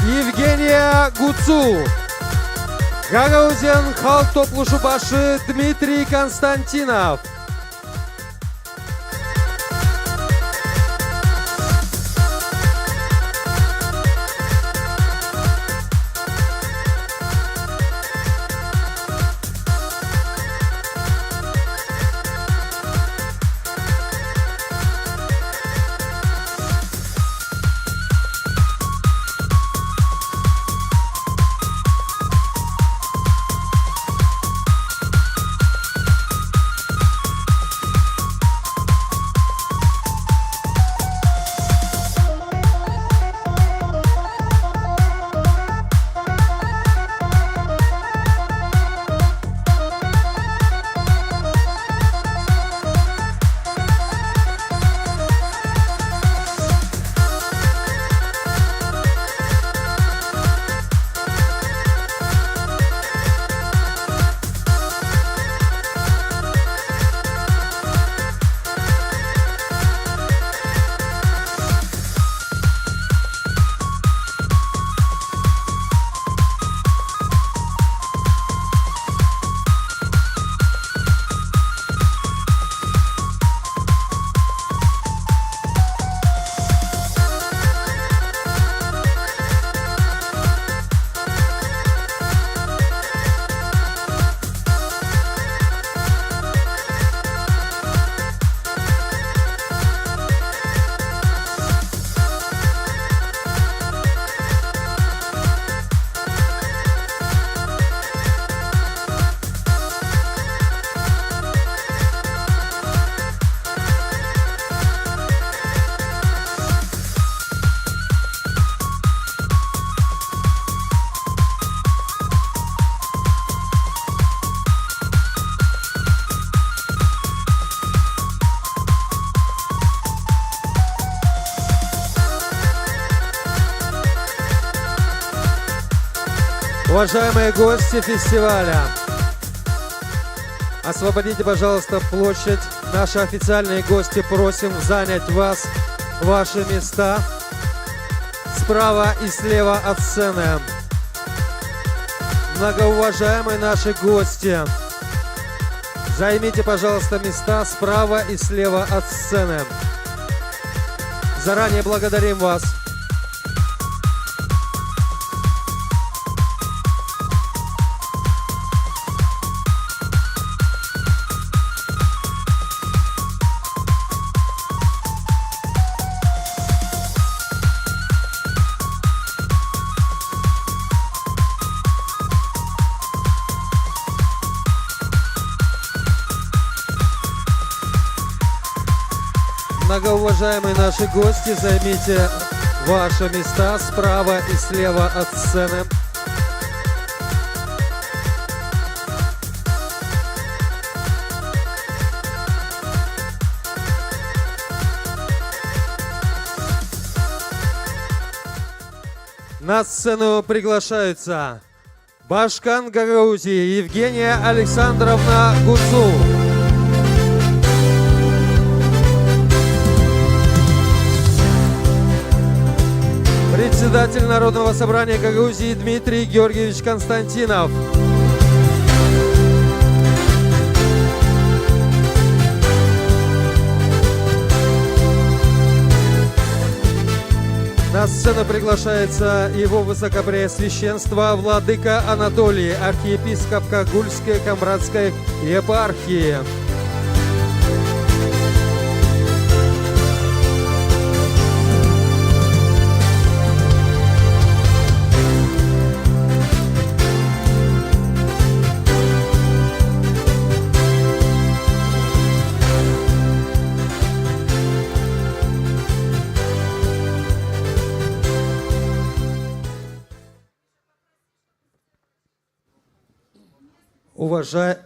Евгения Гуцу. Гагаузен халық топлушу башы Дмитрий Константинов. Уважаемые гости фестиваля, освободите, пожалуйста, площадь. Наши официальные гости просим занять ваши места справа и слева от сцены. Многоуважаемые наши гости, займите, пожалуйста, места справа и слева от сцены. Заранее благодарим вас. Многоуважаемые наши гости, займите ваши места справа и слева от сцены. На сцену приглашаются Башкан Гагаузии Евгения Александровна Гуцу. Председатель Народного собрания Гагаузии Дмитрий Георгиевич Константинов. На сцену приглашается его высокопреосвященство владыка Анатолий, архиепископ Кагульской Камбратской епархии.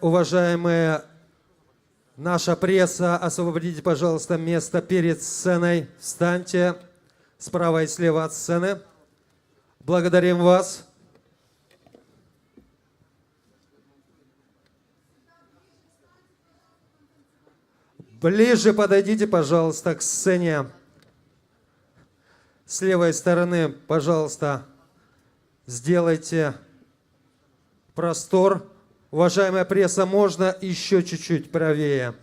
Уважаемые наша пресса, освободите, пожалуйста, место перед сценой. Встаньте справа и слева от сцены. Благодарим вас. Ближе подойдите, пожалуйста, к сцене. С левой стороны, пожалуйста, сделайте простор. Уважаемая пресса, можно еще чуть-чуть правее.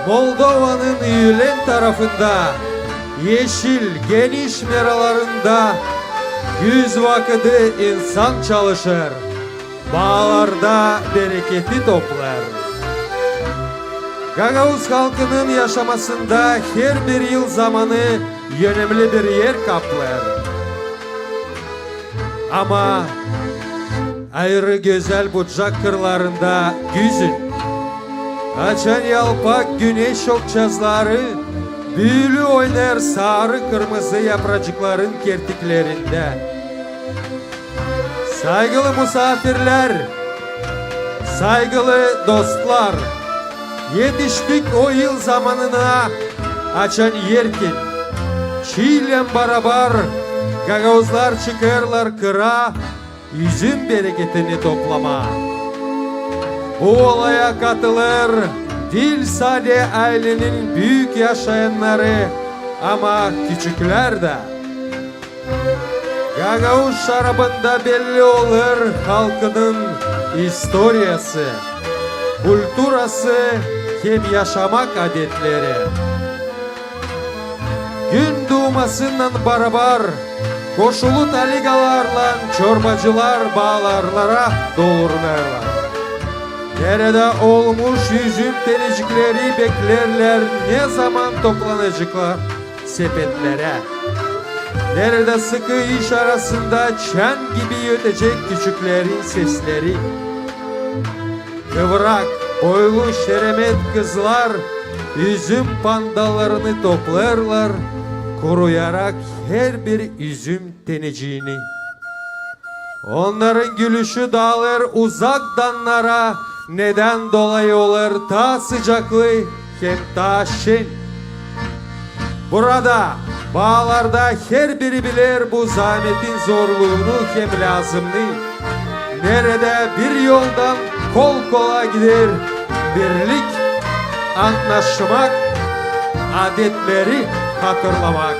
Moldova'nın Yülen tarafında, yeşil geniş meralarında, güz vakıdı insan çalışır, bağlarda bereketi toplar. Gagavuz halkının yaşamasında her bir yıl zamanı önemli bir yer kaplar. Ama ayrı güzel bucak kırlarında güzün, açan yalpak güneş okçazları, büyülü oynar sarı kırmızı yapracıkların kertiklerinde. Saygılı misafirler, saygılı dostlar, yetiştik o yıl zamanına açan yerkin. Çiğle beraber gagavuzlar çıkarlar kıra, üzüm bereketini toplama. Bu olaya katılır değil sadece ailenin büyük yaşayanları ama küçükler de. Gagavuz şarabında belli olur halkının historiası, kültürası hem yaşamak adetleri. Gün doğmasından beraber koşulu taligalarla çorbacılar bağlarlara doldururlar. Nerede olmuş üzüm tenecikleri beklerler, ne zaman toplanacaklar sepetlere. Nerede sıkı iş arasında çan gibi ötecek küçüklerin sesleri. Kıvrak, boylu şeremet kızlar üzüm pandalarını toplarlar, kuruyarak her bir üzüm teneciğini. Onların gülüşü dağılır uzak danlara, neden dolayı olur ta sıcaklı hem ta şen. Burada bağlarda her biri bilir bu zahmetin zorluğunu hem lazımını. Nerede bir yoldan kol kola gider birlik, anlaşmak, adetleri hatırlamak.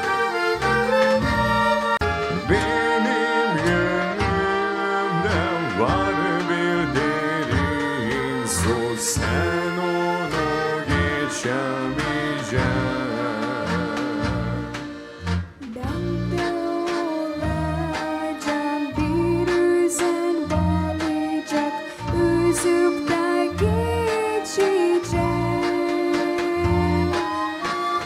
Sen onu geçemeyeceksin. Ben de olacağım bir üzüm bağlayacak, üzüp de geçeceğim.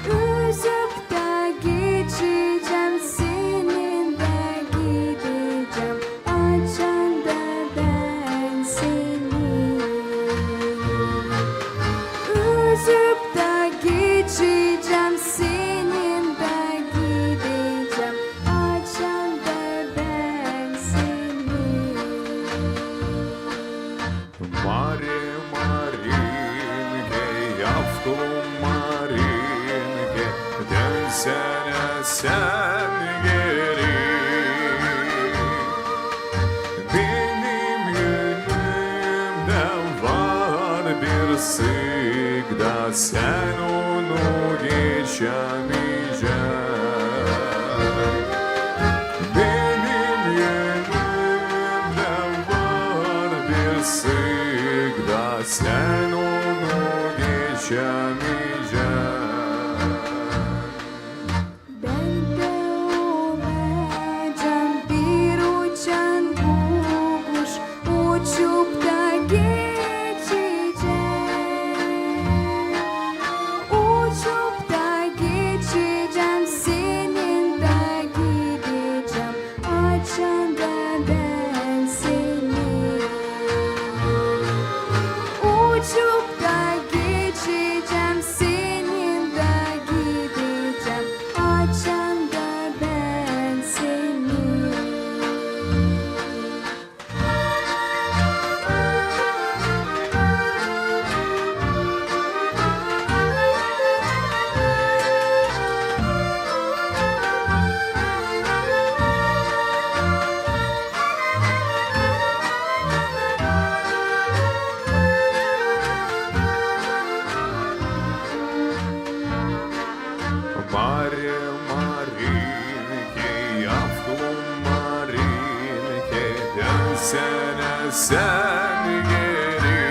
Üzüp de geçeceğim, senin de gideceğim, açan da ben seni. Üzüp de geçeceğim, senin de gideceğim, açan da ben seni. Маре, Маринке, явкулum Marinke, dönsene sen geri. Benim gönlümde var bir sıkda, sen onu geçemeyeceksin. Benim gönlümde var bir sıkda, sen onu geçemeyeceksin. Ben de olacağım bir uçan kuş, uçup da geçeceğim. Uçup da geçeceğim, senin de gideceğim, açan da ben seni. Uçup da geçeceğim, Маре Маринке, я в Клумаринке, sen geri.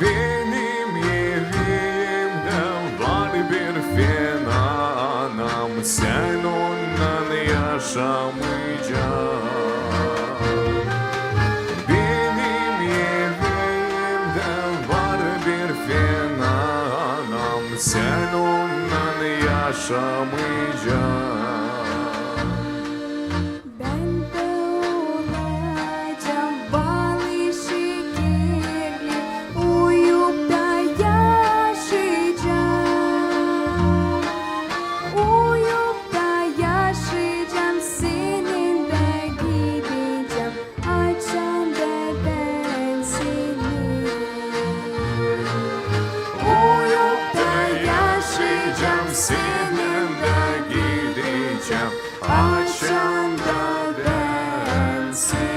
Benim yerimden var bir fenanam, sen ondan yaşamayacaksın. Benim yerimden var bir fenanam, sen ondan yaşamayacaksın. Ben de olacağım balı şekerli, uyup da yaşayacağım. Uyup da yaşayacağım, seninle gideceğim, açan da ben seni. Uyup da yaşayacağım, seninle gideceğim, açan da ben seni.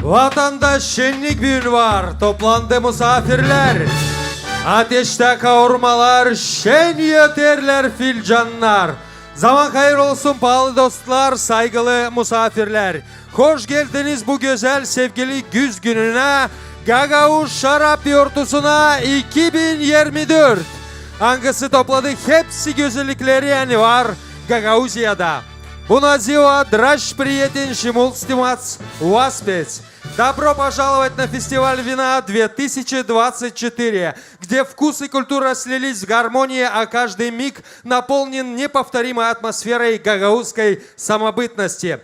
Vatanda şenlik gün var, toplandı misafirler. Ateşte kavurmalar, şen yeterler filcanlar. Zaman hayır olsun pahalı dostlar, saygılı misafirler. Hoş geldiniz bu güzel sevgili güz gününe. Gagavuz Şarap Yortusu'na 2024. Hangisi topladı hepsi güzellikleri yani var Гагаузияда. Buna зива драж приятен шимулстимац васпец. Добро пожаловать на фестиваль вина 2024, где вкус и культура слились в гармонии, а каждый миг наполнен неповторимой атмосферой гагаузской самобытности.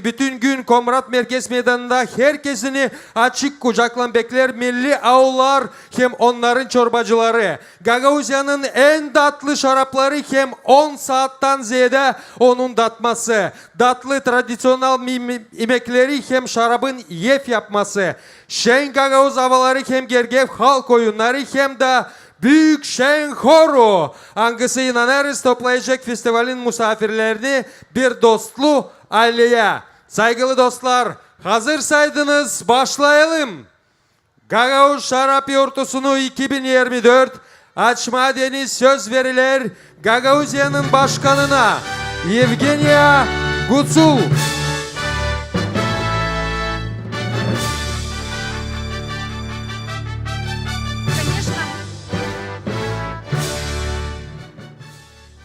Bütün gün Komrat Merkez Meydanı'nda herkesini açık kucakla bekler milli ağlar hem onların çorbacıları. Gagauzya'nın en tatlı şarapları hem 10 saatten ziyade onun datması. Tatlı tradisyonel yemekleri hem şarabın yef yapması. Şen Gagauz havaları hem gergev halk oyunları hem de Büyük Şen Horu. Hangisi inanırız toplayacak festivalin misafirlerini bir dostlu aileye. Saygılı dostlar, hazırsaydınız başlayalım. Gagauz Şarap Yortusu'nu 2024 açma deniz söz veriler Gagauzya'nın başkanına Evgeniya Gutsul. Конечно,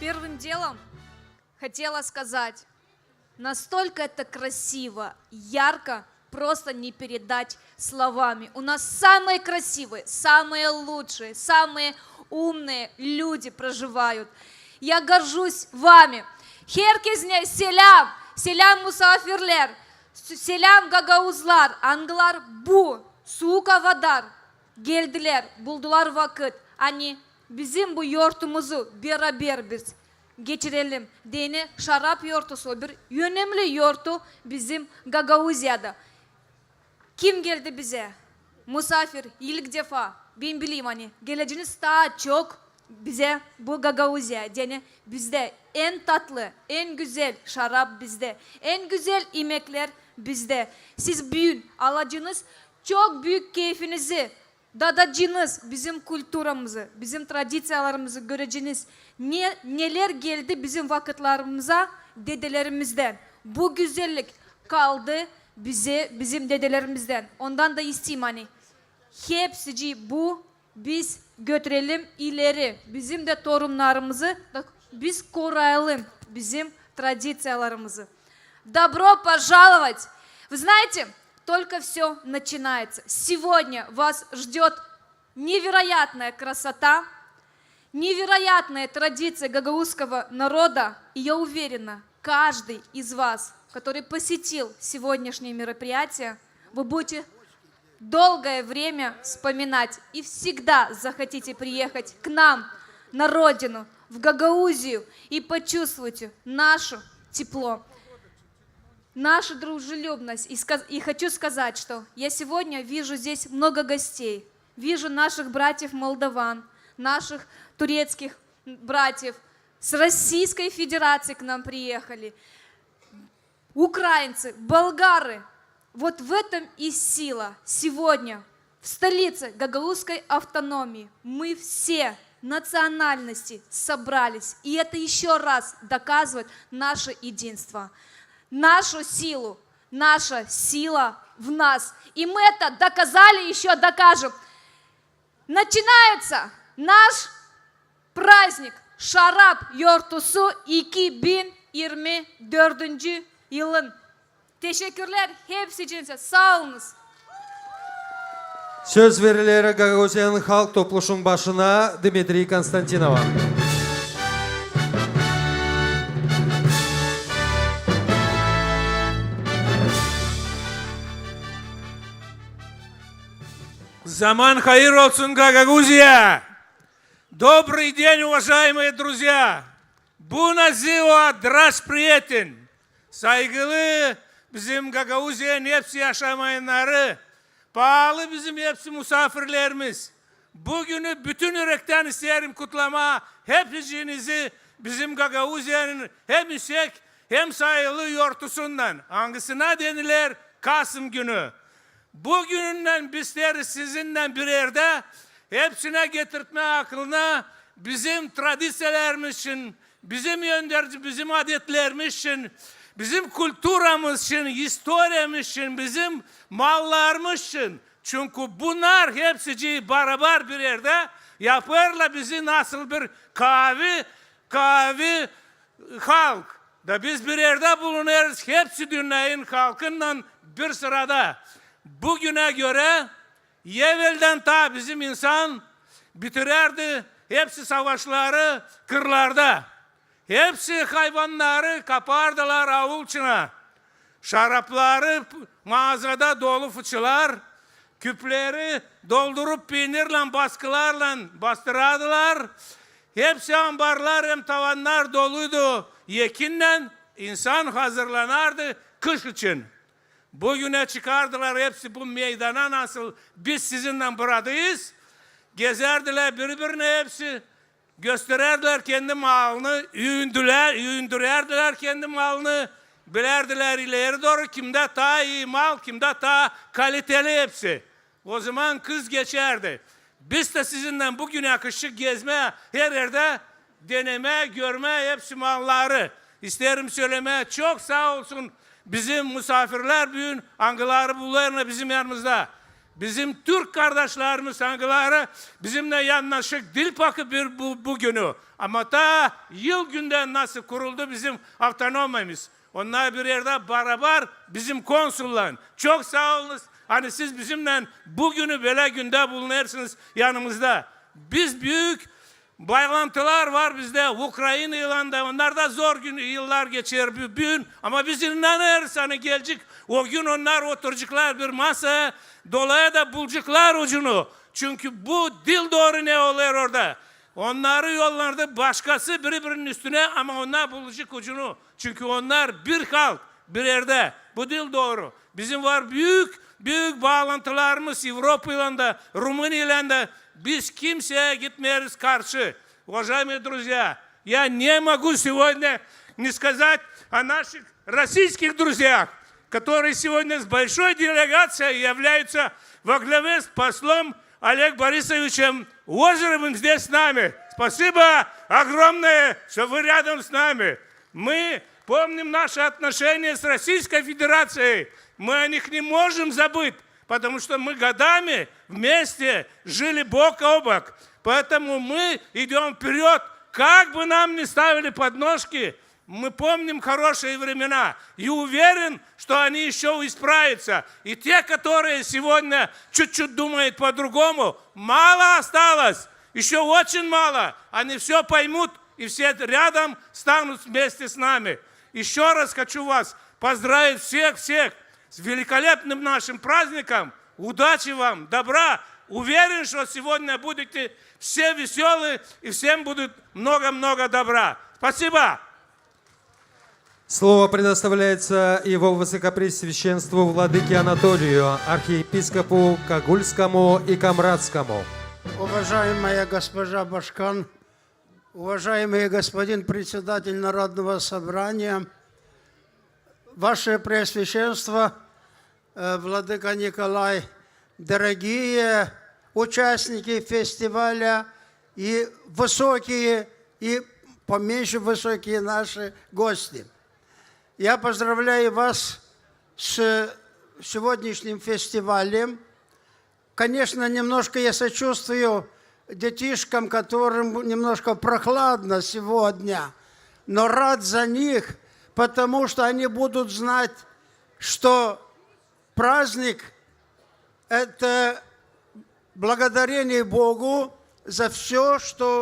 первым делом хотела сказать, настолько это красиво, ярко, просто не передать словами. У нас самые красивые, самые лучшие, самые умные люди проживают. Я горжусь вами. Herkesine selam, selam misafirler, selam Gagauzlar, Anglar bu, soğuk havadan geldiler, buldular vakit. Hani bizim bu yurtumuzu beraber biz geçirelim. Deni şarap yurtusu bir önemli yurtu bizim Gagauzya'da. Kim geldi bize? Misafir ilk defa. Ben bileyim hani geleceğiniz daha çok bize bu Gagauzya. Yani bizde en tatlı, en güzel şarap bizde. En güzel yemekler bizde. Siz büyün alacağınız çok büyük keyfinizi dadacağınız bizim kültürümüzü, bizim tradisiyalarımızı göreceğiniz. Neler geldi bizim vakitlerimize dedelerimizden. Bu güzellik kaldı bize, bizim dedelerimizden. Ondan da isteyeyim hani. Hepsi bu biz götürelim ileri. Bizim de torunlarımızı da biz koruyalım. Bizim традицияларımızı. Добро пожаловать! Вы знаете, только все начинается. Сегодня вас ждет невероятная красота, невероятная традиция гагаузского народа. И я уверена, каждый из вас, который посетил сегодняшнее мероприятие, вы будете долгое время вспоминать и всегда захотите приехать к нам на родину, в Гагаузию и почувствуйте наше тепло, нашу дружелюбность. И хочу сказать, что я сегодня вижу здесь много гостей, вижу наших братьев молдаван, наших турецких братьев, с Российской Федерации к нам приехали, украинцы, болгары. Вот в этом и сила. Сегодня в столице Гагаузской автономии мы все национальности собрались. И это еще раз доказывает наше единство, нашу силу. Наша сила в нас. И мы это доказали, еще докажем. Начинается наш праздник Şarap Yortusu 2024 yılın. Teşekkürler hepsi için. Sağ olunuz. Söz verileri Gagauzyanın halk topluluğunun başına Dmitri Konstantinova. Zaman hayır olsun Гагаузия! Добрый день, уважаемые друзья! Buna ziva draş priyetin! Saygılı bizim Gagauziya'nın hepsi yaşamayanları, pahalı bizim hepsi misafirlerimiz. Bugünü bütün yürekten isterim kutlama. Hepinizi bizim Gagavuzya'nın hem yüksek hem sayılı yortusundan. Hangisine denilir? Kasım günü. Bugünden bizleri sizinle bir yerde hepsine getirtme aklına bizim tradisyelerimiz için, bizim yönderici, bizim adetlerimiz için, bizim kültürümüz için, historiyamız için, bizim mallarımız için. Çünkü bunlar hepsi beraber bir yerde yaparlar bizi nasıl bir kavi halk. Da biz bir yerde bulunuyoruz. Hepsi dünyanın halkından bir sırada. Bugüne göre evvelden ta bizim insan bitirirdi. Hepsi savaşları kırlarda. Hepsi hayvanları kapardılar avulçına. Şarapları mağazada dolu fıçılar. Küpleri doldurup peynirle baskılarla bastırardılar. Hepsi ambarlar hem tavanlar doluydu. Yekinle insan hazırlanardı kış için. Bugüne çıkardılar hepsi bu meydana nasıl biz sizinle buradayız. Gezerdiler birbirine hepsi. Göstererdiler kendi malını. Yündürerdiler kendi malını. Bilerdiler ileri doğru kimde daha iyi mal, kimde daha kaliteli hepsi. O zaman kız geçerdi. Biz de sizinle bugün yakışık gezme, her yerde deneme, görme hepsi malları. İsterim söylemeye çok sağ olsun bizim misafirler bugün angıları bunlarla bizim yanımızda. Bizim Türk kardeşlerimiz angıları bizimle yanlaşık dil pakı bir bugünü. Ama ta yıl günden nasıl kuruldu bizim avtonomimiz. Onlar bir yerde beraber bizim konsullar. Çok sağ olunuz. Hani siz bizimle bugünü böyle günde bulunuyorsunuz yanımızda. Biz büyük bağlantılar var bizde. Ukrayna yılında onlar da zor yıllar geçer bir gün. Ama biz inanırız hani gelecek. O gün onlar oturacaklar bir masa. Dolaya da bulacaklar ucunu. Çünkü bu dil doğru ne oluyor orada? Onları yollardı başkası birbirinin üstüne ama onlar bulacak ucunu. Çünkü onlar bir halk bir yerde. Bu dil doğru. Bizim var büyük bağlantılarımız Avrupa'yla da Rumınya'yla da biz kimseye gitmeyiz karşı. Уважаемые друзья, я не могу сегодня не сказать о наших российских друзьях, которые сегодня с большой делегацией являются во главе с послом Олег Борисовичем Озеровым здесь с нами. Спасибо огромное, что вы рядом с нами. Мы помним наши отношения с Российской Федерацией. Мы о них не можем забыть, потому что мы годами вместе жили бок о бок. Поэтому мы идем вперед, как бы нам ни ставили подножки, мы помним хорошие времена и уверен, что они еще исправятся. И те, которые сегодня чуть-чуть думают по-другому, мало осталось, еще очень мало. Они все поймут и все рядом станут вместе с нами. Еще раз хочу вас поздравить всех-всех с великолепным нашим праздником. Удачи вам, добра. Уверен, что сегодня будете все веселые и всем будет много-много добра. Спасибо. Слово предоставляется его высокопреосвященству владыке Анатолию, архиепископу Кагульскому и Камрадскому. Уважаемая госпожа Башкан, уважаемый господин председатель Народного собрания, Ваше Преосвященство, владыка Николай, дорогие участники фестиваля и высокие, и поменьше высокие наши гости. Я поздравляю вас с сегодняшним фестивалем. Конечно, немножко я сочувствую детишкам, которым немножко прохладно сегодня, но рад за них, потому что они будут знать, что праздник – это благодарение Богу за все,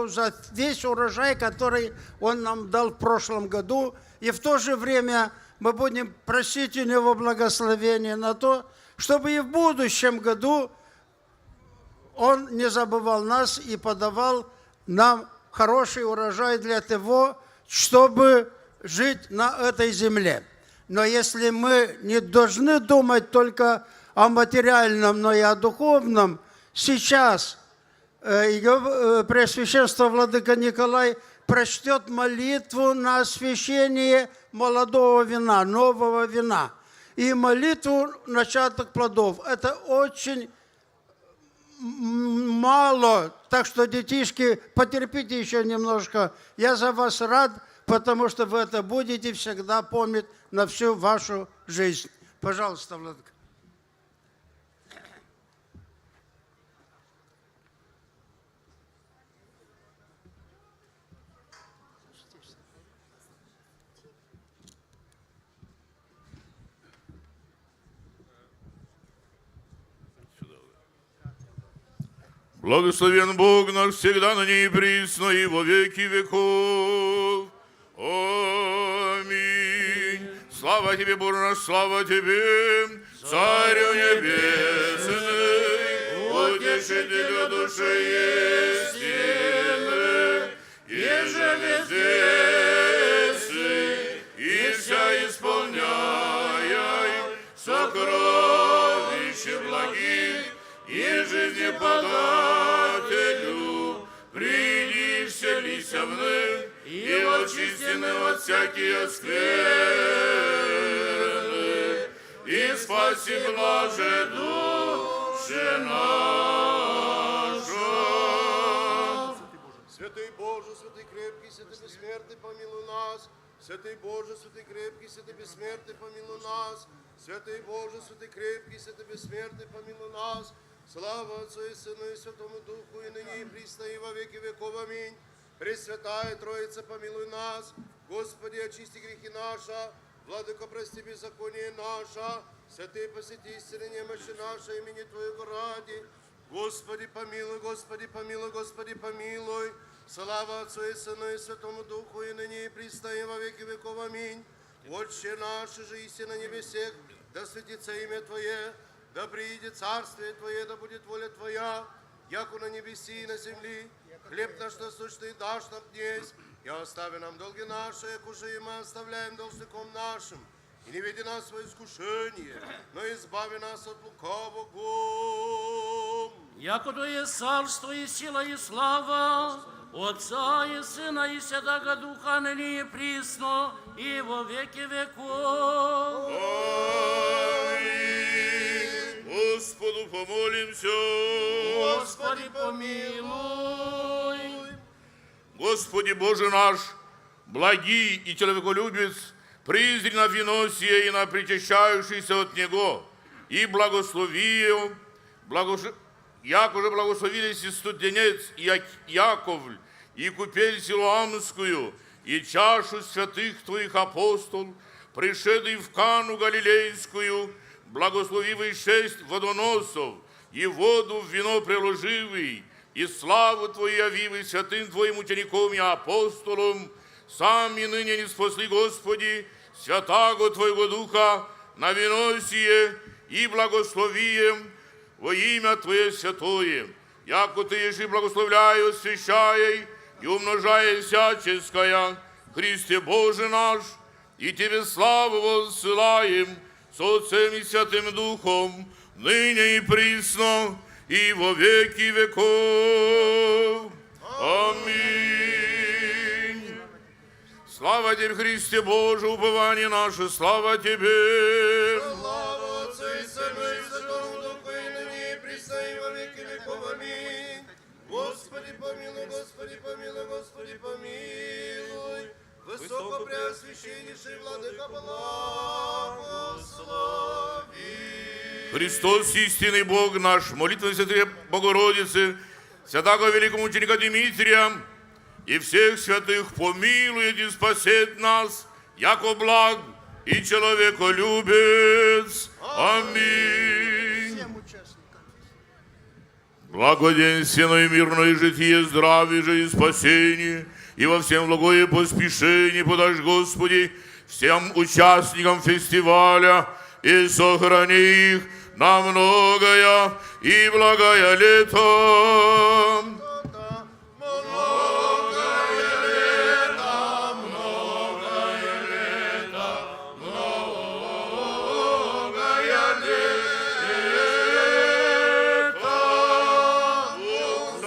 за весь урожай, который Он нам дал в прошлом году. И в то же время мы будем просить у Него благословения на то, чтобы и в будущем году Он не забывал нас и подавал нам хороший урожай для того, чтобы жить на этой земле. Но если мы не должны думать только о материальном, но и о духовном, сейчас Ее Преосвященство Владыка Николай прочтет молитву на освящение молодого вина, нового вина. И молитву начаток плодов. Это очень мало, так что, детишки, потерпите еще немножко. Я за вас рад, потому что вы это будете всегда помнить на всю вашу жизнь. Пожалуйста, Владыка. Благословен Бог наш всегда на ней присно и во веки веков. Аминь. Слава Тебе, Боже наш, слава Тебе, Царю Небесный, Утешителю души истины, еже вездесный, и вся исполняя сокровища благих, и жизни подателю, приди вселися вновь, и очистены от всякие скверны, и спаси блаже души наша. Святый Боже, святый крепкий, святый бессмертный, помилуй нас. Святый Боже, святый крепкий, святый бессмертный, помилуй нас. Святый Боже, святый крепкий, святый бессмертный, помилуй нас. Слава Отцу и Сыну и Святому Духу, и ныне и присно, и во веки веков. Аминь. Пресвятая Троица, помилуй нас. Господи, очисти грехи наши. Владыко, прости беззаконие наше. Святые, посети истины немощи наши, имени Твоего ради. Господи, помилуй, Господи, помилуй, Господи, помилуй. Слава Отцу и Сыну и Святому Духу, и ныне и присно, и во веки веков. Аминь. Отче наш, же иси на небесех, да светится имя Твое, да приидет царствие Твое, да будет воля Твоя, яко на небеси и на земли. Хлеб наш насущный дашь нам днесь, и остави нам долги наши, як уже и мы оставляем должником нашим. И не веди нас в искушение, но избави нас от лукавого. Яко то есть царство и сила и слава Отца и Сына и Святаго Духа, ныне и присно, и во веки веков. Аминь. Господу помолимся. Господи, помилуй. Господи Боже наш, благий и человеколюбец, призри на вино сие и на причащающийся от него, и благослови его, яко же благословились и студенец, и Яковль, и купель Силуамскую, и чашу святых Твоих апостол, пришедший в Кану Галилейскую, благословивый 6 водоносов, и воду в вино приложивый, и славу Твою явивый святым Твоим учеником и апостолом, сам и ныне не спасли, Господи, святаго Твоего Духа на вино сие, и благословием во имя Твое святое, яко Ты ежи благословляй, освящай и умножай всяческое, Христе Боже наш, и Тебе славу воссылаем с Отцем и Святым Духом, ныне и присно, и во веки веков. Аминь. Слава Тебе, Христе Боже, упование наше, слава Тебе. Слава Отцу и Сыну и Святому Духу, и ныне и присно, и во веки веков. Аминь. Господи, помилуй, Господи, помилуй, Господи, помилуй. Высокопреосвященнейший Владыка, благослови. Христос, истинный Бог наш, молитва Святой Богородицы, святаго великого ученика Дмитрия и всех святых помилует и спасет нас, яко благ и человеколюбец. Аминь. Благоденственно и мирное житие, здравие же и спасение, и во всем благое поспешение подашь, Господи, всем участникам фестиваля, и сохрани их на многое и благое лето. Дух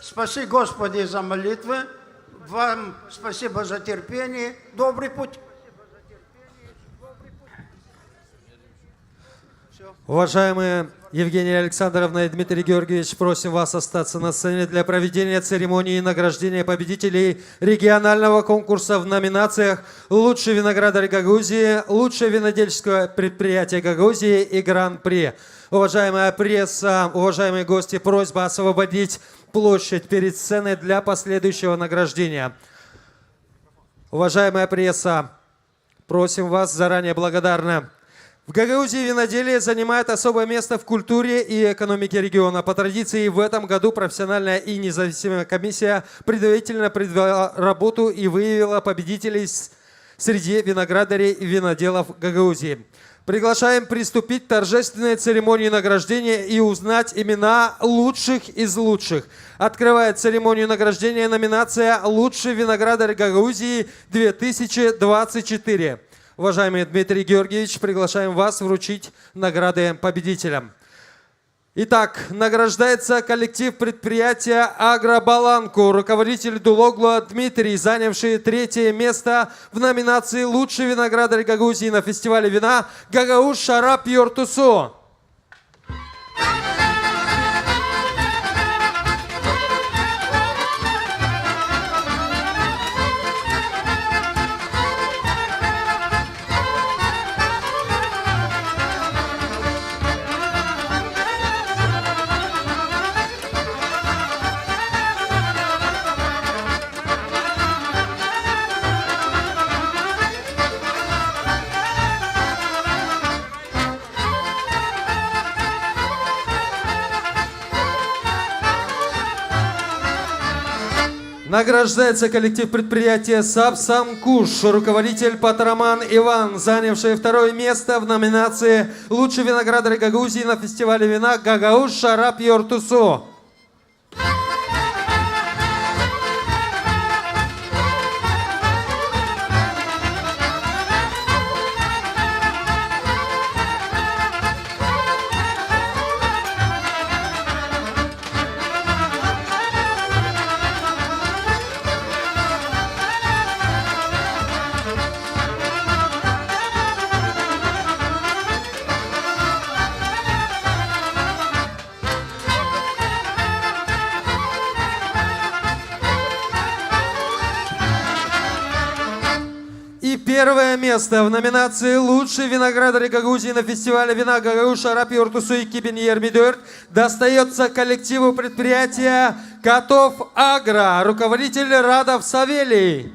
Спаси, Господи, за молитвы. Вам спасибо за терпение. Добрый путь. Уважаемые Евгения Александровна и Дмитрий Георгиевич, просим вас остаться на сцене для проведения церемонии награждения победителей регионального конкурса в номинациях «Лучший виноградарь Гагаузии», «Лучшее винодельческое предприятие Гагаузии» и «Гран-при». Уважаемая пресса, уважаемые гости, просьба освободить площадь перед сценой для последующего награждения. Уважаемая пресса, просим вас, заранее благодарны. В Гагаузии виноделие занимает особое место в культуре и экономике региона. По традиции в этом году профессиональная и независимая комиссия предварительно провела работу и выявила победителей среди виноградарей и виноделов Гагаузии. Приглашаем приступить к торжественной церемонии награждения и узнать имена лучших из лучших. Открывает церемонию награждения номинация «Лучший виноградарь Гагаузии 2024». Уважаемый Дмитрий Георгиевич, приглашаем вас вручить награды победителям. Итак, награждается коллектив предприятия «Агробаланку», руководитель Дулоглу Дмитрий, занявший 3-е место в номинации «Лучший виноградарь Гагаузии» на фестивале вина «Гагауз Шарап Йортусу». Награждается коллектив предприятия «Сапсамкуш», руководитель Патраман Иван, занявший 2-е место в номинации «Лучший виноградарь Гагаузии» на фестивале вина «Гагауз Шарап Йортусу». Первое место в номинации «Лучший виноградарь Гагаузии» на фестивале вина «Гагауз Шарап Йортусу» и Кибин Ермидорт достается коллективу предприятия «Котов Агро», руководитель Радов Савелий.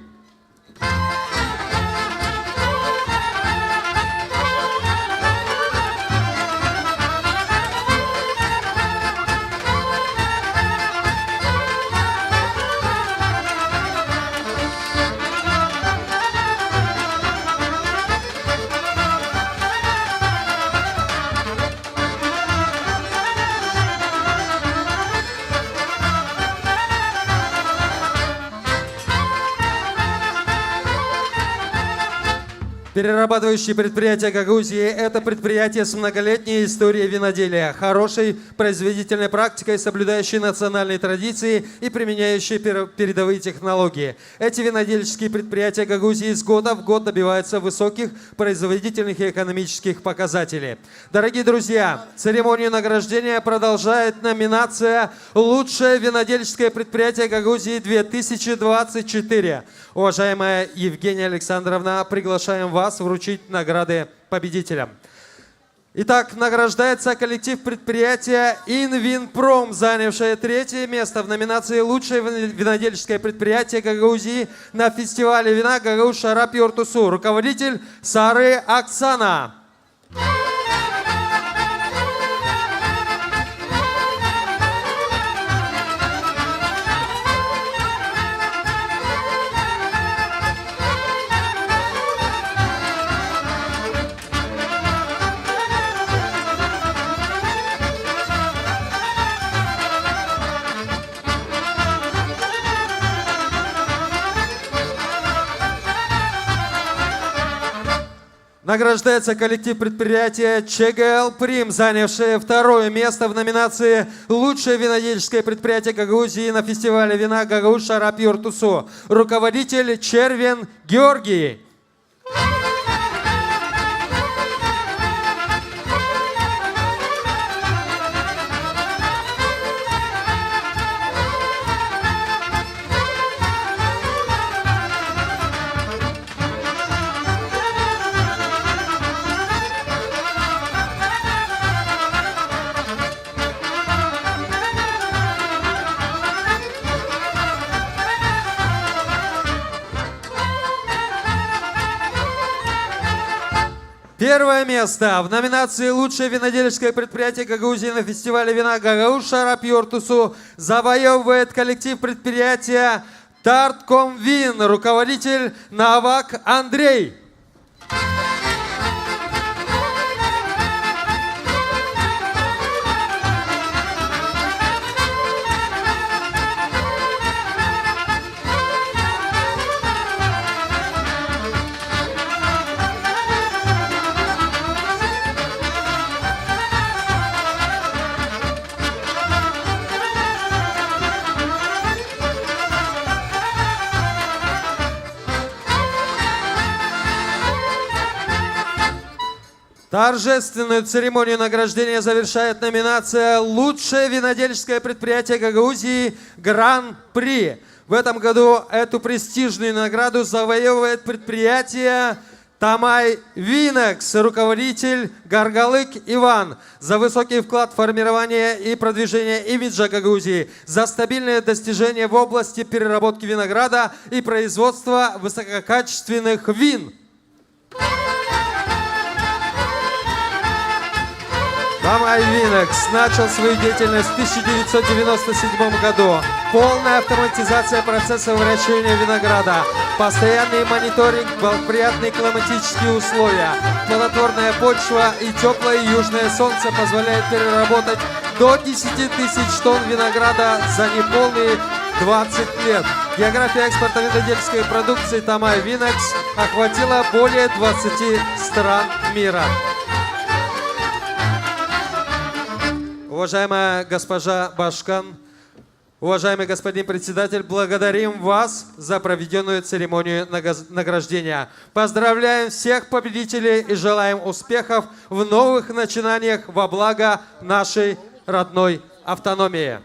Перерабатывающие предприятия Гагаузии – это предприятие с многолетней историей виноделия, хорошей производительной практикой, соблюдающей национальные традиции и применяющие передовые технологии. Эти винодельческие предприятия Гагаузии из года в год добиваются высоких производительных и экономических показателей. Дорогие друзья, церемонию награждения продолжает номинация «Лучшее винодельческое предприятие Гагаузии 2024». Уважаемая Евгения Александровна, приглашаем вас вручить награды победителям. Итак, награждается коллектив предприятия «Инвинпром», занявшее 3-е место в номинации «Лучшее винодельческое предприятие Гагаузии» на фестивале вина «Гагауз Шарап Йортусу», руководитель Сары Оксана. Награждается коллектив предприятия ЧГЛ «Прим», занявший второе место в номинации «Лучшее винодельческое предприятие Гагаузии» на фестивале вина «Гагауз Шарап Юртусу». Руководитель Червин Георгий. Первое место в номинации «Лучшее винодельческое предприятие Гагаузии» на фестивале вина «Гагауз Шарап Юртусу» завоевывает коллектив предприятия «Тарткомвин», руководитель Навак Андрей. Торжественную церемонию награждения завершает номинация «Лучшее винодельческое предприятие Гагаузии Гран-при». В этом году эту престижную награду завоевывает предприятие Тамай Винекс, руководитель Гаргалык Иван, за высокий вклад в формирование и продвижение имиджа Гагаузии, за стабильные достижения в области переработки винограда и производства высококачественных вин. Тамай Винекс начал свою деятельность в 1997 году. Полная автоматизация процесса выращивания винограда, постоянный мониторинг, благоприятные климатические условия, плодотворная почва и теплое южное солнце позволяют переработать до 10 тысяч тонн винограда за неполные 20 лет. География экспорта винодельческой продукции Тамай Винекс охватила более 20 стран мира. Уважаемая госпожа Башкан, уважаемый господин председатель, благодарим вас за проведенную церемонию награждения. Поздравляем всех победителей и желаем успехов в новых начинаниях во благо нашей родной автономии.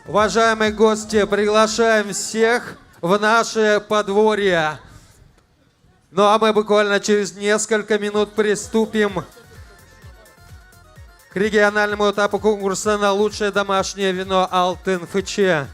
Уважаемые гости, приглашаем всех в наше подворье. Ну а мы буквально через несколько минут приступим к региональному этапу конкурса на лучшее домашнее вино Алтын ФЧ.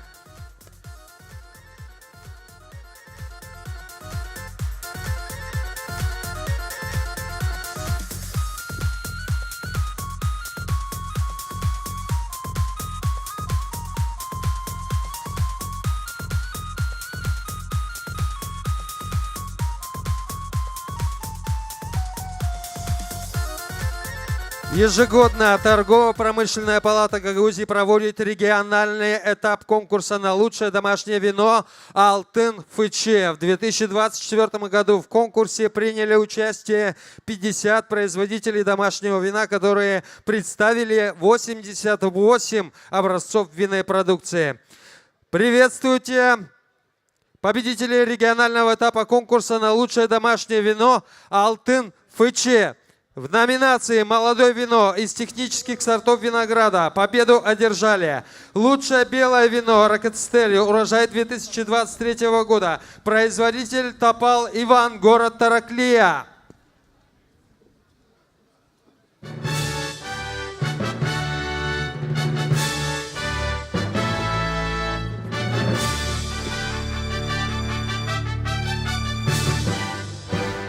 Ежегодно Торгово-промышленная палата Гагаузии проводит региональный этап конкурса на лучшее домашнее вино Алтын ФЧ. В 2024 году в конкурсе приняли участие 50 производителей домашнего вина, которые представили 88 образцов винной продукции. Приветствуйте победителей регионального этапа конкурса на лучшее домашнее вино Алтын ФЧ. В номинации «Молодое вино» из технических сортов винограда победу одержали лучшее белое вино Ракетстели, урожай 2023 года, производитель Топал Иван, город Тараклия.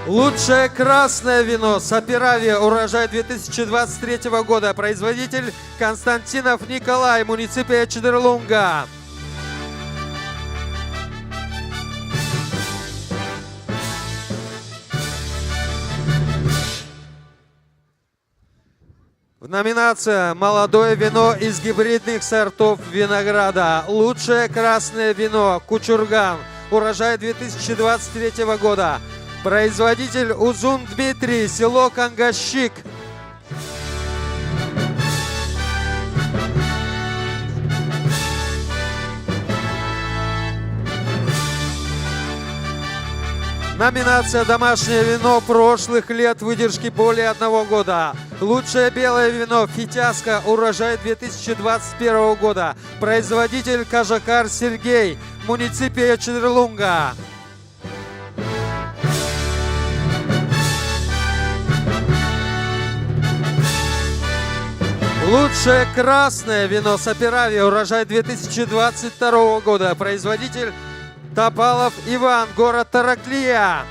Лучшее красное вино Саперавия, урожай 2023 года, производитель Константинов Николай, муниципия Чедерлунга. В номинации «Молодое вино из гибридных сортов винограда». Лучшее красное вино «Кучурган». Урожай 2023 года. Производитель Узун Дмитрий, село Кангащик. Номинация «Домашнее вино прошлых лет, выдержки более 1 года». Лучшее белое вино «Фитяска», урожай 2021 года. Производитель Кажакар Сергей, муниципия Чедрлунга. Лучшее красное вино Саперави, урожай 2022 года. Производитель Топалов Иван, город Тараклия.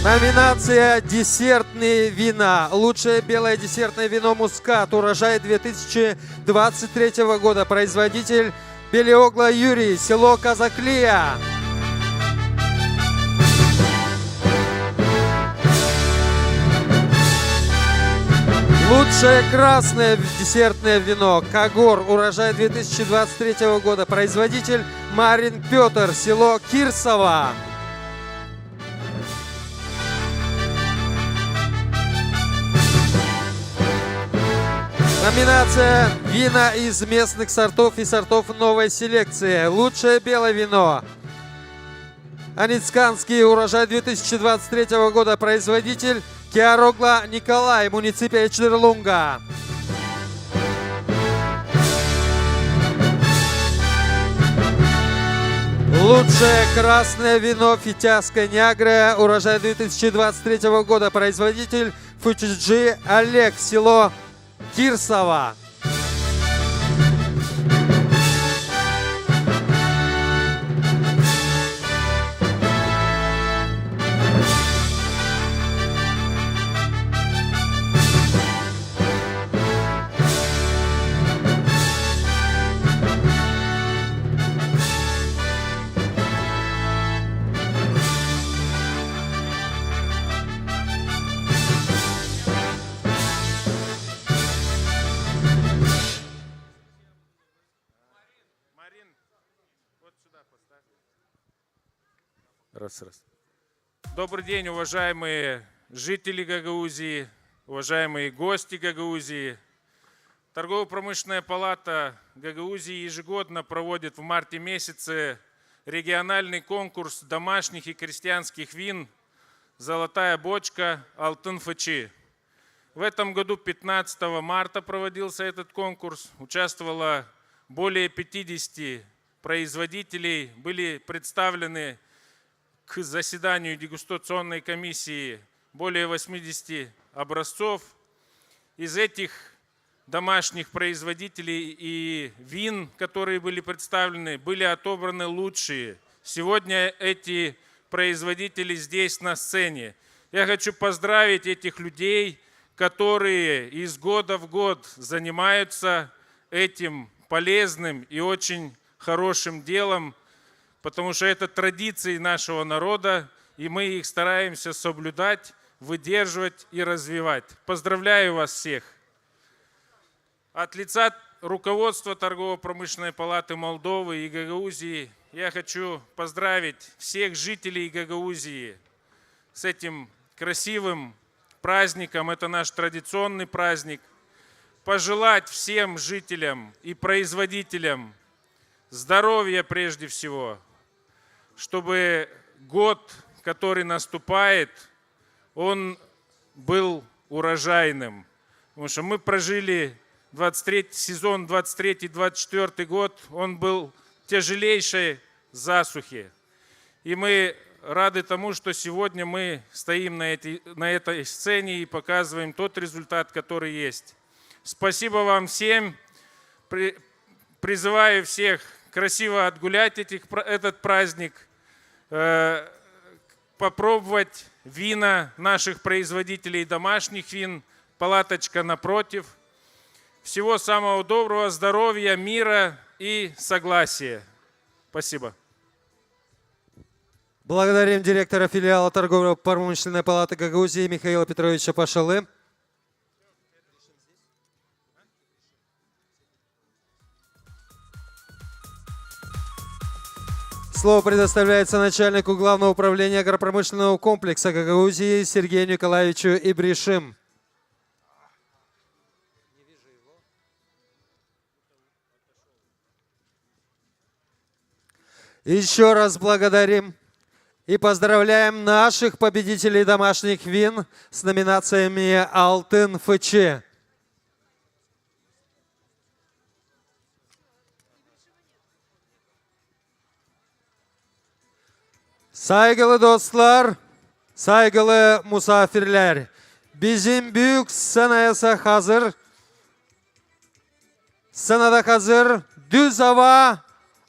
Номинация «Десертные вина». Лучшее белое десертное вино «Мускат». Урожай 2023 года. Производитель Белиогла Юрий, село Казаклия. Лучшее красное десертное вино «Кагор». Урожай 2023 года. Производитель Марин Петр, село Кирсово. Номинация «Вина из местных сортов и сортов новой селекции». Лучшее белое вино Аницканский, урожай 2023 года. Производитель Киарогла Николай, муниципия Чедрлунга. Лучшее красное вино Фитяска Нягря, урожай 2023 года. Производитель Фучиджи Олег, село Кирсово. Добрый день, уважаемые жители Гагаузии, уважаемые гости Гагаузии. Торгово-промышленная палата Гагаузии ежегодно проводит в марте месяце региональный конкурс домашних и крестьянских вин «Золотая бочка Алтын Фычи». В этом году 15 марта проводился этот конкурс. Участвовало более 50 производителей, были представлены к заседанию дегустационной комиссии более 80 образцов. Из этих домашних производителей и вин, которые были представлены, были отобраны лучшие. Сегодня эти производители здесь на сцене. Я хочу поздравить этих людей, которые из года в год занимаются этим полезным и очень хорошим делом, потому что это традиции нашего народа, и мы их стараемся соблюдать, выдерживать и развивать. Поздравляю вас всех! От лица руководства Торгово-промышленной палаты Молдовы и Гагаузии я хочу поздравить всех жителей Гагаузии с этим красивым праздником. Это наш традиционный праздник. Пожелать всем жителям и производителям здоровья прежде всего, чтобы год, который наступает, он был урожайным. Потому что мы прожили сезон 23-24 год, он был тяжелейшей засухи. И мы рады тому, что сегодня мы стоим на этой сцене и показываем тот результат, который есть. Спасибо вам всем. Призываю всех красиво отгулять этот праздник, попробовать вина наших производителей домашних вин, палаточка напротив. Всего самого доброго, здоровья, мира и согласия. Спасибо. Благодарим директора филиала торгово-промышленной палаты Гагаузии Михаила Петровича Пашалы. Слово предоставляется начальнику Главного управления агропромышленного комплекса Гагаузии Сергею Николаевичу Ибришим. Еще раз благодарим и поздравляем наших победителей домашних вин с номинациями «Алтын ФЧ». Saygılı dostlar, saygılı misafirler, bizim büyük scenaya hazır, scenada hazır, düz hava,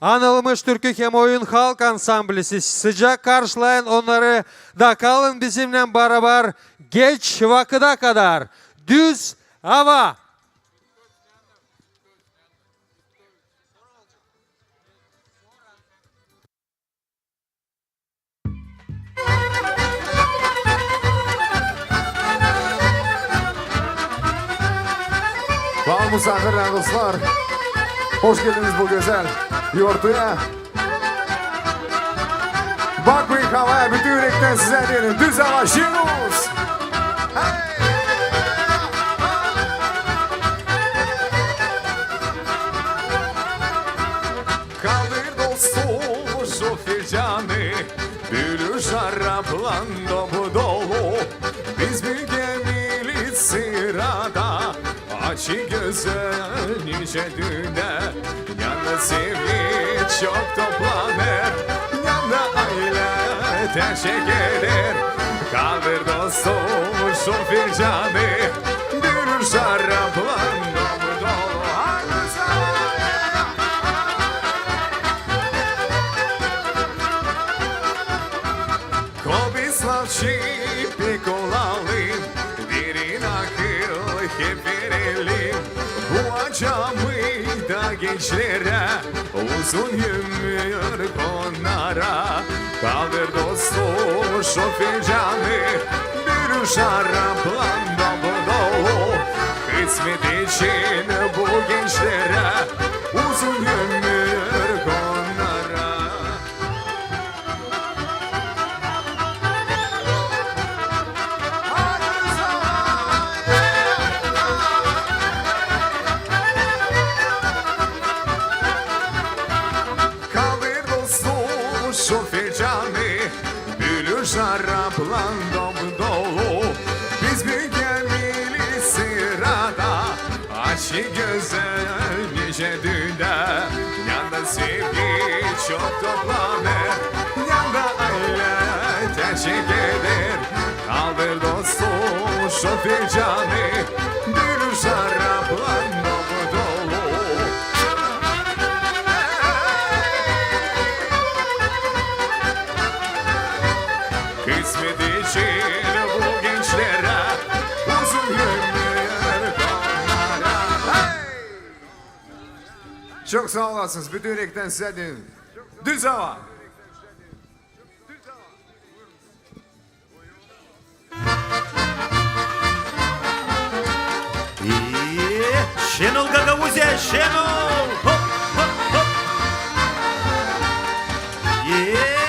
anılmış türkü hem oyun halk ansamblisi. Sıcak karşılayın onları da kalın bizimle beraber geç vakıda kadar. Düz hava. Var misafirler dostlar. Hoş geldiniz bu güzel yurtuya. Bakmayın havaya bütün yürekten size diyelim. Düz hava şiiruz. Kaldır dostum şu fincanı. Bülü şaraplan dolu dolu. Biz bir gemili sırada. Açı güzel nice düğüne. Yanında sevgi çok toplanır. Yanında aile teşekkür eder. Kaldır dostum şu fincanı. Bülü şaraplan dolu dolu. Kobislavçı pekolali, derin akıl hep verelim. Bu acamı da gençlere, uzun ömür onlara. Kaldır dostum şu fincanı, bir şaraplan dolu dolu. Kısmet için bu gençlere, uzun ömür onlara. Şaraplan dolu, biz bir gemili sırada. Açı güzel nice düğünde, yanda sevgi çok toplanır. Yanda aile teşekkür eder. Kaldır dostum şu fincanı, bir şaraplan dolu. Kısmet için bu gençlere, uzun ömür onlara. Hey! Çok sağ olasınız. Bütün yürekten size dedim. Düz hava. Şenol Gagauzya, Şenol! Hop, hop, hop! Yeah!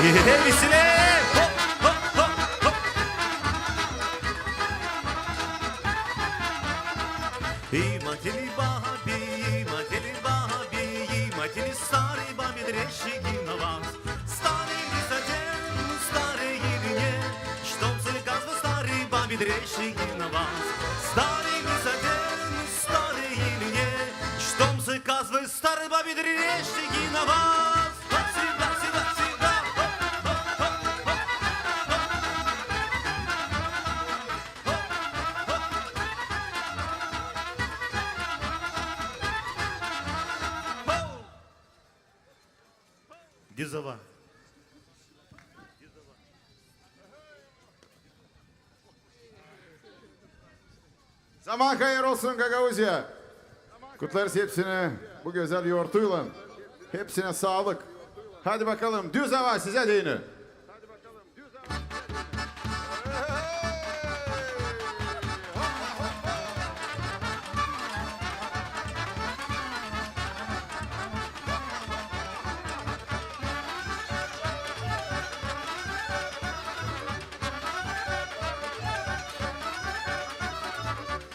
Веселее! Хоп, хоп, хоп, хоп. И матери старые бабе дрещики на вас. Старый ли совсем, старый или нет, чтоб заказывать старые бабе дрещики на вас. Старый ли совсем, старый или нет, чтоб заказывать старые бабе дрещики на вас. Всегда, всегда, всегда. Дизова. Zaman hayır olsun Gagavuzya. Kutlarız hepsine bu güzel yoğurtuyla. Hepsine sağlık. Hadi bakalım düz hava size deyini.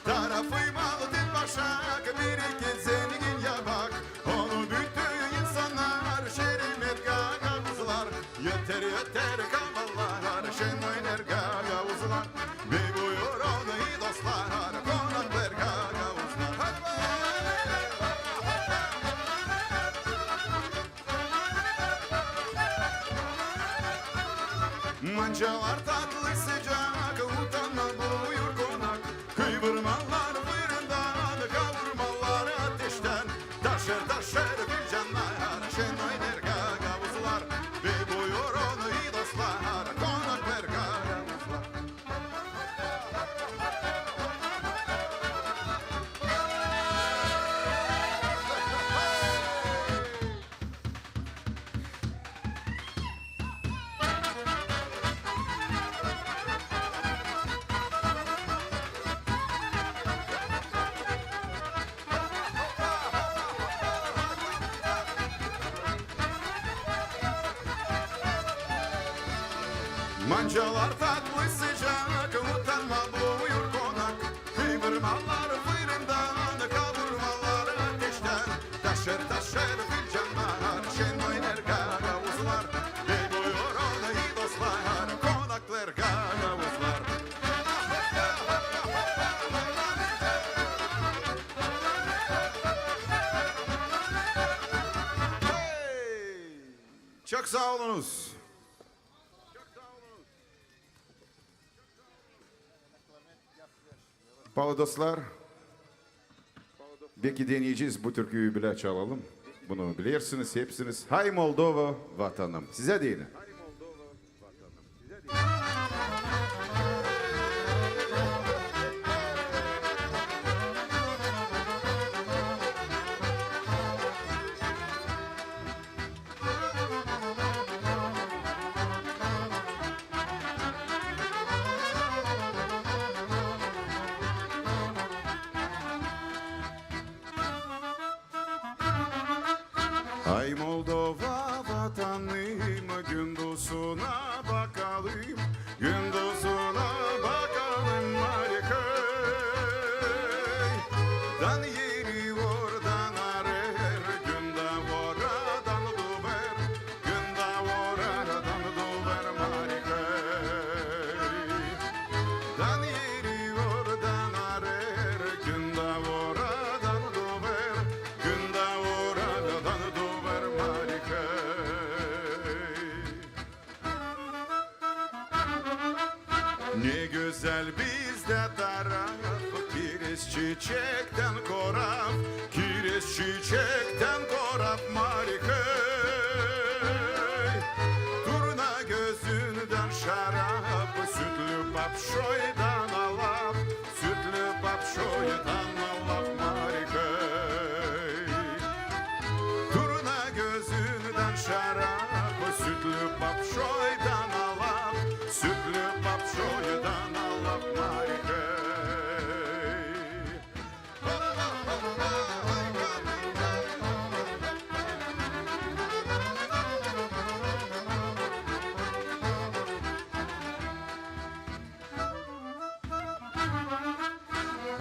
Tarafı malıdır başak, bir iki zengin yamak. Onu bütün insanlar şerimet gagavuzlar. Yeter yeter kavallar, şenayner gagavuzlar. Bir buyur onu iyi dostlar, konaklar gagavuzlar. Mancalar tatlı sıcak, utanma buyur konak. Kıvırmalar fırından, kavurmalar ateşten. Taşır taşır gülcanlar, şenayner gagavuzlar. Bir buyur onu iyi dostlar, konaklar gagavuzlar. Mancalar tatlı sıcak, utanma buyur konak. Kıvırmalar fırından, kavurmalar ateşten. Taşır taşır fincanlar, şenayner gagavuzlar. Bir buyur onu iyi dostlar, konaklar gagavuzlar. Hey! Çok sağ olunuz. Pahalı dostlar, belki deneyeceğiz bu türküyü bile çalalım. Bunu bilirsiniz hepsiniz. Hay Moldova vatanım. Size deyin. Ay Moldova vatanım, gündüzüne bakalım, gündüzüne bakalım harikay. Dan yeri oradan arer, günde oradan duver, günde oradan duver harikay. Dan yeri oradan arer, günde oradan duver, günde oradan duver harikay. Ne güzel bizde taraf, kireç çiçekten korap, kireç çiçekten korap marikay. Turna gözünden şarap, sütlü papşoydan alap, sütlü papşoydan alap marikay. Turna gözünden şarap, sütlü papşoydan alap, sütlü papşoydan alap marikay.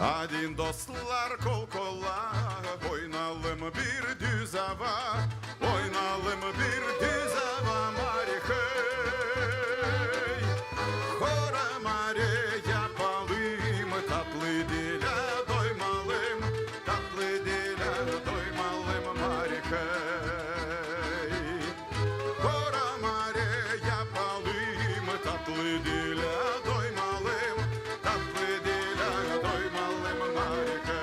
Hadi dostlar kol kola, oynalım bir düz hava, oynalım bir düz hava mari hey. Hora mari yapalım, tatlı dile doymalım, tatlı dile doymalım mari hey. Hora mari yapalım, tatlı dile doymalım, tatlı dile doymalım mari hey.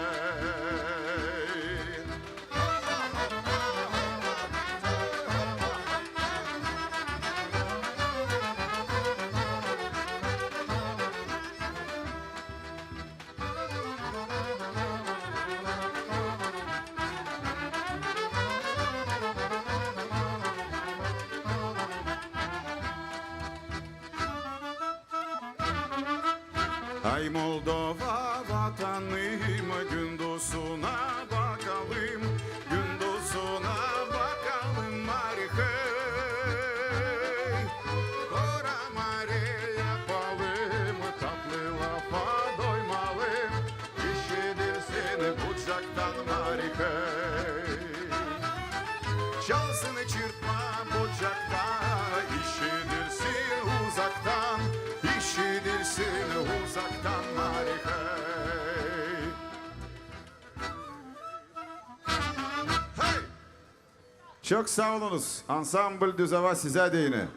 Ay Moldova vatanım, gündüzüne bakalım, gündüzüne bakalım mari hey. Ora mari yapalım, tatlı lafa doymalım, işidirsin bucaktan mari hey. Çalsın çırpma bucakta, işidirsin uzaktan, işidirsin uzaktan mari hey. Hey! Çok sağ olunuz. Ansambl Düz Hava size de yine.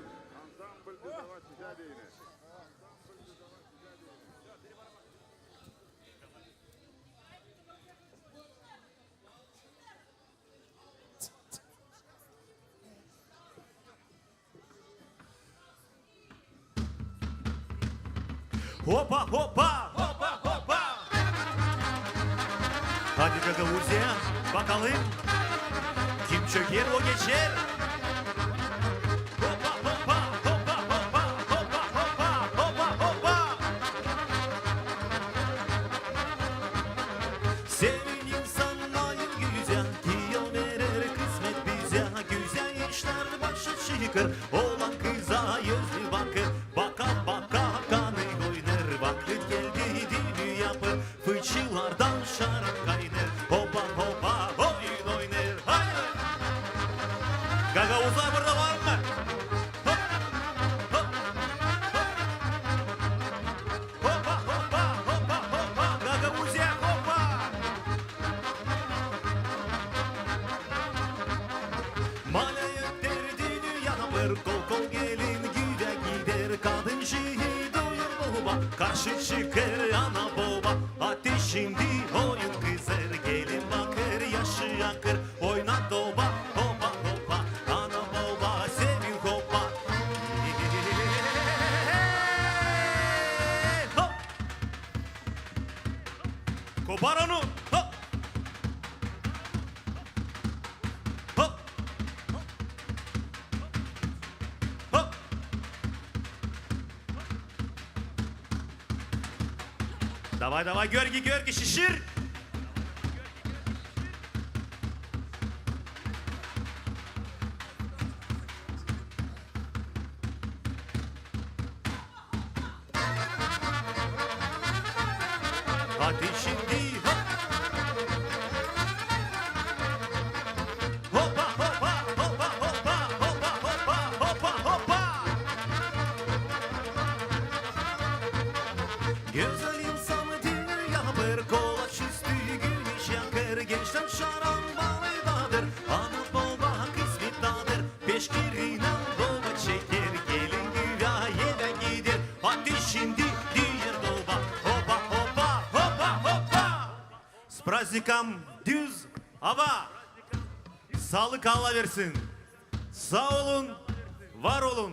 Hoppa hoppa hoppa hoppa. Hadi Gagavuzya bakalım kim çöker o geçer. Hoppa hoppa hoppa hoppa hoppa hoppa hoppa hoppa. Sevin insanlayın güzel, diyor verir kısmet bize. Güzel işler başa çıkar, olan kıza yüzlü bakır. Baka baka kanı oynar, vakit geldi düğünü yapır. Fıçılardan şarap kaynar, hoppa hoppa oyun oynar. Hayır! Gagavuzlar burada var mı? Hop, hop, hop. Hoppa hoppa hoppa hoppa, Gagavuzya hoppa. Malaya derdini yanılır, kol kol gelin güde gider. Kadın şehit oyun baba, karşı çıkar ana baba. Ateşindi oyun kızar, gelin bakır yaşı yakır. Oyna doba hoppa hoppa, ana baba sevin hoppa. Hop! Kopar onu. Hop! Hop! Hop! Давай, давай, Георгий, şişir. Hadi şimdi hop. Hoppa hoppa hoppa hoppa hoppa hoppa hoppa hoppa. Güzel insan dünya bir kola çizdi, güneş yakar, gençler şarambalıdadır. Ana baba kısmetadır, peşkirine baba çeker, gelin güya yere gider. Hadi şimdi diğer baba, hoppa hoppa hoppa hoppa. С праздником Düz Hava. Sağlık Allah versin. Sağ olun, var olun.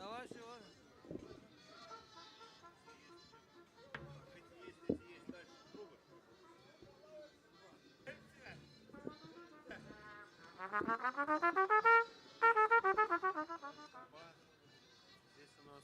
Давай сегодня. Здесь у нас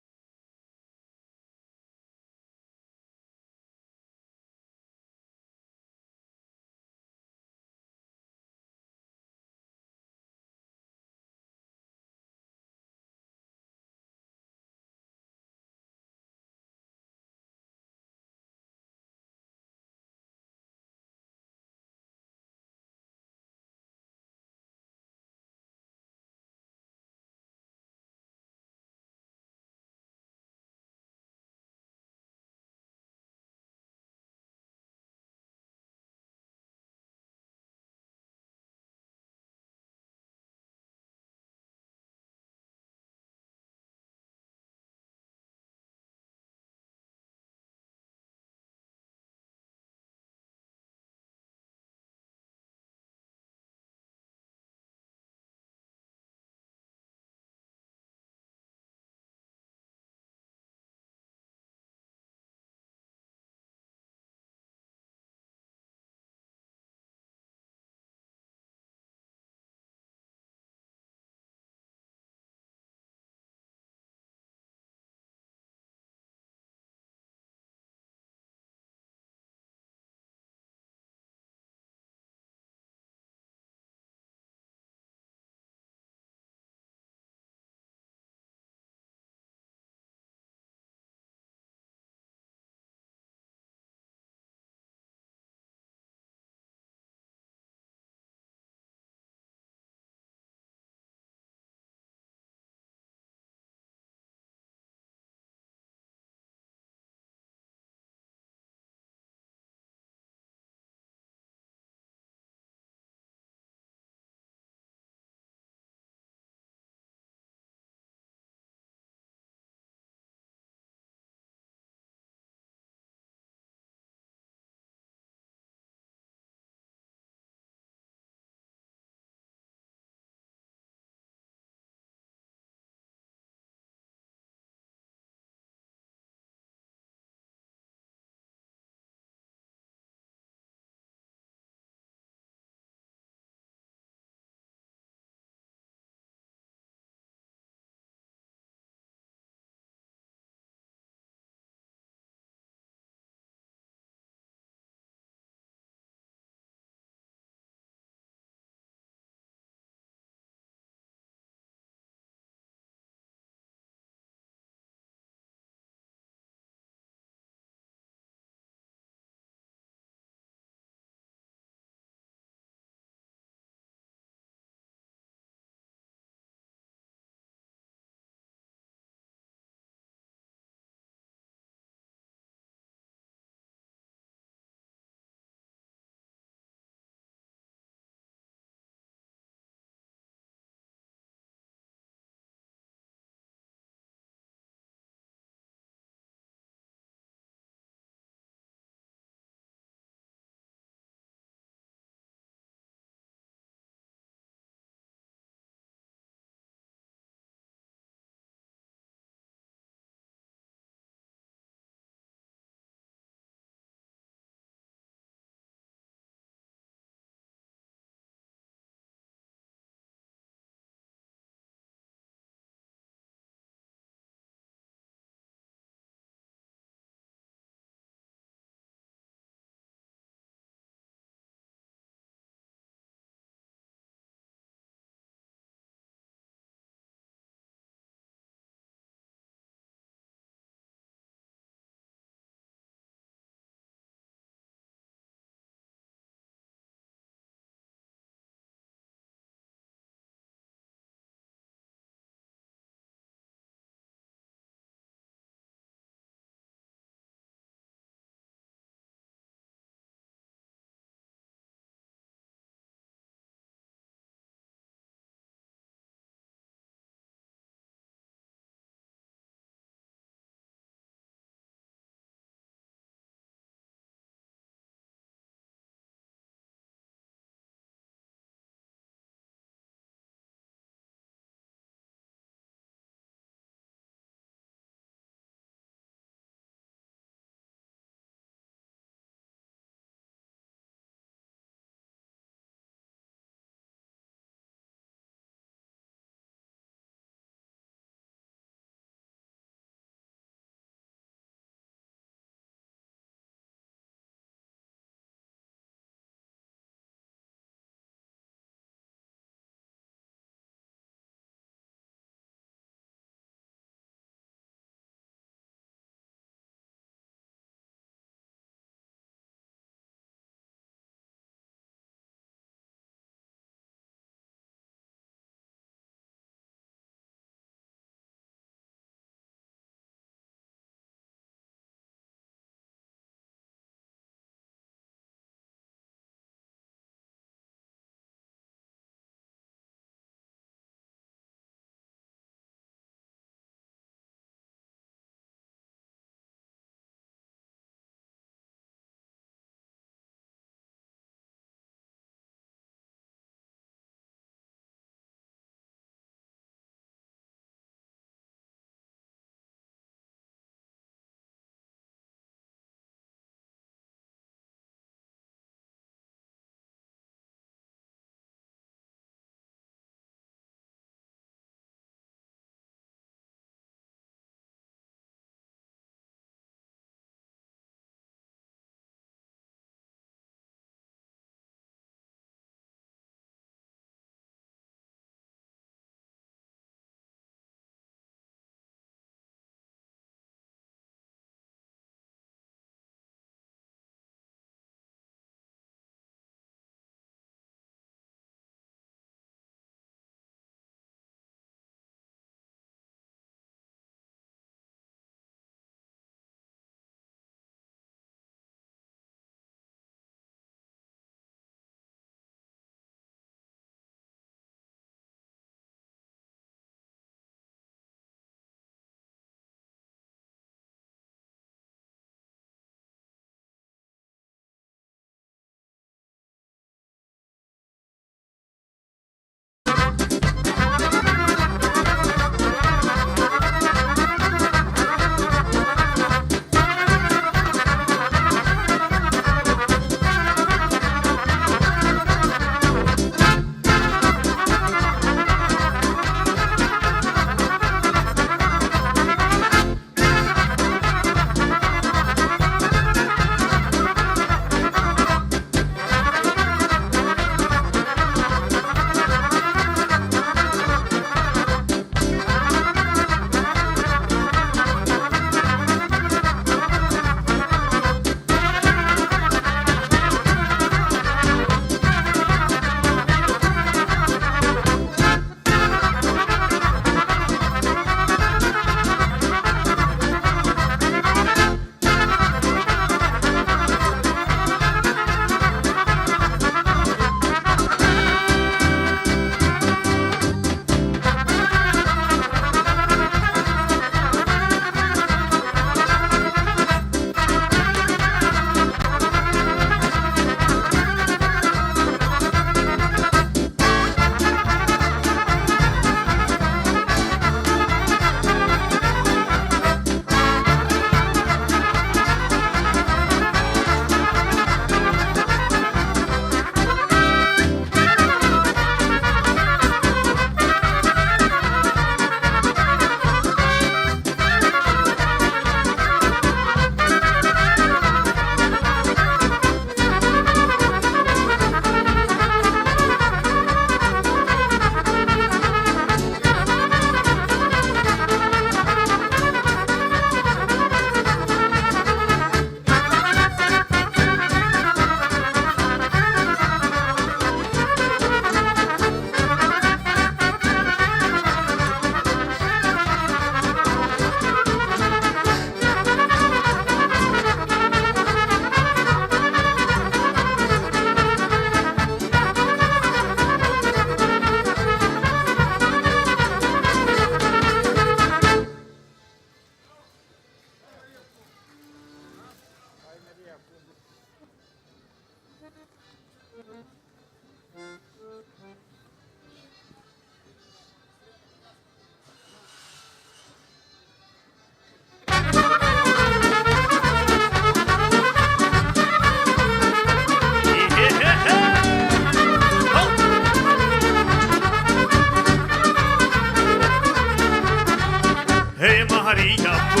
Maria bu,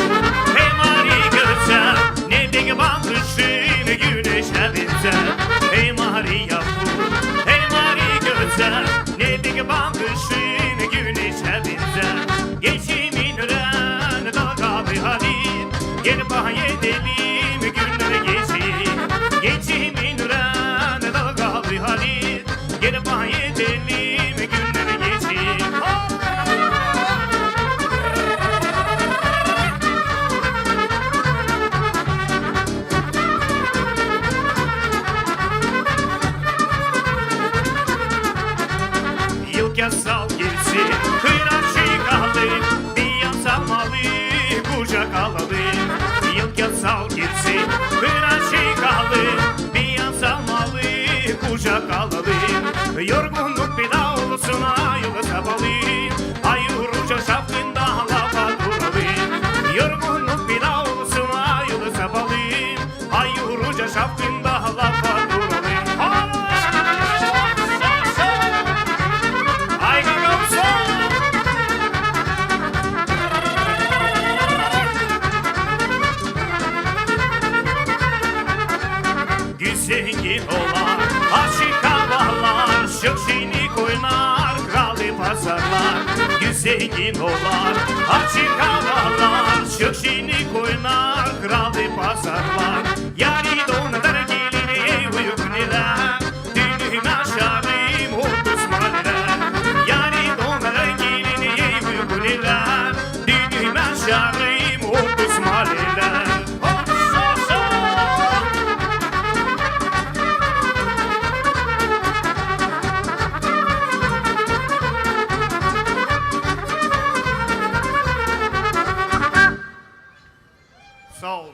hey Maria güzel, ne de bakışın güneşe benzer. Hey Maria bu, hey Maria güzel, ne de bakışın güneşe benzer. Geçimin ören dalgalı hali, gel bahane edelim günleri geçeyim. Geçimin ören dalgalı hali, gel bahane edelim günleri geçeyim. Yıl yasal girsin, kıraşı kaldı, bir yasal malı, kucak alalı. Yıl yasal girsin, kıraşı kaldı, bir yasal malı, kucak alalı. Yorgunluk bir dağ olsun, ayılı sabalı, ayırıca şapkında lafa duralı. Yorgunluk bir dağ olsun, ayılı sabalı, ayırıca şapkında lafa duralı. Zengin olar, açık havalar, şıkşinik oynar, kralı pazarlar. Zengin olar, açık havalar, şıkşinik oynar, kralı pazarlar. Yari donalar gelini uyukniler, düğünüm aşarım otuz maliler. Yari donalar gelini uyukniler, düğünüm aşarım otuz maliler. Sağ ol.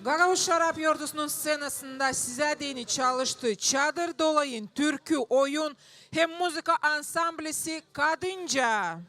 Gagauz Şarap Yurdusu'nun scenasında size dini çalıştığı çadır dolayın, türkü, oyun hem müzika ansamblesi Kadınca.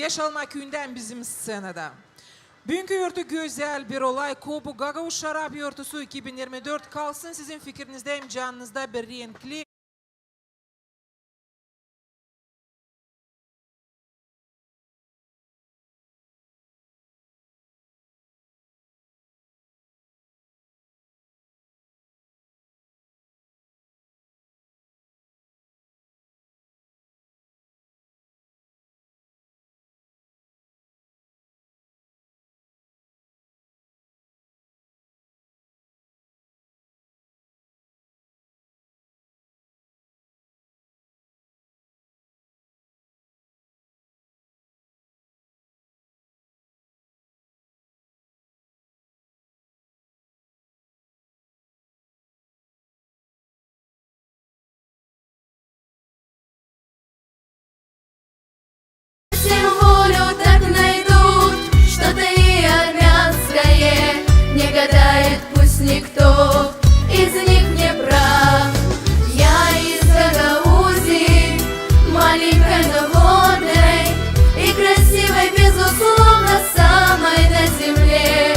Beşalma köyünden bizim scenada. Bugünkü örtü güzel bir olay. Kobu Gagavuz Şarap Örtüsü 2024 kalsın sizin fikrinizde hem canınızda bir renkli. Всем волю так найдут, что-то и армянское. Не гадает пусть никто из них не прав. Я из Гагаузии, маленькой, но гордой и красивой, безусловно, самой на земле.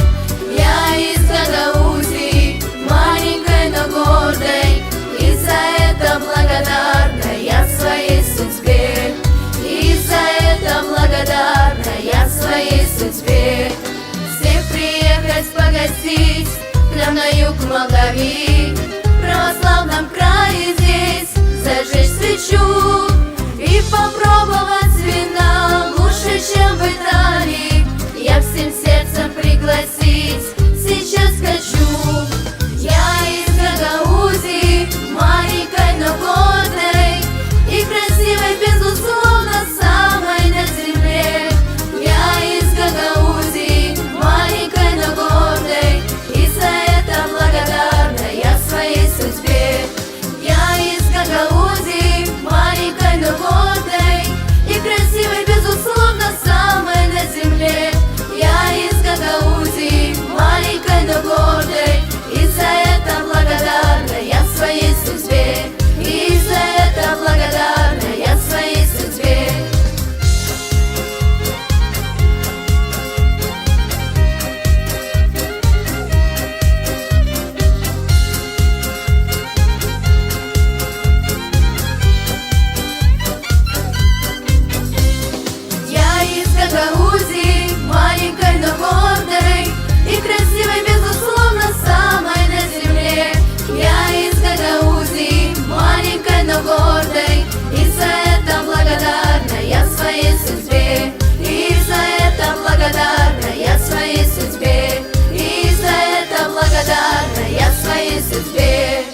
Я из Гагаузии, маленькой, но гордой, и за это благодарна я своей судьбе. И за это благодарна я своей судьбе. Всех приехать погостить к нам на юг Молдавии, в православном крае здесь зажечь свечу и попробовать вина лучше, чем в Италии. Я всем сердцем пригласить сейчас хочу. Я из Гагаузии, маленькой, но гордой и красивой, безусловно, самой на земле. Я из Гагаузии, маленькой, но гордой, и за это благодарна я своей судьбе. Я из Гагаузии, маленькой, но гордой и красивой, безусловно, самой на земле. Я из Гагаузии, маленькой, но гордой, и за это благодарна я своей судьбе. И за это благодарна я своей судьбе. Я из Гагаузии, маленькой, но гордой и красивой, безусловно, самой на земле. Я из Гагаузии, маленькой, но гордой, и за это благодарна я своей судьбе. И за это благодарна я своей судьбе. И за это благодарна я своей судьбе.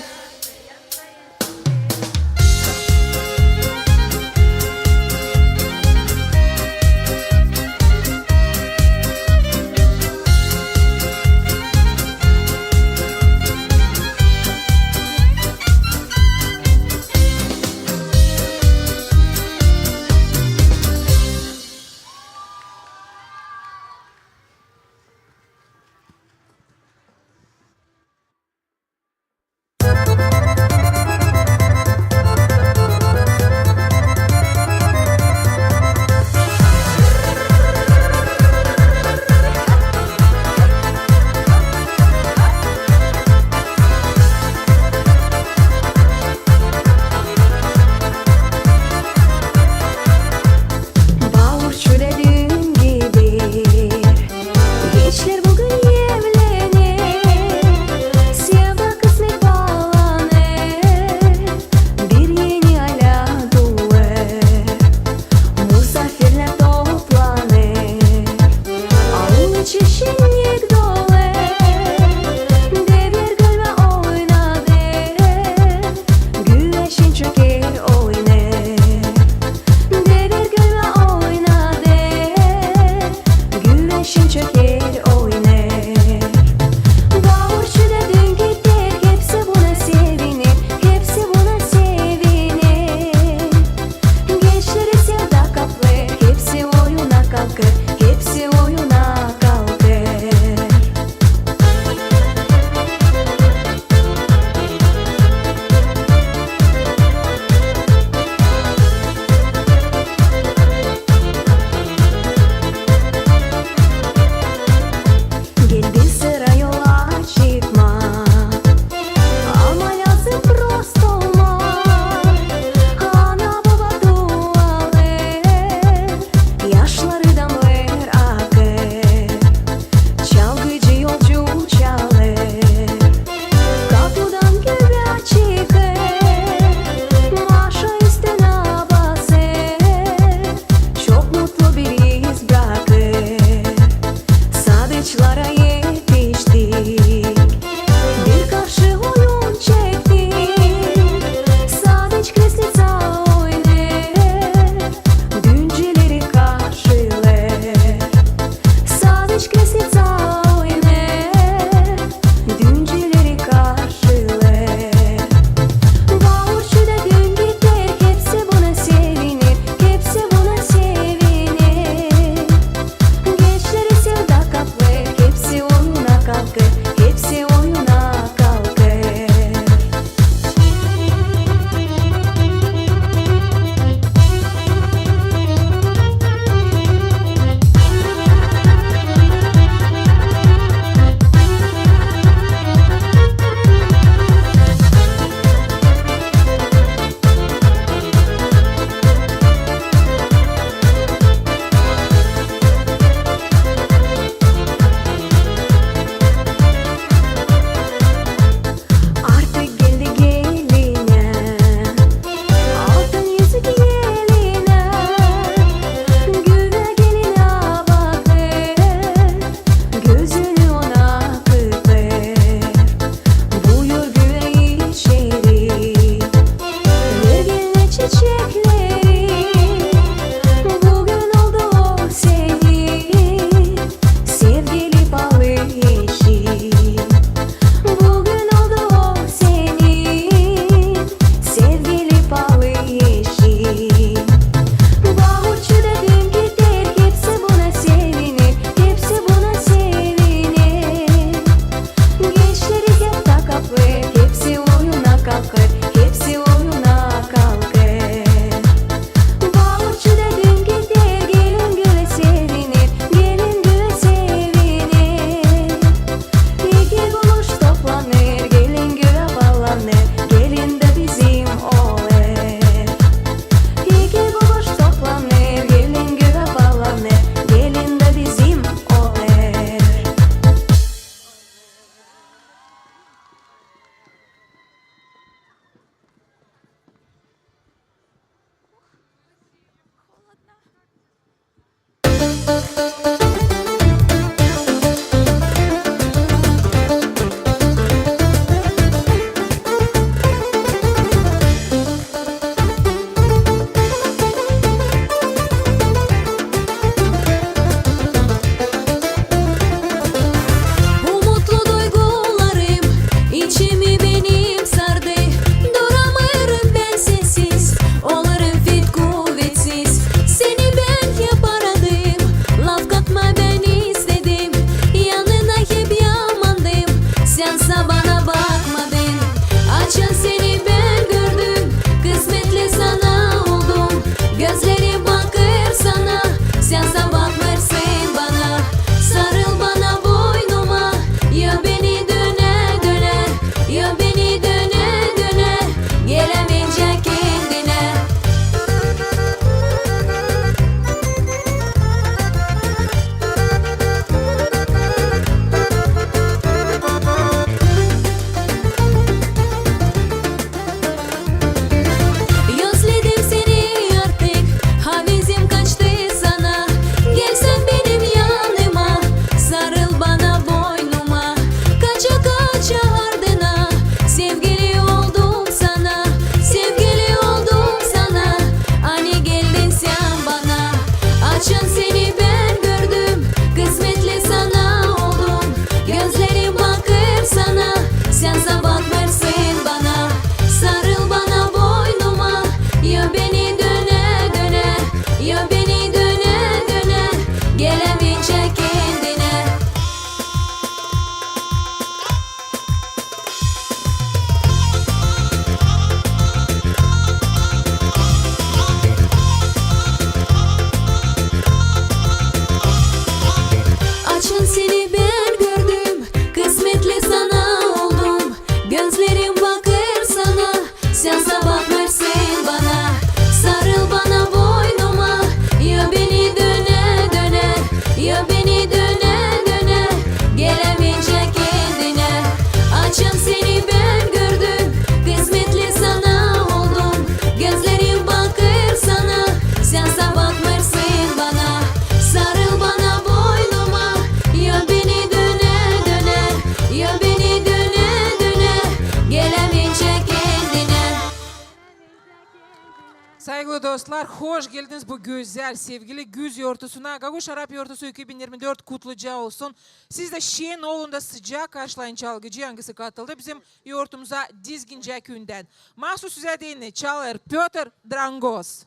Saygılı dostlar, hoş geldiniz bu güzel, sevgili güz yortusuna. Gaguş Arap Yortusu 2024 kutluca olsun. Siz de Şehinoğlu'nda sıcak karşılayın çalgıcı yangısı katıldı. Bizim yortumuza Dizgince köyünden. Mahsus size deyini çalır Piotr Drangos.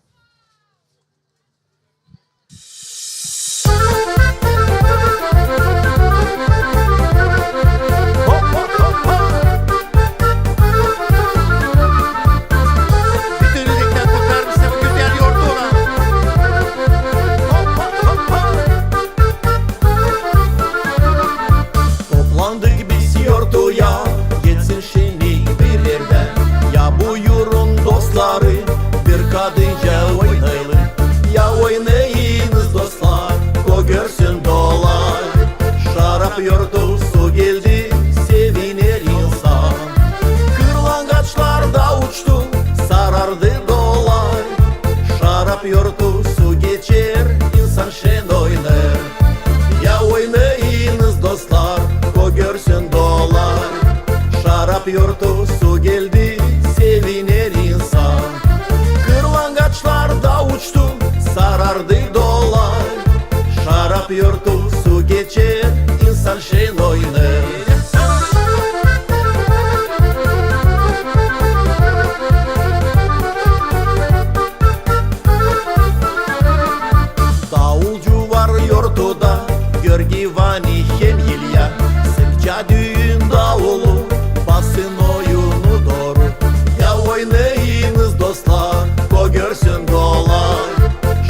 Bütün iyilikler kurtar bizi bu güzel yurduna. Toplandık biz yurduya, geçsin şimdi bir yerden. Ya buyurun dostları, bir kadınca oynayalım. Ya oynayınız dostlar, o görsün dolar. Şarap yurdusu geldi, sevinir insan. Kırlangıçlar da uçtu, sarardı dolar. Şarap yurdusu geçer, insan şen oynar. Ya oynayınız dostlar, o görsün dolar. Şarap yurdusu geldi, sevinir insan. Kırlangıçlar da uçtu, sarardı dolar. Şarap yurdusu geçer, insan şen oynar. Davulcu var yurtuda, Görgivani hem Yilya. Sıkça düğün davulu, basın oyunu doğru. Ya oynayınız dostlar, o görsün dolar.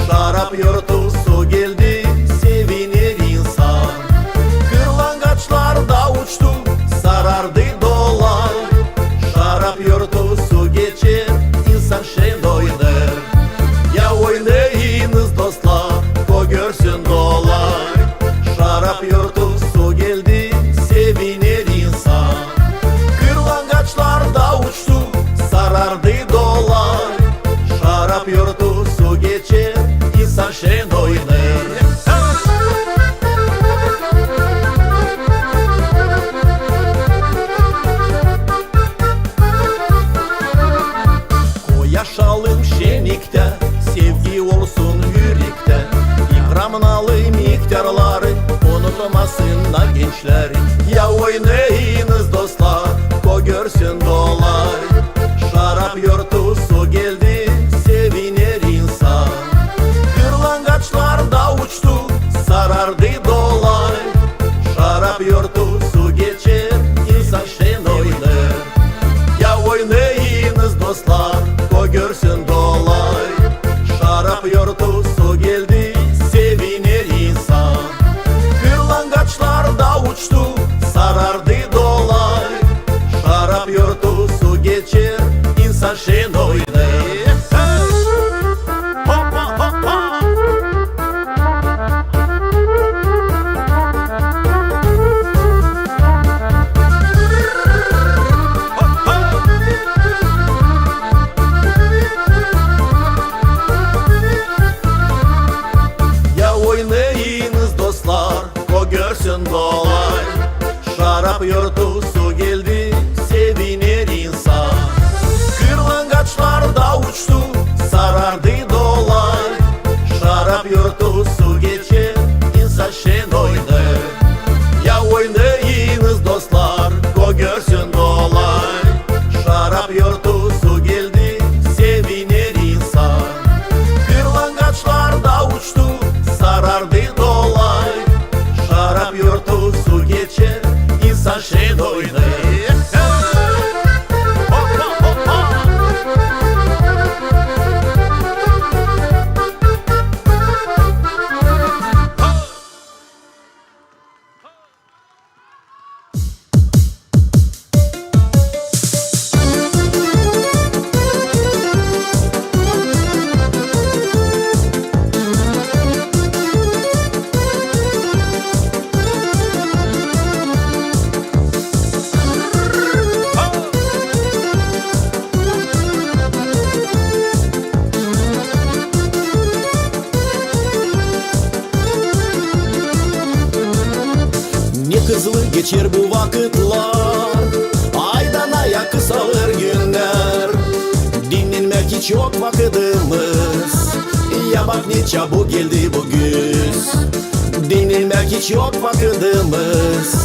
Şarap yurtusu geldi, sevinir insan. Kırlangıçlar da uçtu, sarardı dolar. Şarap yurtusu geçer, insan şen oynar. Ya oynayınız dostlar, o görsün dolar. Şarap yurtusu geldi, sevinir insan. Kırlangıçlar da uçtu, sarardı dolar. Şarap yurtusu geçer, insan şen oynar. Yaşalım şenlikte, sevgi olsun yürekte. İkramnalı miktarları unutmasınlar gençler. Ya oynayınız dostlar, o görsün dolar. Şarap yurtusu geldi, sevinir insan. Kırlangıçlar da uçtu, sarardı dolar. Şarap yurtusu geçer, insan şen oynar. Ya oynayınız dostlar, o görsün dolar. Şarap yurtusu geldi, sevinir insan. Kırlangıçlar da uçtu, sarardı dolar. Şarap yurtusu geçer, insan şen oynar. Hoppa hoppa. Ya oynayınız dostlar, o görsün dolar. Şarap yurtusu geldi, sevinir insan. Kırlangıçlar da uçtu, sarardı dolar. Şarap yurtusu geçer, insan şen oynar. Ya oynayınız dostlar, o görsün dolar. Şarap yurtusu geldi, sevinir insan. Kırlangıçlar da uçtu, sarardı dolar. Şarap yurtusu geçer, insan şen oynar. Hoppa hoppa. Hızlı geçer bu vakitler, aydan aya kısalır günler. Dinlenmek hiç yok vakıdımız. Ya bak ne çabuk geldi bu güz. Dinlemek hiç yok vakıdımız.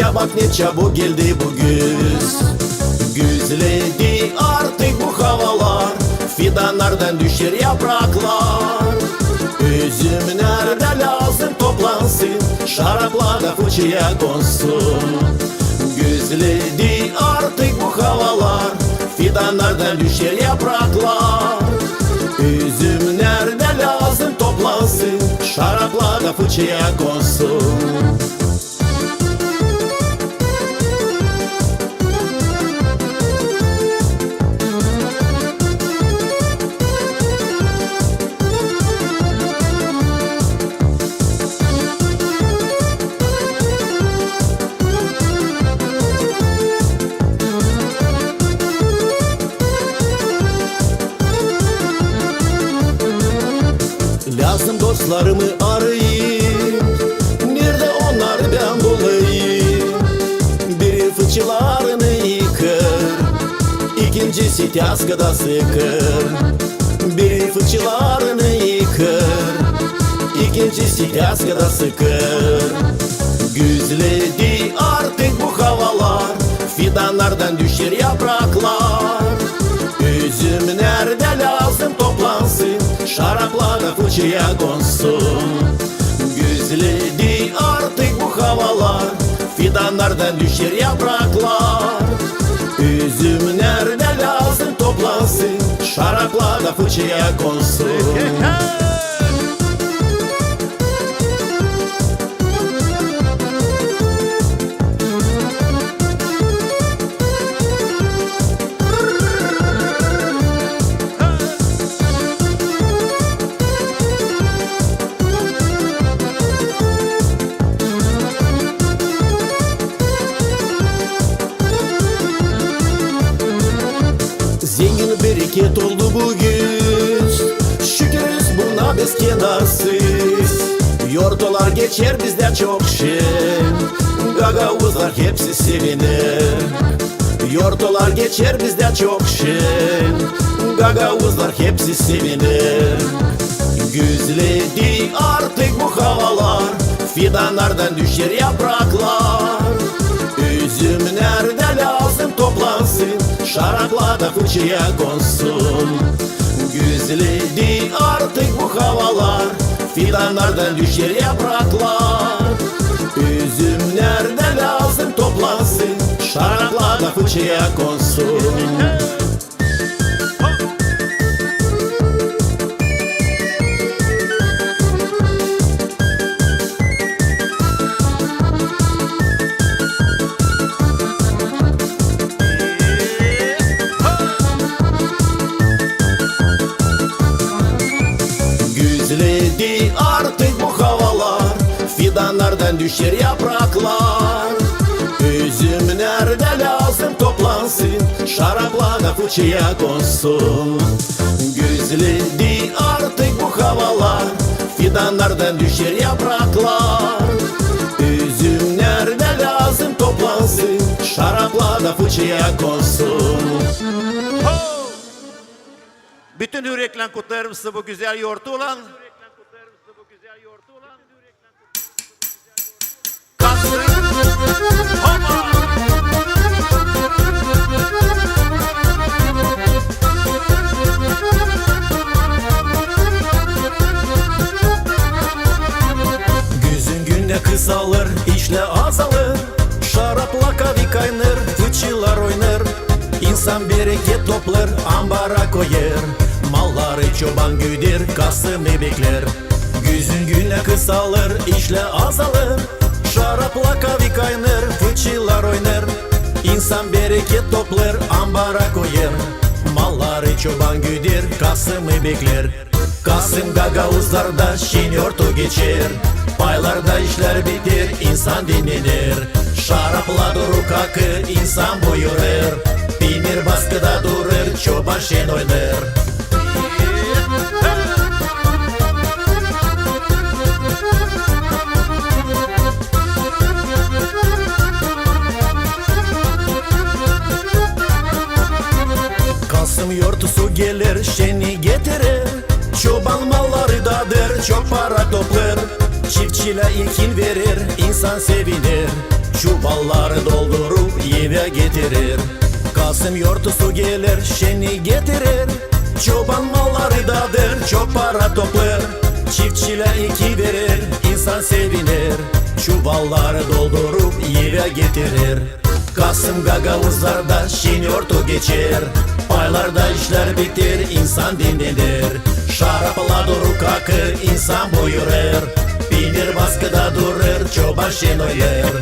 Ya bak ne çabuk geldi bu güz. Güzledi artık bu havalar, fidanlardan düşer yapraklar. Üzümler de lazım toplansın, şaraplarda fıçıya konsun. Güzledi artık bu havalar, fidanlardan düşer yapraklar. Üzümler de lazım toplansın, şaraplarda fıçıya konsun. Lazım dostlarımı arayayım, nerede onlar ben bulayım. Biri fıçılarını yıkar, ikincisi tezgahda sıkar. Biri fıçılarını yıkar, ikincisi tezgahda sıkar. Güzledi artık bu havalar, fidanlardan düşer yapraklar. Üzümler de lazım toplansın, şaraplarda fıçıya konsun. Güzledi artık bu havalar, fidanlardan düşer yapraklar. Üzümler de lazım toplansın, şaraplarda fıçıya konsun. Zengin bereket oldu bugün, şükürüz buna biz kenarsız. Yortolar geçer bizde çok şen, gagavuzlar hepsi sevinir. Yortolar geçer bizde çok şen, gagavuzlar hepsi sevinir. Güzledi artık bu havalar, fidanlardan düşer yapraklar. Üzümler de lazım toplansın, şaraplarda fıçıya konsun. Güzledi artık bu havalar, fidanlardan düşer yapraklar. Üzümler de lazım toplansın, şaraplarda fıçıya konsun. Güzledi artık bu havalar, fidanlardan düşer yapraklar. Üzümler de lazım toplansın, şaraplarda fıçıya konsun. Güzledi artık bu havalar, fidanlardan düşer yapraklar. Üzümler de lazım toplansın, şaraplarda fıçıya konsun. Bütün yürekle kutlarım size bu güzel yoğurtu olan. Güzün günde kısalır, işle azalır. Şarapla kavi kaynır, fıçılar oynar. İnsan bereket toplar, ambara koyar. Malları çoban güder, Kasım'ı bekler. Güzün günde kısalır, işle azalır. Şarapla kavi kaynır, fıçılar oynar. İnsan bereket toplar, ambara koyar. Malları çoban güder, Kasım'ı bekler. Kasım gagavuzlarda şen yortu geçer. Paylarda işler biter, insan dinlenir. Şarapla durur kakır, insan buyurur. Demir baskıda durur, çoban şen oynar. Kasım yortusu gelir şeni getirir. Çoban malları dadır, çok para toplar. Çiftçiler ekin verir, insan sevinir. Çuvalları doldurup eve getirir. Kasım yortusu gelir, şeni getirir. Çoban malları dadır, çok para toplar. Çiftçiler ekin verir, insan sevinir. Çuvalları doldurup eve getirir. Kasım gagavuzlarda şeni yortu geçer. Aylarda işler bitir, insan dinlenir. Şarapla durur kakır, insan buyurur. Binir baskıda durur, çoban şen oynar.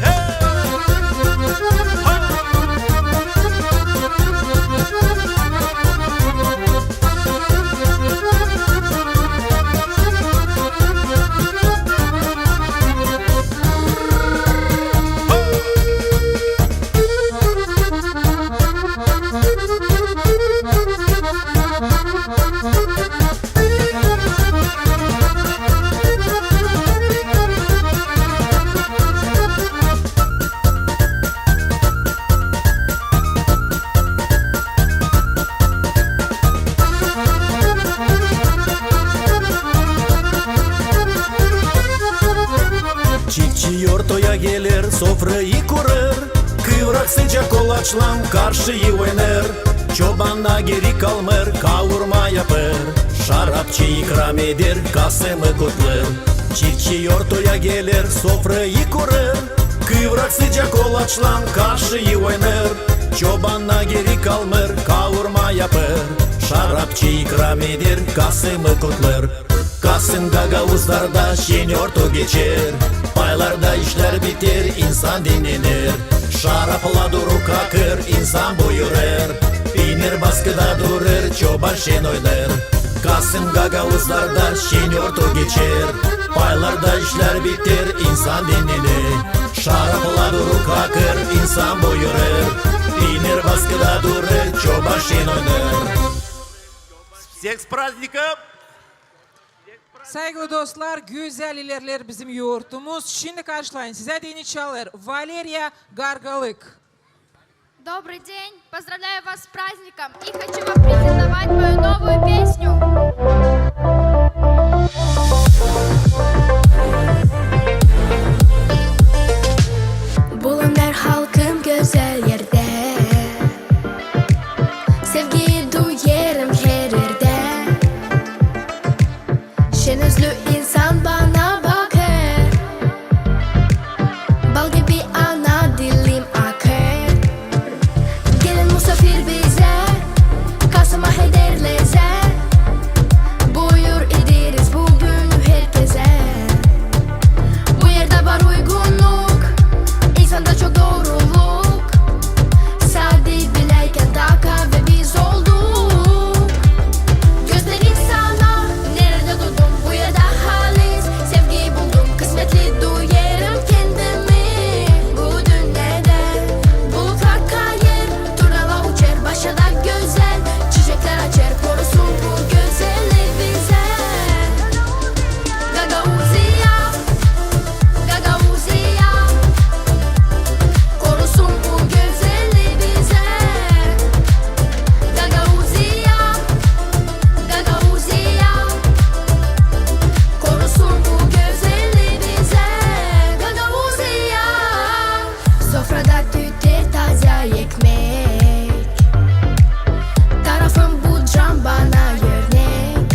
Çiftçi yortoya gelir, sofrayı kurur. Kıvrak sıcak kolaçla karşıyı oynar. Çobanla geri kalmır, kavurma yapar. Şarapçı ikram edir, Kasım'ı kutlar. Çiftçi yortoya gelir, sofrayı kurur. Kıvrak sıcak kolaçla karşıyı oynar. Çobanla geri kalmır, kavurma yapar. Şarapçı ikram edir, Kasım'ı kutlar. Kasım gagavuzlarda şen yortu geçer. Paylarda işler bitir, insan dinlenir. Şarapla durur kakır, insan buyurur. Binir baskıda durur, çoban şen oynar. Kasım gagavuzlarda şen yortu geçer. Paylarda işler bitir, insan dinlenir. Şarapla durur kakır, insan buyurur. Binir baskıda durur, çoban şen oynar. Всех с праздником! Saygılı dostlar, güzel ilerler bizim yoğurtumuz. Şimdi karşılayın size dini çalır Валерия Гаргалык. Добрый день! Поздравляю вас с праздником и хочу вам презентовать мою новую песню. Bulunlar halkım güzel yerde. Sevgiyi duyarım her yerde. Şen özlü insan bana bakır. Bal gibi ana dilim akır. Gelin misafir bize, Kasım'a heder lezzet. Buyur ederiz bugün herkese. Bu yerde var uygunluk, insanda çok doğruluk. Sade bileyken taka ve biz olduk. Göstereyim sana nerede durdum, bu yerde halis. Sevgiyi buldum, kısmetli duyarım kendimi. Bu dünyada bulutlar kayır, turnalar uçar, başada güzel. Çiçekler açar, korusun bu güzeli bize. Gagauzia, Gagauzia, korusun bu güzeli bize. Gagauzia, Gagauzia, korusun bu güzeli bize. Gagauzia, sofrada tüter taze ekmek. Tarafım bu cam bana örnek.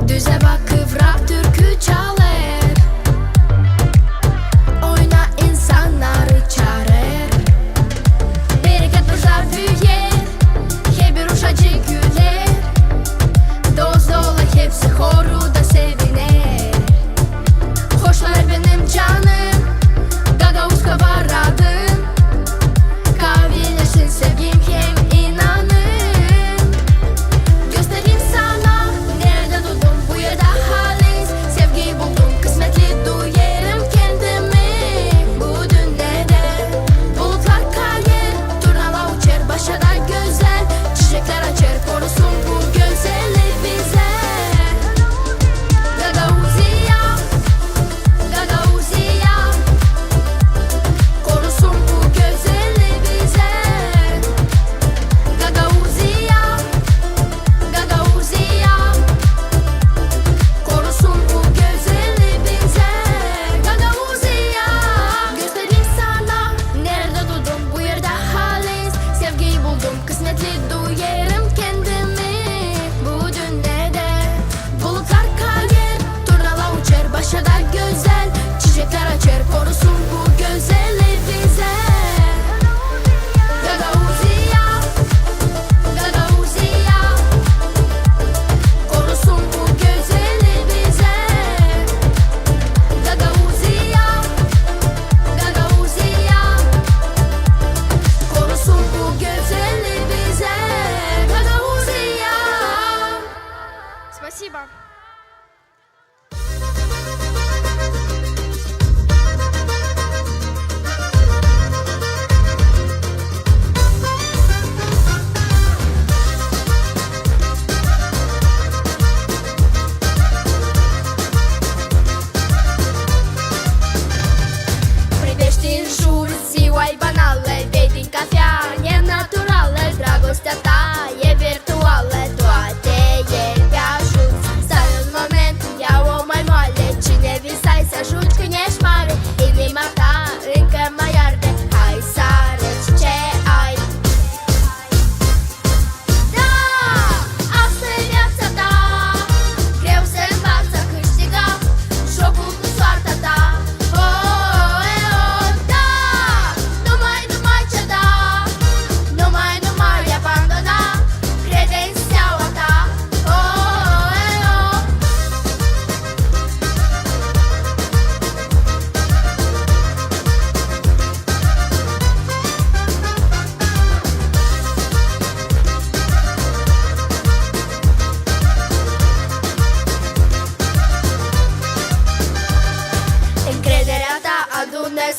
Düze bak kıvrak türkü çalar. Oyna insanları çağırır. Bereket burada büyür. Her bir uşacı güler. Dost dola hepsi horuda seviner. Hoşlar benim canım. Gagavuzka var adım. Kahveleşin sevgim hem inanın. Göstereyim sana nerede durdum, bu yerde halis. Sevgiyi buldum, kısmetli duyarım kendimi. Bu dünyada bulutlar kayır, turnalar uçar, başada güzel. Çiçekler açar, korusun bu güzeli bize. Gagauzia, Gagauzia,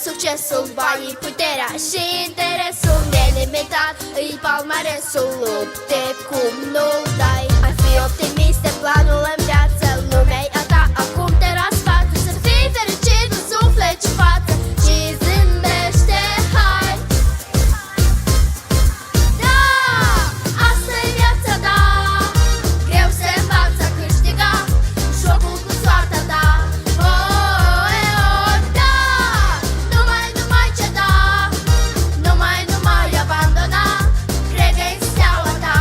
succesul, banii, puterea și interesul nelimitat. Îi palmaresul, lupte cum nu-l dai. Ai fi optimist, e planul în viață. Lumea-i a ta, acum te rasfață. Să fii fericit în suflet și față și zâmbește, hai. Da, asta-i viața, da. Greu se învață a câștiga jocul cu soarta ta. Abandona, crede în steaua ta.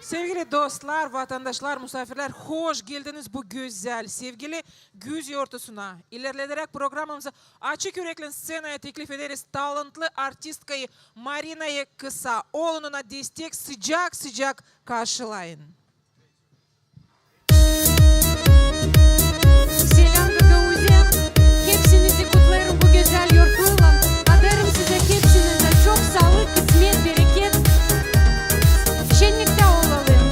Sevgili dostlar, vatandaşlar, misafirler, hoş geldiniz bu güzel, sevgili güz yortusuna. İlerlederek programımızı açık yürekli scenaya teklif ederiz talantlı artistkayı Marina'yı Kısa. Oğluna destek sıcak sıcak karşılayın. Selam Gagauzya. Hepsinizi kutlarım bu güzel yortuyla. Adarım size hepsinize çok sağlık, kısmet, bereket. Şenlikte olalım.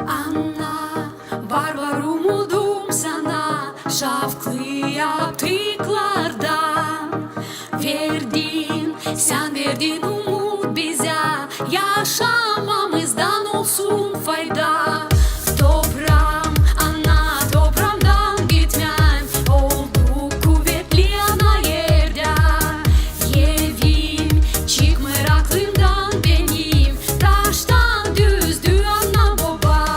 Anna, var umudum sana, şafklı yaptıklardan. Verdin, sen verdin umut bize, yaşamamızdan olsun fayda. Toprağım, ana toprağımdan gitmem, oldu kuvvetli ana yerde. Evim, çıkmır aklımdan benim, taştan düzdü ana baba.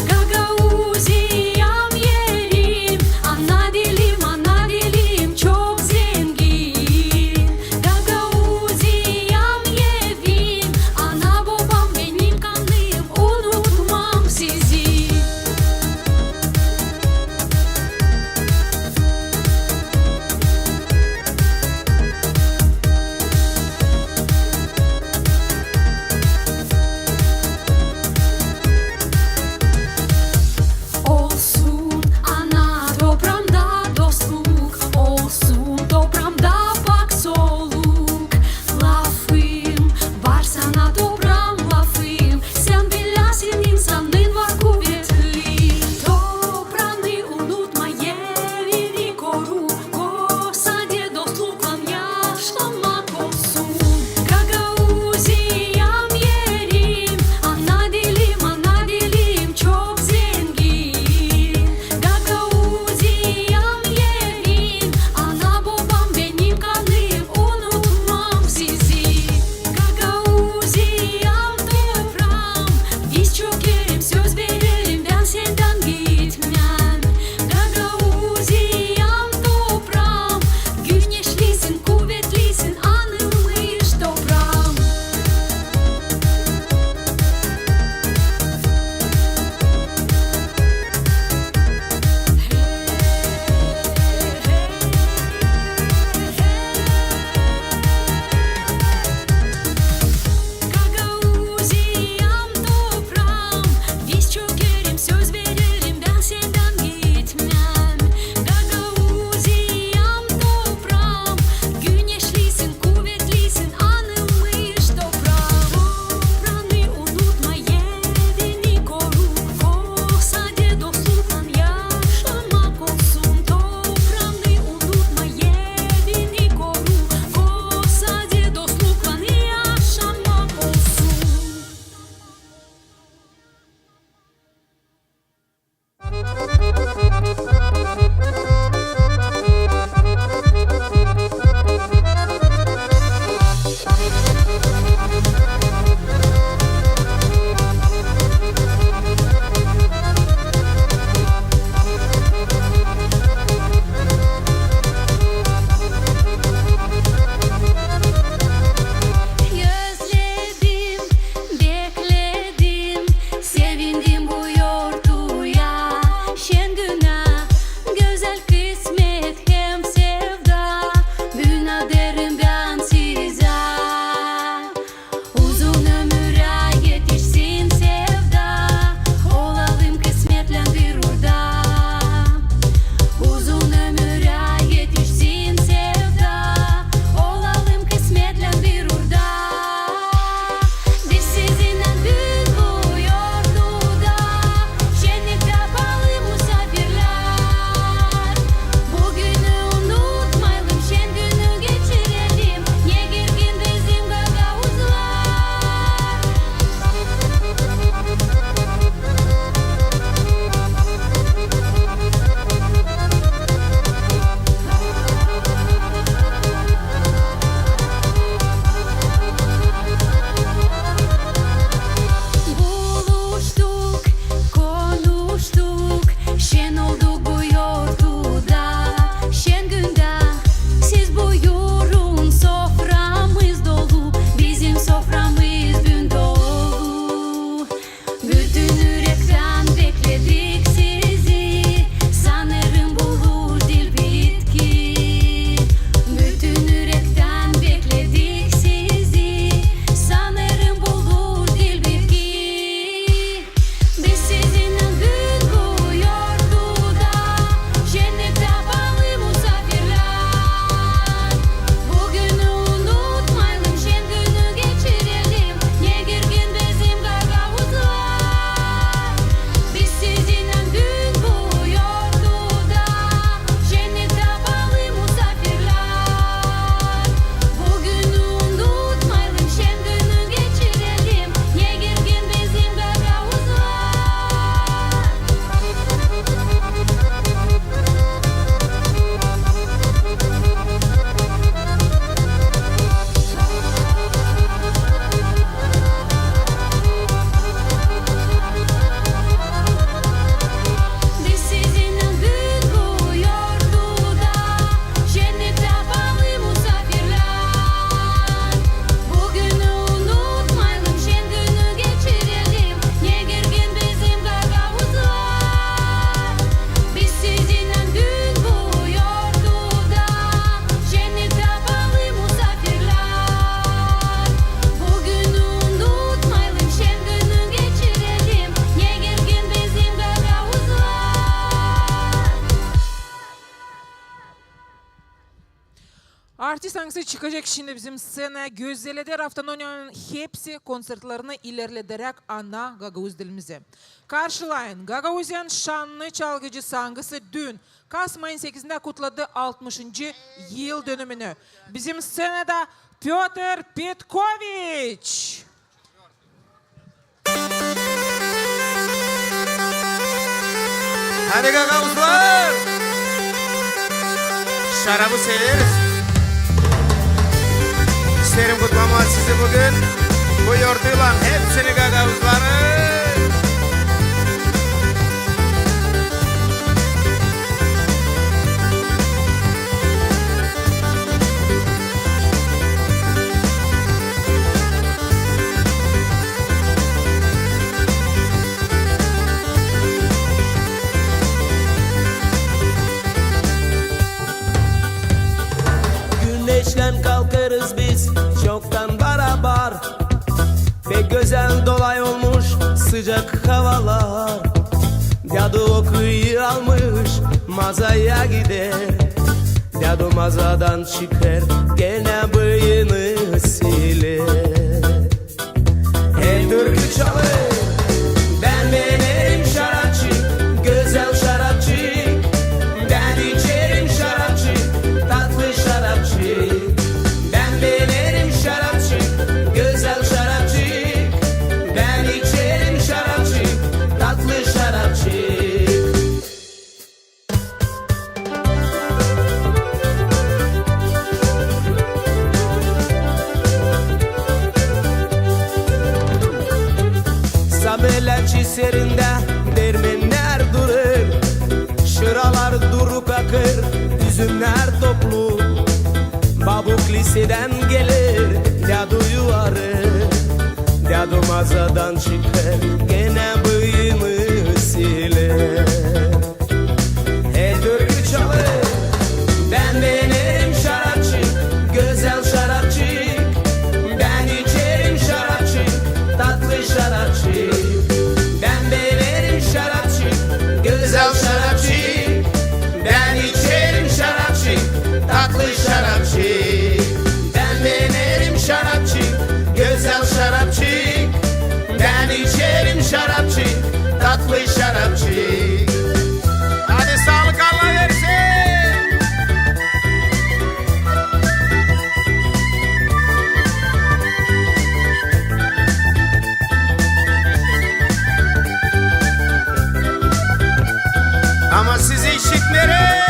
Gagauziyam yerim, ana dilim çok zengin. Gagauziyam evim, ana babam benim kanlıyım, unutma. Artist hangisi çıkacak şimdi bizim scene? Güzel eder Автономиянın hepsi konsertlerini ilerlederek ana Gagavuz dilimize. Karşılayın Gagavuzyan şanlı çalgıcı sangısı dün Kasım ayın 8'inde kutladı 60. yıl dönümünü. Bizim scenede Piotr Petković. Hadi Gagavuzlar! Şarabı severiz. İsterim kutlamak sizi bugün. Bu yurtuyla hepsini Gagavuzları. Güneşten kalkarız biz çoktan beraber. Pek güzel dolay olmuş sıcak havalar. Dadu okuyu almış mazaya gider. Dadu mazadan çıkar gene bıyığını siler. El türkü çalır ben benim şarapçı, güzel şarapçı. Ben içerim şarapçı, tatlı şarapçı. Ben benim şarapçı, güzel şarapçı. Ben içerim şarapçı, tatlı şarapçı. Sabelerçi serinde dermenler durur. Şıralar duruk akır, üzümler toplu. Babuk liseden gelir, dadu yuvarı. Dadu mazadan çıkar, gene bıyığını siler. El türkü çalır, ben benim şarapçı, güzel şarapçı. Ben içerim şarapçı, tatlı şarapçı. Ben benim şarapçı, güzel şarapçı. Ben içerim şarapçı, tatlı şarapçı. Ben benim şarapçı, güzel şarapçı. Ben içerim şarapçı, tatlı şarapçı. Hadi sağlık Allah versin. Ama sizi işitmerim.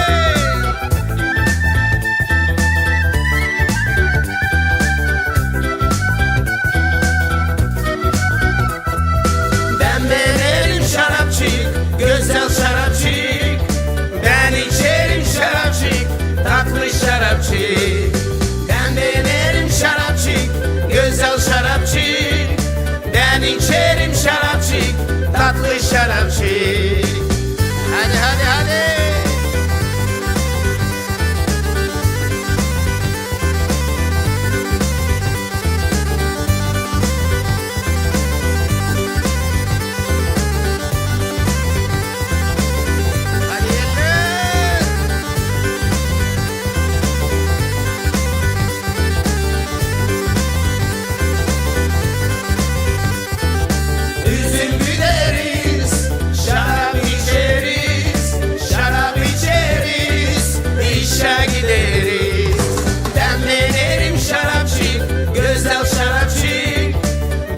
Ben benim şarapçı, güzel şarapçı. Ben içerim şarapçı, tatlı şarapçı. Ben benim şarapçı, güzel şarapçı. Ben içerim şarapçı, tatlı şarapçı. Hadi hadi hadi. Hadi eller. Üzüm güderiz, şarap içeriz, şarap içeriz, işe gideriz. Ben benim şarapçı, güzel şarapçı.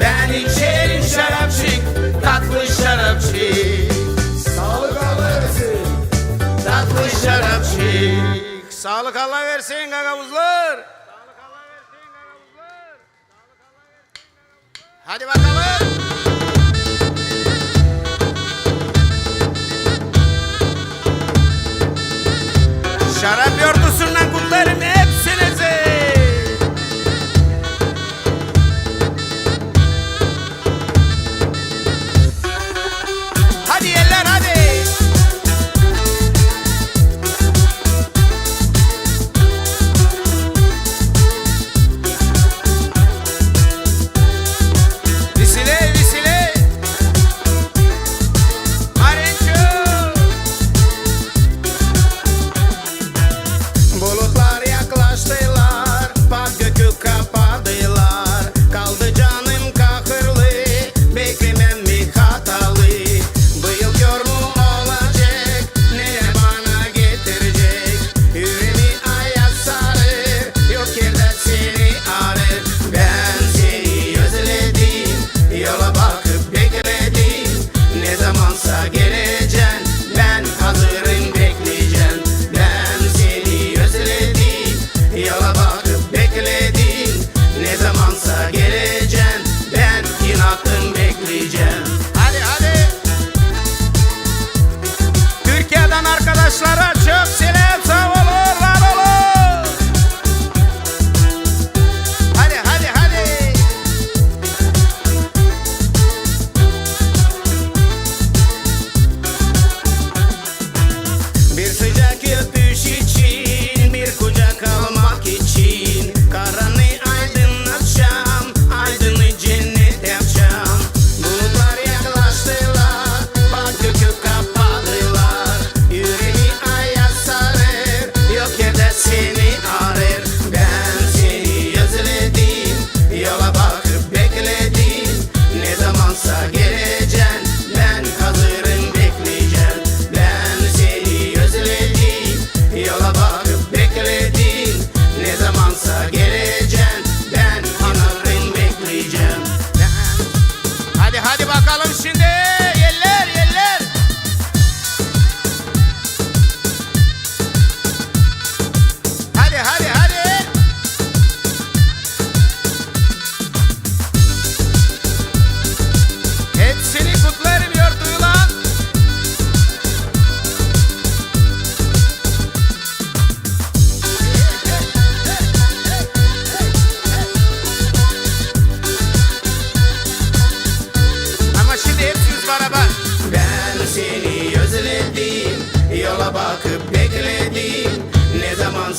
Ben içerim şarapçı, tatlı şarapçı. Sağlık Allah versin, tatlı şarapçı. Sağlık Allah versin Gagavuzlar. Hadi bakalım. Şarap yurdusundan kutlarım hepsinizi. Hadi eller hadi.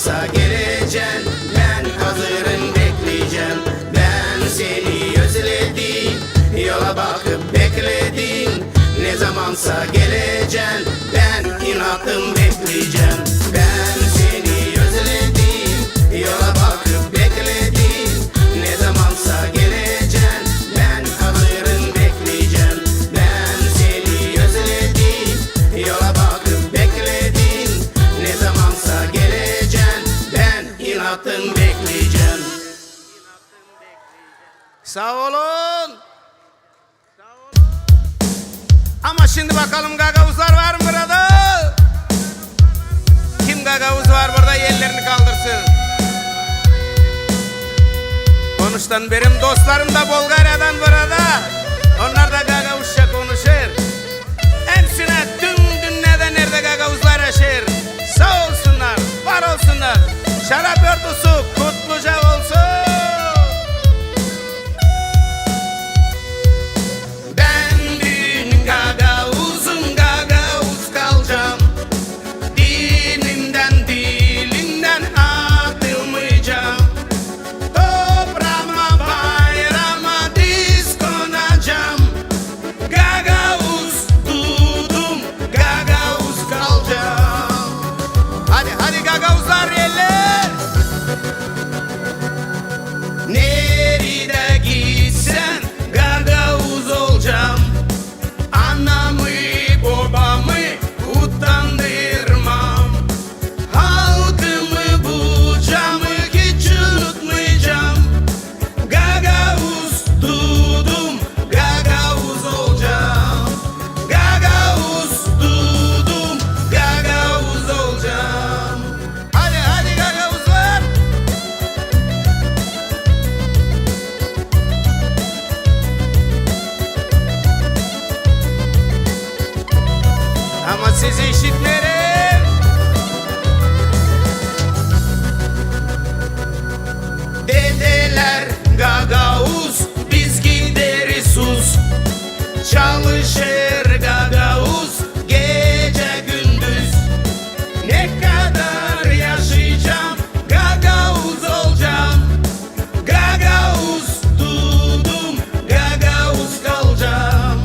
zamansa geleceksin, ben hazırım bekleyeceğim. Ben seni özledim, yola bakıp bekledim. Ne zamansa geleceksin, ben inatım bekleyeceğim. Ben seni özledim, yola bakıp bekledim. Ne zamansa geleceksin, ben hazırım bekleyeceğim. Ben seni özledim, yola bakıp bekledim. Ne zamansa geleceksin, ben inatım bekleyeceğim. Sağ olun. Ama şimdi bakalım gagavuzlar var mı burada? Kim gagavuz var burada, ellerini kaldırsın. Konuştan benim dostlarım da Bulgarya'dan burada. Onlar da gagavuzca konuşur. Hepsine tüm dünyada nerede gagavuzlar yaşar. Sağ olsunlar, var olsunlar. Şarap örtüsü kutluca olsun. Nerede gitsen gagavuz olacağım. Anamı babamı utandırmam. Halkımı bulacağım, hiç unutmayacağım. Gagavuz dudum, gagavuz olacağım. Gagavuz dudum, gagavuz olacağım. Hadi hadi gagavuzlar. Ama sizi işitmerim. Dedeler gagavuz, biz gideriz sus. Çalışır gagavuz, gece gündüz. Ne kadar yaşayacağım, gagavuz olacağım. Gagavuz dudum, gagavuz kalacağım.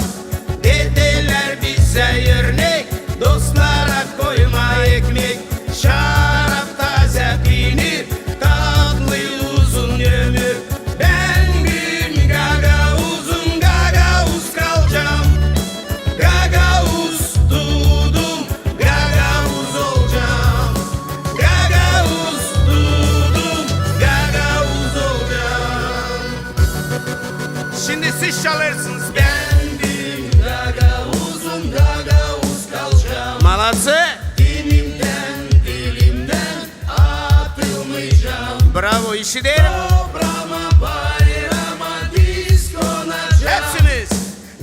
Dedeler bize örnek, dostlara koyma ekmek. Şarap taze peynir, tatlı uzun ömür. Ben gün gagavuzum, gagavuz kalacağım. Gagavuz dudum, gagavuz olacağım. Gagavuz dudum, gagavuz olacağım. Şimdi siz çalırsınız. Ben gün gagavuzum, gagavuz kalacağım. Malatsı. Dilimden atılmayacağım. Bravo, işi derim. Toprağıma, bayrama, diz konacağım. Hepsiniz.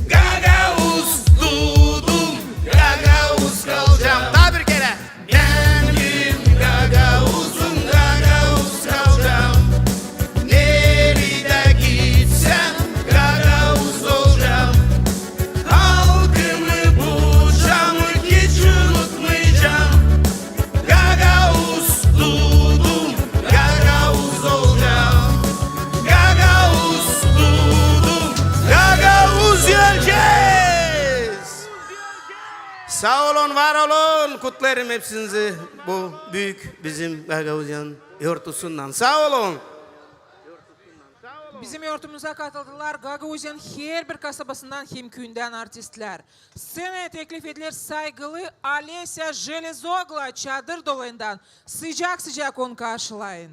Gagavuz dudum, gagavuz kalacağım. Daha bir kere. Ben gün gagavuzum, gagavuz kalacağım. Nerede gitsem gagavuz olacağım. Halkımı bulacağım, hiç unutmayacağım. Gagavuz dudum, gagavuz olacağım. Gagavuz dudum, gagavuz Geleceğiz. Sağ olun, var olun. Kutlarım hepsinizi bu büyük bizim Gagavuzyan yortusundan. Sağ olun. Bizim yortumuza katıldılar Gagavuzyan her bir kasabasından hem köyünden artistler. Scenaya teklif edilir saygılı Alesya Железогла çadır dolayından sıcak sıcak onu karşılayın.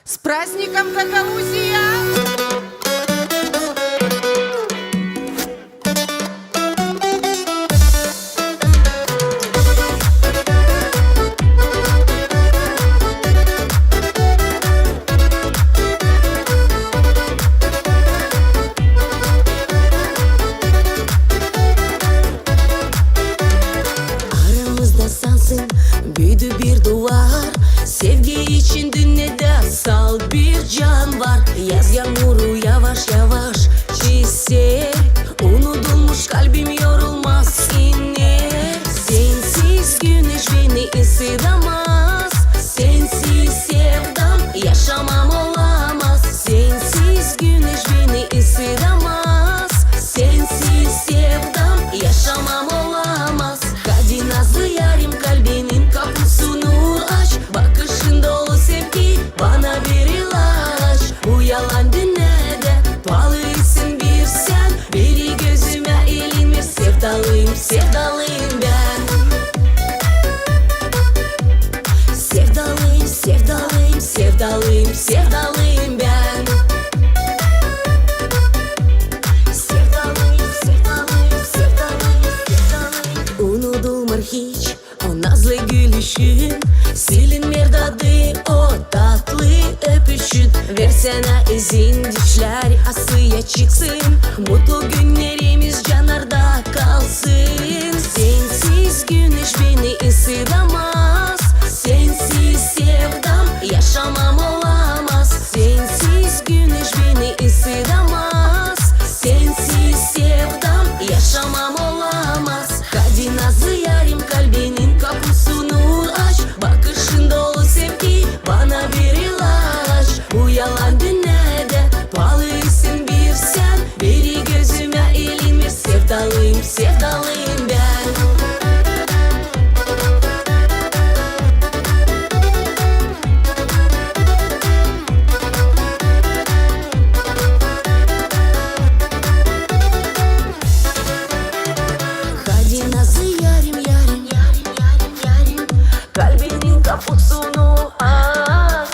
С праздником, Гагаузия! Aramızda sansın büyüdü bir duvar. Sevgi için dünyada sal bir can var. Yaz yağmuru yavaş yavaş çizer. Unutulmuş kalbim yorulmaz iner. Sensiz güneş beni ısıtamaz. sevdalıyım ben. Sevdalıyım, sevdalıyım, sevdalıyım, sevdalıyım. Unutulmur hiç o nazlı gülüşün, silinmir tadı o tatlı öpüşün. Versene izin dişler asıya çıksın, mutlu günlerimiz canlarda kalsın. Sensiz güneş beni ısıtamaz, sensiz sevdam yaşamam olamaz. Sensiz güneş beni ısıtamaz, sensiz sevdam yaşamam olamaz. Hadi nazlı yarim kalbinin kapısını aç, bakışın dolu sevgi bana bir ilaç. Bu yalan dünyada pahalısın bir sen, biri gözüme ilinmir, sevdalıyım, sevdalıyım ben. Hadi nazlı yarim, yarim, yarim, yarim, yarim, kalbinin kapısını aç.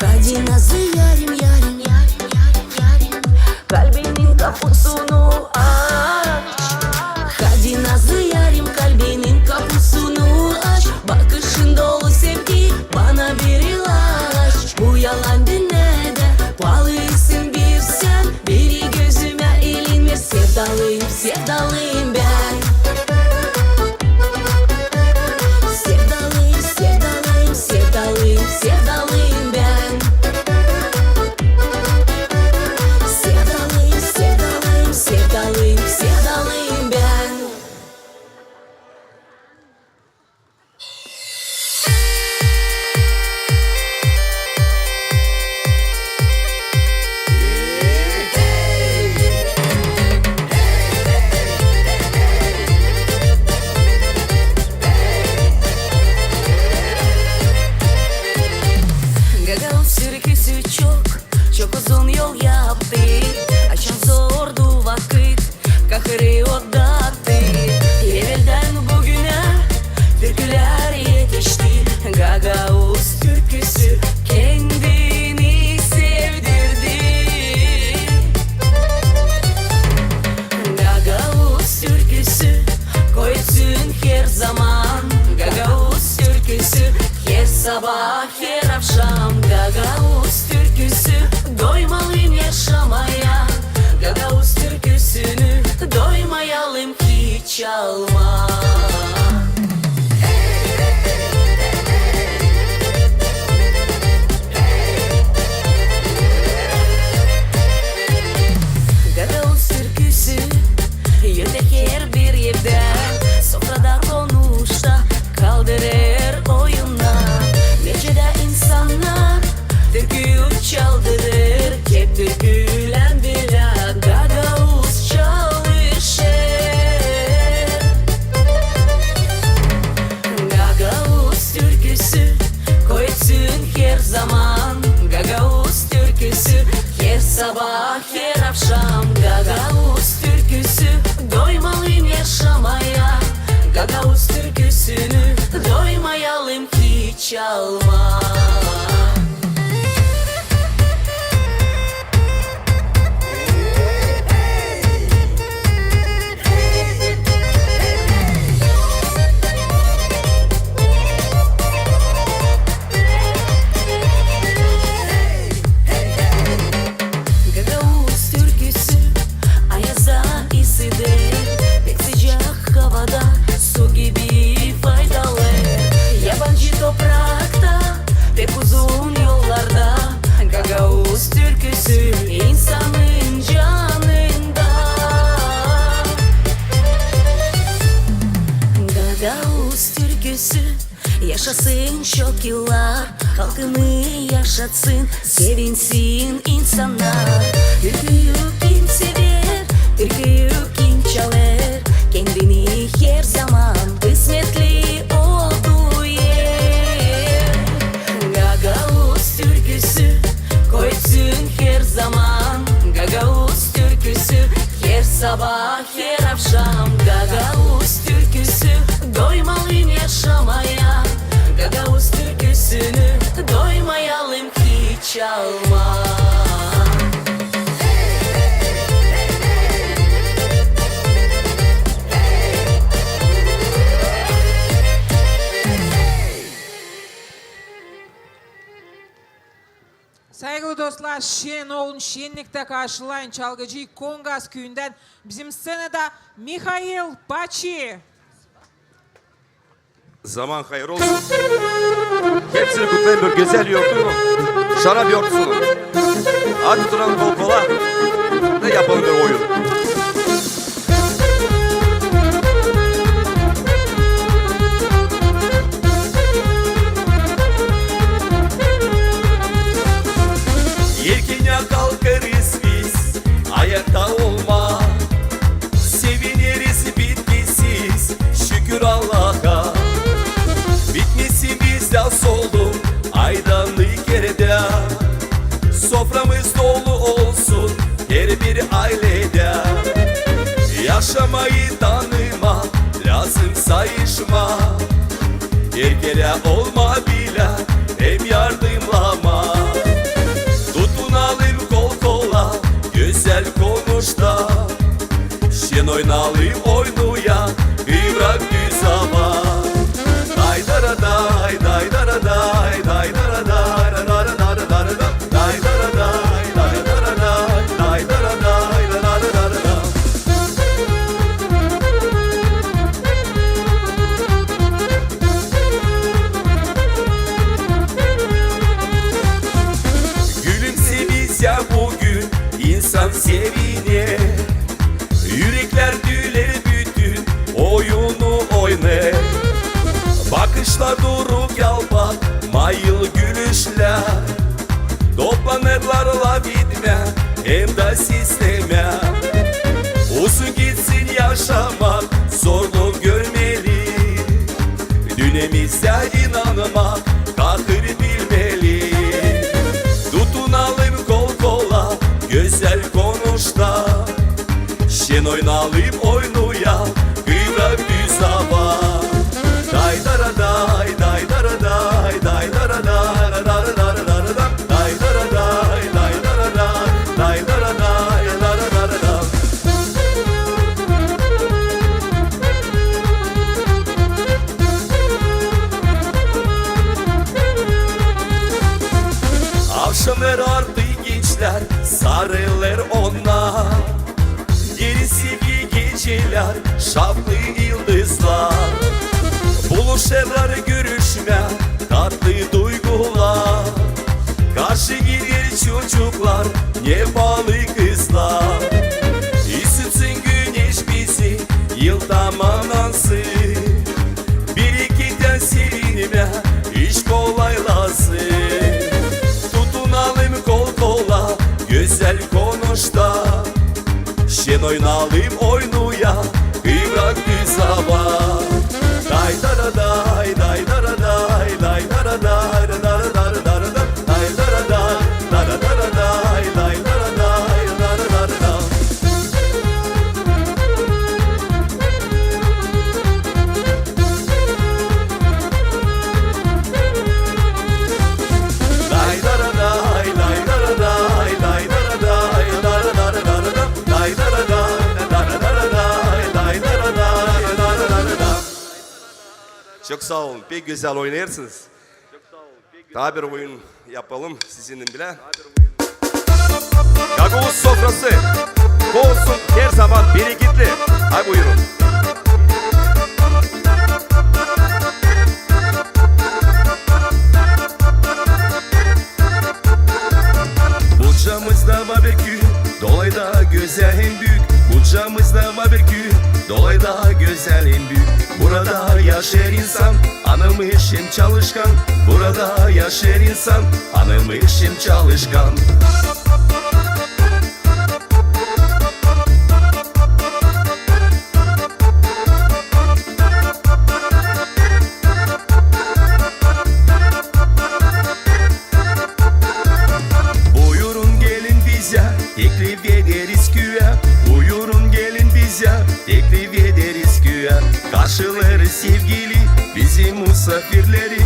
Hadi nazlı yarim, yarim, yarim, yarim, yarim, kalbinin kapısını aç. Hadi nazlı yarim kalbinin kapısını aç, bakışın dolu sevgi bana bir ilaç. Bu yalan dünyada pahalısın bir sen, biri gözüme ilinmir, sevdalıyım, sevdalıyım ben. Sevdalıyım, sevdalıyım, sevdalıyım, sevdalıyım ben. Sevdalıyım, sevdalıyım, sevdalıyım, sevdalıyım ben. Gagavuz türküsü çok uzun yol yaptı. Açan zordu vakit, kahırı odattı. Evvelden bugüne türküler yetişti. Gagavuz türküsü kendini sevdirdi. Gagavuz türküsü koysun her zaman. Gagavuz türküsü her sabah her akşam. Gagavuz türküsü doymalıyım yaşamaya. Gagavuz türküsünü doymayalım ki çalma. Gagavuz türküsü yöndeki her bir yerde, sofrada konuşta kaldırır oyuna. Neticede insanlar türküyü çaldırır, hep türkülendiler. Gagavuz çalışır. Gagavuz türküsü koysun her zaman. Gagavuz türküsü her sabah her akşam. Gagavuz türküsü doymalıyım yaşamaya. Gagavuz türküsünü doymayalım ki çalma. Gagavuz türküsü ayaza ısıdır, pek sıcak havada su gibi faydalı. Yabancı toprakta pek uzun yollarda. Gagavuz türküsü insanın canında. Gagavuz türküsü yaşasın çok yıllar, halkını yaşatsın, sevinsin insanlar. Türküyü kim sever, türküyü kim çalar, kendini her zaman kısmetli olduğu yer. Gagavuz türküsü koysun her zaman. Gagavuz türküsü her sabah her akşam. Gagavuz türküsü doymalıyım yaşamaya. Gagavuz türküsünü doymayalım ki çalma. Saygılı dostlar, Şenol'un şenlikte karşılayan çalgıcı Kongas köyünden bizim scenada Mikhail Paçi. Zaman hayır olsun. Hepsini kutlayın bir güzel yortunu. Şarap yortusunu. Hadi duralım kol kola. Ve yapalım bir oyun. Yelkene kalkarız biz, ayakta olma. Seviniriz bitkisiz, şükür Allah'a. Bitmesin bizden solum, aydınlık yerde. Soframız dolu olsun, her bir ailede. Yaşamayı tanıma, lazım sayışma. Erkele olma bile, hem yardımlama. Tutunalım kol kola, güzel konuş da. Şen oynalım oynuya, bırak düz hava. Daydara day, daydara day, daydara day, daydara day, daydara day, daydara day, daydara day, daydara day. Gülümse biz ya bugün, insan sevine. Yürekler düler bütün, oyunu oynar. Bakışlar duruk yalpa, mayıl gülüşler. Toplanırlar la bitme, hem de sisteme. Uzun gitsin yaşamak, zorluk görmeli. Dünemize inanmak, kahır bilmeli. Tutunalım kol kola, güzel konuş da. Şen oynalım oynuya, kıvrak düz hava. Daydara day, daydara day, daydara day, daydara day, daydara day, daydara day, daydara day, daydara day. Akşamlar artık gençler, sarılır onlar. Gerisi bir geceler, şaflı yıldızlar. Buluşurlar görüşme, tatlı duygular. Karşı gelir çocuklar, ne bağlı kızlar. Isıtsın güneş bizi, yıl tamamlansın. Birlikten sevinme, iş kolaylasın. Tutunalım kol kola, güzel konuş da. Şen oynalım oynuya, kıvrak düz hava. Daydara day, daydara day, daydara day, daydara day, daydara day, daydara day, daydara day, daydara day. Daydara day, daydara day, daydara day, daydara day, daydara day. Çok sağ olun. Pek güzel oynarsınız. Daha bir oyun yapalım sizinle bile. Gagavuz sofrası olsun her zaman bereketli. Hay buyurun. Bucağımızda var bir gün, dolayda güzel hem büyük. Bucağımızda var bir gün, dolayda güzel hem büyük. Burada yaşar insan, anılmış hem çalışkan. Burada yaşar insan, anılmış hem çalışkan. Buyurun gelin bize, teklif ederiz güya. Buyurun gelin bize, teklif ederiz güya. Karşılarız sevgili bizim misafirleri.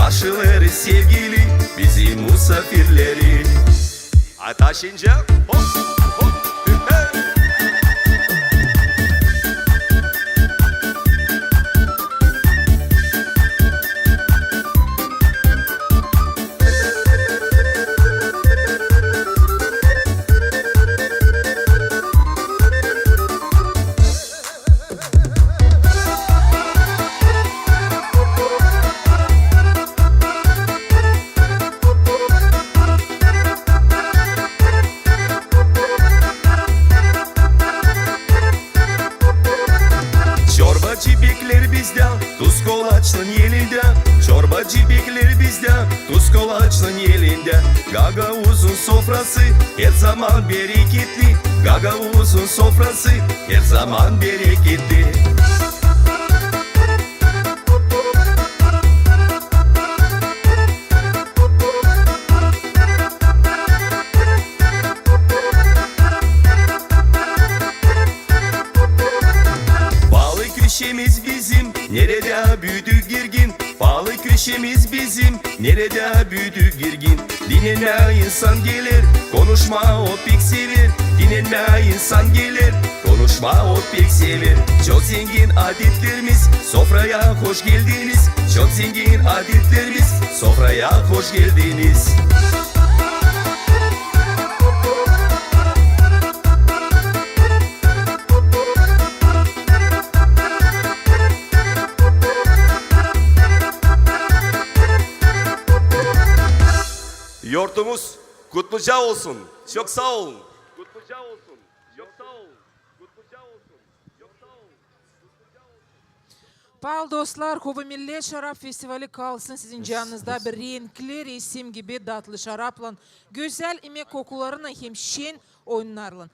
karşıları sevgili bizim misafirleri. Ataşınca hop hop hey. Çorbacı bekler bizden, tuz kolaçlın yelinde. Çorbacı bekler bizden, tuz kolaçlın yelinde. Gagavuzun sofrası her zaman bereketli. Gagavuzun sofrası her zaman bereketli. Köşemiz bizim, nerede büyüdü girgin. Pahalı köşemiz bizim, nerede büyüdü girgin. Dinlenme insan gelir, konuşma o pek sever. Dinlenme insan gelir, konuşma o pek sever. Çok zengin adetlerimiz, sofraya hoş geldiniz. Çok zengin adetlerimiz, sofraya hoş geldiniz. Yortumuz kutluca olsun. Çok sağ olun. Kutluca olsun. Çok sağ olun. Kutluca olsun. Çok sağ olun. Pahalı dostlar, Kuba Millet Şarap Festivali kalsın sizin canınızda bir renkli resim gibi tatlı şarapla, güzel emek kokularına hem şen oyunlarla.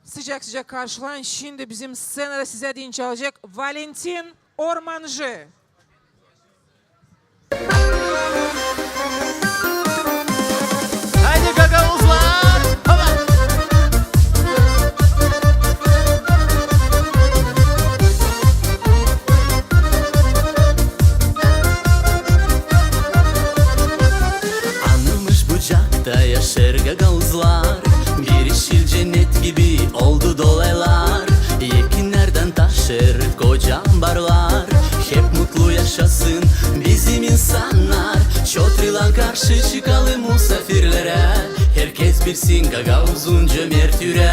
Sıcak sıcak karşılayın. Şimdi bizim scenada size din çalacak Valentin Ormancı. Haydi gagavuzlar! Hava! Anılmış bucakta yaşar gagavuzlar. Bir yeşil cennet gibi oldu dolaylar. Yekinlerden taşır koca ambarlar. Hep mutlu yaşasın bizim insanlar. Çotrilan karşı çıkalım misafirlere. Herkes bilsin Gagavuz'un cömert yüreği.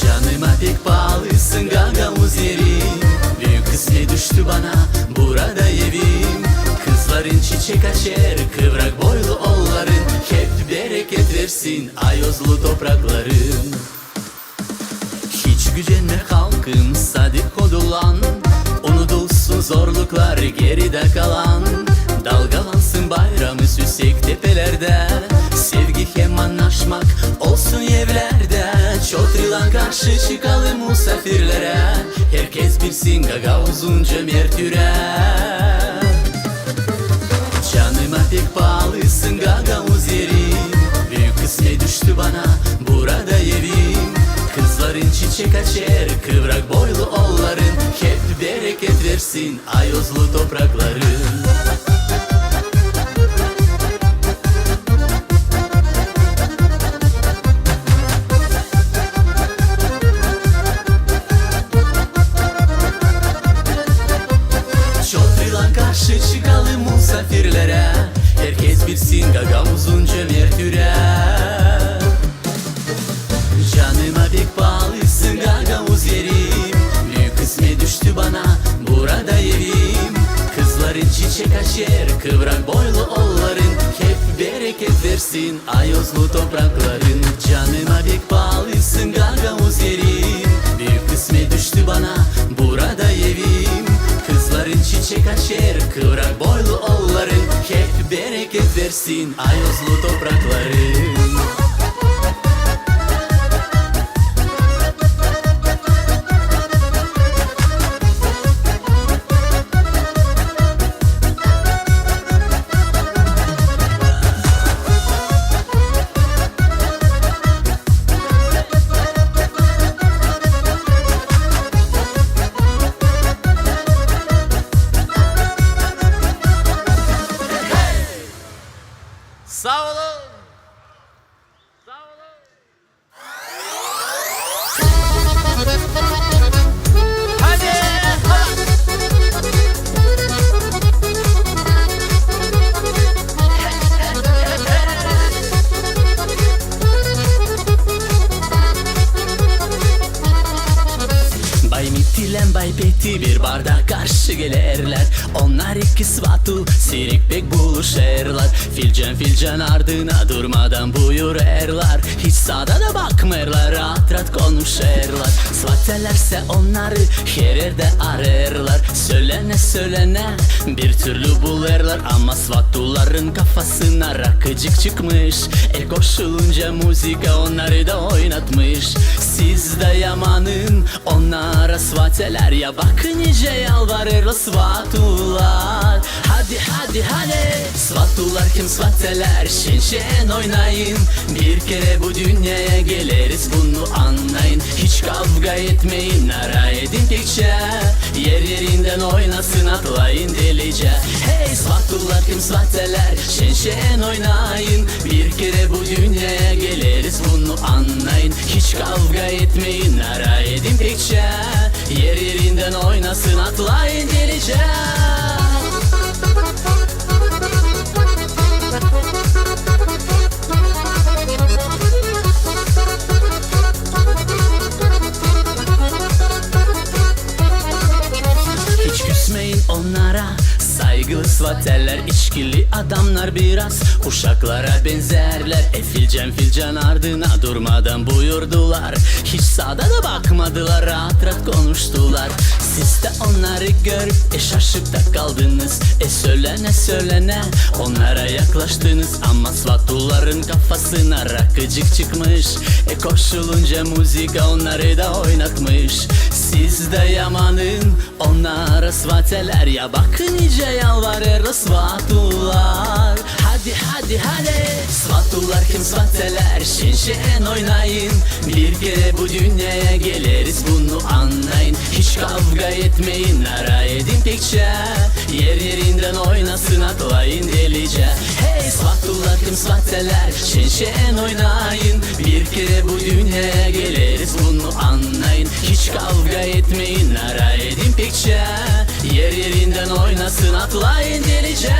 Canıma pek bağlısın Gagavuz yerim. Büyük kısmet düştü bana burada evim. Kızların çiçek açar kıvrak boylu olların. Hep bereket versin ayozlu toprakların. Hiç gücenme halkım sadık kodulan. Unutulsun zorluklar geride kalan. Dalgalansın bayramımız yüksek tepelerde. Sevgi hem anlaşmak olsun evlerde. Çotrilan karşı çıkalım misafirlere. Herkes bilsin Gagavuz'un cömert yüreği. Canıma pek bağlısın Gagavuz yerim. Büyük kısmet düştü bana burada evim. Kızların çiçek açar kıvrak boylu olların. Hep bereket versin ayozlu toprakların. Çotrilan karşı çıkalım misafirlere. Herkes bilsin Gagavuz'un cömert yüreği. Canıma pek bağlısın Gagavuz yerim. Büyük kısmet düştü bana burada evim. Kızların çiçek açar kıvrak boylu olların. Hep bereket versin ayozlu toprakların. Canıma pek bağlısın Gagavuz yerim. Büyük kısmet düştü bana burada evim. Kızların çiçek açar kıvrak boylu olların. Hep bereket versin ayozlu toprakların. Sağ olun. Bay Mittilen Bay Petti bir bardak karşı gelirler. Onlar iki svatu sirik pek buluşurlar. Filcan ardına durmadan buyururlar. Hiç sağda da bakmırlar, rahat rahat konuşurlar. Svatelerse onları her yerde ararlar. Söylene bir türlü bulurlar. Ama svatuların kafasına rakıcık çıkmış. El koşulunca müzika onları da oynatmış. Siz de yamanın onlara svateler. Ya bak nice yalvarırlar svatular. Hadi svatular kim svateler. Şen oynayın. Bir kere bu dünyaya geliriz, bunu anlayın. Hiç kavga etmeyin, nara edin tekçe. Yerinden oynasın, atlayın delice. Hey svatular kim svateler. Şen oynayın. Bir kere bu dünyaya geliriz, bunu anlayın. Hiç kavga etmeyin, nara edin tekçe. Yerinden oynasın, atlayın delice. Hiç küsmeyin onlara, saygılı svateller. İçkili adamlar biraz uşaklara benzerler. Filcan ardına durmadan buyurdular. Hiç sağda da bakmadılar, rahat rahat konuştular. Siz de onları görüp şaşıp da kaldınız. Söylene onlara yaklaştınız. Ama svatuların kafasına rakıcık çıkmış. Koşulunca müzika onları da oynatmış. Siz de yamanın onlara svateler. Ya bak nice yalvarır svatular. Hadi svatular kim svateler. Şen oynayın. Bir kere bu dünyaya geliriz, bunu anlayın. Hiç kavga etmeyin, nara edin tekçe. Yerinden oynasın, atlayın delice. Hey svatular kim svateler. Şen oynayın. Bir kere bu dünyaya geliriz, bunu anlayın. Hiç kavga etmeyin, nara edin tekçe. Yerinden oynasın, atlayın delice.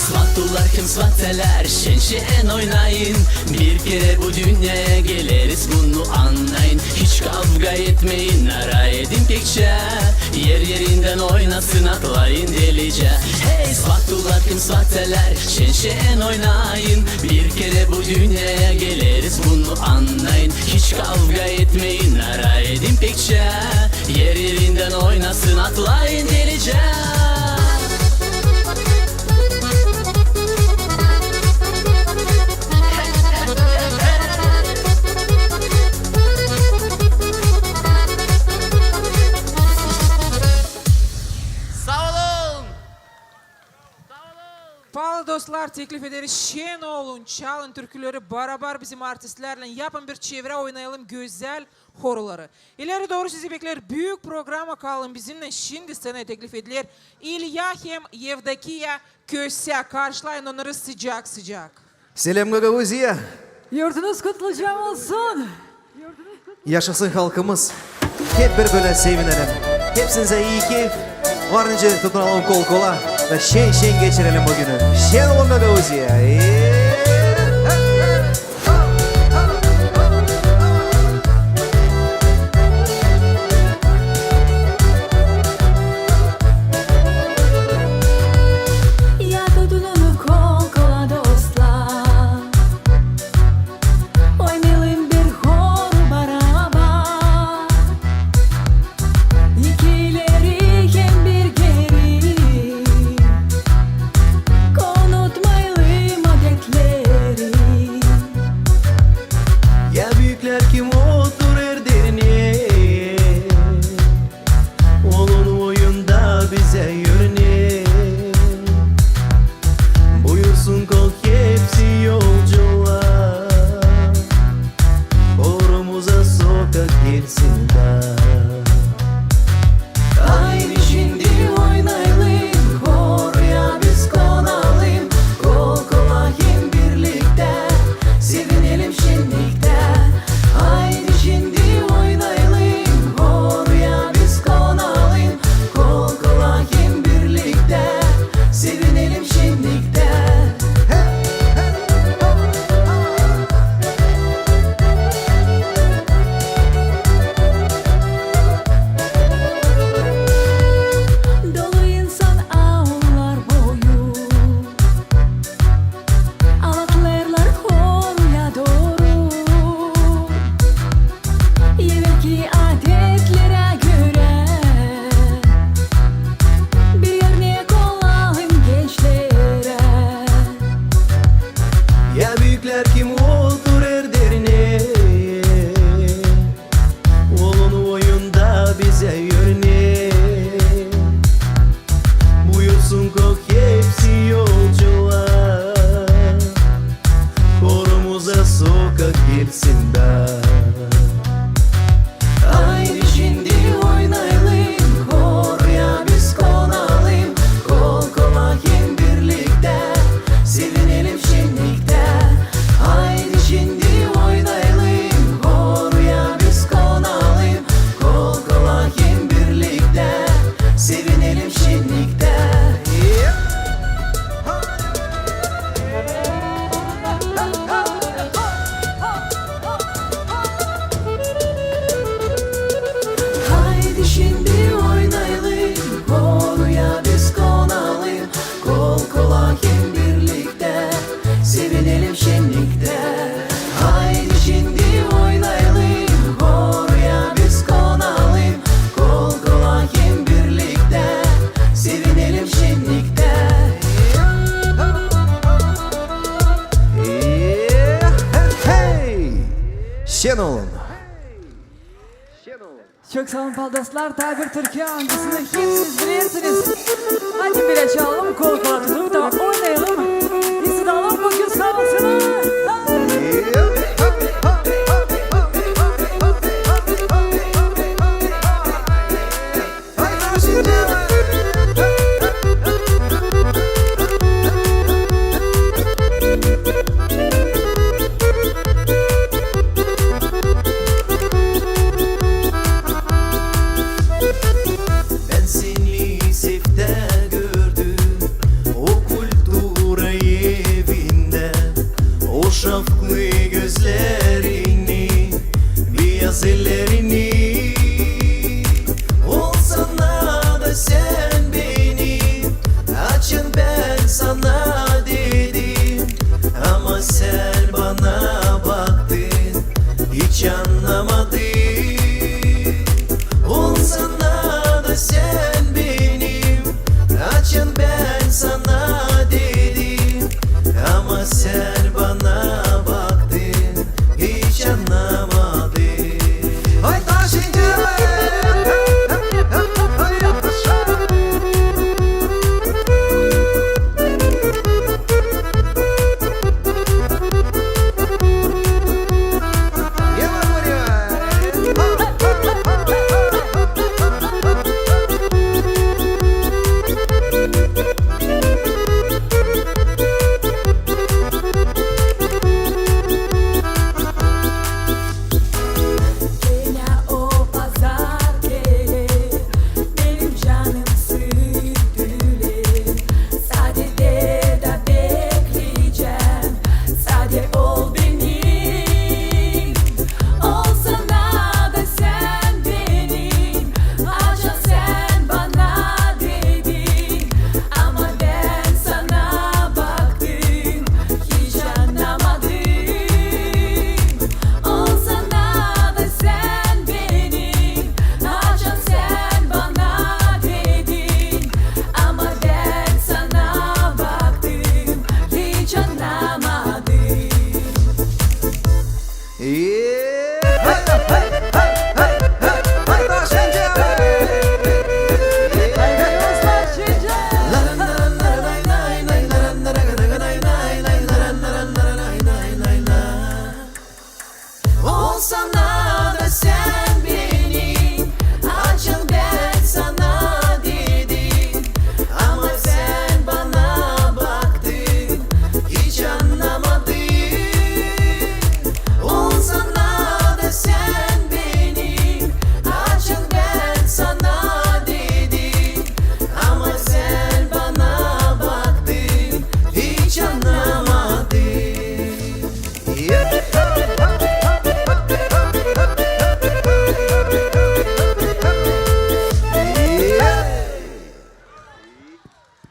Svatular kim svateler. Şen oynayın. Bir kere bu dünyaya geliriz, bunu anlayın. Hiç kavga etmeyin, nara edin tekçe. Yerinden oynasın, atlayın delice. Hey svatular kim svateler. Şen oynayın. Bir kere bu dünyaya geliriz, bunu anlayın. Hiç kavga etmeyin, nara edin tekçe. Yerinden oynasın, atlayın delice. Pahalı dostlar, teklif ederiz. Şen olun, çalın türküleri beraber bizim artistlerle yapın, bir çevre oynayalım güzel horoları. İleri doğru sizi bekler büyük programa, kalın bizimle. Şimdi scenaya teklif edilir İlyahim, Yevdakiya, Köse. Karşılayın onları sıcak sıcak. Selam Gagavuzya. Yurdunuz kutluca olsun. Yaşasın halkımız. Hep birbirine sevinelim. Hepsinize iyi keyif. Varınca tutunalım kol kola ve şen geçirelim bugünü. Şen olun Gagavuzya. Konutmayalım adetler. bize yönelik. Buyursun kol hepsi yolcular, korumuza sokak girsin de. Haydi şimdi oynayalım, koruya biz konalım. Kol kola hem birlikte, sevinelim şenlikte. Haydi şimdi oynayalım, koruya biz konalım. Kol kola hem birlikte, sevinelim şenlikte. Dolu insan ağlar boyu, ağlatlarlar koruya doğru. Evvelki adetlere göre bir örnek olalım gençlere. Ya büyükler kim oturur derine, olun oyunda bize örnek. Buyursun kok hepsi yolcular, korumuza sokak girsin de. Haydi şimdi oynayalım, koruya biz konalım. Kol kola hem birlikte, sevinelim şenlikte. Haydi şimdi oynayalım, koruya biz konalım. Kol kola hem birlikte, sevinelim şenlikte. Haydi şimdi oynayalım, koruya biz konalım. Kol kola hem birlikte, sevinelim şenlikte. Haydi şimdi oynayalım, koruya biz konalım. Kol kola hem birlikte, sevinelim şenlikte. Hey! Şen olun. Çok sağ olun paldoslar. Tabir Türkiye hangisini hep siz bilirsiniz. Hadi bir açalım, kol kola tutup da oynayalım. İstidalam bugün sağ olsun. Ben seni sefte gördüm, o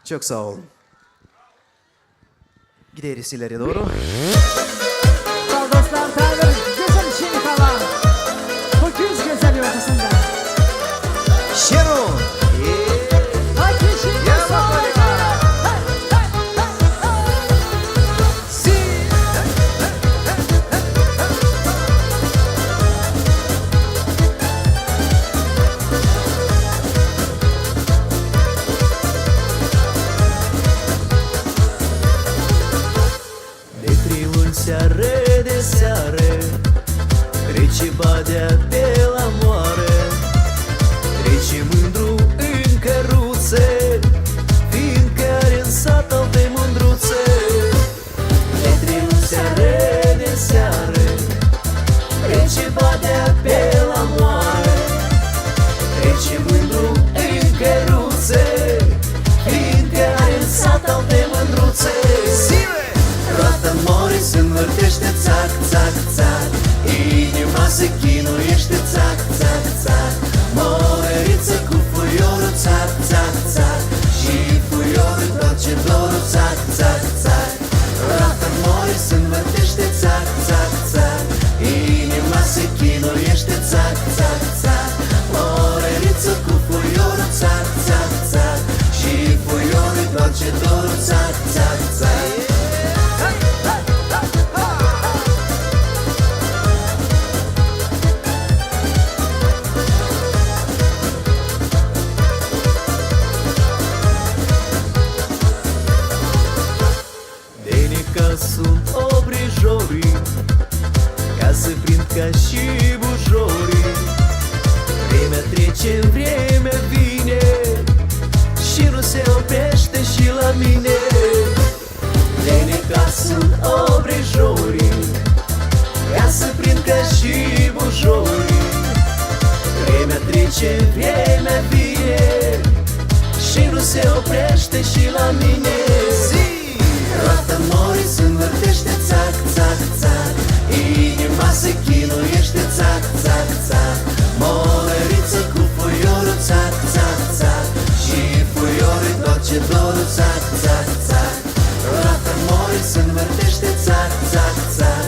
Çok sağ olun. Gideriz ileri doğru. Dostlar Tanrım gözüm şimdi kalan bu güz güzel ortasında. Şenol. Hadi şimdi Seare de seare Trece badea pe la moare Trece mândru în căruțe Fiindcă are în sat alte mândruțe Le trec seare de seare Trece badea pe la moare Trece mândru în căruțe Fiindcă are în sat alte mândruțe Roata mori se învârtește țac, țac, țac Inima se chinuiește țac, țac, țac Moreriță cu fuiorul țac, țac, țac Și fuiorul întoarce dorul țac, țac, țac Roata mori se învârtește țac, țac, țac Inima se chinuiește țac, țac, țac Moreriță cu fuiorul țac, țac, țac Și fuiorul întoarce dorul țac, țac, țac Sunt obrijorii Ca să prind ca și bujorii Vremea trece, vremea vine Și nu se oprește și la mine Leneca sunt obrijorii Ca să prind ca și bujorii Vremea trece, vremea vine Și nu se oprește și la mine Roata mori se învârtește țac, țac, țac Inima se chinuiește țac, țac, țac Moreriță cu fuiorul țac, țac, țac Și fuiorul întoarce dorul țac, țac, țac Roata mori se învârtește țac, țac, țac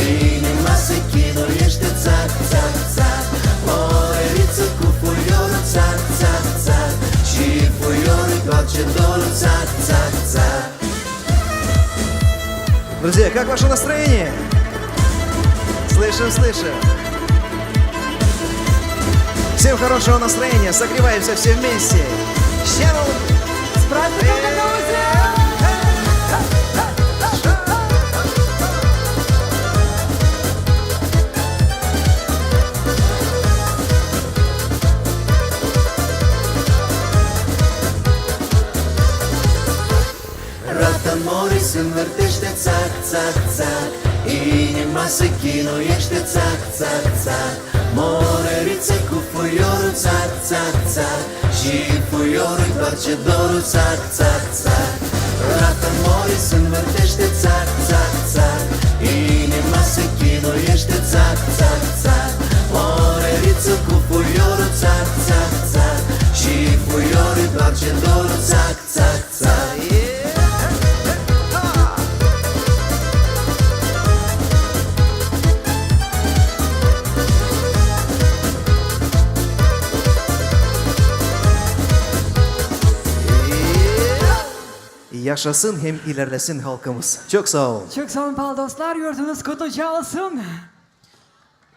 Inima se chinuiește țac, țac, țac Moreriță cu fuiorul țac, țac, țac Și fuiorul întoarce dorul țac, țac, țac Друзья, как ваше настроение? Слышим, слышим. Всем хорошего настроения, согреваемся все вместе. Шенол! С праздником Гагаузия! Roata mori se învârtește țac, țac, țac Inima se chinuiește țac, țac, țac Moreriță cu fuiorul țac, țac, țac Și fuiorul întoarce dorul țac, țac, țac Roata mori se învârtește țac, țac, țac Inima se chinuiește țac, țac, țac Moreriță cu fuiorul țac, țac, țac Și fuiorul întoarce dorul țac, țac, țac Yaşasın hem ilerlesin halkımız. Çok sağ olun. Çok sağ olun pahalı dostlar. Yurtunuz kutluca olsun.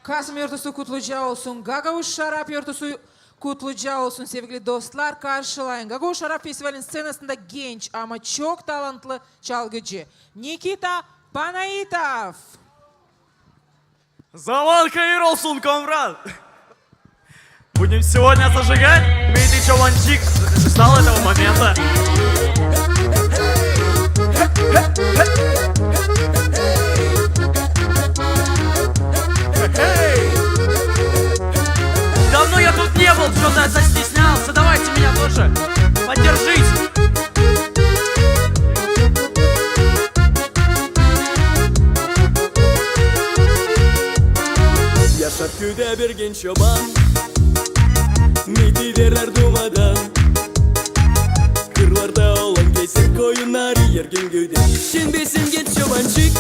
Kasım yurtusu kutluca olsun. Gagavuz Şarap yurtusu kutluca olsun sevgili dostlar. Karşılayın. Gagavuz Şarap Festivali'nin scenasında genç ama çok talantlı çalgıcı Nikita Panayitov. Завал Каир olsun, комрад! Будем сегодня зажигать. Видите, что Ванчик ждал этого момента. Давно я тут не был, что-то застеснялся. Давайте меня тоже поддержите. Yaşar köyde bir genç çoban Midi derler dumadan Kırlarda olan gergin gövde. Şimdi bizim genç çobancık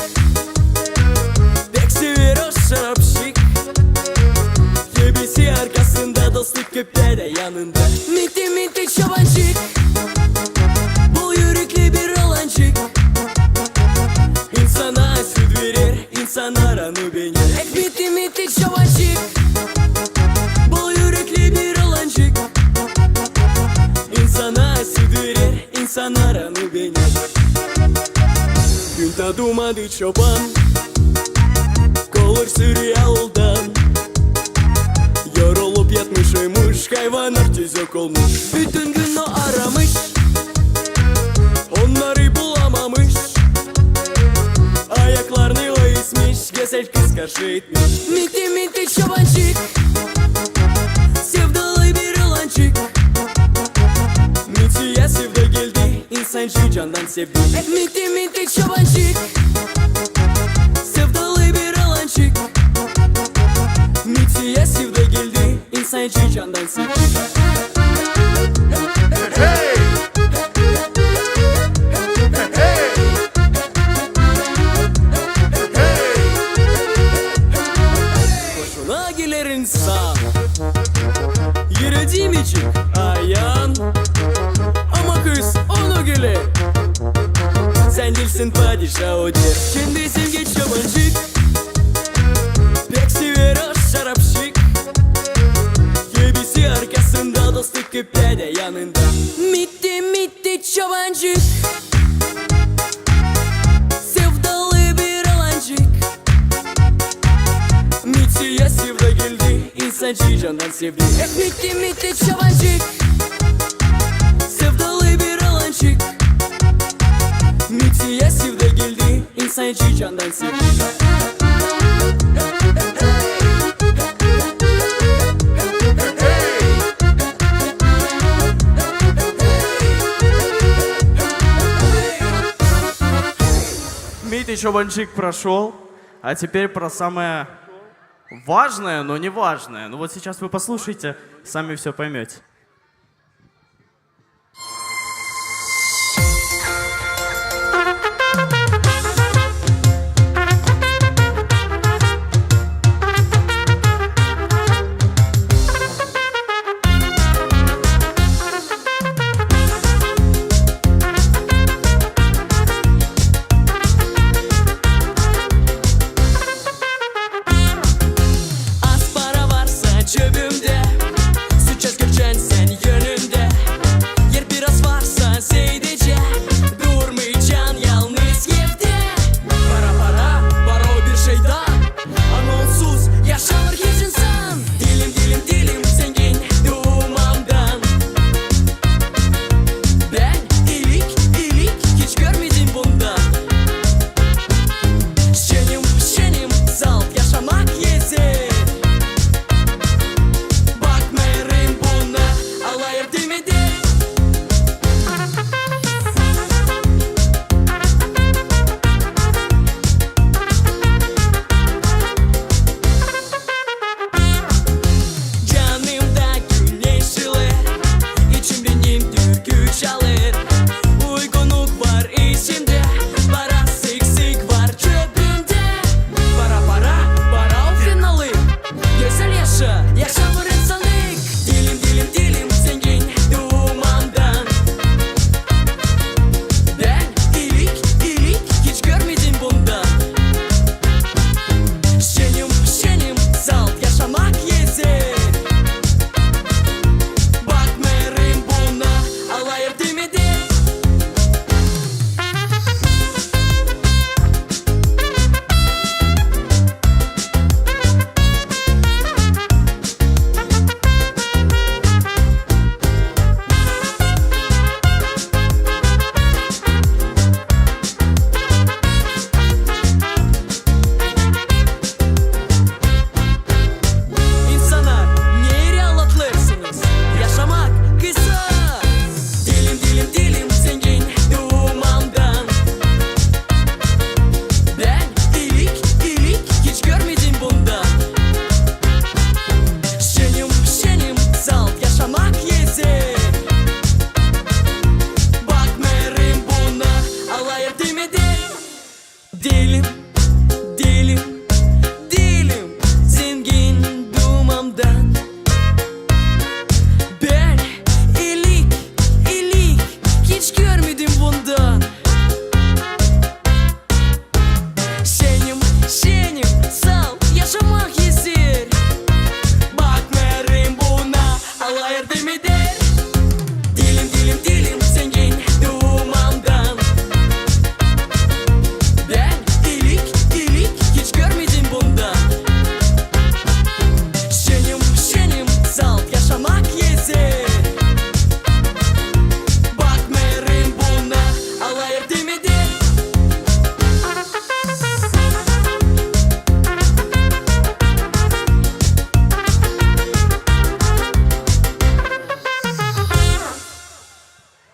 pek sever o şarapşık. Gebisi arkasında, dostluk köpte de yanında. Minti minti çobancık, bol yürekli bir olancık. İnsana süt verir, insan aranı beğenir. Minti minti çobancık, bol yürekli bir olancık. İnsana süt verir, insan aranı beğenir. Gün tadımadı çoban, kolur sürüyor yoldan. Yorulup yatmış uymuş, hayvanlar tüzük olmuş. Bütün gün o aramış, onları bulamamış. Ayaklarını o ismiş, güzel kız karşı etmiş. Minti minti çobancık, sevdalı bir olancık. Mintiye sevda geldi, insancı candan sevdi. Minti minti çobancık, sevdalı bir olancık. Mintiye sevda geldi, insancı candan sevdi. Hoşuna gelir insan, yürüdüğüm için ayan. Ama kız onu gelir, sen değilsin padişah o der. Kendisin geç yabancık, pek sever o şarapşık. Gebisi arkasında, dostluk köpte de yanında. Mitti mitti çobancık, sevdalı bir alancık. Mittiye sevda geldi, insancı candan sevdi. Mitti mitti çobancık, sevdalı bir alancık. Mittiye sevda geldi, insancı candan sevdi. Митый Чобанчик прошел, а теперь про самое важное, но не важное. Ну вот сейчас вы послушайте, сами все поймете. Az para varsa cebimde, suç göçen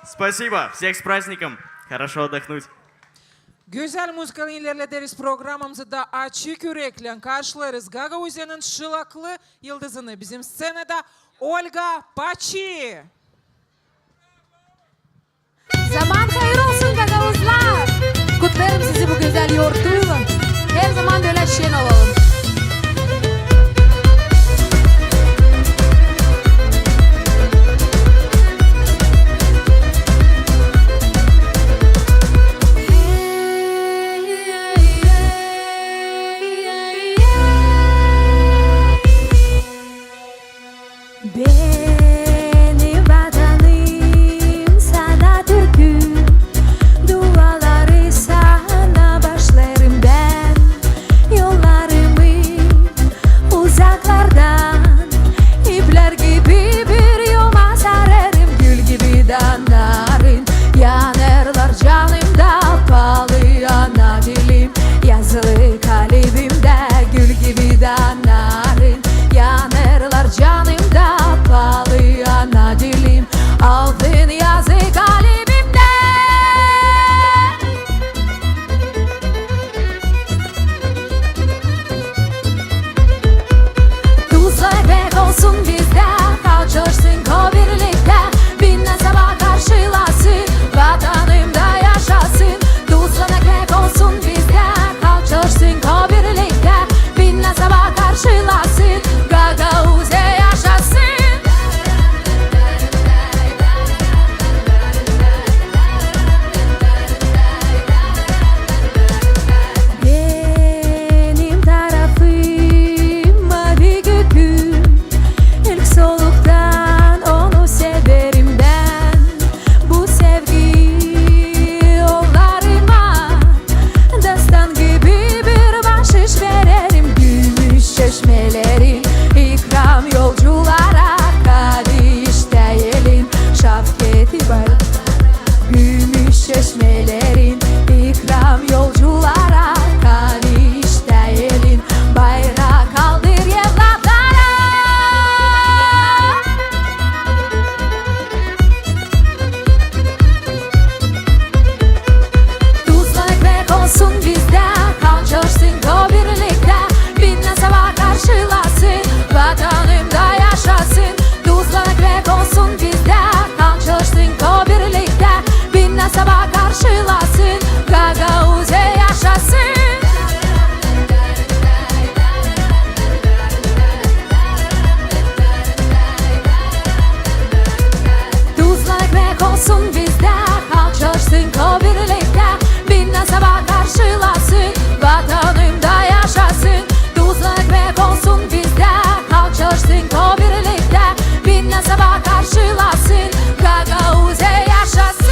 Спасибо. Всех с праздником. Хорошо отдохнуть. Güzel müzikal ilerlederiz programımızı da açık yürekle karşılarız. Gagauzya'nın şılaklı yıldızını bizim scenada Olga Paçi. Zaman hayır olsun Gagauzlar. Kutlarım sizi bu güzel yortuyla. Her zaman böyle şen olalım. Benim vatanım sana türkü, duaları sana başlarım ben. Yollarımı uzaklardan ipler gibi bir yolma sararım. Gül gibi danarın yanarlar canımda, palı ana dilim yazılı kalbimde. Gül gibi danarın yanarlar canımda, palı ana dilim altın yazı kalbimde. Tuzla ekmek olsun bizde, kalçarsın ko birlikte. Binle sabah karşılasın, vatanımda yaşasın. Tuzla ekmek olsun bizde, kalçarsın ko birlikte. Binle sabah karşılasın, Gagauzya yaşasın. Benim tarafım mavi göküm, ilk soluktan onu severim ben. Bu sevgi yollarıma destan gibi bir bahşiş verelim. Gümüş çeşmelerin ikram yolculara, Kadış değilin şafketi var. Gümüş çeşmelerin ikram yolculara, Kadış değilin bayrak kaldır evlatlara. Tuzla ekmek olsun bizde, kalçarsın ko birlikte. Binle sabah karşılasın, vatanımda yaşasın. Tuzla ekmek olsun bizde, kalçarsın ko birlikte. Binle sabah karşılasın, Gagauzya yaşasın. Tuzla ekmek olsun bizde, kalçarsın ko birlikte. Binle sabah karşılasın, vatanımda yaşasın. Tuzla ekmek olsun bizde, kalçarsın ko birlikte. Binle sabah karşılasın, Gagauzya yaşasın.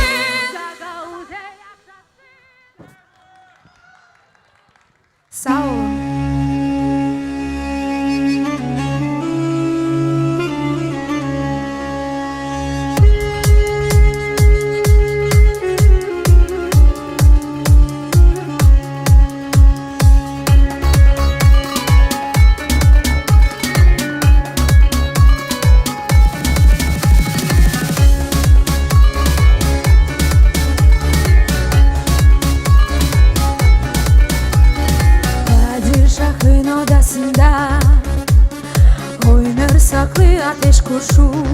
Sağ olun. Padişahın odasında oynar saklı ateş kurşun.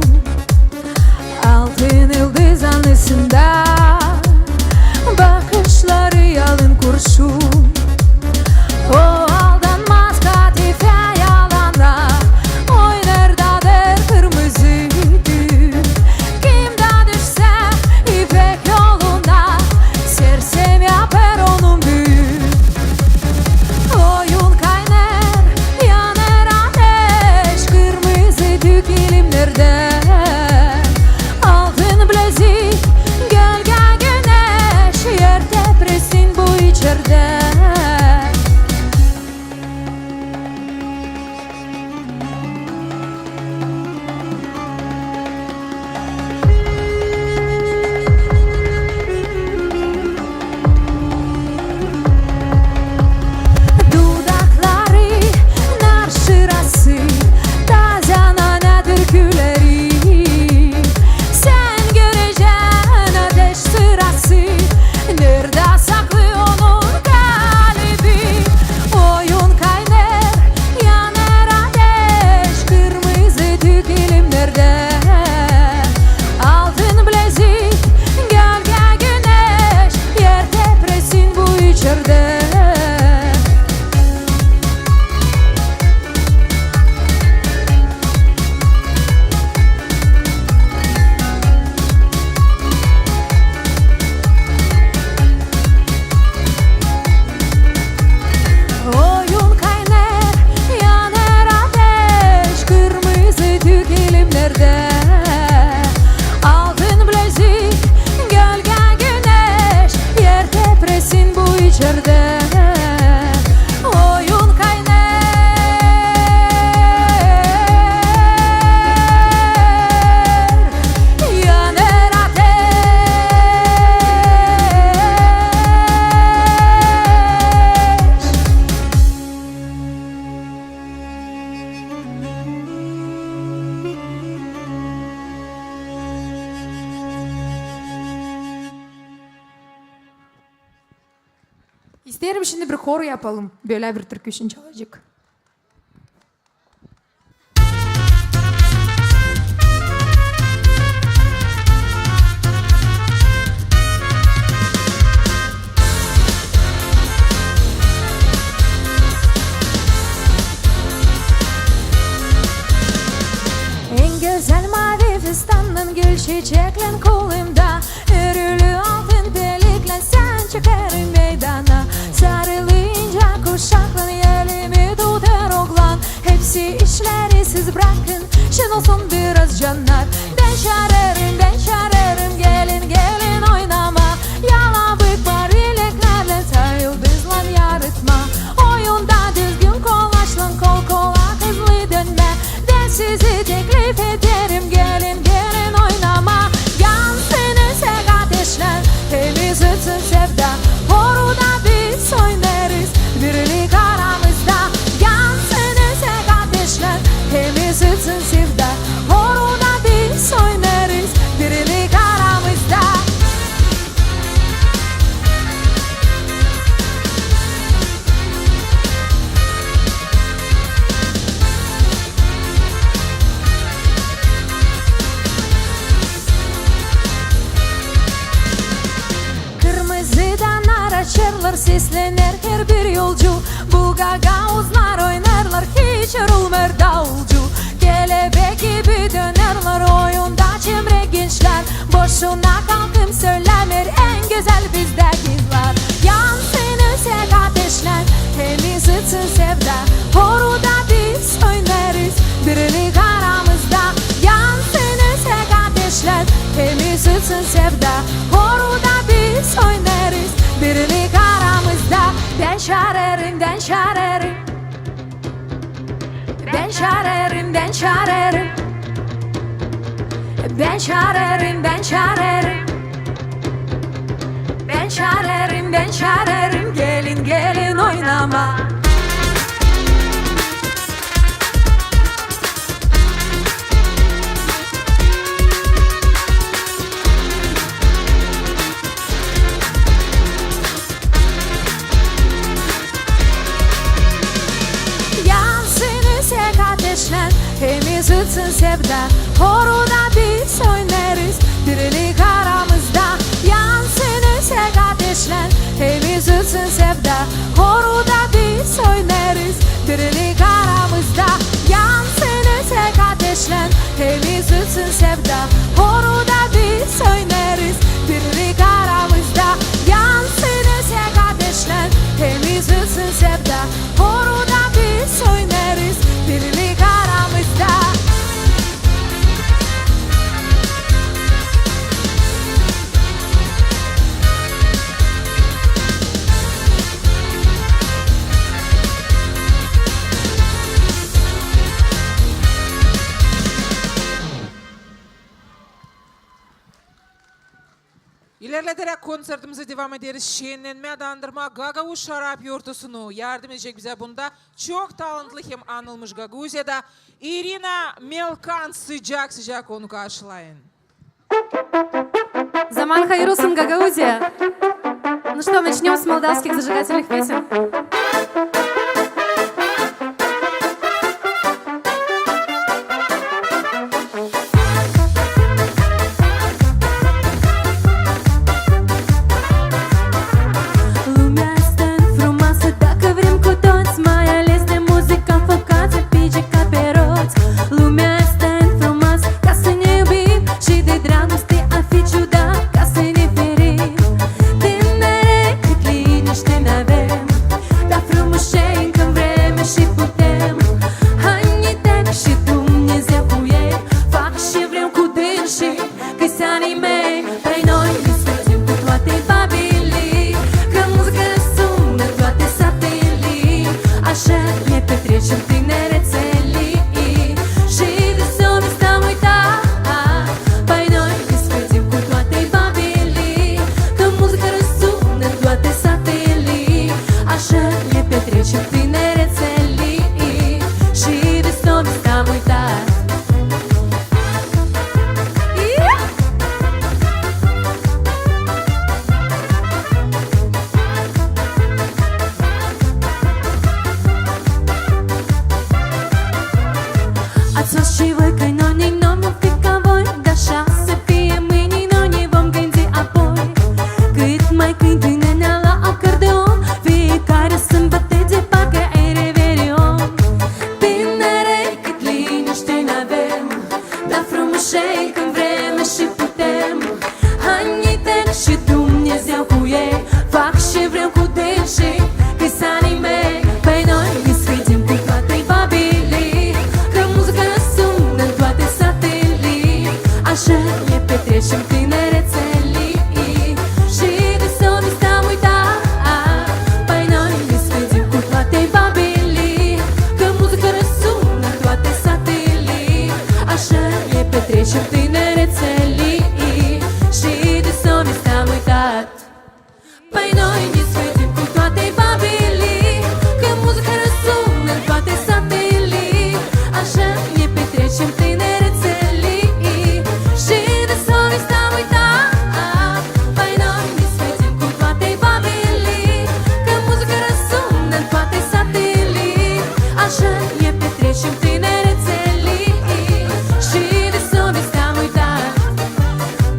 Altın yıldız anısında bakışları yalın kurşun. O aldanmaz kadife yalana, oynar dadır kırmızı gül. Kim de düşse ipek yoluna, sersem yapar onun büyü. Oyun kaynar, yanar ateş, kırmızı dökülümlerde. Altın bilezik, gölge güneş, yer tepresin bu içerde. İsterim şimdi bir koro yapalım. Böyle bir türkü için çalacak. En güzel mavi fistanın gül çiçeklen kolumda, örülü altın pelikle sen çıkarım meydana. Sarılınca kuşaklan elimi tutar oğlan, hepsi işleri siz bırakın, şen olsun biraz canlar. Ben şararım gelin gelin oynama, yalabık var ileklerle sayıldızlan yaratma. Oyunda düzgün kolaçlan kol kola hızlı dönme, ben sizi teklif ederim gelin gelin oynama. Yansınızsa ateşler temiz ötsün sevda, horuda biz oynarız birlik aramızda. Yansınızsa ateşler temiz ötsün sevda, horuda biz oynarız birlik aramızda. Kırmızıdan araçlar seslenir her bir yolcu, bu gagavuzlar oynarlar hiç yorulmur davulcu. Kelebek gibi dönerler oyunda cimri gençler, boşuna kalkım söylemir en güzel bizde kızlar. Yansınızsa ateşler temiz ötsün sevda, horuda biz oynarız birlik aramızda. Yansınızsa ateşler temiz ötsün sevda, horuda biz oynarız birlik aramızda. Ben şararım ben şararım, ben şararım ben şararım, ben şararım ben şararım, ben şararım ben şararım, gelin gelin oynama. Yansınızsa ateşler temiz ötsün sevda, horuda biz oynarız birlik aramızda. Yansınızsa ateşler temiz ötsün sevda, horuda biz oynarız birlik aramızda. Yansınızsa ateşler temiz ötsün sevda, horuda biz oynarız birlik aramızda. Yansınızsa ateşler temiz ötsün sevda, horuda biz oynarız birlik aramızda. İlerleterek konsertimize devam ederiz. Şenlenme adandırma Gagavuz şarap yurtusunu yardım edecek bize bunda çok talantlı hem anılmış Gagavuzya'da Irina Melkan sıcak sıcak onu karşılayın. Zaman хайыр olsun Гагаузия. Ну что, начнем с молдавских зажигательных песен. Din mereu cât liniște n-avem, Păi noi ne sfătim cu toate babele, că muzica răsună în toate satele. Așa ne petrecem tinerețele și de sovest am uitat. Păi noi ne sfătim cu toate babele, că muzica răsună în toate satele. Așa ne petrecem tinerețele și de sovest am uitat.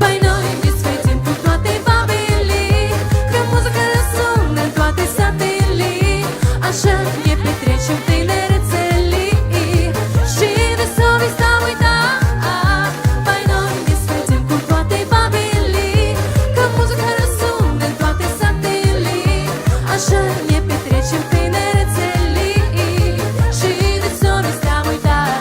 Păi noi ne sfătim cu toate babele, că muzica răsună în toate satele. Așa ne petrecem tinerețele și de sovest am uitat. Păi noi ne sfătim cu toate babele, că muzica răsună în toate satele. Așa ne petrecem tinerețele și de sovest am uitat.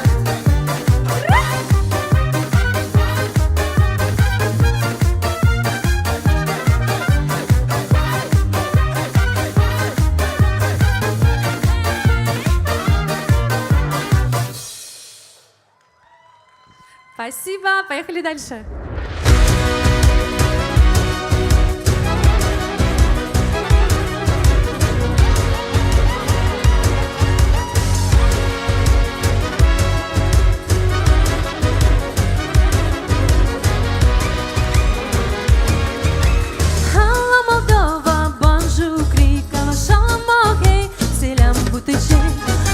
Спасибо, поехали дальше. Алла Молдова, bonjour, крикала шалом, окей, селям бутыче.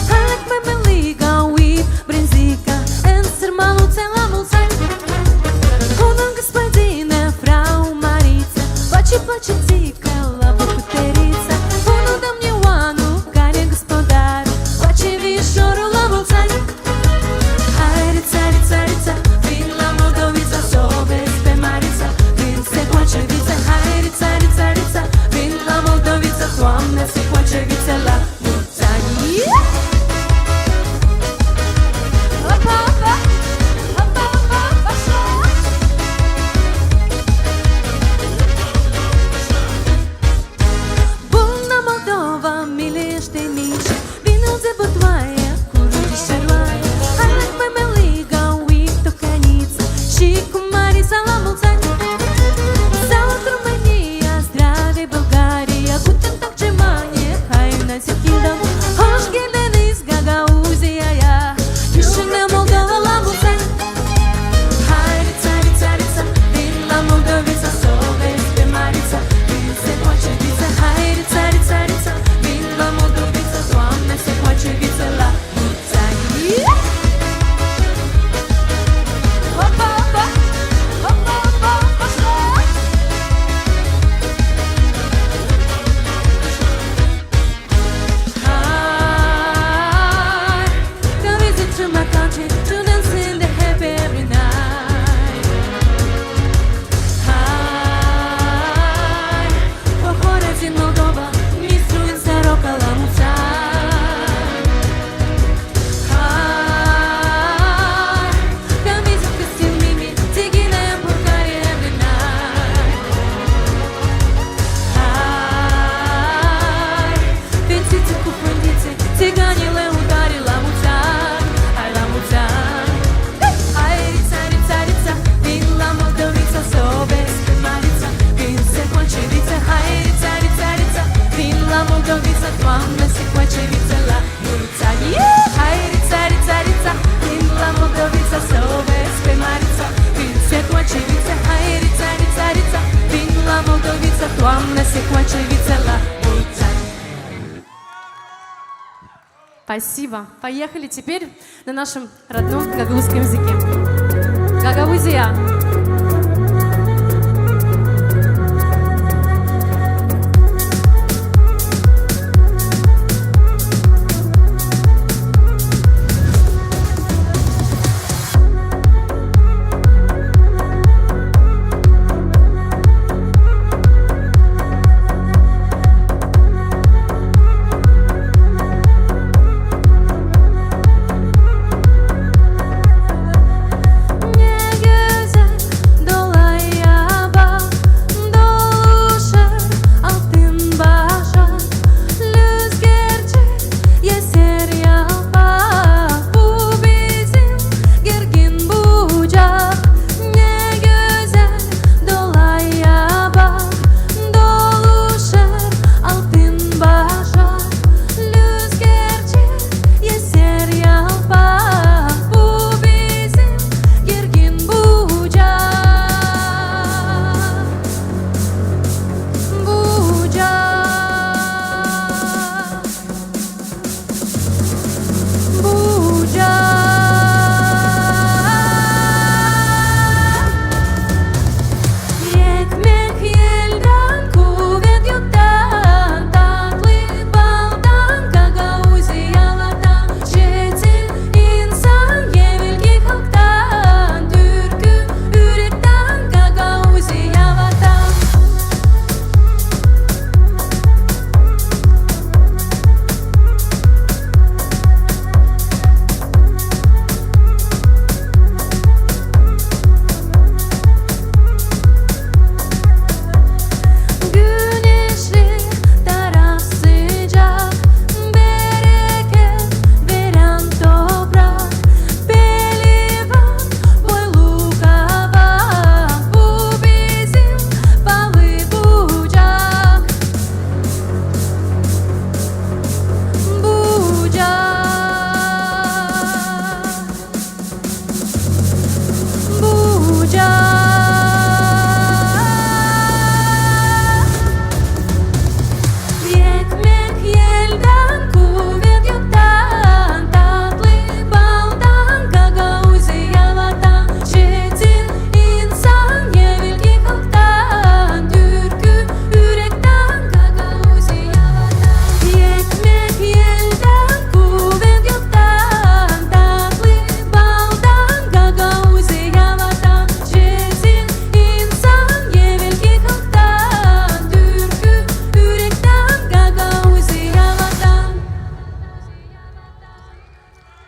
Халек мемелига, уип, бринзика, энсер малуце ламулцай. Кунан господина, фрау Марица, плачет тика, лава кутерица. Куну да мне уану, Ганя господар, плаче вишору ламулцай. Хайре царица, винла молдовица, собес пемарица, вин се плачевица. Хайре царица, винла молдовица, хламна се плачевица, ла муцани. Опа, пошла. Bună Moldova, milește nici, vinul de bătoaie, cu rudi șerloaie. Halec pe meliga, uit tocaniță, și cu Marisa la mulți ani. Salut România, zdravie Bulgaria, guten tag Germania, hai na se kingdom. Hoş geldiniz Gagauzia ya, Yushine Moldova la mulți ani. Haydi царица, vin la Moldovița, sovesc pe Marița, vin se place vița. Haydi царица, vin la Moldovița, Doamne se place vița la mulți ani. Opa, poșla. Hai, come visit to my country, to dance in the happy every night. Hai, pohoreți în Moldova, mistruind săroca la mulți ani. Hai, come visit Căstin Mimi, țighină în Bulgaria every night. Hai, fetițe cu fruntițe, țiganile udare la mulți ani. Hai la mulți ani. Hai, țarița, vin la Moldovița, să o vezi pe Marița, vin se colceviță. Hai, țarița, vin la Moldovița, Doamne se colceviță la mulți ani. Hai, țarița, vin la Moldovița, să o vezi pe Marița, vin se colceviță. Hai, țarița, vin la Moldovița, Doamne se colceviță la mulți ani. Спасибо. Поехали теперь на нашем родном гагаузском языке. Гагаузия. Ne güzel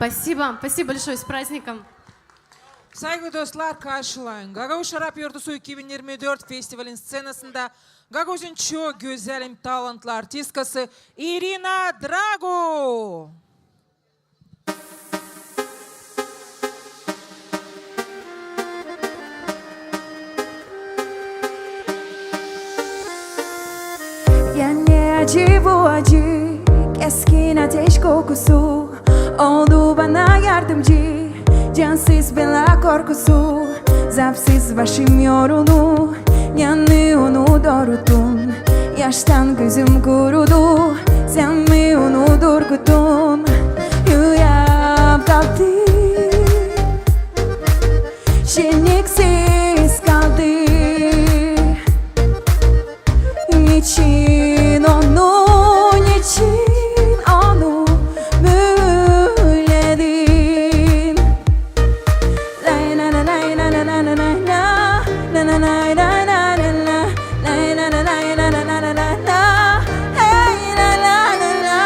Спасибо. Спасибо большое. С праздником. Saygıdeğer dostlar, karşılayın. Gagavuz Şarap Yurtusu 2024 festivalin scenasında Gagavuz'un çok güzel talantlı artistkası Irina Drago. Yani acı bu acı, keskin ateş kokusu oldu bana yardımcı. Cansız bela korkusu, zapsız başım yoruldu. Yani onu doğrulttun, yaştan gözüm kurudu. Sen mi onu durguttun, yüreğim kaldı. Şenliksiz kaldı. Niçin onu, niçin onu büyüledin? Lay la la lay la la la la la la la la lay la la la la lay la la lay la la la la la la hey la la la la.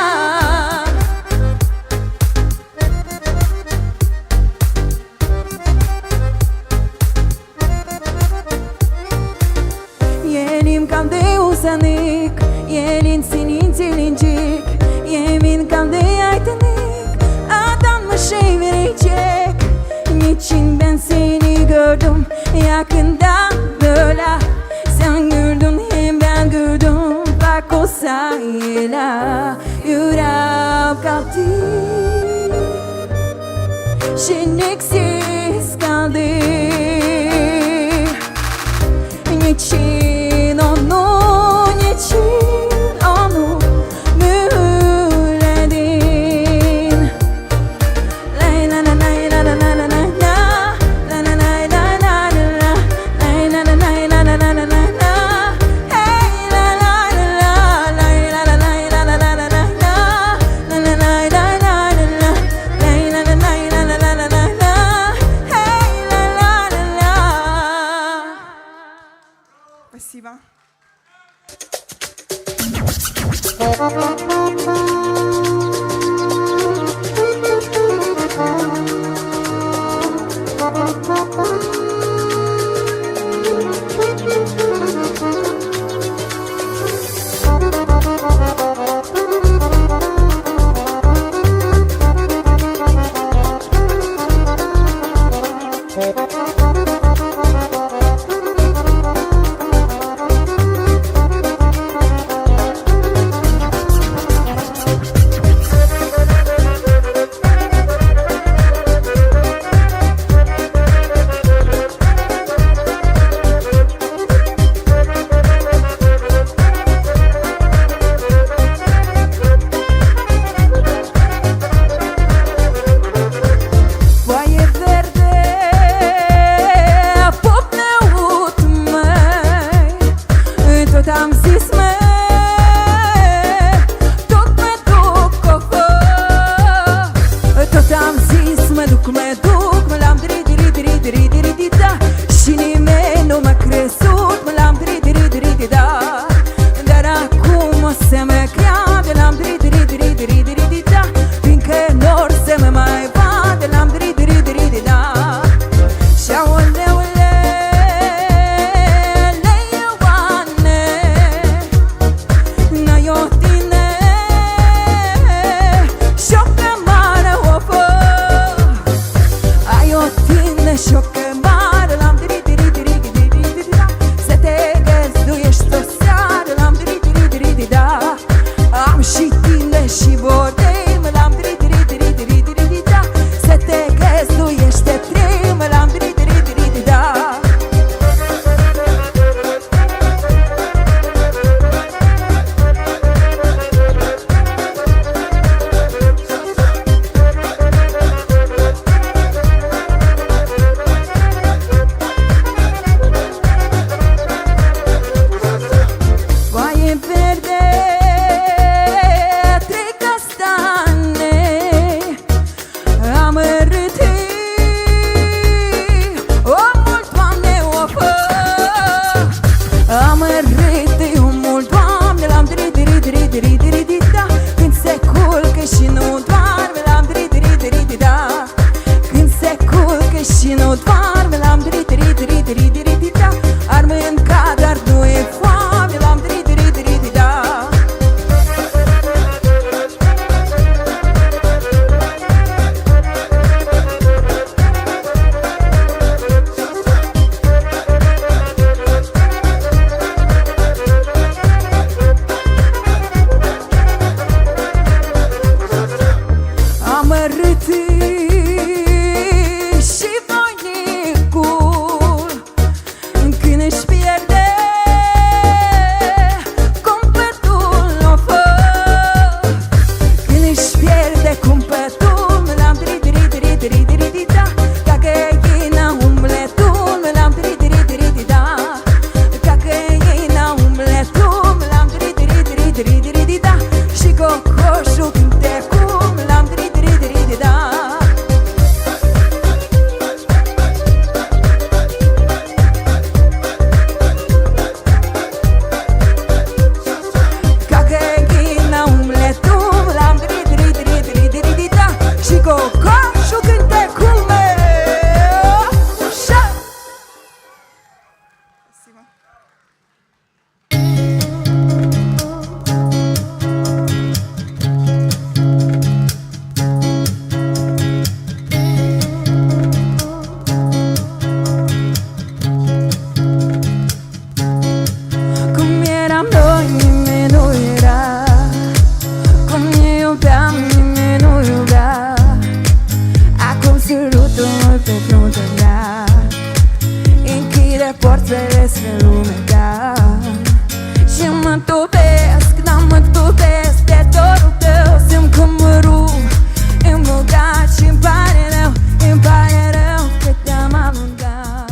Yerim kaldı uzanık, yerin senin zilincik. Yemin kaldı aydınlık, adanmış şey verecek. Niçin ben seni gördüm yakından böyle. Sen gördün hem ben gördüm, bak o sayıyla yüreğim kaldı. Şenliksiz kaldı. Niçin onu, niçin onu büyüledin? Lay la la lay la la la la la la la la lay la la la la lay la la lay la la la la la la hey la la la la lay la la lay la la la la la la la la lay la la la la lay la la lay la la la la la la hey la la la la. Спасибо. Foaie verde, popneut măi, tot am zis măi, tot mă duc cofă. Tot am zis mă duc, mă l-am diri-diri-diri-diri-diri-da. Și nimeni nu m-a crezut, mă l-am diri-diri-diri-da. Dar acum o să mă creadă, l-am diri-diri-diri-diri-da. Fiindcă n-or să mă mai vadă, l-am diri-diri-diri-da. Și aoleu-le, leioane, n-ai o tine și-o cămară o fă. Ai o tine și-o cămară, l-am diri-diri-diri-diri-da. Să te găzduiești o seară, l-am diri-diri-diri-da. Am și tine și bordei, mă l-am diri-diri-diri-diri-da. Să te găzduiești de trei, mă l-am diri-diri-diri-da. Foaie verde, trei castane, amărâte, o mult, Doamne, o fă. Amărâte, o mult, Doamne, l-am diri-diri-diri-diri-diri-da. Când se culcă și nu doarme, l-am diri-diri-diri-diri-da. amor me doerá, como eu me doerá, a consiluto pe fronteira, închide porțile spre lumea ta și mă topesc, dar mă topesc de dorul tău, simt că mă rup în bogat și îmi pare rău că te-am alungat,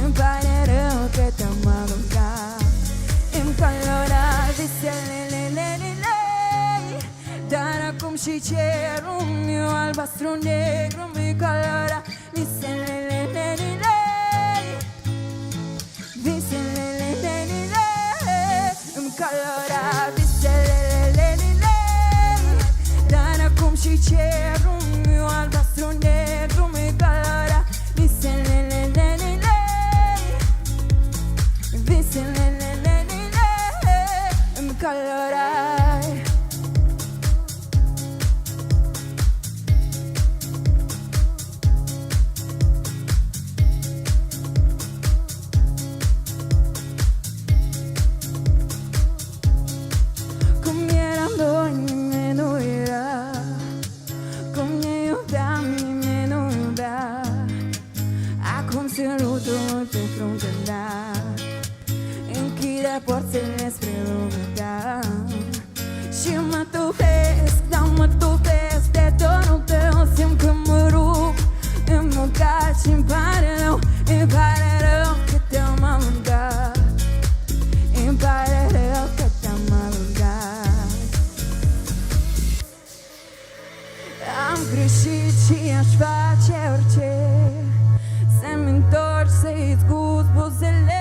îmi pare rău că te-am alungat, îmi colora visele, dar acum și cerul meu albastru-negru mi colora visele, îmi colora visele, dar acum și cerul meu albastru-negru mi colora visele, îmi colora. Porțile spre lumea ta și mă topesc, dar mă topesc de dorul tău, simt că mă rup în bocat și îmi pare rău că te-am alungat, îmi pare rău că te-am alungat. Am greșit și aș face orice să-mi întorci, să-i-ți gust buzele.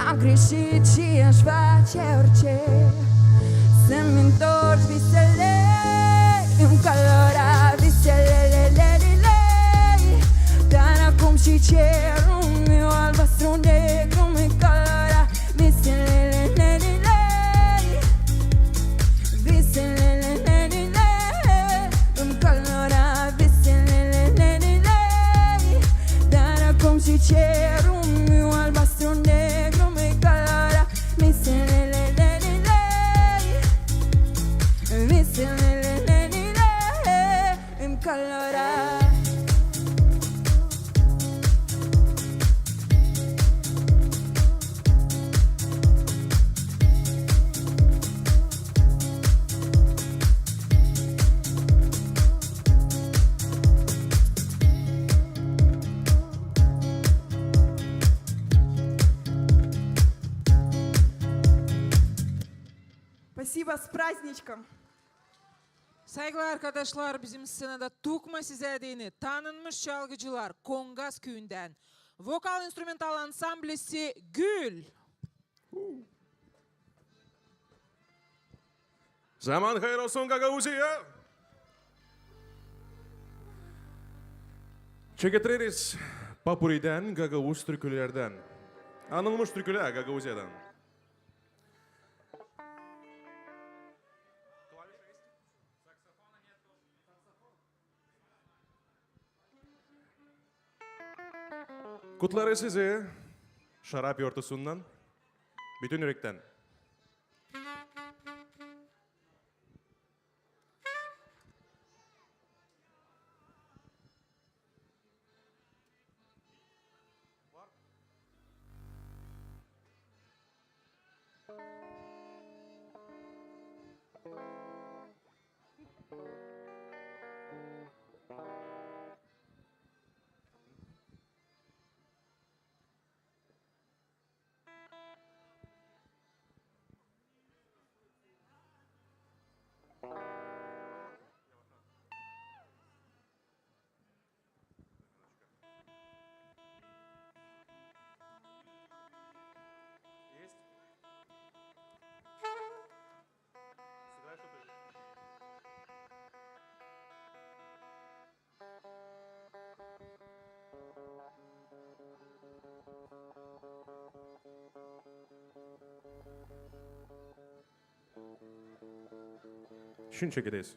Am greșit și aș face orice să-mi întorci visele, îmi colora visele, dar acum și cerul meu albastru-negru mi colora visele, îmi colora visele, dar acum și cerul meu albastru-negru îmi colora. Спасибо, с праздничком! Saygılı arkadaşlar, bizim sınıfta Tukma size değini tanınmış çalgıcılar Kongas köyünden vokal instrumental ansamblesi Gül. Zaman hayır olsun Gagauziya. Çeketiririz Papuri'den, Gagavuz türkülerden. Anılmış türküler Gagauziya'dan. Kutlarız sizi şarap yortusundan, bütün yürekten. Şunu çekeceğiz.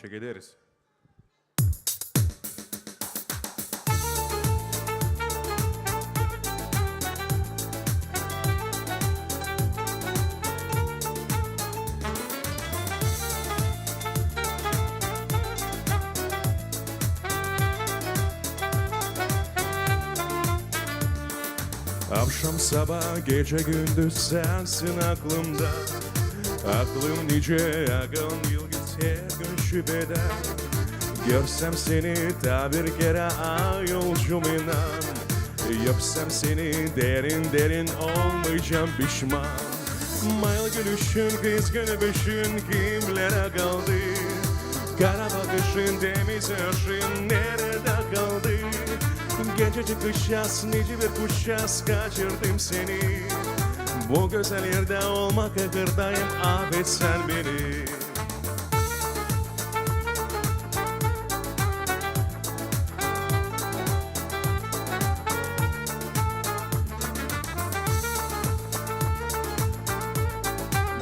Check ederiz. Akşam sabah gece gündüz sensin aklımda. Aklım nice akıl yıl gitse gün şüpheden. Görsem seni ta bir kere yolcum inan. Yapsam seni derin derin olmayacağım pişman. Mayıl gülüşün kızgın öpüşün kimlere kaldı? Kara bakışın temiz ışın nerede kaldı? Gececik kuşas nice bir kuşas kaçırdım seni. Bu güzel yerde olmak akırdayım affet sen beni.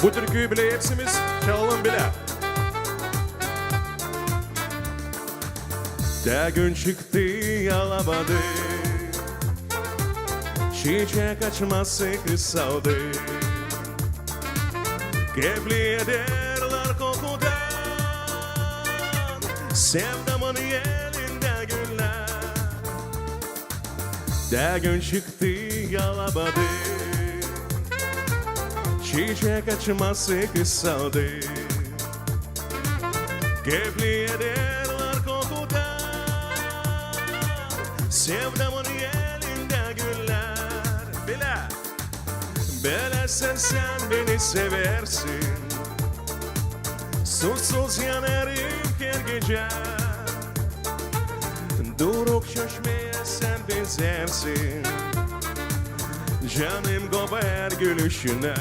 Bu türküyü bile hepsimiz çalalım bile. Da gün çıktı alamadı. Çiçek açması kısaldı. Kevli ederler kokudan. Sevdamın elinde güller. Da gün çıktı alamadı. Çiçek açması kısaldı. Kevli ederler kokudan. Sevdamın elinde güller. Bile Belesen sen beni seversin. Susuz yanarım her gece. Duruk çeşmeye sen benzersin. Canım gober gülüşüne.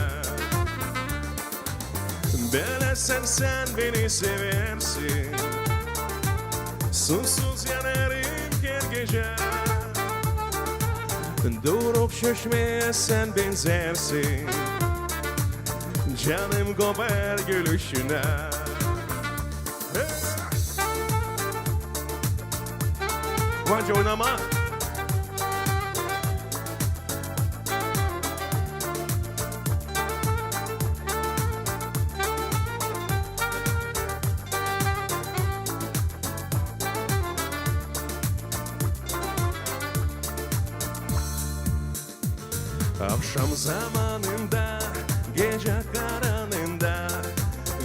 Belesen sen beni seversin. Susuz yanarım her gece. Duruk çeşmeye sen benzersin. Canım gober gülüşüne. Kıvanç oynama. Akşam zamanında, gece karanlığında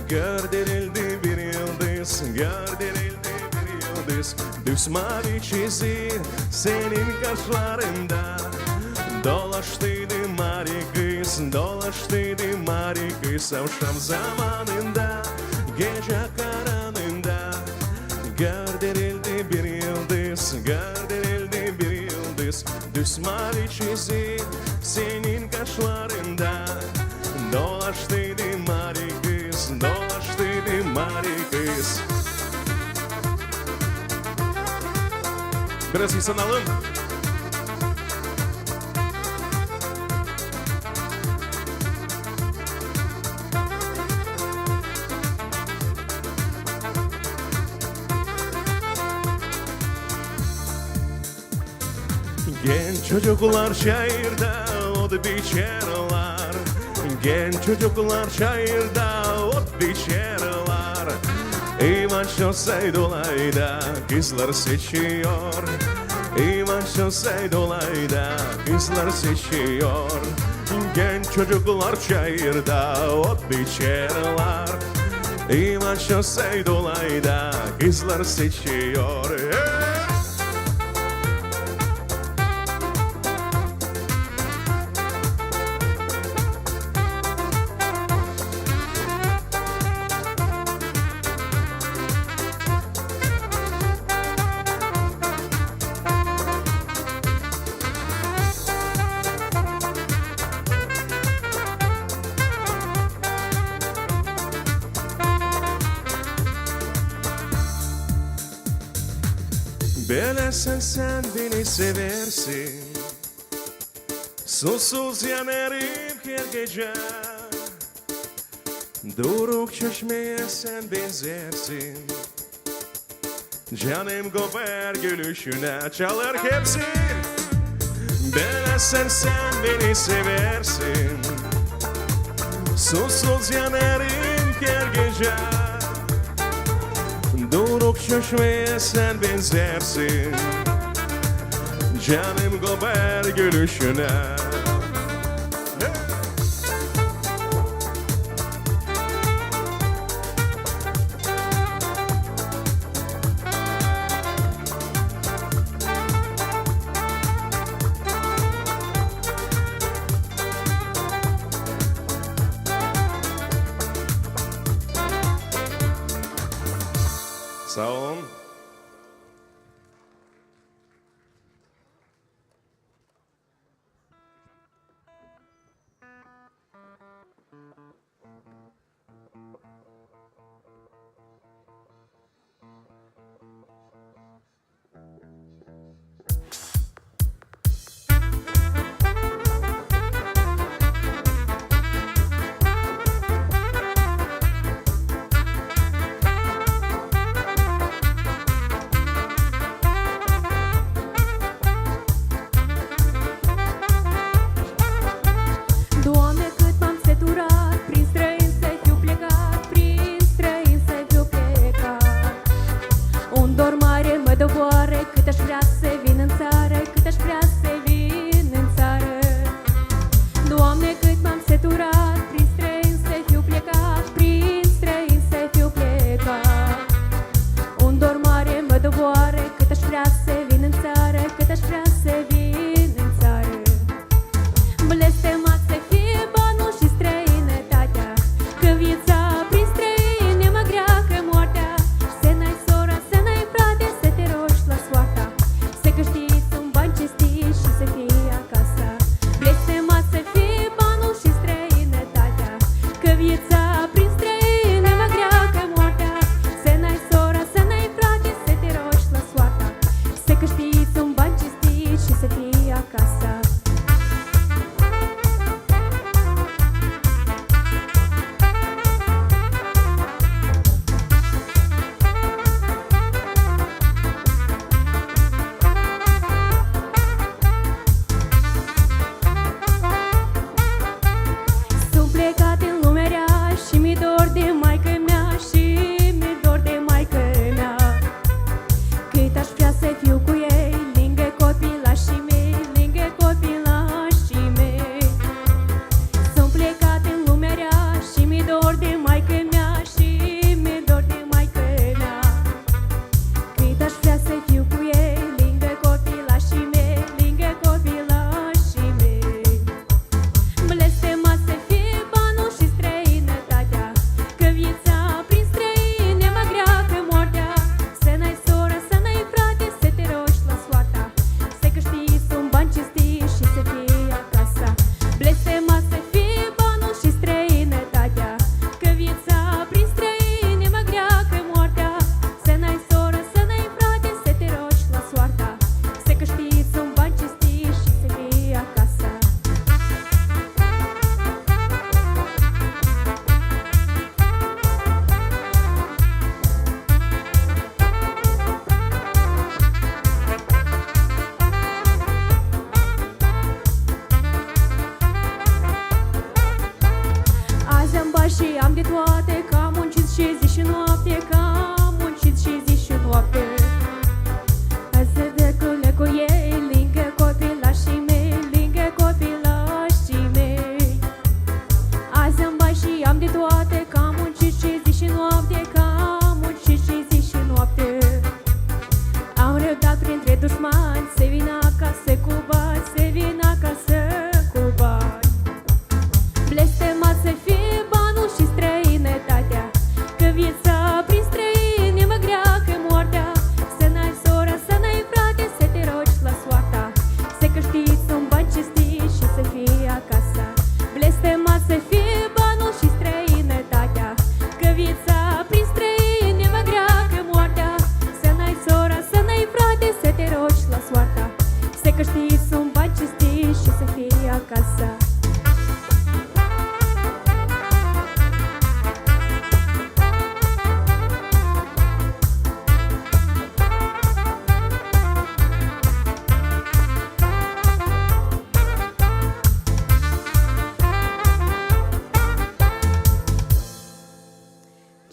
gördürüldü bir yıldız, gördürüldü bir yıldız. Düz mavi çizir senin kaşlarında. Dolaştıydı mari kız, dolaştıydı mari kız. Akşam zamanında, gece karanlığında gördürüldü bir yıldız, gördürüldü bir yıldız. Düz mavi çizir senin kaşlarında. Dolaştıydı mari kız, dolaştıydı mari kız. Biraz insan alın. Genç çocuklar şehirde ot biçerler. Genç çocuklar şehirde ot biçerler. İman şosay dolayda kızlar seçiyor. İmansız sevdolayda kızlar seçiyor. Genç çocuklar çayırda ot biçerler. İmansız sevdolayda kızlar seçiyor. Bilesen sen beni seversin. Susuz yanarım her gece. Duruk çeşmeye sen benzersin. Canım gober gülüşüne çalar hepsi. Bilesen sen beni seversin. Susuz yanarım her gece. Duruk çeşmeye sen benzersin. Canım gober gülüşüne. Sağ olun. Azi de cu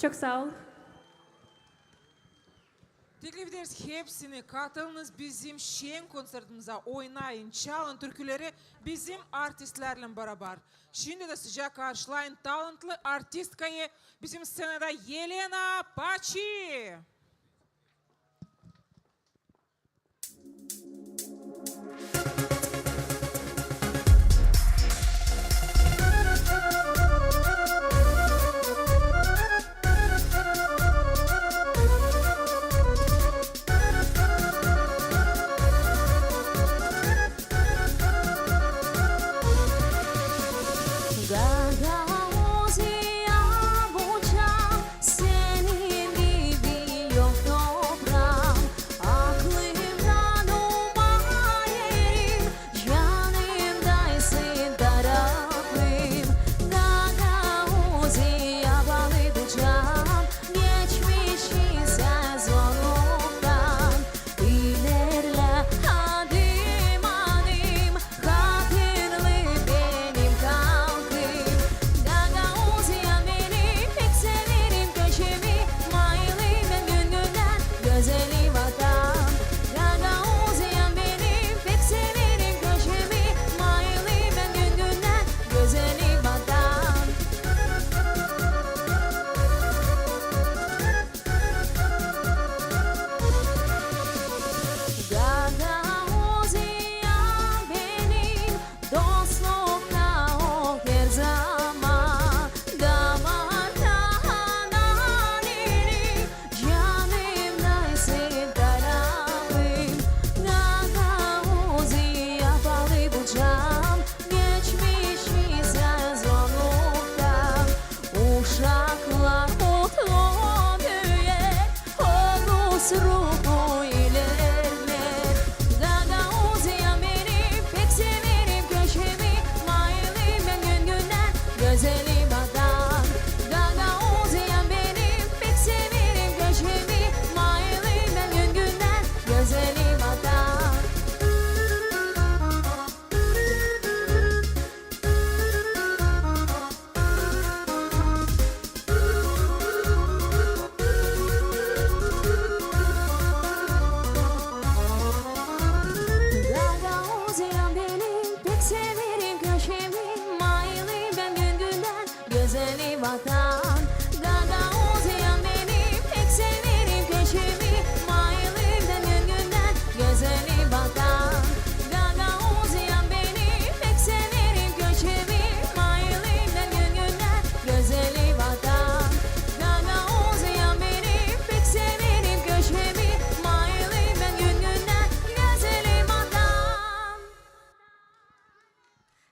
Çok sağ ol. Teklif ederiz hepsini katılınız bizim şen konsertimize oynayın, çalın türküleri bizim artistlerle beraber. Şimdi de sıcak karşılayın talantlı artistkayı bizim scenada Yelena Paçi. Senin gibi yok toprağım, aklımdan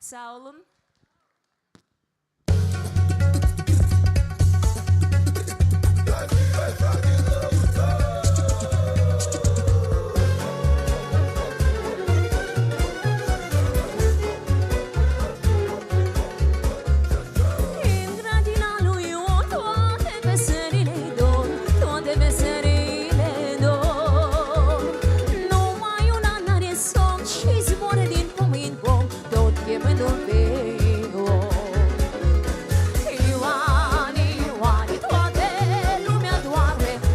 Sağ olun. Ioane, Ioane, toată lumea doare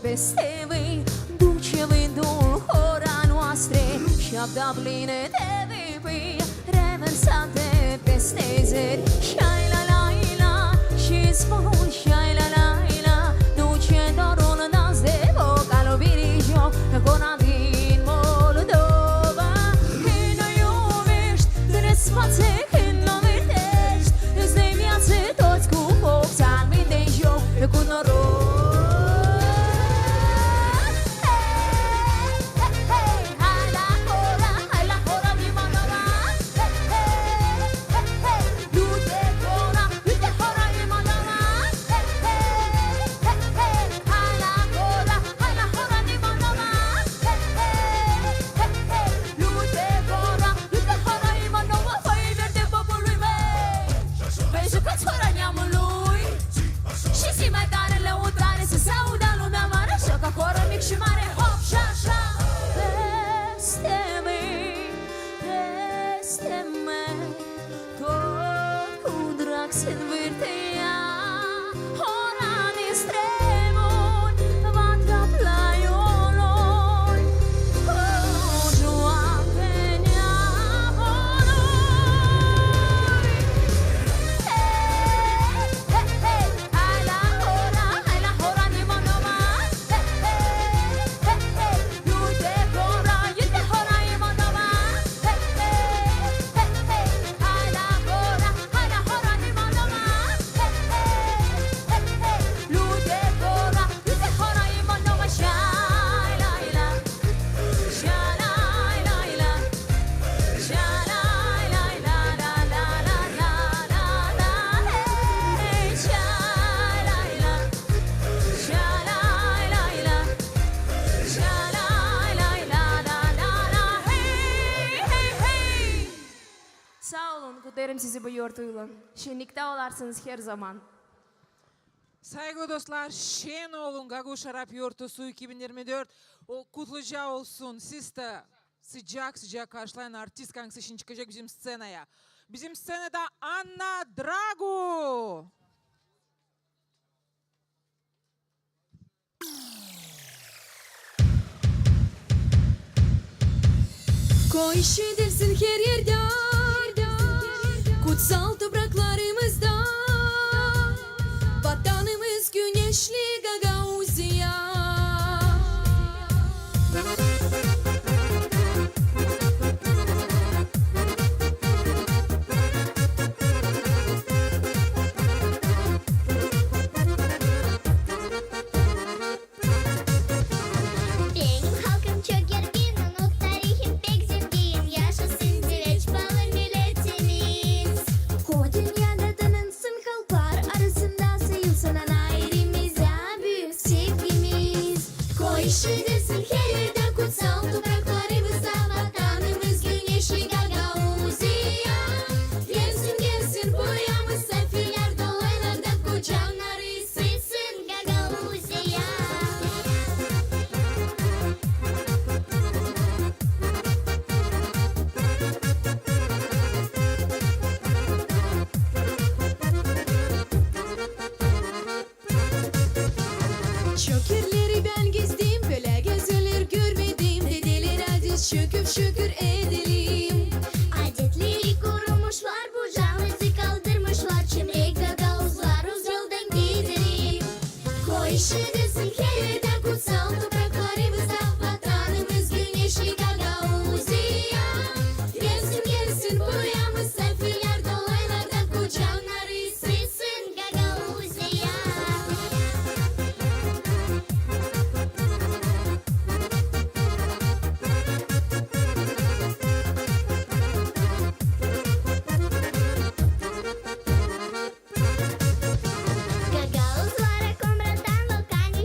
tempesteve, duce vântul ora noastre și abia pline de vipi, reversate peste zeri. Șai la la la și spun șai la la la, duce dorul nas de vocal virijo, gona din Moldova. Când o iubești, te spațe când o vârtești, îți dai viață toți cu foc, ți-albi de joc, cu noroc. Și mare hop și așa peste-me tot cu drag se învârte ea. Ora de stremuri va trapla ioloi, o joacă neamului. Hai la hora de Moldova. Sağ olun, kutlarım sizi bu yortuyla. Şenlikte olarsınız her zaman. Saygılı dostlar, şen olun Gagu Şarap Yortusu 2024. O kutluca olsun. Siz de sıcak karşılayan artist kankası için çıkacak bizim scenaya. Bizim scenada Anna Dragu. Koy işidirsin her yerde, kutsal topraklarımızda. Vatanımız güneşli Gagauzya. Benim halkım çok gergin, onun tarihim pek zengin. Yaşasın direnç balı milletimiz. O dünyada tanınsın halklar arasında sayılsın ana ayrımıza büyük sevgimiz. Koy işidirsin her yerde kutsal topraklarımızda. Vatanımız güneşli Gagauzya. Gelsin boyamız sefiller dolaylarda kucağınları sıysın Gagauzya. Şükürleri ben gezdim, böyle gezeler görmedim. Dedeler aziz şükür edelim. Adetleri korumuşlar, bucağımızı kaldırmışlar. Çimrek Gagauzlar uz yoldan gidelim. Koy işidirsin her yerde kutsal topraklarımızda. Vatanımız güneşli Gagauzya. Gelsin boyamız sefiller dolaylarda kucağınları sıysın Gagauzya. Gagauzlara komratan volkani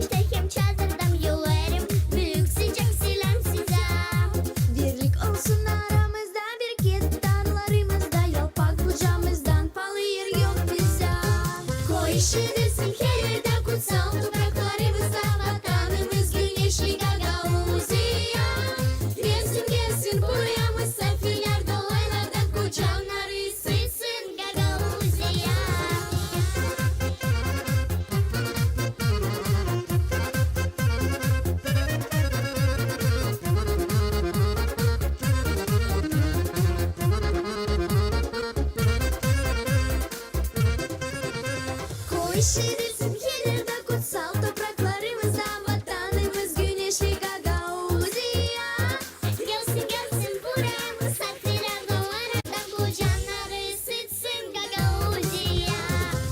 üşüdürsün yerlerde kutsal topraklarımızda vatanımız güneşli Gagauzya. Gelsin gelsin buraya misafirler doğaradan bu canları ısıtsın Gagauzya.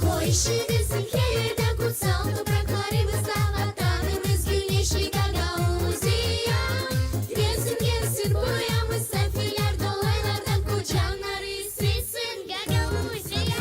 Koy üşüdürsün yerlerde kutsal topraklarımızda vatanımız güneşli Gagauzya. Gelsin gelsin buraya misafirler dolaylardan bu canları ısıtsın Gagauzya.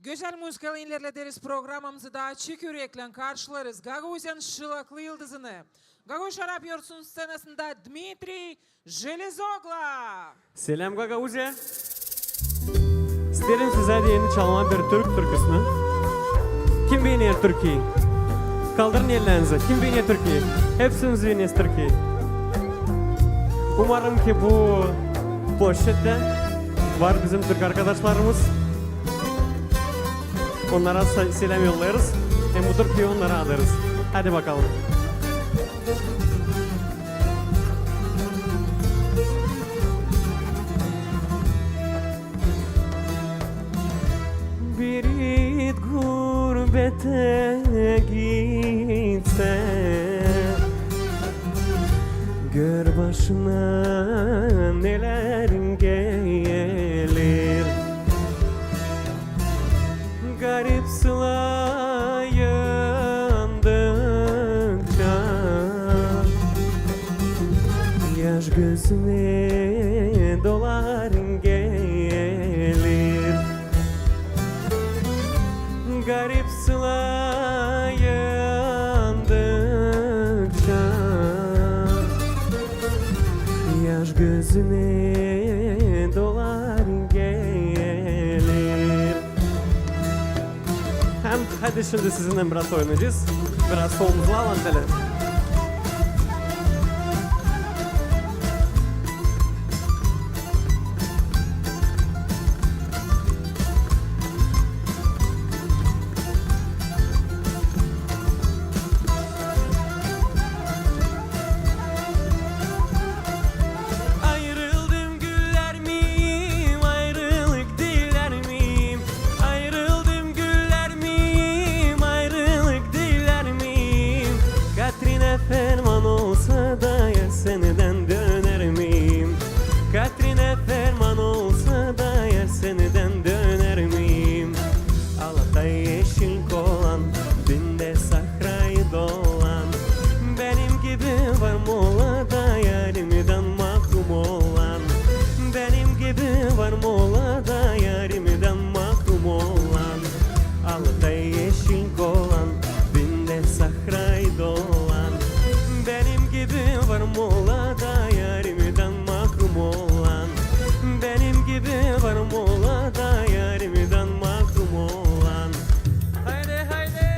Güzel müzikal ilerlederiz programımızı da açık yürekle karşılarız. Gagauzyan şılaklı yıldızını. Gagauz Şarap Yurtsu'nun scenasında Dmitri Железогла. Selam Gagauzya. İsterim size yeni çalma bir Türk türküsünü. Kim beğenir Türkiye'yi? Kaldırın ellerinizi. Kim beğenir Türkiye'yi? Hepsiniz beğenir Türkiye'yi. Umarım ki bu poşette var bizim Türk arkadaşlarımız. Onlara selam yollarız. Hem bu Türkiye'yi onlara alırız. Hadi bakalım. Bir it gurbete gitse, gör başına neler gelir. Garip sıla yandıkça yaş gözüne dolar gelir. Garip sıla yandıkça yaş gözüne dolar gelir. Hadi şimdi sizinle biraz oynayacağız. Biraz solumuzu alan tele. Ayrıldım güller miyim, ayrılık diller miyim? Ayrıldım güller miyim, ayrılık diller miyim? Katrine ferman olsa da ya seneden döner miyim? Katrine ferman olsa da ya seneden döner miyim? Alatay yeşil kolan, dinde sahrayı dolan. Benim gibi var mı ola da yarimden mahrum olan? Benim gibi var mı ola da yarimden mahrum olan? Alatay yeşil kolan, dinde sahrayı dolan. Benim gibi var mı ola da yarimden mahrum olan? Benim gibi var mı ola da yarimden mahrum olan? Haydi haydi.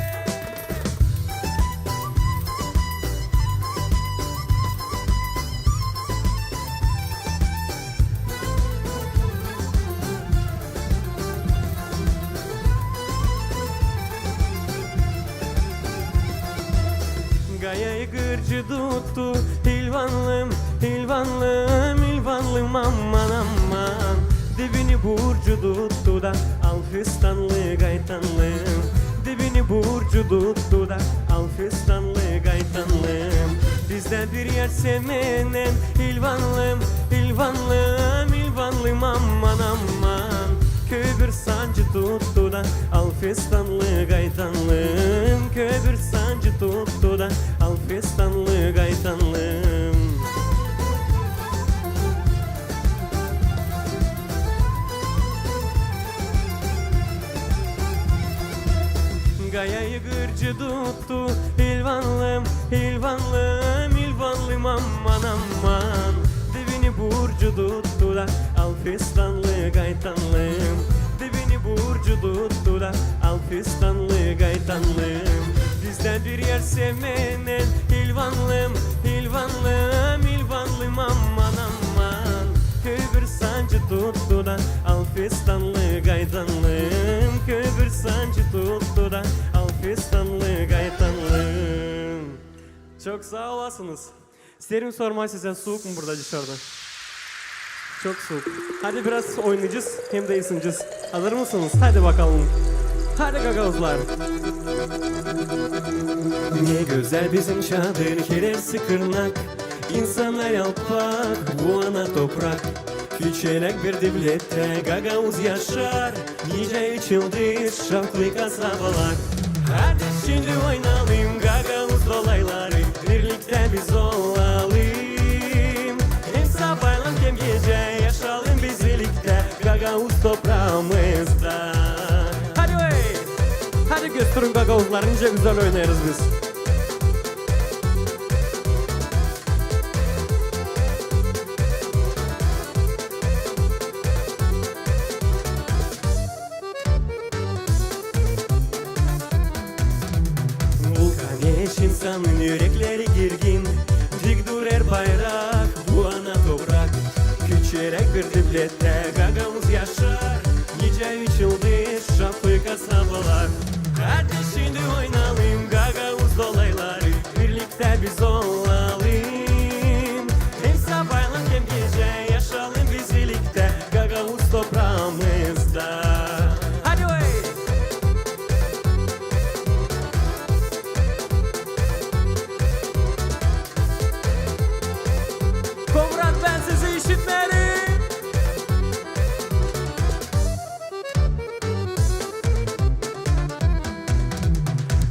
Gayayı gırcı tuttu, hilvanlım, hilvanlım, hilvanlım aman aman. Dibini burcu tuttu da alfistanlı gaytanlım. Dibini burcu tuttu da alfistanlı gaytanlım. Bizden bir yer sevmenen hilvanlım, hilvanlım, hilvanlım aman aman. Köy bir sancı tuttu da alfistanlı gaytanlım. Köy bir sancı tuttu da alfistanlı gaytanlım. Gayayı gırcı tuttu, hilvanlım, hilvanlım, hilvanlım aman aman. Dibini burcu tuttu da alfistanlı gaytanlım. Dibini burcu tuttu da alfistanlı gaytanlım. Bizden bir yer sevmenen hilvanlım, hilvanlım, hilvanlım aman aman. Köy bir sancı tuttu da alfistanlı gaytanlım. Köy bir sancı tuttu da alfistanlı gaytanlım. Çok sağ olasınız. İsterim sormak size, soğuk mu burada dışarıda? Çok soğuk. Hadi biraz oynayacağız hem de ısınacağız. Hazır mısınız? Hadi bakalım. Hadi gagavuzlar. Ne güzel bizim çadır, keresi kırnak. İnsanlar yalpak, bu ana toprak. Küçelek bir devlette gagavuz yaşar. Nice içildi şarklı kasabalar. Hadi şimdi oynayalım gagavuz dolayları. Birlikte biz olalım. Hem sabahla hem gece yaşayalım biz birlikte gagavuz toprağımızda. Hadi Görüyoruz durun gagavuzlar, nice güzel oynarız biz. Vulkaneş insanın yürekleri girgin, dik durar bayrak bu ana toprak. Küçerek bir diplette gagavuz yaşar, nice 3 yıldız şapı kasabalar. Hadi şimdi oynayalım gagavuz dolayları, birlikte biz olalım. Hem sabahla hem gece yaşayalım biz birlikte gagavuz toprağımızda. Hadi oy! Komrat ben sizi işitmerim.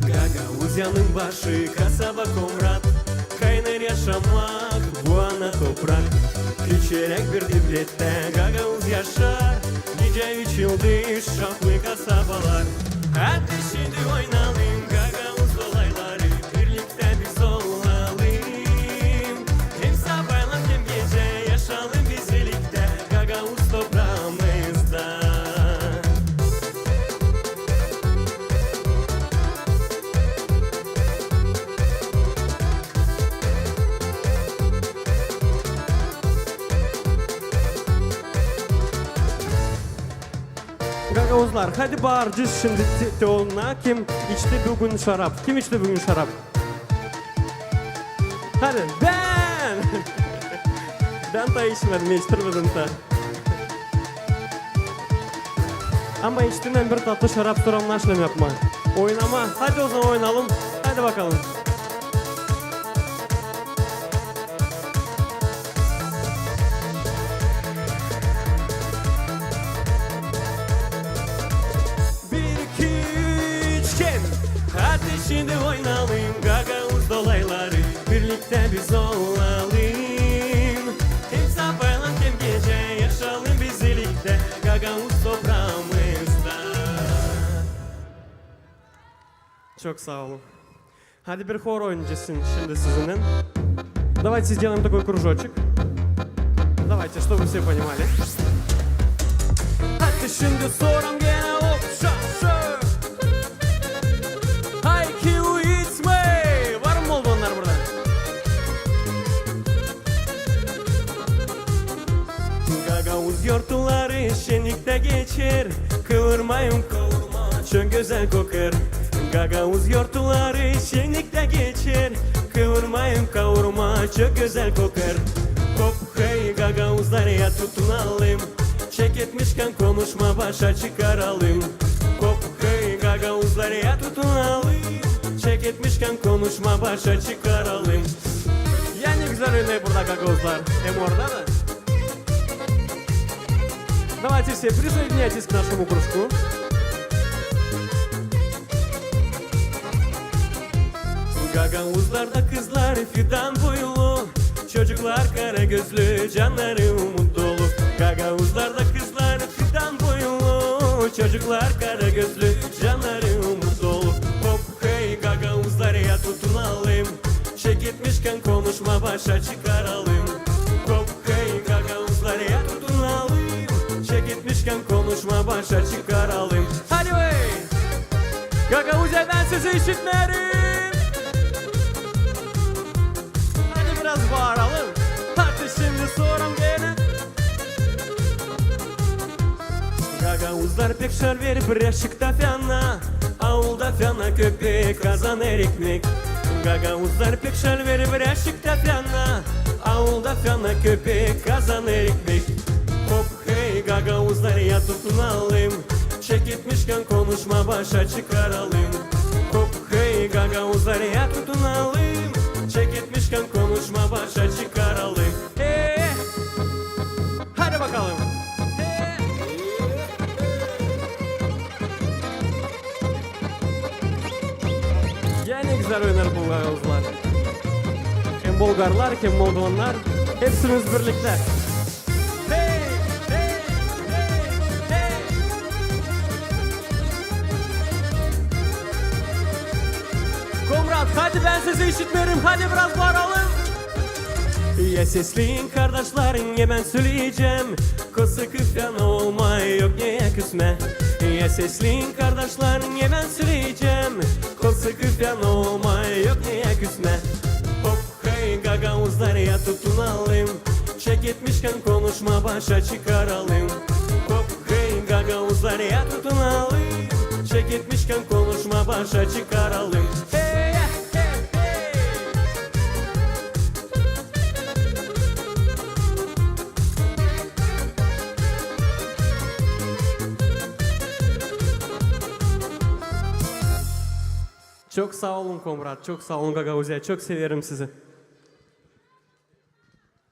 Gagavuzyanın başı kasaba Komrat, kaynar yaşamak bu ana toprak. Küçerek bir diplette gagavuz yaşar, nice 3 yıldız şaplı kasabalar. Hadi şimdi oynayalım gagavuz dolayları, birlikte biz olalım. Hem sabahla hem gece yaşayalım biz birlikte gagavuz toprağımızda. Gagavuzlar, hadi bağıracağız şimdi teoluna. Kim içti bugün şarap? Kim içti bugün şarap? Hadi ben! Ben de içmedim, içtirmedim de. Ama içtiğinden bir tatlı şarap soramlaşlım yapma. Oynama, hadi o zaman oynayalım. Hadi bakalım. Hadi şimdi oynayalım gagavuz dolayları, birlikte biz olalım. Hem sabahla hem gece yaşayalım biz birlikte gagavuz toprağımızda. Çok sağ olun. Hadi bir хор oynayacağız şimdi sizinle. Давайте сделаем такой кружочек. Давайте, чтобы все понимали. Hadi şimdi soram gene hop şaşı. IQ içme. Var mı Moldovanlar burada? Gagavuz yortuları şenlikte geçer, kıvırmayın kavurma çok güzel kokar. Gagavuz yortuları şenlikte geçer, kıvırmayın kavurma çok güzel kokar. Hop hey gagavuzlar ya tutunalım, çek etmişken konuşma başa çıkaralım. Hop hey gagavuzlar ya tutunalım, çek etmişken konuşma başa çıkaralım. Yani güzel oynuyor burada gagavuzlar. Hem orada da. Давайте все присоединяйтесь к нашему кружку. Gagavuzlarda kızlar fidan boylu, çocuklar kara gözlü, canları umut dolu. Gagavuzlarda kızlar fidan boylu, çocuklar kara gözlü, canları umut dolu. Hop hey gagavuzlar ya tutunalım, çek etmişken konuşma başa çıkaralım. Hop hey gagavuzlar ya tutunalım, çek etmişken konuşma başa çıkaralım. Hadi hey! Gagavuzya ben sizi işitmerim. Hadi biraz bağıralım. Hadi şimdi soram gene. Gagavuzlar pek şarver birazcıkta fena, avulda fena köpek kazanır ekmek. Gagavuzlar pek şarver birazcıkta fena, avulda fena köpek kazanır ekmek. Hop hey gagavuzlar ya tutunalım, çek etmişken konuşma başa çıkaralım. Hop hey gagavuzlar ya tutunalım, çek etmişken konuşma başa çıkaralım. Hadi bakalım. Yani güzel oynar bu gagavuzlar. Hem Bulgarlar hem Moldovanlar hepsimiz birlikte. Hadi ben sizi işitmiyorum, hadi biraz bağıralım. Ya sesleyin kardeşlerin, ya ben söyleyeceğim. Kosu küfran olma, yok niye küsme. Ya sesleyin kardeşlerin, ya ben söyleyeceğim. Kosu küfran olma, yok niye küsme. Hop hey gagavuzlar ya tutunalım. Çek etmişken konuşma başa çıkaralım. Hop hey gagavuzlar ya tutunalım. Çek etmişken konuşma başa çıkaralım. Hey hey hey. Çok sağ olun Komrat, çok sağ olun Gagavuzya, çok severim sizi.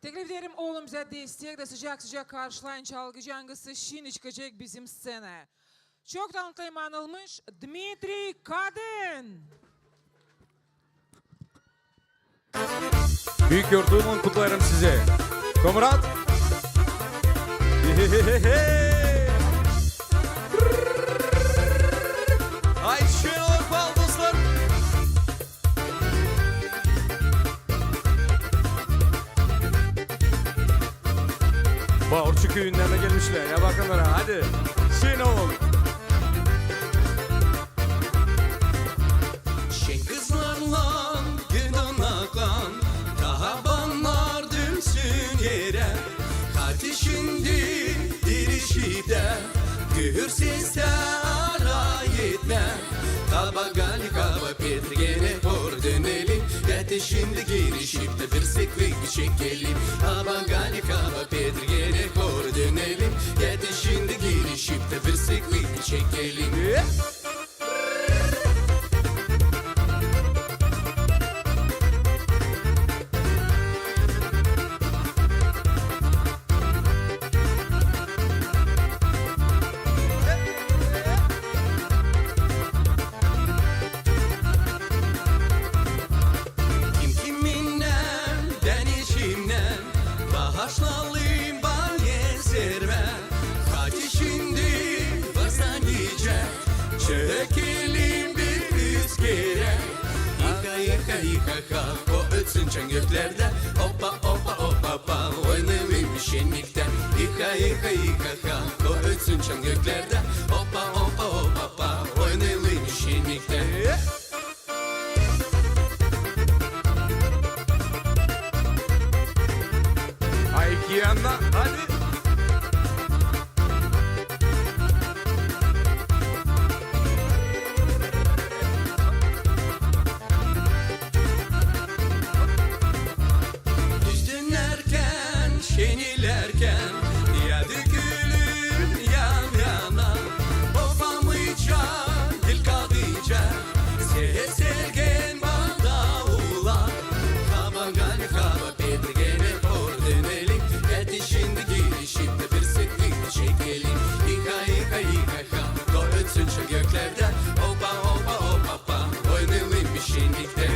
Teklif ederim oğlum bize destek de sıcak sıcak karşılayın çalgıcı yangısı şimdi çıkacak bizim scene. Çok tanıtlayım anılmış Dmitri Kadın. Büyük yortuğumun kutlarım size. Komrat. Ay şenol bal dostlar. Bağırçı köyünden de gelmişler ya bakınlara hadi. Şenol. Şen kızlarla gün onakan Tabanlar dönsün yere Hadi şimdi dirişip de Gühür sesle ara yetme Kaba gali kaba petrgene hor dönelim Hadi şimdi girişip de bir sekvik çekelim Kaba gali kaba petrgene hor dönelim Hadi şimdi girişip de bir sekvik çekelim Başlayayım ben gezerme Hadi şimdi baştan gece Çekelim bir rüzgara Yıka yıka yıka ha O ötsün çan göklerde Hoppa hoppa hoppa hoppa Oynayayım şenlikte Yıka yıka yıka ha O ötsün çan göklerde Hoppa hoppa hoppa hoppa Oynayayım şenlikte Ay yanına hadi. Düz dönerken, şenilerken Ya dökülür yan yana Ofamayca, dil kadıca Sergen bana ula Kaba gali kaba petrgene hor dönelim Hadi şimdi girişip de bir seklik çekelim Yıka yıka yıka ha Ko ötsün şu göklerde Hoppa hoppa hoppa hoppa Oynayalım bir şenlikte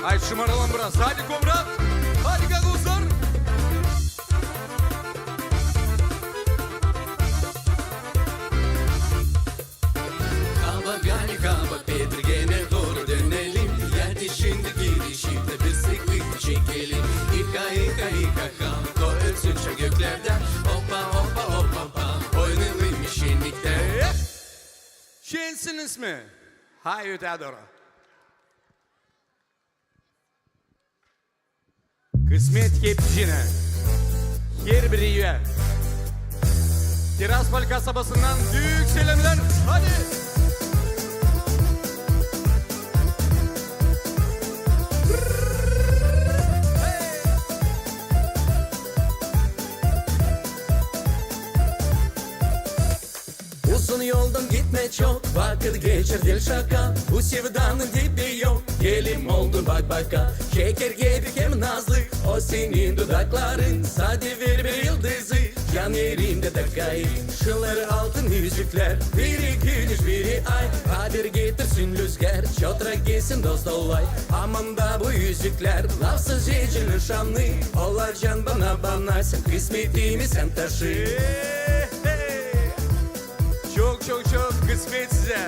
Ay şımaralım biraz hadi Komrat. Hadi Gagavuzlar. Kaba gali kaba petrgene doğru dönelim Hadi şimdi girişip de bir seklik çekelim Yıka yıka yıka ha Ko ötsün şu göklerden Hoppa hoppa hoppa hoppa Oynayalım şenlikte Şensin ismi. Hay ötedora. Kısmet kepçine. Her biri üye. Tiraspol kasabasından büyük selamlar. Hadi. Uzun yoldan gitme çok Vakit geçer değil şaka Bu sevdanın dibi yok Gelim oldu bak baka Şeker gibi hem nazlı O senin dudakların Sade ver bir yıldızı Can yerimde takayım Şıları altın yüzükler Biri güneş biri ay Haber getirsin rüzgar Çotra gelsin dost olay Aman da bu yüzükler Lafsız ecil nişanlı Olar can bana Sen kısmetimi sen taşı Çok kısmet size.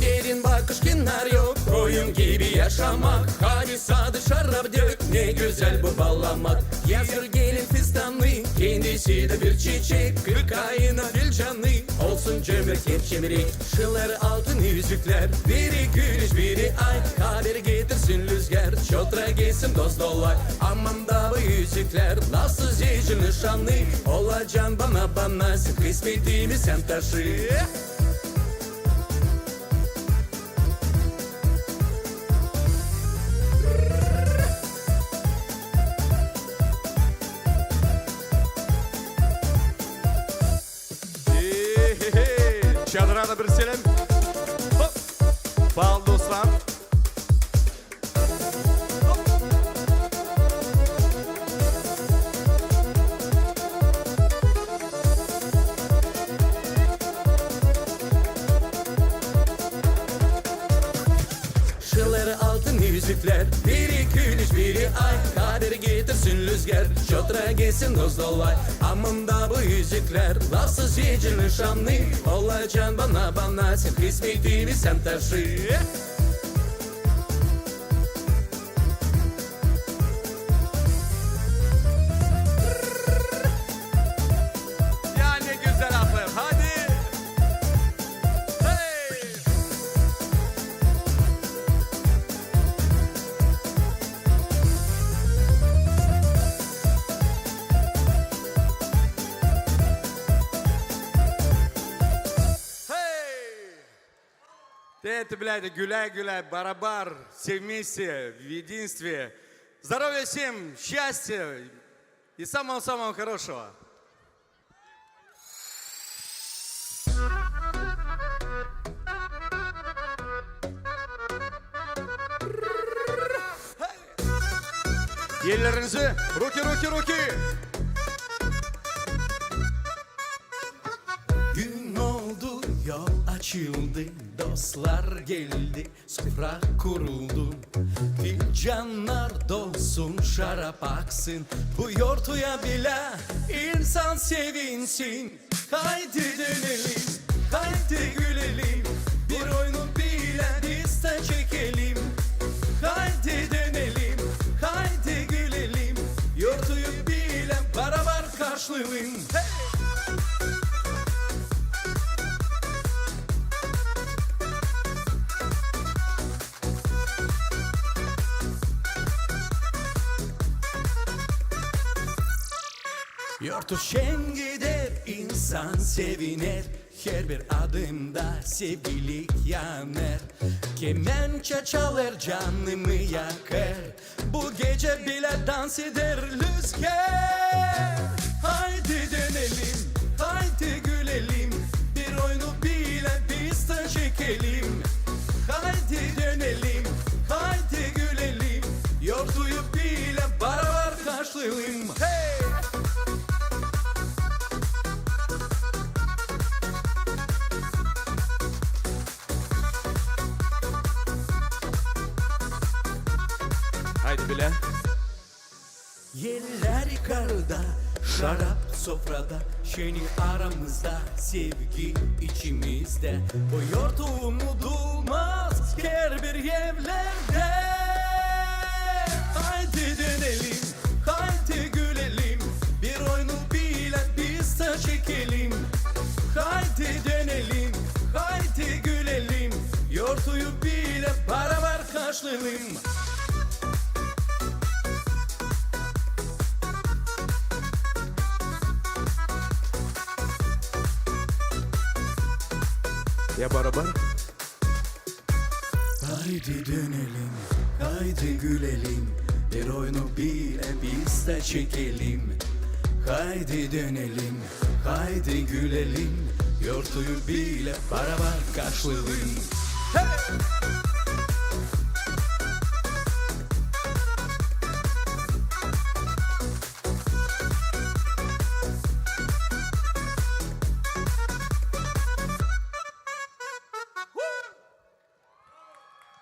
Elin bakış kinar yok, koyun gibi yaşamak. Hadi sağ dışarı dök, ne güzel bu bağlamak. Yazır gelin fistanlı, kendisi de bir çiçek. 40 ayına filcanlı, olsun cömert hep cimrik. Şılar altın yüzükler, biri gülüş biri ay. Kader getirsin rüzgar, çotra gelsin dost dolay. Aman da bu yüzükler, nasıl zeycil nişanlı. Olacaksın bana, kısmetimi sen taşı. Çadıra da bir selam. Hop. Sağ ol dostlar. Şıları altın yüzükler, biri gülüş biri ay. Kader getirsin rüzgar, çotra gelsin dost dolay. Aman da bu yüzükler, lafsız yecil nişanlı. Olacaksın bana, sen kısmetimi sen taşı. Ya ne güzel atlar. Hadi. Hey. Это, блядь, гуляй, барабар, все вместе, в единстве. Здоровья всем, счастья и самого-самого хорошего. Ellerinizi, ruki. Gün oldu, yol açıldı, dostlar geldi, sofra kuruldu. Fincanlar dolsun, şarap aksın, bu yortuya bile insan sevinsin. Haydi dönelim, haydi gülelim, bir oyunu bile biz de çekelim. Haydi dönelim, haydi gülelim, yortuyu bile beraber karşılayalım. Hey! Yortu şen gider, insan seviner. Her bir adımda sevgilik yanar. Kemençe çalar, canımı yakar. Bu gece bile dans eder rüzgar. Haydi dönelim, haydi gülelim, bir oyunu bile biz de çekelim. Haydi dönelim, haydi gülelim, yortuyu bile beraber karşılayalım. Hey! Haydi bile. Yeller karda, şarap sofrada, şenlik aramızda, sevgi içimizde. Bu yortu unutulmaz her bir evlerde. Haydi dönelim, haydi gülelim, bir oyunu bile biz de çekelim. Haydi dönelim, haydi gülelim, yortuyu bile beraber karşılayalım. Ya barabar. Haydi dönelim, haydi gülelim, bir oyunu bile biz de çekelim. Haydi dönelim, haydi gülelim, yortuyu bile beraber karşılayalım. Hey!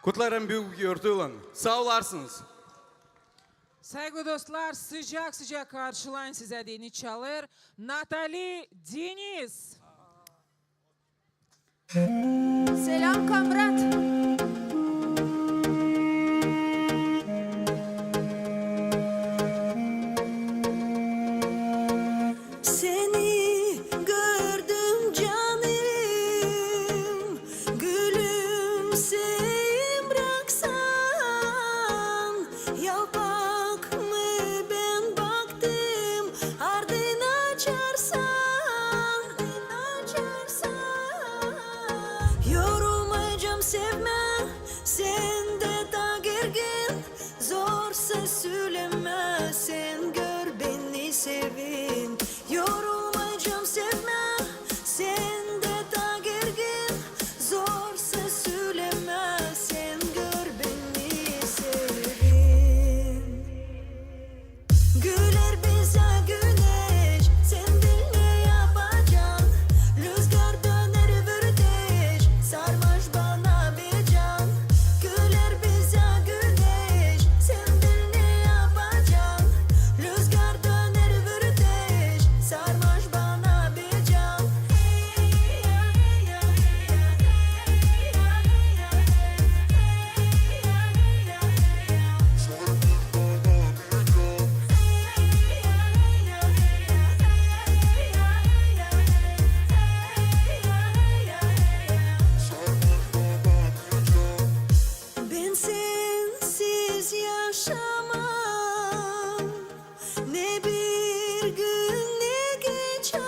Kutlarım büyük yortulan. Sağ olarsınız. Saygılı dostlar, sıcak karşılayın size Deniz Çalır, Natali Deniz. Selam kamrat. sevme, sen de da gergin. Zorsa söyleme, sen gör beni sevin. Yorulmayacağım sevme, sen de da gergin. Zorsa söyleme, sen gör beni sevin. Güler bize güneş, sen bil ne yapacaksın. Rüzgar döner vürdeş, sarmaş bana bir can. Güler bize güneş, sen bil ne yapacaksın. Rüzgar döner vürdeş, sarmaş bana bir can. Ben sensiz yaşamam, ne bir gün ne gece.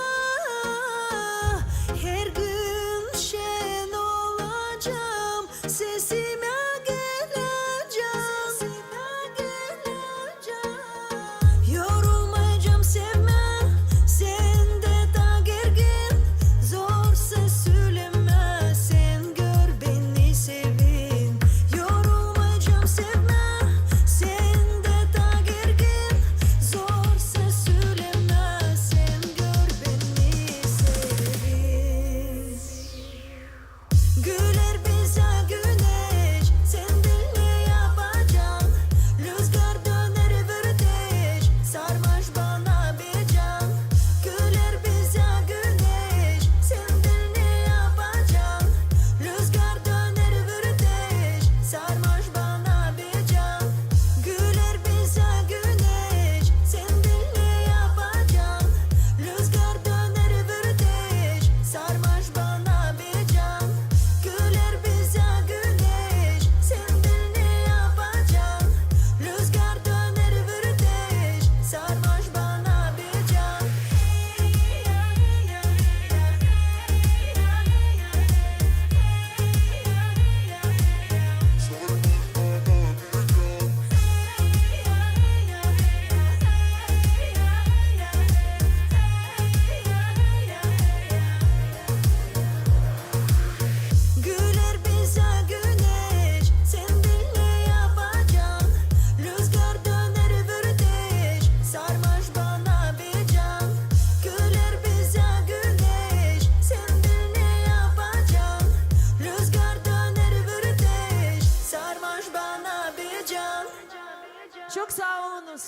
Her gün şen olacağım, sesime geleceğim. Yorulmayacağım sevme, sen de da gergin. Zorsa söyleme, sen gör beni sevin. Yorulmayacağım sevme, sen de da gergin. Zorsa söyleme, sen gör beni sevin. Güler bize güneş, sen bil ne yapacaksın. Rüzgar döner vürdeş, sarmaş bana bir can. Güler bize güneş, sen bil ne yapacaksın. Rüzgar döner vürdeş, sarmaş bana bir can. Güler bize güneş, sen bil ne yapacaksın. Rüzgar döner vürdeş, sarmaş bana bir can. Güler bize güneş, sen bil ne yapacaksın. Rüzgar döner vürdeş, sarmaş bana bir can. Güler bize güneş, sen bil ne yapacaksın. Rüzgar döner vürdeş, sarmaş bana bir can. Güler bize güneş, sen bil ne yapacaksın. Rüzgar döner vürdeş, sarmaş bana bir can. Çok sağ olunuz.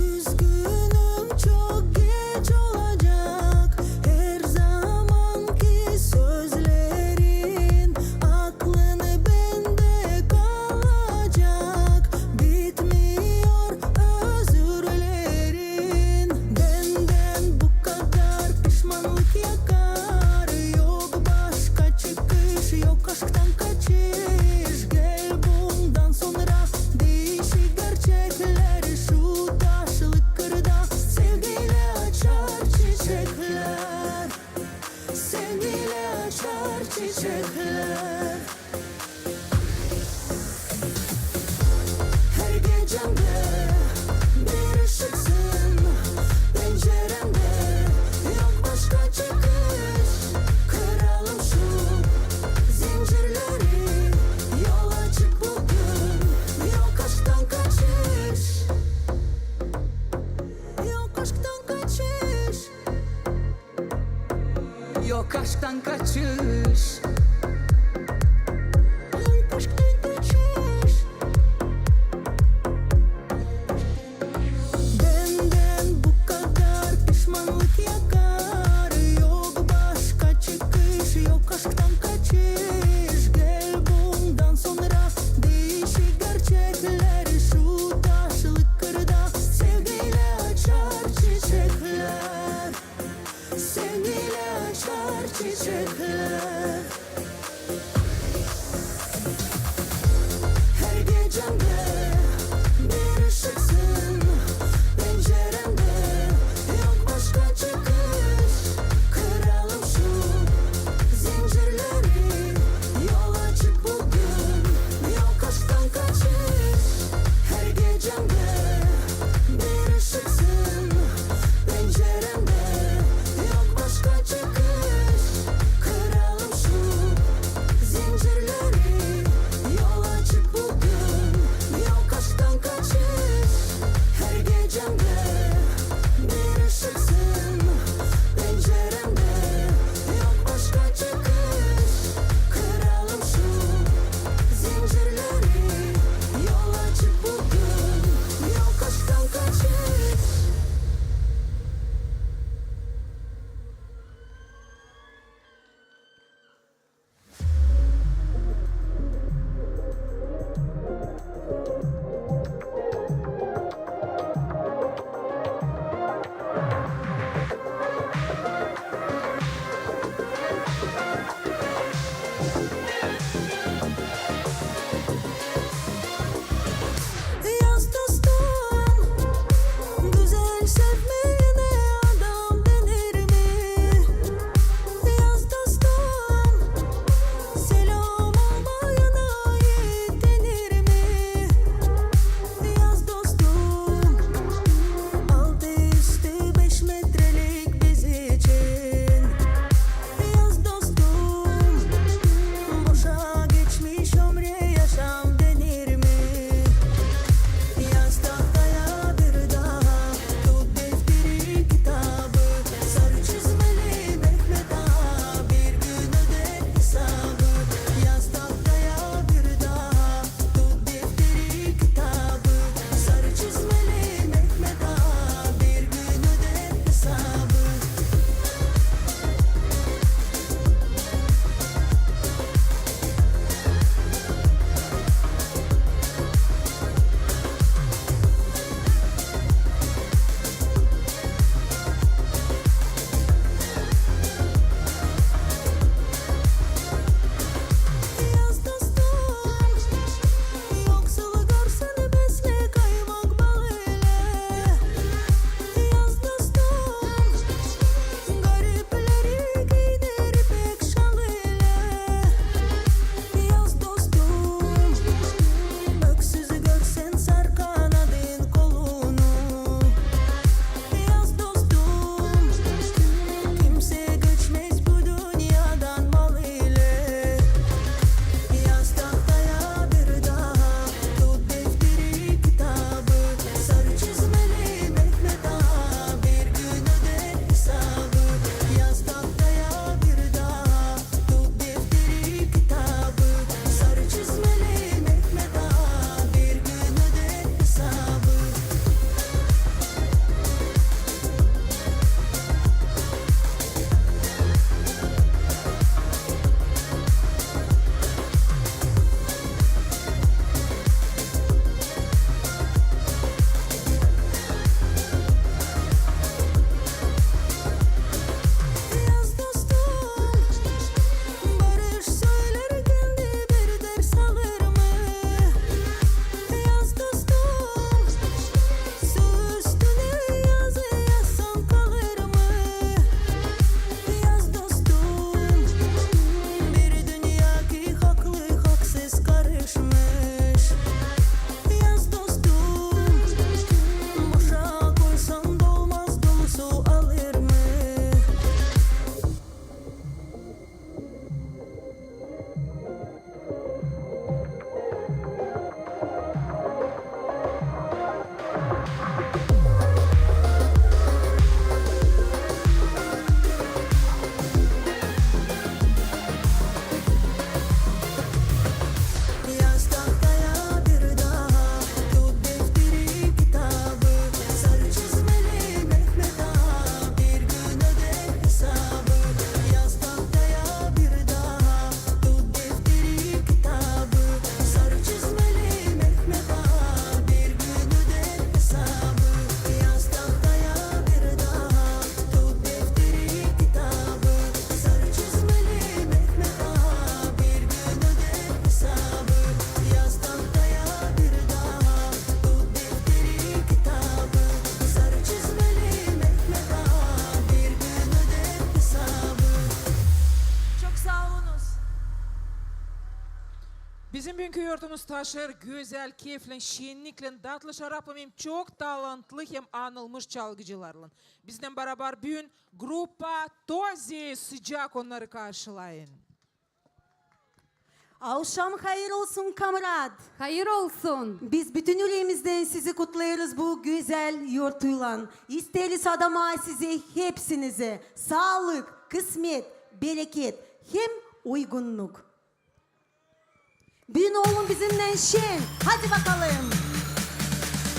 Üzgünüm çok geç olacak. Her zamanki sözlerin aklını bende kalacak. Bitmiyor özürlerin. Benden bu kadar pişmanlık yakar. Yok başka çıkış, yok aşktan kaçış. Gel bundan sonra değişik gerçekler. Şu taşlık kırda sevgiyle açar çiçekler. Sevgiyle açar çiçekler. Her gecemde bir ışıksın penceremde. Yok başka çıkış, kıralım şu zincirleri. Yola çık bugün, yok aşktan kaçış. Yok aşktan kaçış. Yok aşktan kaçış. Yok aşktan kaçış. Benden bu kadar Bugünkü yortumuz taşır güzel, keyifli, şenlikli, tatlı şaraplı hem çok talantlı hem anılmış çalgıcılarla. Bizden beraber bugün grupa Tozi sıcak onları karşılayın. Akşam hayır olsun kamrat. Hayır olsun. Biz bütün yüreğimizden sizi kutlayırız bu güzel yurtuyla. İsteriz adama size hepsinize sağlık, kısmet, bereket hem uygunluk. Bin oğlum bizimle şen. Hadi bakalım.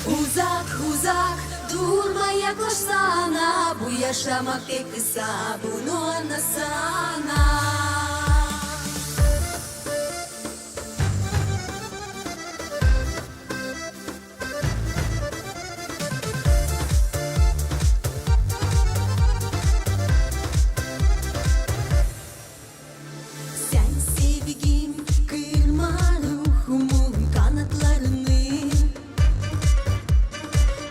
Uzak uzak durma yaklaşsana. Bu yaşamak pek kısa, bunu anlasana. Sen sevgim kırma ruhumun kanatlarını.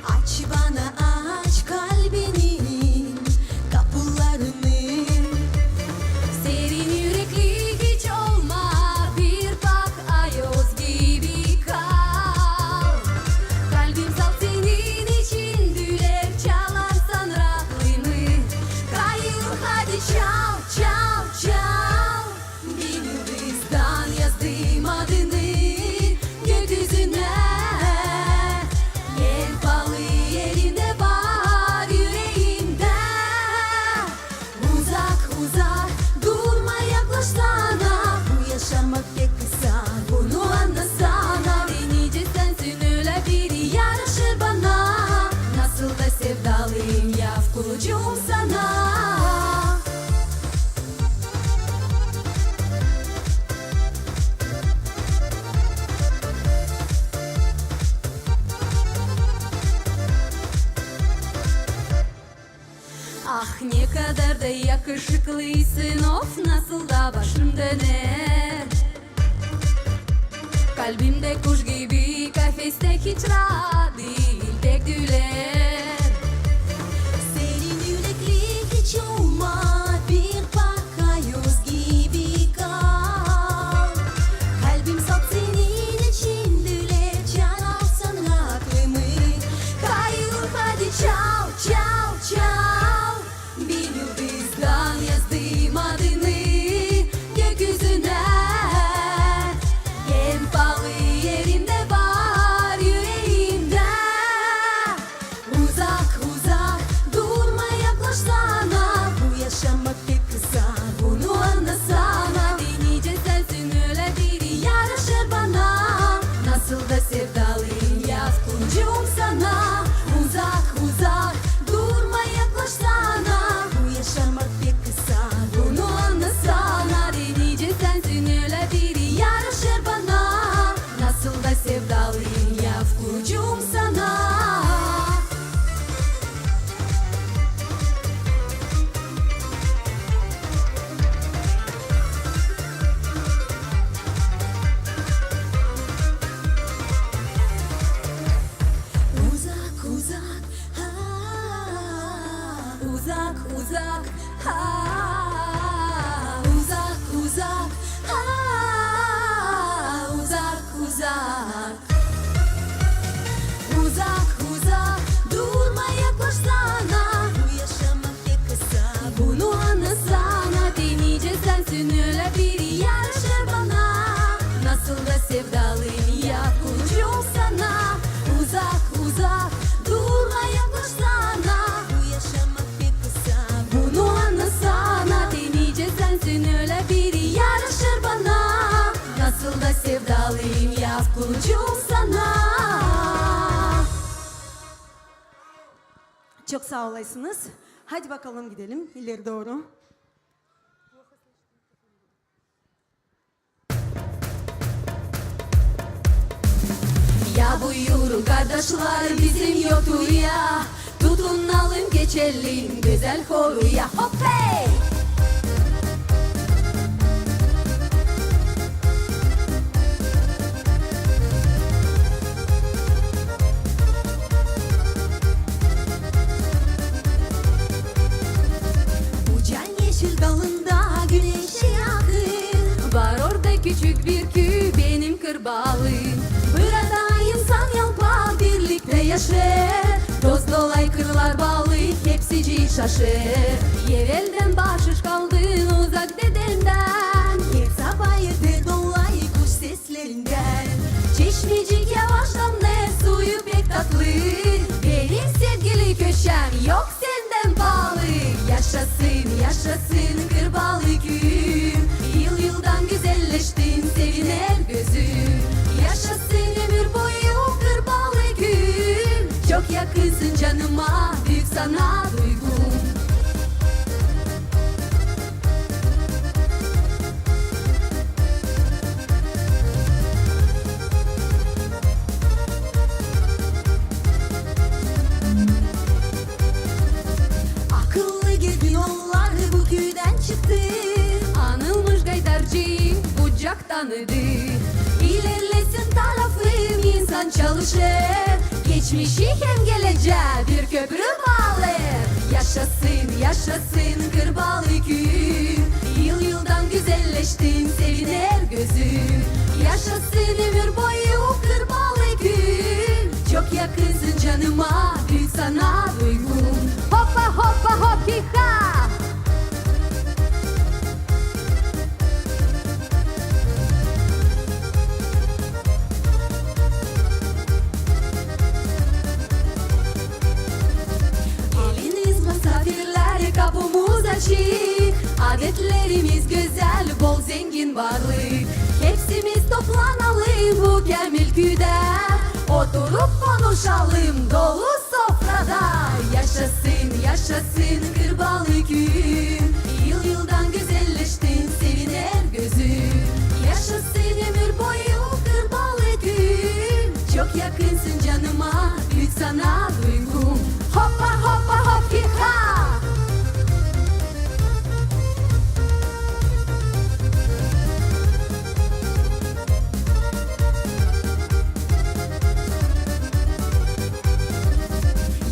Aç bana aç kalbinin kapılarını. Serin yürekli hiç olma, bir bak ayoz gibi kal. Kalbim sal senin için düler, çalarsan rahatını. Kayır hadi çal çal çal. Bir yıldızdan yazdım adını gökyüzüne. Yer balı yerinde var yüreğimde. Uzak uzak durma yaklaşsana. Bu yaşamak pek kısa, bunu anlasana. Denice sensin öyle biri yaraşır bana. Nasıl da sevdalıyım yaz kulucum sana. Ah ne kadar da yakışıklısın, of nasıl da başım döner. Kalbimde kuş gibi kafeste hiç rahat değil, tek düler. Senin yürekli hiç olma, bir bak ayoz gibi kal. Kalbim sat senin için düler, çalarsan aklımı. Kayır hadi çal çal çal. Bir yıldızdan yazdım adını gökyüzüne. En pahalı yerinde var yüreğimde. Uzak uzak durma yaklaşsana. Bu yaşamak pek kısa, Bunu anlasana. Denice sensin öyle biri yaraşır bana. Nasıl da sevdalıyım yaz kulucum sana. Uzak uzak durma yaklaşsana. bu yaşamak pek kısa. Bunu anlasana. Denice sensin öyle biri yaraşır bana. Nasıl da sevdalıyım yaz kulucum sana. Uzak uzak, Uzak uzak uzak uzak uzak uzak uzak uzak durma yaklaşsana. bu yaşamak pek kısa. Bunu anlasana. Denice sensin öyle biri yaraşır bana. Nasıl da sevdalıyım ya kulucum sana. Uzak uzak durma yaklaşsana. Bu yaşamak pek kısa. Bunu anlasana. Denice sensin öyle biri yaraşır bana. Nasıl da sevdalıyım ya kulucum sana. Çok sağ olasınız. Hadi bakalım gidelim ileri doğru. Ya buyurun kardeşler bizim yotuya. Tutunalım geçelim güzel horuya. Hop hey! Bu can yeşil dalında güneşe yakın. Var orada küçük bir köy, benim kırbalı. Burada insan yalpa birlikte yaşar. Dost dolay kırlar bağlı hepsici şaşır. Yerelden bahşiş kaldın uzak dedenden. Hep sabayırdı dolay kuş seslerinden. Çeşmecik yavaş damla suyu pek tatlı. Benim sevgili köşem yok senden pahalı. Yaşasın yaşasın kırbalı gün. Yıl yıldan güzelleştin seviner gözüm. Yaşasın ömür boyu kırbalı gün. Çok yakınsın canıma büyük sana duygum. Akıllı gibi yollar bu köyden çıktı. Anılmış gaydarcıyım bucak tanıdı. İlerlesin tarafım insan çalışır. Geçmişi hem geleceğe bir köprü bağlar. Yaşasın yaşasın kırbalı gün. Yıl yıldan güzelleştin seviner gözüm. Yaşasın ömür boyu kırbalı gün. Çok yakınsın canıma büyük sana duygum. Hoppa hoppa hop hi ha. Geliniz misafirler kapımız açık. Adetlerimiz güzel bol zengin varlık. Hepsimiz toplanalım bu gemil köyde. Oturup konuşalım dolu sofrada. Yaşasın yaşasın kırbalı gün. Yıl yıldan güzelleştin seviner gözüm. Yaşasın ömür boyu kırbalı gün. Çok yakınsın canıma büyük sana duygum. Hoppa hoppa hop hi ha.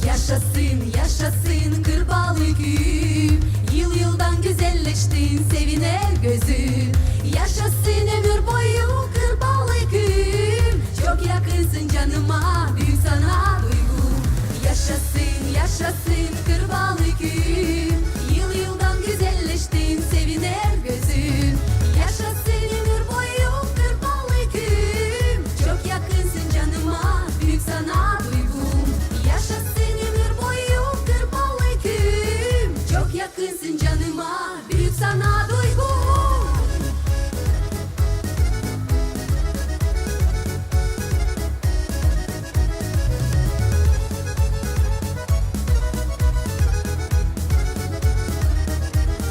Yaşasın yaşasın kırbalı gün. Yıl yıldan güzelleştin seviner gözüm. Yaşasın ömür boyu kırbalı gün. Çok yakınsın canıma büyük sana duygum. Yaşasın yaşasın kırbalı gün. Yıl yıldan güzelleştin seviner gözüm. Yaşasın ömür boyu kırbalı gün. Çok yakınsın canıma büyük sana duygum. Yaşasın ömür boyu kırbalı gün. Çok yakınsın canıma büyük sana duygum.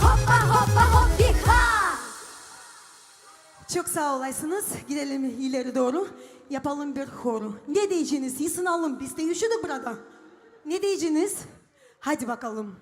Hoppa hoppa hop hi ha. Çok sağ olasınız. Gidelim ileri doğru. Yapalım bir horu. Ne diyeceğiniz? Isınalım. Biz de üşüdü burada. Ne diyeceğiniz? Hadi bakalım.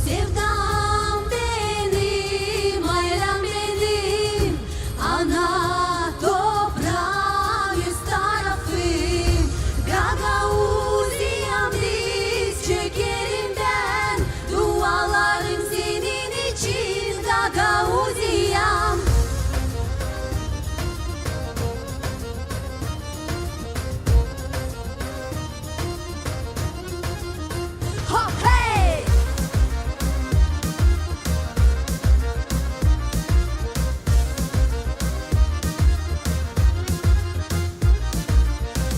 Sevdam benim, ailem benim. Ana toprağım yüz tarafım. Gagauziyam diz çökerimden. Dualarım senin için Gagauziyam. Hop hey!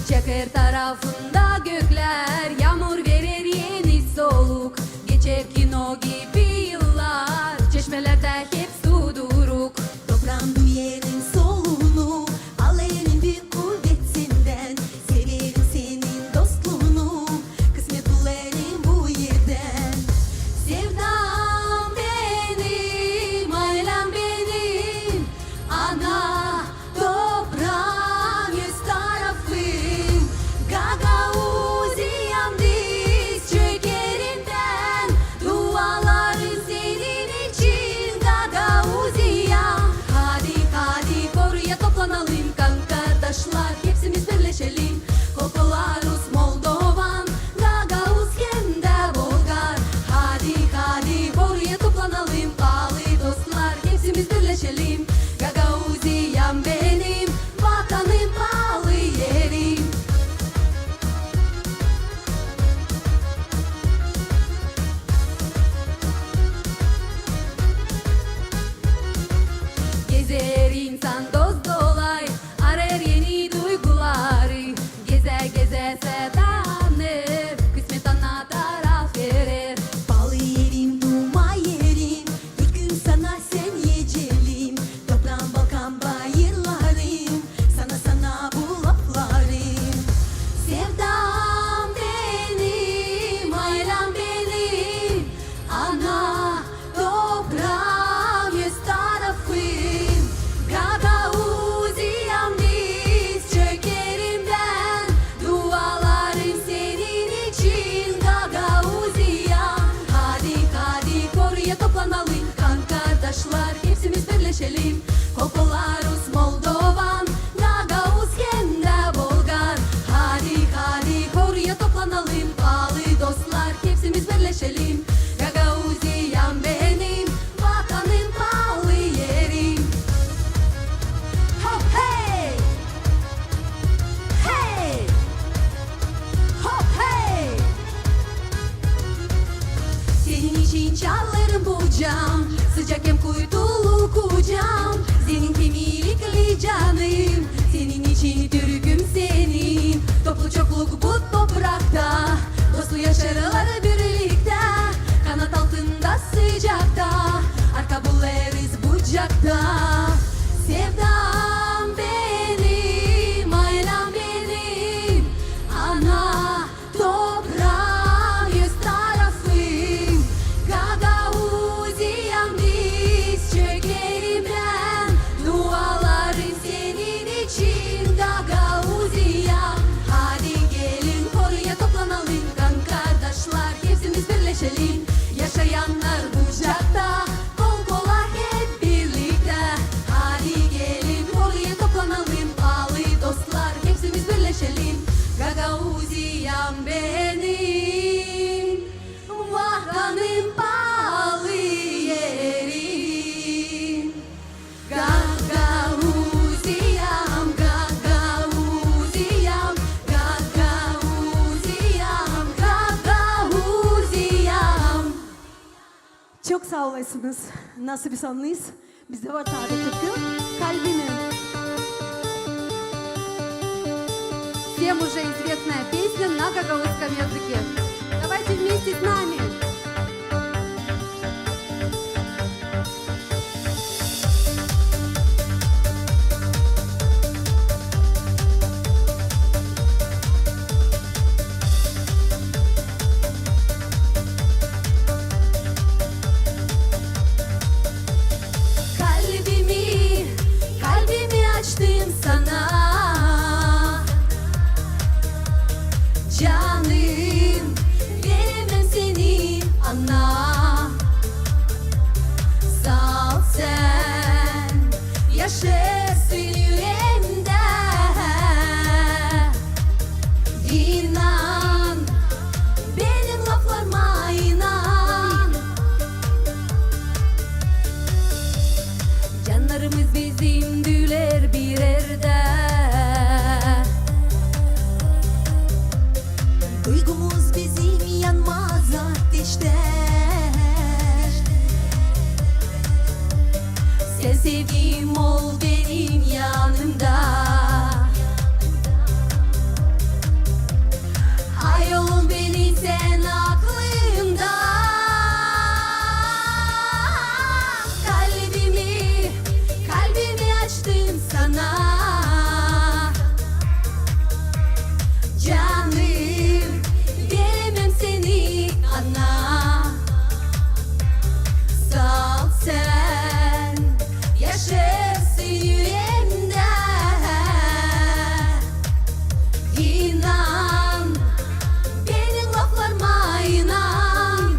Çakır tarafında gökler yağmur verir yeni soluk. Geçer kino gibi yıllar çeşmelerde hep su duruk. Toprağım duyerin soluğunu. Al elinin büyük kuvvetinden. Severim senin dostluğunu. Kısmet bularım bu yerden. Sevdam benim, sağ olasınız. Nasıl bir sanlıyız? Bizde var tabi tıpkı kalbimin. Всем уже известная песня на гагаузском языке. Давайте вместе с нами. Kalbimi açtım sana. Canım, veremem seni ana. Sağ ol sen, yaşarsın yüreğimde. İnan, benim laflarıma inan. Canlarımız bizim düler bir yerde. Duygumuz bizim yanmaz ateşte. Sen sevdiğim ol benim yanımda. Ay oğlum beni sen aklımda. Kalbimi açtım sana. Canım, veremem seni ana. Sağ ol sen, yaşarsın yüreğimde. İnan, benim laflarıma inan.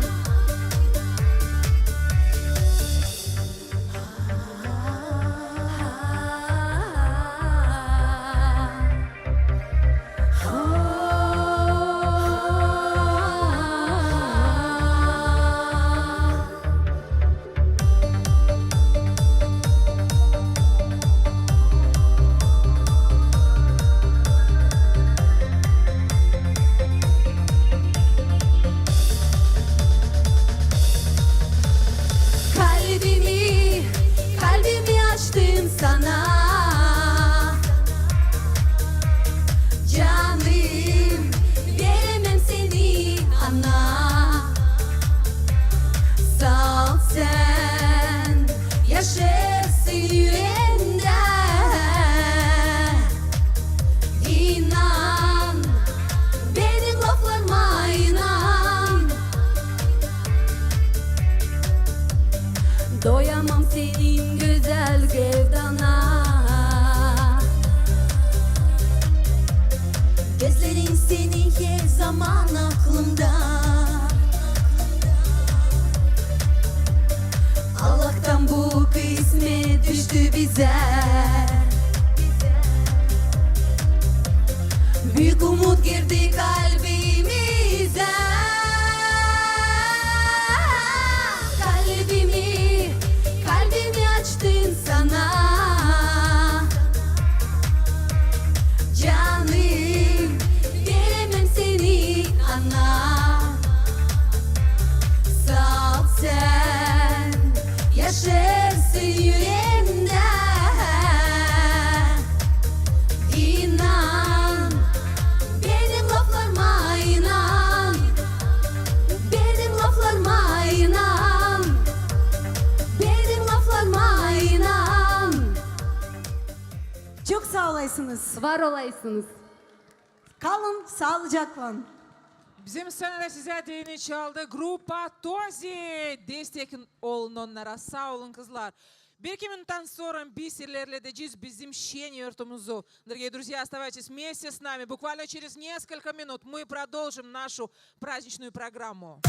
Kalbimi açtım sana. Canım, veremem seni ana. Sağ ol sen, yaşarsın yüreğimde. İnan, benim laflarıma inan. Doyamam senin güzel gevdana. Gözlerin senin her zaman aklımda. Allah'tan bu kısmet düştü bize. Büyük umut girdi kalbimize. Kalbimi açtım sana. Canım, veremem seni ana. Sağ ol sen, yaşarsın yüreğimde. İnan, benim laflarıma inan. Benim laflarıma inan. Benim laflarıma inan. Çok sağ olasınız. Var olaysınız. Kalın sağlıcakla. Bizim sınırda size değini çaldı. Grupa Tozi. Destek olun onlara. Sağ olun kızlar. Bir iki минутtan sonra biz ilerleyeceğiz bizim şen yurтumuzu. Дорогие друзья, оставайтесь вместе с нами. Буквально через несколько минут мы продолжим нашу праздничную программу.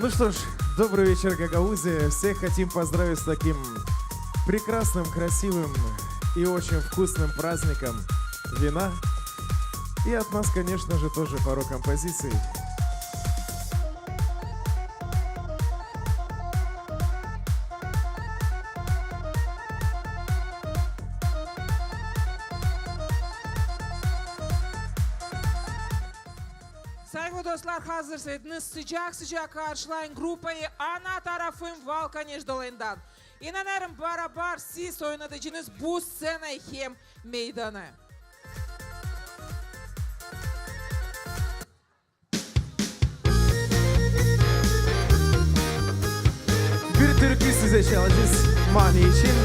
Ну что ж, добрый вечер, Гагаузия. Всех хотим поздравить с таким прекрасным, красивым и очень вкусным праздником вина. И от нас, конечно же, тоже пару композиций. Saygıdeğer dostlar, hazırsaydınız sıcak sıcak karşılayın grupayı ana tarafım Valkaneş dolayından. İnanırım beraber siz oynadığınız bu scena hem meydanı. Bir türkü size çalacağız Mani için.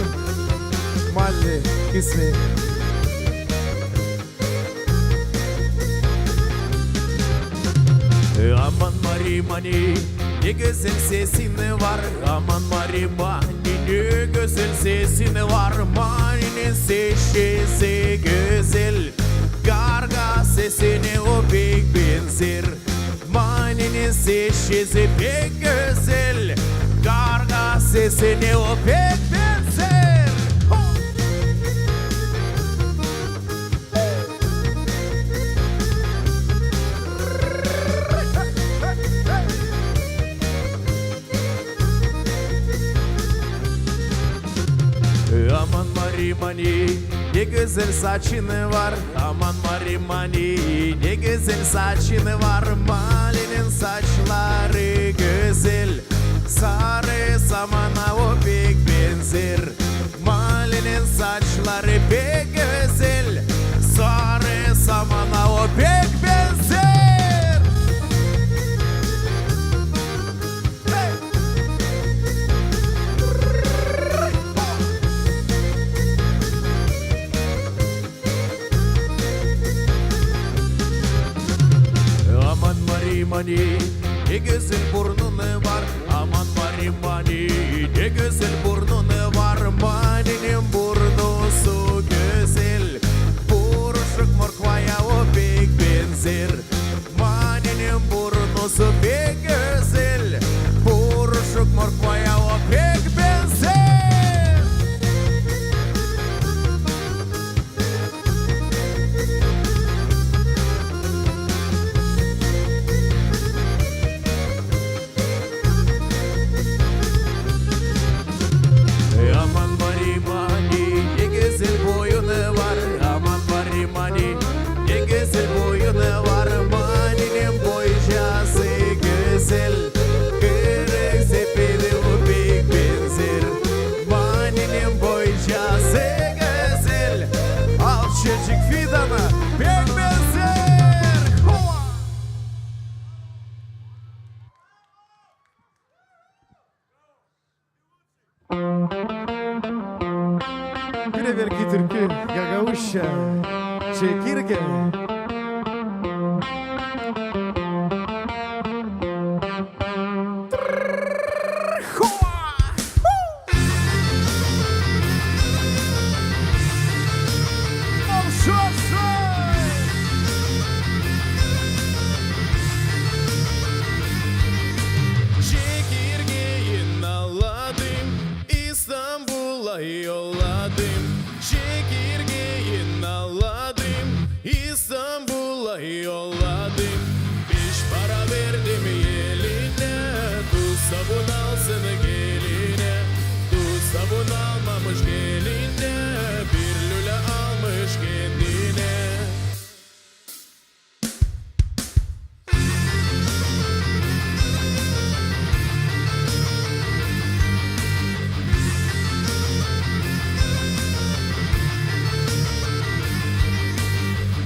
Mali kısmı. Aman Mari Mani, ne güzel sesin var. Aman Mari Mani, ne güzel sesin var. Mani'nin sesi güzel, karga sesine o pek benzer. Mani'nin sesi pek güzel, karga sesine o pek benzer. Aman Mari Mani, ne güzel saçın var. Aman Mari Mani, ne güzel saçın var. Mali'nin saçları güzel, sarı samana o pek benzer. Mali'nin saçları pek güzel, sarı samana o pek benzer. Mani, ne güzel burnun var. Aman Mari Mani, ne güzel burnun var. Mani'nin burnusu güzel, buruşuk morkvaya o pek benzer. Mani'nin burnusu pek güzel, buruşuk morkvaya o pek benzer. Aman Mari Mani, ne güzel boyunu var. Aman Mari Mani, ne güzel boyunu var. Mani'nin boycası güzel, kırık sepeti o pek benzer. Mani'nin boycası güzel, alçacık fidana pek benzer. Bir evvelki türkü Gagavuşa Çekirge. Çekirgeyi naladım, İstanbul'a yolladım. Çekirgeyi naladım, İstanbul'a yolladım. Beş para verdim eline, tuz sabun alsın geline. Tuz sabun almamış geline, bir lüle almış kendine.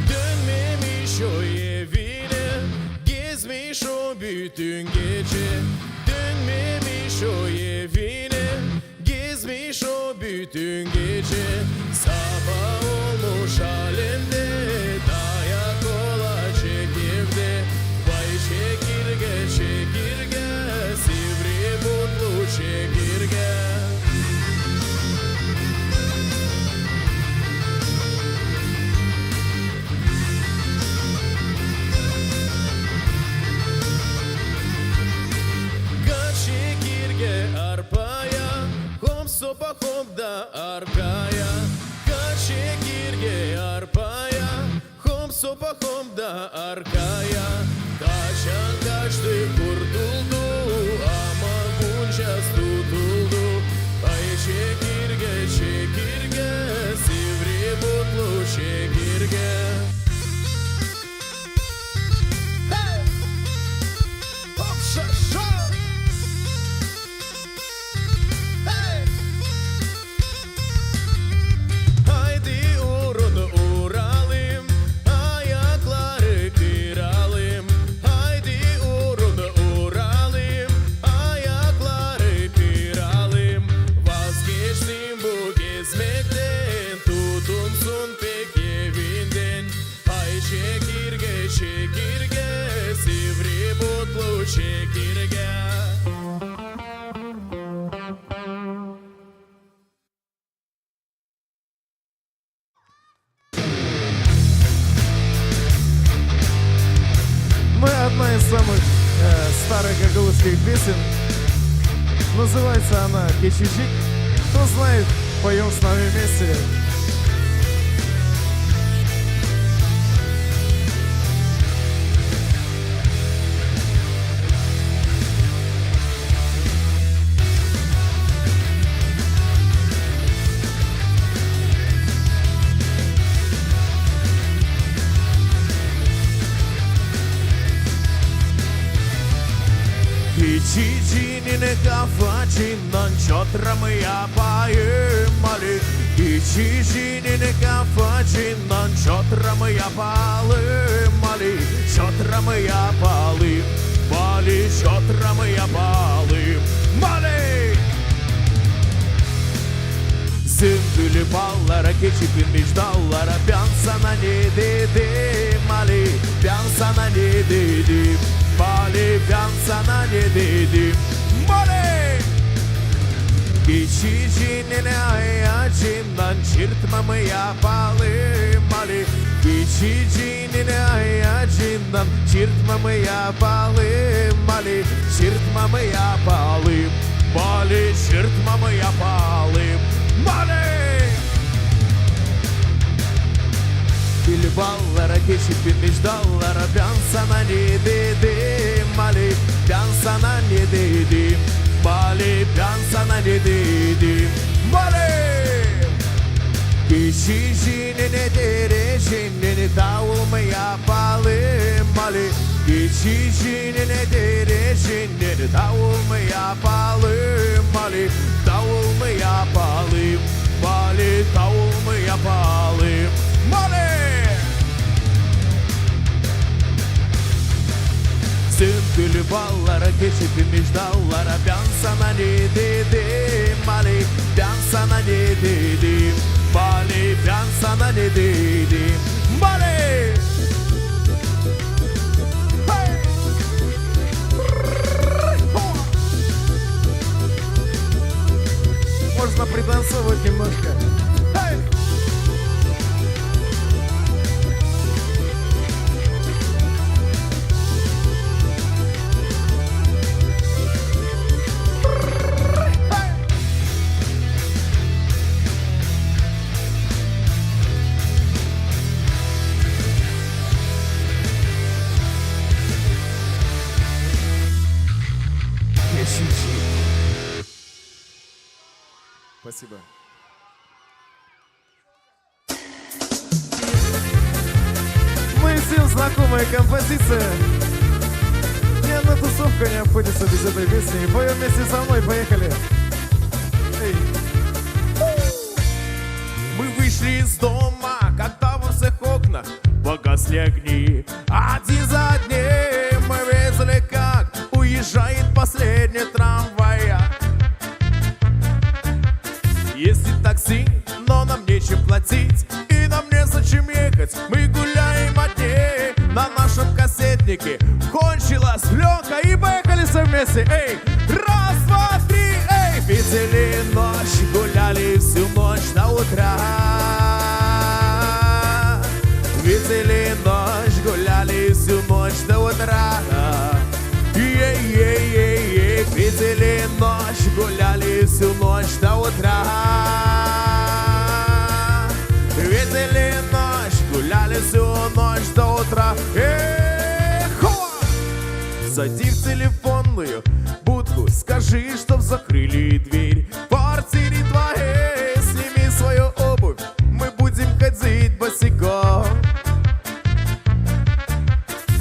Dönmemiş o evine, gezmiş o bütün gece. Dönmemiş o evine, gezmiş o bütün gece. Sabah olmuş halinde, dayak olacak evde. Vay çekirge çekirge, sivri butlu çekirge. pahomda arkaya, kaçekirge arpaya, homso pahomda arkaya. Kaçan kaçtı kurtuldu ama bunca tutuldu. Ay çekirge çekirge, sivri butlu çekirge. Haydi urunu uralım, ayakları kıralım. Haydi urunu uralım, ayakları kıralım. Vazgeçtim bu gezmekten, tutumsun pek evinden. Ay çekirge çekirge, sivri butlu çekirge. Мы одна из самых старых гагаузских песен. Называется она «Кичичик». Кто знает, поем с нами вместе. Кичичинин кафачинан чотрам yapayım Ali. Кичичинин кафачинан чотрам yapalım Ali. Чотрам yapalım Mali, чотрам yapalım Mali. Sümbülü ballara geçip inmiş dallara, ben sana ne dedim Ali, ben sana ne dedim Mali, ben sana ne dedim Mali. Geçicinin ayacından çırtmamı yapalım Ali. Geçicinin ayacından çırtmamı yapalım Ali. Çırtmamı yapalım Mali, çırtmamı yapalım Mali. Gül ballara geçip inmiş dallara, ben sana ne dedim Ali, ben sana ne dedim Mali, ben sana ne dedim Mali. Geçicinin derecinin davul mu yapalım Ali. Geçicinin derecinin davul mu yapalım Ali. Davul mu yapalım Mali, davul mu yapalım Mali. Sümbülü ballara geçip inmiş dallara, ben sana ne dedim Ali, ben sana ne dedim Mali, ben sana ne dedim Mali. Можно пританцовывать немножко. Спасибо. Мы всем знакомая композиция. Ни одна тусовка не обходится без этой песни. Поем вместе со мной, поехали. Эй. Мы вышли из дома, когда во всех окнах погасли огни. Один за одним мы видели, как уезжает последний трамвай. Если такси, но нам нечем платить и нам незачем ехать, мы гуляем одни на нашем кассетнике. Кончилась пленка и поехали все вместе. Эй, раз, два, три, эй! Видели ночь, гуляли всю ночь до утра. Видели ночь, гуляли всю ночь до утра. Ей-ей-ей-ей, видели ночь, гуляли гуляли всю ночь до утра. Видели ночь, гуляли всю ночь до утра. Зайди в телефонную будку, скажи, чтоб закрыли дверь. В квартире твоей сними свою обувь, мы будем ходить босиком.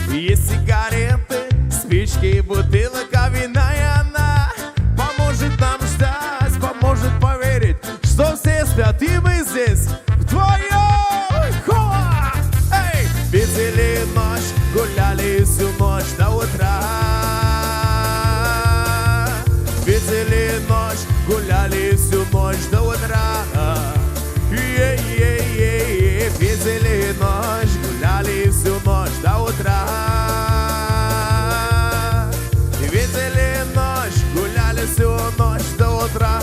Есть сигареты, спички, бутылка вина, и она поможет нам ждать, поможет поверить, что все спят, и мы здесь вдвоем. Эй! Видели ночь, гуляли всю ночь до утра. Видели ночь, гуляли всю ночь до утра. Видели ночь, гуляли всю ночь до утра. Видели ночь, гуляли всю ночь до утра.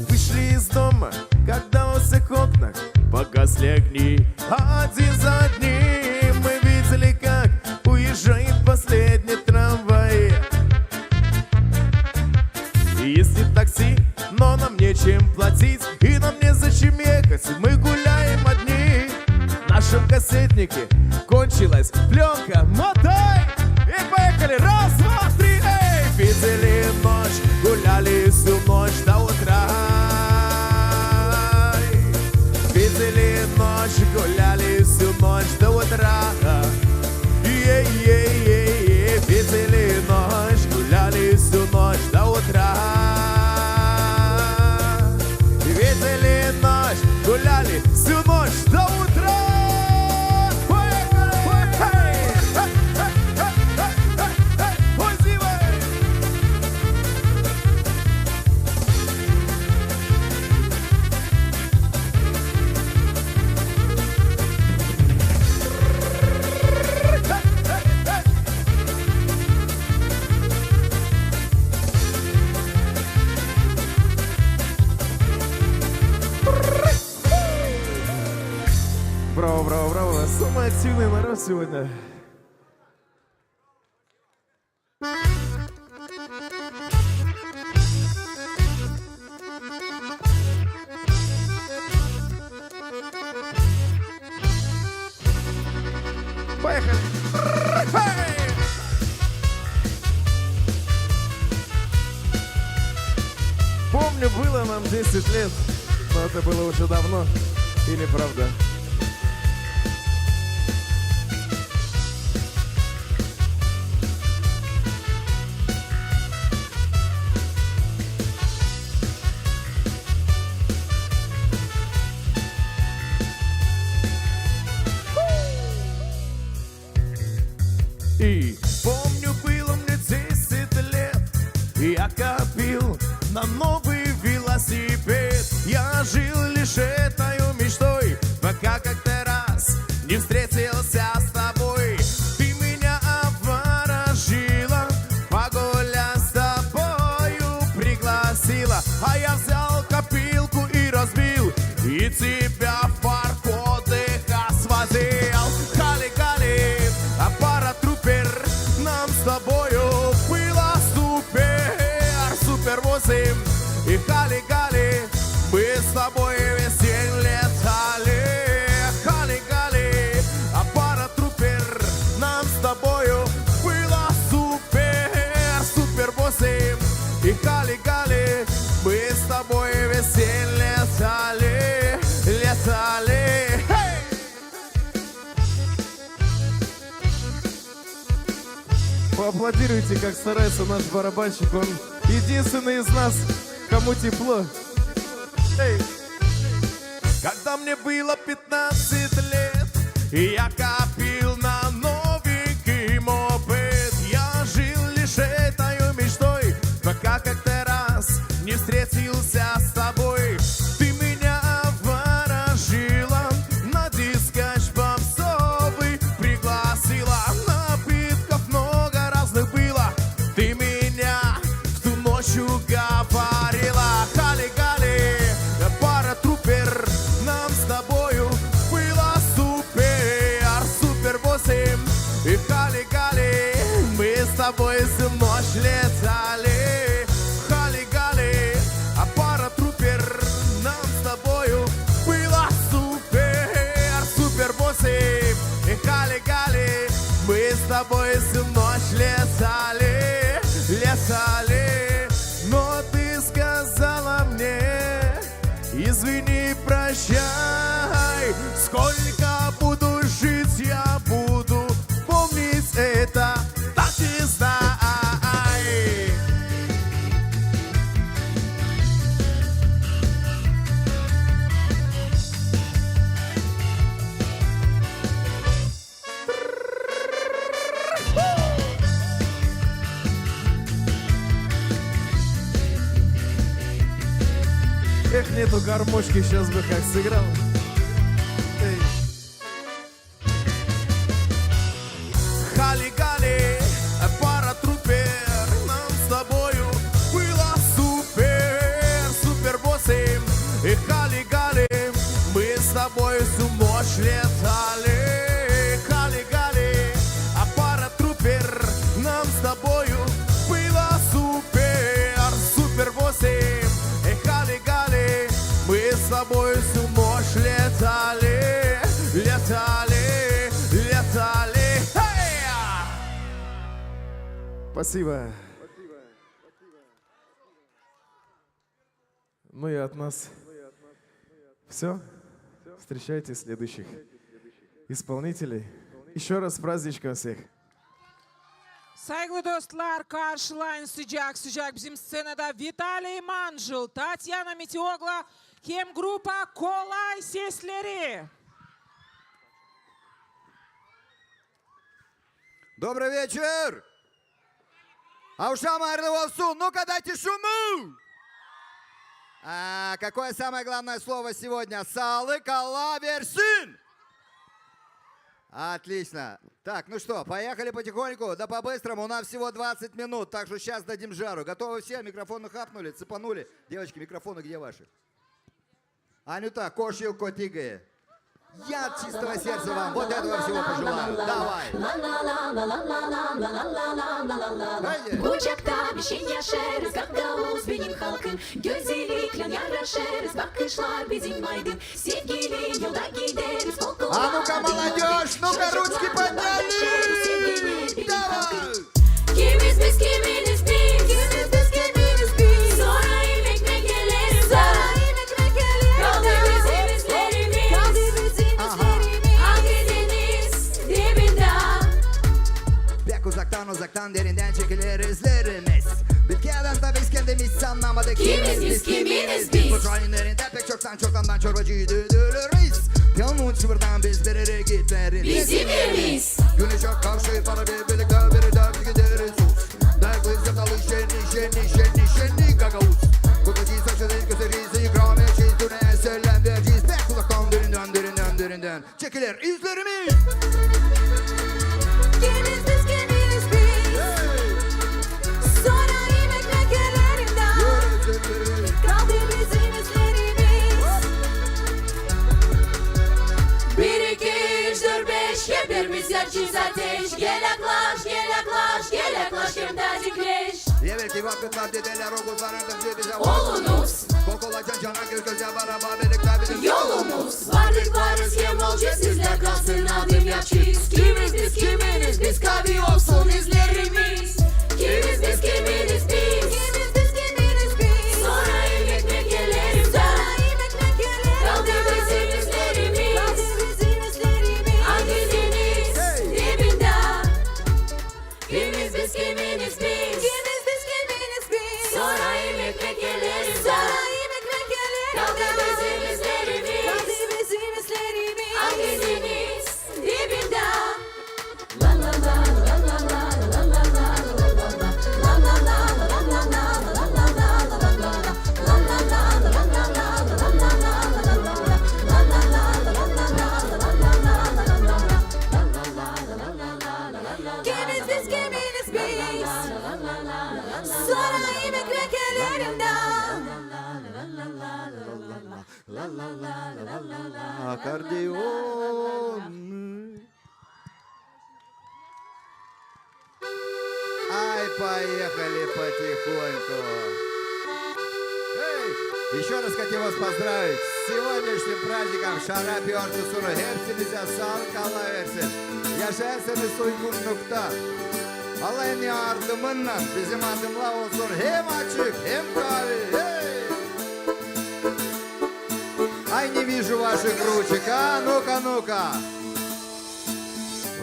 Вышли из дома, когда во всех окнах погасли огни. Один за одним мы видели, как уезжает последний трамвай. Если такси, но нам нечем платить, и нам незачем ехать, мы гуляем одни. В нашем кассетнике кончилась пленка, мотай! И поехали, раз, два, три, эй! Видели ночь, гуляли всю ночь до утра. Видели ночь, гуляли всю ночь до утра. Видели ночь, гуляли всю ночь до утра. Видели ночь, гуляли всю ночь до утра. Браво, браво, браво. Самый активный народ сегодня. Поехали. Помню, было нам 10 лет, но это было уже давно. Или правда? И помню, было мне 10 лет, я копил на новый велосипед. Я жил лишь этой мечтой, пока как-то раз не встретился с тобой. Ты меня обворожила, погулять с тобою пригласила. А я взял копилку и разбил, и тебя в парк отдыха свозил. Хали-гали, аппаратрупер, нам с тобою было супер, супер 8. И хали-гали, мы с тобой весь день летали. Хали-гали, аппаратрупер, нам с тобою было супер, супер 8. И хали-гали, мы с тобой весь день летали, летали. Поаплодируйте, как старается наш барабанщик. Он единственный из нас, кому тепло. Эй. Когда мне было 15 лет, и я копил на новенький мопед. Я жил лишь этой мечтой, пока как-то раз не встретился с тобой. Ты меня обворожила, на дискач попсовый пригласила. Напитков много разных было, ты меня в ту ночь уговорила. И хали-гали, мы с тобой всю ночь летали. Хали-гали, а пара трупер нам с тобою было супер, супер боссы. И хали-гали, мы с тобой всю ночь летали, летали. Но ты сказала мне, извини, прощай. Сколько буду жить, я буду помнить это, так и знай. Эх, нету гармошки, сейчас бы как сыграл. Эй. Хали-гали, пара трупер, нам с тобою было супер, супер боссы. И хали-гали, мы с тобой всю ночь летали. Хали-гали, а пара трупер, нам с тобою было супер, супер боссы. И хали-гали, мы с тобой всю ночь летали, летали, летали. Спасибо. Ну и от нас все. Встречайте следующих исполнителей. Еще раз с праздничком всех. Saygılı dostlar, karşılayın sıcak sıcak bizim scenada Vitaliy Manjul, Tatyana Meteogla, hem grupa Kolay Sesleri. Добрый вечер! А ушам Арлевосу, ну-ка дайте шуму! Какое самое главное слово сегодня? Салыкалаверсин! Отлично. Так, ну что, поехали потихоньку, да по-быстрому, у нас всего 20 минут, так что сейчас дадим жару. Готовы все? Микрофоны хапнули, цепанули? Девочки, микрофоны где ваши? Анюта, кошью котигая. Я от чистого сердца вам вот этого всего пожелаю. Давай. Bucakta bir şey yaşarız, Gagavuz benim halkım. Gözleriyle yaraşırız, bakışlar bizim aydın. Sevgili yolda gideriz, А ну-ка, молодежь, ну-ка, ручки подняли! Давай! Kimiz biz, kiminiz biz? Kimiz biz, kiminiz biz? Sonra yemek gelelim, sonra yemek gelelim. Kaldı bizim izlerimiz, kaldı bizim izlerimiz. Akdeniz dibinden. Pek uzaktan derinden çekilir izlerimiz. Bilkeden tabi biz kendimiz anlamadık. Kimiz biz, kiminiz biz? Bu trainlerinde pek çoktandan çorbacıyı düdülürüz. Yanın çıvırdan biz nereye gitmeriz? Bizim yerimiz. Güneşe karşı para birlikte bir derdi gideriz. Dertliyiz yakalı şenli gagavuz. Kutacıyız saçları gösteririz ikram edeceğiz. Düne selam vereceğiz. Pek uzaktan derinden çekilir izlerimiz. Kimiz biz, kiminiz biz? Sonra yemek gelelimden. Kaldı bizim izlerimiz. 1, 2, 3, 4, 5 hepimiz yarışız ateş. Gel yaklaş, gel yaklaş, gel yaklaş hem tazikleş. Evvelki vakitler dedeler okuzlarında bize Oğlunuz. Kokolacan cana göz baraba birlikte bizim Yolumuz. Vardık varız hem olacağız, sizler kalsın adım yapacağız. Kimiz biz, kiminiz biz, kavi olsun izlerimiz. Kimiz biz, kiminiz biz? Kimiz biz, kiminiz biz? Sonra yemek gelelim, sonra yemek gelelim. Kaldı bizim izlerimiz, kaldı bizim izlerimiz. Akdeniz dibinden. Kimiz biz, kiminiz biz? Kimiz biz, kiminiz biz? Sonra yemek gelelim, sonra yemek gelelim. Kaldı bizim izlerimiz, kaldı bizim izlerimiz. Akdeniz dibinden. La la la la la la la la la. Kimiz biz, kiminiz biz? Sonra yemek gelelimden. Akordeon. поехали потихоньку. Эй, еще раз хотим вас поздравить с сегодняшним праздником Şarap Yortusunu. Hepsinize sağlık, Allah versin. Yaşasınız uygunlukta. Allah'ın yardımıyla bizim adımlar olsun hem açık hem kavi. Hey! Ай, не вижу ваших ручек, а ну-ка, ну-ка.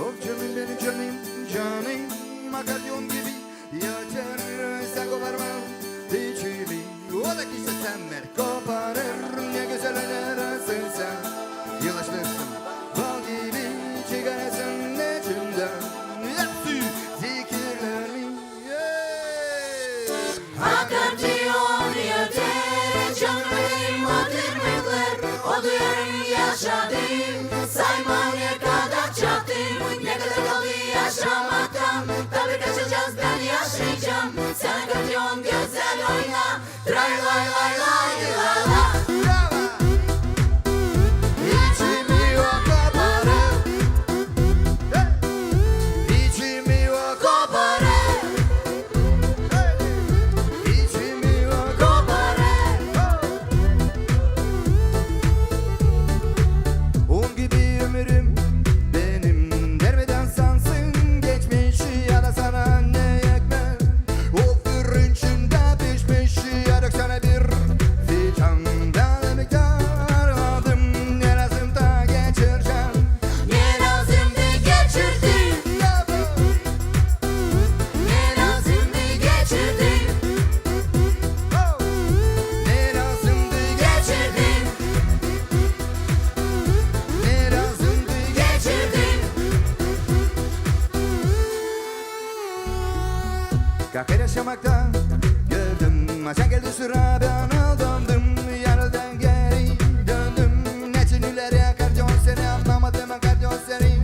Of canım benim canım, canım akordeon gibi yeter koparmam içimi. O da kişi senler koparır, ne güzel önersin sen. Yılaştırsın bal gibi çıkarasın içimden. Hepsi zikirlerini. Akordeon yeter canım hatırmıklar. O duyarım yaşadım sayma ne kadar çattım. Ne kadar kaldı yaşamaktan. Tabii kaçacağız ben yaşayacağım. Sen akordeon güzel oyna. Tray lay lay lay lay la. İçimi o koparır. İçimi o koparır. İçimi o koparır. Un gibi ömrüm benim dermeden sansın geçmişi ya da sana ne yekmez. O fırın içinde pişmiş ya da sana bir ficandan miktar aldım. Ne lazım da geçireceğim. Ne lazımdı geçirdim. Ne lazımdı geçirdim. Ne lazımdı Geçirdim. ne lazımdı Geçirdim. Kahve yaşamaktan gördüm. Sen geldi sıra ben aldandım. Yanıldan geri döndüm. Ne çinileri akordeon seni anlamadım akordeon seni.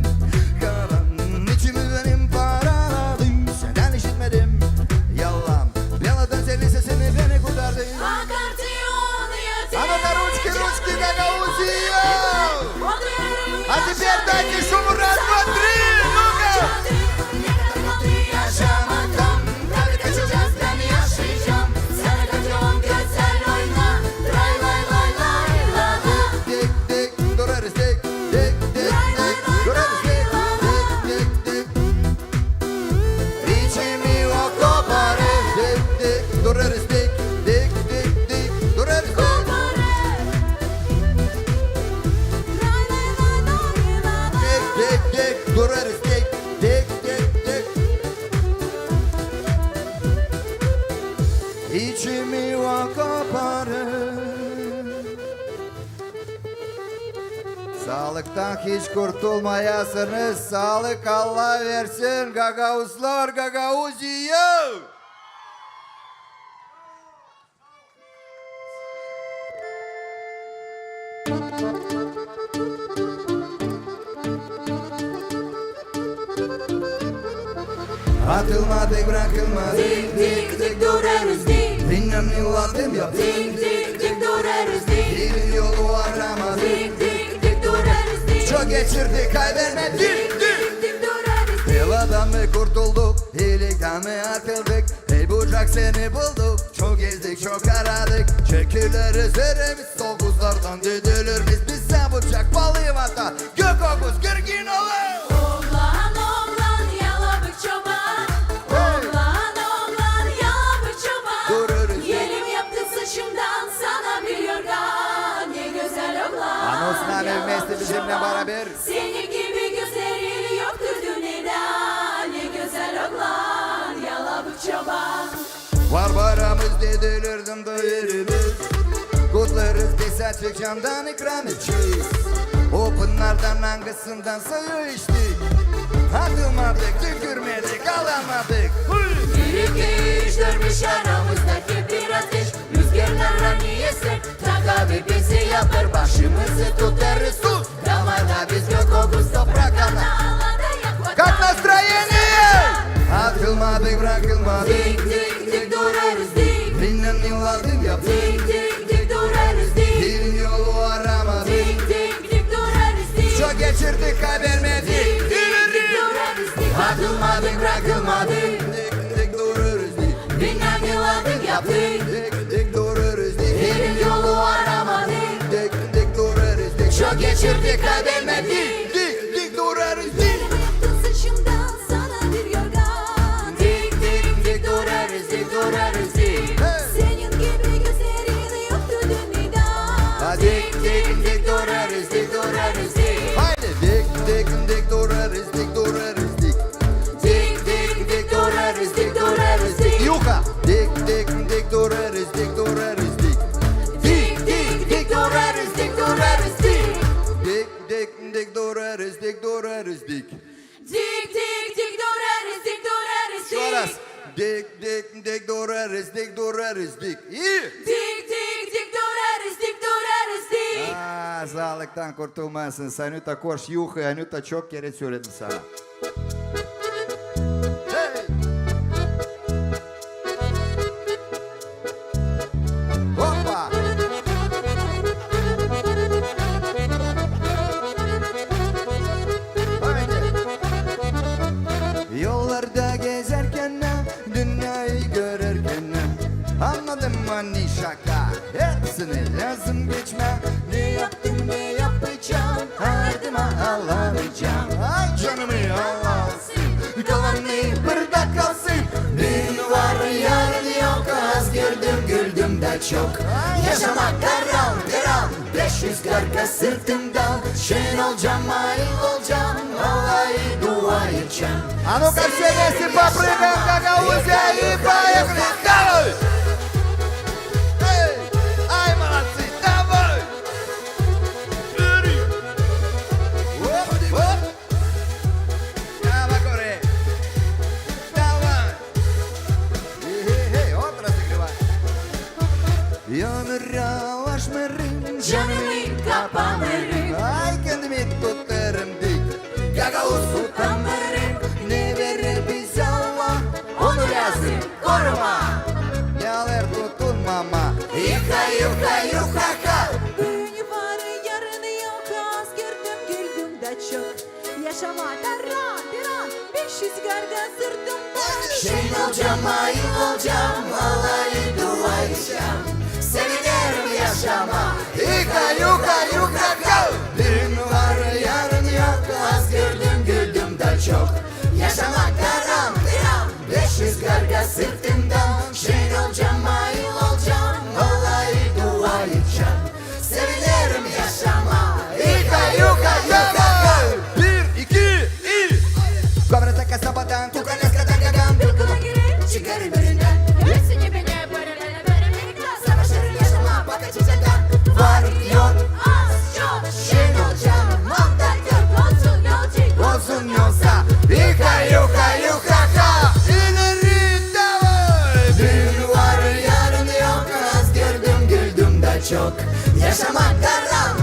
Kalan içimi benim paraladı. Senden işitmedim yalan. Yaladın senin sesini beni kurtardı. Akordeon yeter. А ну-ка, ручки, ручки, гагаузия! O duyarım А теперь дайте шум, раз, два, три, ну-ка! Ne kadar kaldı yaşamaktan. Tabii kaçacağız ben yaşayacağım. Sen akordeon güzel oyna. Tray lay lay lay la la. Dik, dik, durarız dik, dik, dik, dik, durarız dik, dik, dik, dik. İçimi o koparır, dik, dik, durarız dik, dik, dik, dik, durarız dik. Dik, dik, dik, durarız dik, dik, dik, dik. İçimi o koparır. Sağlıktan hiç kurtulmayasınız. Sağlık Allah versin. Gagauzlar, Gagauziya. Atılmadık, bırakılmadık. Dik dik dik durarız dik. Bilmem yıllandım ya. Dik dik dik durarız dik. Bir yolu aramadık. Dik dik dik durarız dik. Çok geçirdik, kaybetmedik. Dik dik durarız dik. Yıladan mı kurtulduk, iyilikten mi atıldık? Ey bucak seni bulduk, çok gezdik, çok aradık. Çekilir üzerimiz, sokuzlardan düdülür biz sen bucak balıyvata. Gök okuz, gürgin olur. Oğlan oğlan yalabık çoban. Oğlan oğlan yalabık çoban. Dururuz. Yelim yaptı saçımdan sana bir yorgan. Ne güzel oğlan. Anonsla evmesti bizimle beraber. Senin gibi güzeli yoktur dünyada. Ne güzel oğlan yalabık çoban. Var baramız dedilerdim da yerimiz. Kutlarız desat çekşamdan ikram edeceğiz. O pınardan hangisından suyu içtik. Atılmadık, tükürmedik, alamadık. Bir iki üç dört beş aramızdaki bir ateş. Rüzgarlar niye sert? Taka bizi yapar başımızı tutarız tut. Damada biz gök okuz toprak ana. Как настроение? Atılmadık, bırakılmadık. Dik dik dik durarız dik. Bilmem yıllardım ya. Dik dik dik durarız dik. Bir yolu aramadık. Dik dik dik durarız dik. Çok geçirdik, kaybetmedik. Dik dik dik durarız dik. Atılmadık, bırakılmadık. Dik dik dururuz yaptık. Dik dururuz dik. Yerin yolu aramadık. Dik dururuz dik. Çok geçirdik kaybetmedik. Dik dururuz dik. Saçımdan sana bir yorgan. Dik durarız dik. Senin gibi gözlerin yoktu dünyada. Dik dururuz dik. Haydi dik dururuz dik. Dik durarız dik. Yuka. Dik dururuz dik. Dik durarız dik. Dik dururuz dik. Dik durarız dik. Еще раз. Dik dururuz dik. İyi. Dik durarız dik. Sağlıktan kurtulmazsın. Anüta koş yuha, Anüta çok kere söyledim sana. Hey! Hoppa! Haydi! Yollarda gezerken, dünyayı görürken, anladım hani şaka, hepsini lazım geçme. Ne yaptım ne yapacağım, ardıma alamayacağım. Ay canımı alansın, kalanı burada kalsın. Dün var yarın yok, az güldüm de çok. Yaşamak deram 500 karga sırtımdan. Şen olacağım, ayıl olacağım, vallahi dua edeceğim. А ну-ка все вместе попрыгаем, как Гаузия, и поехали! Давай! Эй! Ай, молодцы, давай! Оп, оп! Давай, Кори! Давай! Эй, вот разыгрывай! Yanır aşmırım, Canımı kapanırım. Ay kendimi tutarım dik. Gagavuz utanırım. Ne verir bize Allah, onu lazım koruma. Yaler tutunmama. Yuka. Bugün var yarın yok, az güldüm de çok. Yaşama deran 500 karga sırtımda. Şeyin olacağım, ayıl olacağım, vallahi dua edeceğim. Sevinirim yaşama. Yuka. Dün var yarın yok, az güldüm de çok. Yaşamak deram 500 karga sırtımdan. Şeyin olacağım, ayıl olacağım, vallahi dua edeceğim. Sevinirim yaşama. Yuka. 1, 2, 3. Cobra taca sapatão, tu conhece tagagam. Dukula girin, çıkarın birinden. Hepsini beni böyle Savaşların yaşama, bak açacaklar. Var yok, Az çok şen olacağım. Mantar Türk olsun yolcu. olsun yoksa. Yuka. İleri davay. Dün var yarın yok, az güldüm de çok. Yaşamak deram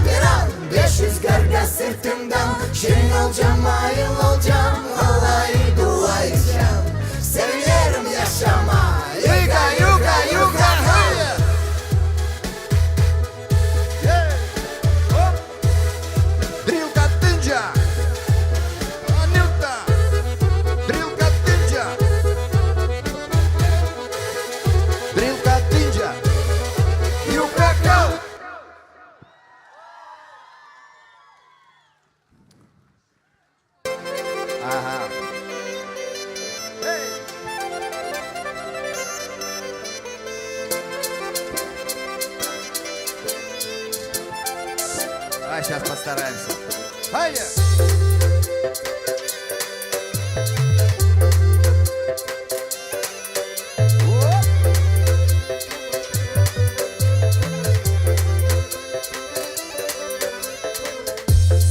500 karga sırtımdan. Şirin olacağım, ayıl olacağım, vallahi dua edeceğim. Sevinirim yaşama. Yuka. Hayır. Hop. Dril katınca. Anilta. Dril katınca. Yuka kal. Aha. Hey. А сейчас постараемся. Хайя!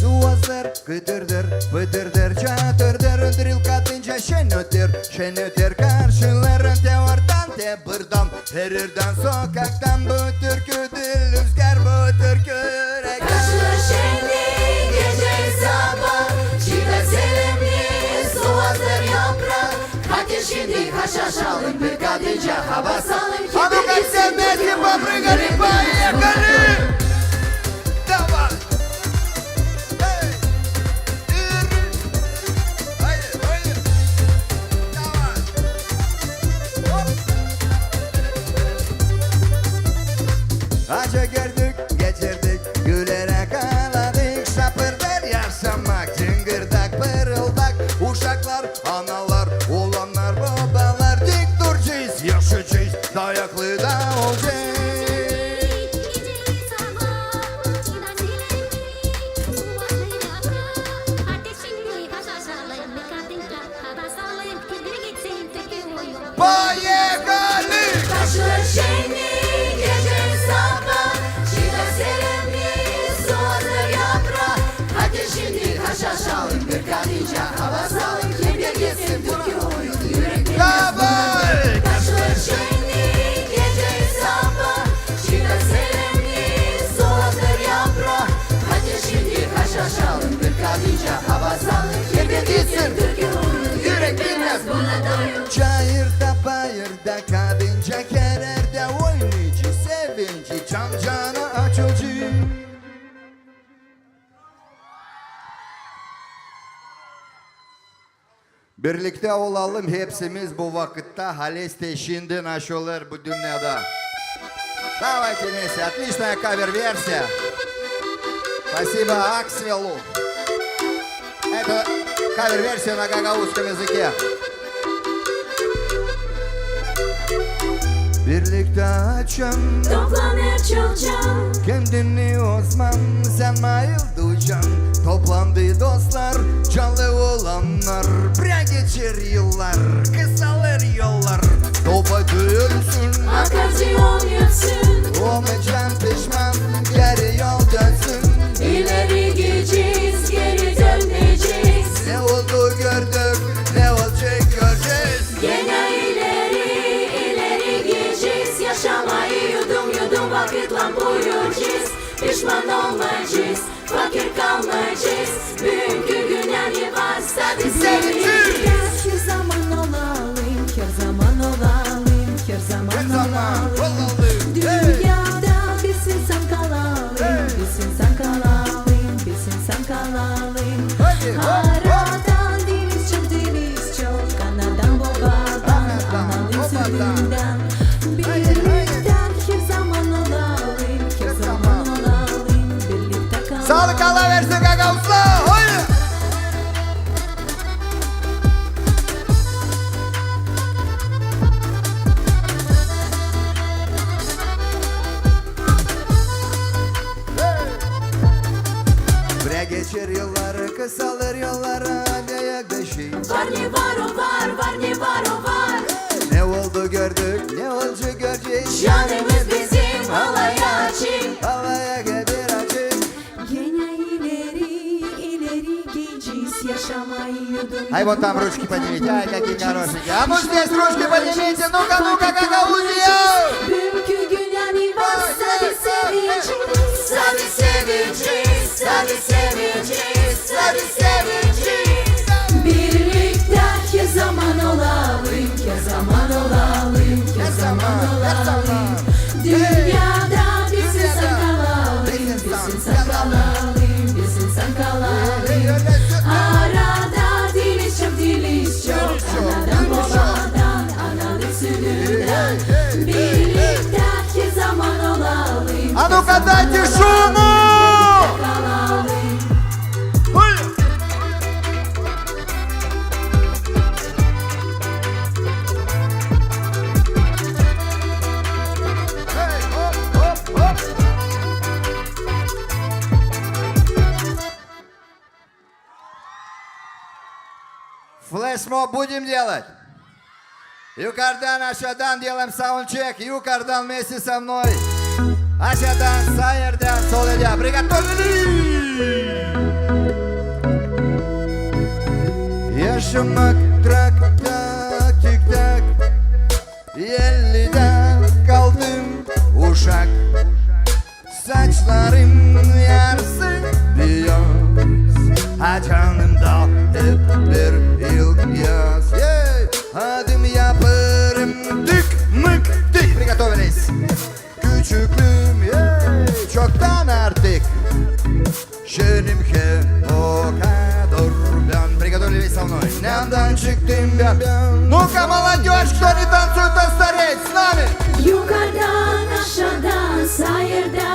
Суазыр, бытырдыр, çatırdır, dril katınca şen öter karşıların te oradan te buradan, her yerden sokaktan bu türkü dil rüzgar bu türkü reklam. Kaşlı şenli gece sabah, çiğde selimli suazır yaprak. Hadi şimdi haşhaşalım bir kadınca hava salın ki А ну-ка все вместе попрыгали, поехали! Давай! Эй! Haydi! Давай! Hop! acı gördük, geçirdik, gülerek ağladık. Şapırder yaşamak, cıngırdak, pırıldak. Uşaklar, analar, oğlanlar, babalar. Dik duracağız, yaşayacağız, dayaklı da olacağız. Поехали! Taşlar şenli gece sabah, çiğda serenli soğanır yaprak. Hadi şimdi haşhaşalım, bir kadınca hava salın. Kim bir yesin Türkiye oyunu yürekli. Taşlar şenli gece sabah, çiğda serenli soğanır yaprak. Hadi şimdi haşhaşalım, bir kadınca hava salın. Kim bir yesin Türkiye oyunu yürekli. Çayırda bayırda kadınca kererde oynayıcı sevinci can cana açıcı. Birlikte olalım hepsimiz bu vakitte haleste şimdi нашолар bu dünyada. Давайте вместе, отличная кавер-версия. Спасибо Акселу. Это кавер-версия на гагаузском языке. Birlikte açan Toplanır çokcan, kendini Osman sen bayıldıcan. Toplandı dostlar, canlı olanlar. Bre geçer yıllar, kısalır yollar. Topa dönsün, akıcı yol yürüsün. olmayacağım pişman, geri yol dönsün. İleri gideceğiz, geri dönmeyeceğiz. Ne oldu gördük, ne olacak göreceğiz. Gene ileri gideceğiz. Yaşamayı yudum vakitla buyuracağız. Pişman olmayacağız, fakir kalmayacağız. Bugünkü günler varsa biz seveceğiz. Her zaman olalım, her zaman olalım, her zaman olalım. Dünyada biz insan kalalım, biz insan kalalım, biz insan kalalım. Aradan deniz çok, anadan babadan, analım sütünden. Birlikte her zaman olalım, her zaman olalım, birlikte kalalım. Sağlık Allah versin gagauzlar. Hayır. Bre geçer yılları, kısalır yolları. Ayak dışı. Var ne var o var, var ne var o var. Ne oldu gördük, ne olacak göreceğiz. Canımız bizim alaya açık. Alaya gelir açık. Gene ileri gideceğiz. Yaşamayı yudum. Ай, вот там ручки поднимите, ай, какие хорошенькие. А ну здесь ручки поднимите, ну-ка, ну-ка, Гагаузия! Bugünkü günler varsa biz seveceğiz. Hadi seveceğiz, hadi seveceğiz, hadi seveceğiz. Birlikte her zaman olalım, her zaman olalım, her zaman olalım. Dünyada biz insan kalalım, biz insan kalalım, biz insan kalalım. Arada diliz çok, anadan babadan, analım sütünden. Birlikte her zaman olalım. А ну-ка дайте шуму! Флешмоб будем делать? Юкардан, Ашадан, делаем саундчек. Юкардан вместе со мной. Ашадан, Сайердан, Соледя. Приготовились! Yaşamak trak-tak, tik-tak. 50'de kaldım uşak. Saçlarım yarısı beyaz. Ha canımda hep bir yaz. Adım yaparım tık mık tık. Приготовились. Küçüklüğüm çoktan artık. Şerim ki o kadar ben. Приготовились со мной. Няндан çıktım ben. Ну-ка, молодежь, кто не танцует, остареть с нами. Yukarıdan aşağıdan sayırdan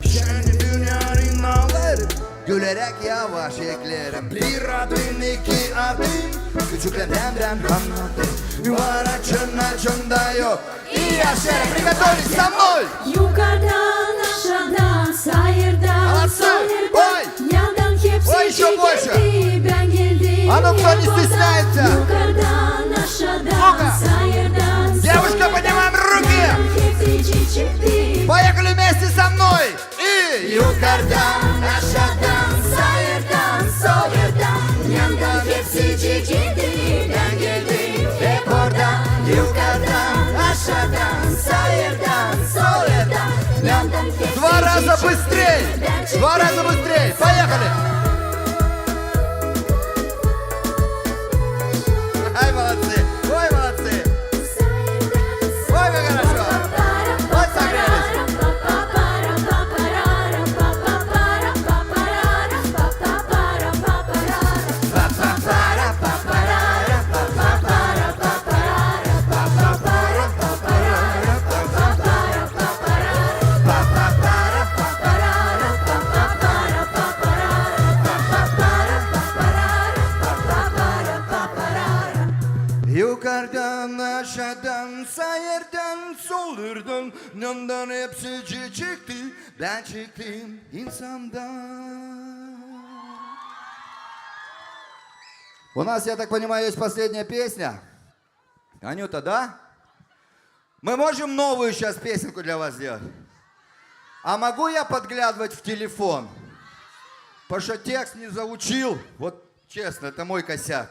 Şenli dünyanın ağlarım, gülerek yavaş eklerim. Bir adım iki adım, küçüklerimden anladım. Var açında yok. И yaşa, приготовились со мной! Yukarıdan aşağıdan sayırdan sayırdan yandan hepsi çekildi ben geldim. А ну кто не стесняется? Yukarıdan aşağıdan sayırdan Девушка, поднимаем руки! hepsi çıktı. Поехали вместе со мной! И yukarıdan aşağıdan sayırdan sayırdan yandan hepsi çekildi ben geldim hep oradan. Yukarıdan aşağıdan sayırdan sayırdan yandan hepsi Два раза быстрее! Два раза быстрее! Поехали! Ай, молодцы! Ой, молодцы! Ой, как хорошо! Ой, согрелись! Yukarıdan aşağıdan sayırdan solurdan yandan hepsi çıktı ben çıktım insandan. У нас, я так понимаю, есть последняя песня. Анюта, да? Мы можем новую сейчас песенку для вас сделать? А могу я подглядывать в телефон? Потому что текст не заучил. Вот честно, это мой косяк.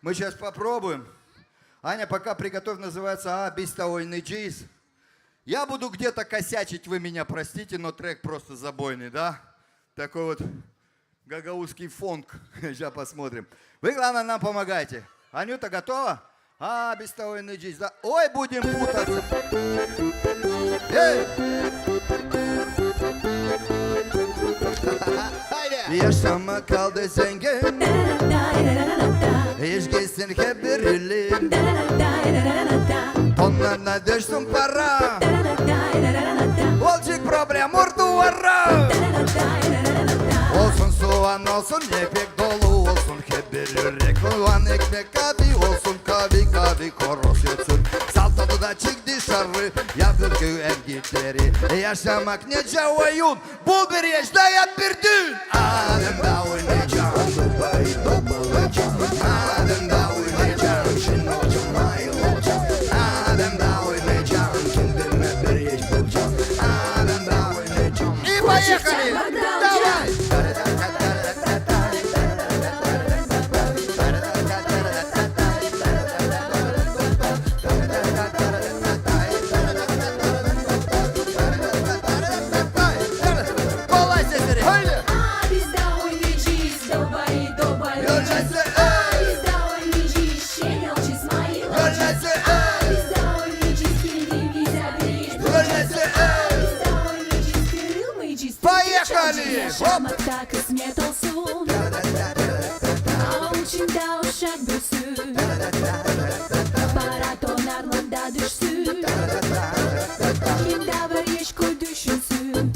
Мы сейчас попробуем. Аня, пока приготовь, называется «Бестовольный джиз». Я буду где-то косячить, вы меня простите, но трек просто забойный, да? Такой вот гагаузский фонк. Сейчас посмотрим. Вы, главное, нам помогайте. Анюта, готова? Бестовольный джиз, да? Ой, будем путаться. Эй! Yaşam kaldı zengin İş gitsin hep birilim Tonlarına düşsün para Olacak problem ordulara Olsun soğan olsun ekmek dolu olsun hep bir yürek Ulan ekmek kavi olsun kavi koroş etsin Sal tadı da çık dışarı Yapır güven gitleri Yaşamak nece oyun Bu bir yaşlayat bir dün Ademda oynayacağım Dubai dobalacağım Ademda oynayacağım Şimdi hocam ayıl olacağım Ademda oynayacağım Kendime bir yaş bulacağım Ademda oynayacağım И поехали! Давай! Yaşamakta kısmet olsun Avucunda uşak büsün Para tonarlarda düşsün Kim davır yeşko düşünsün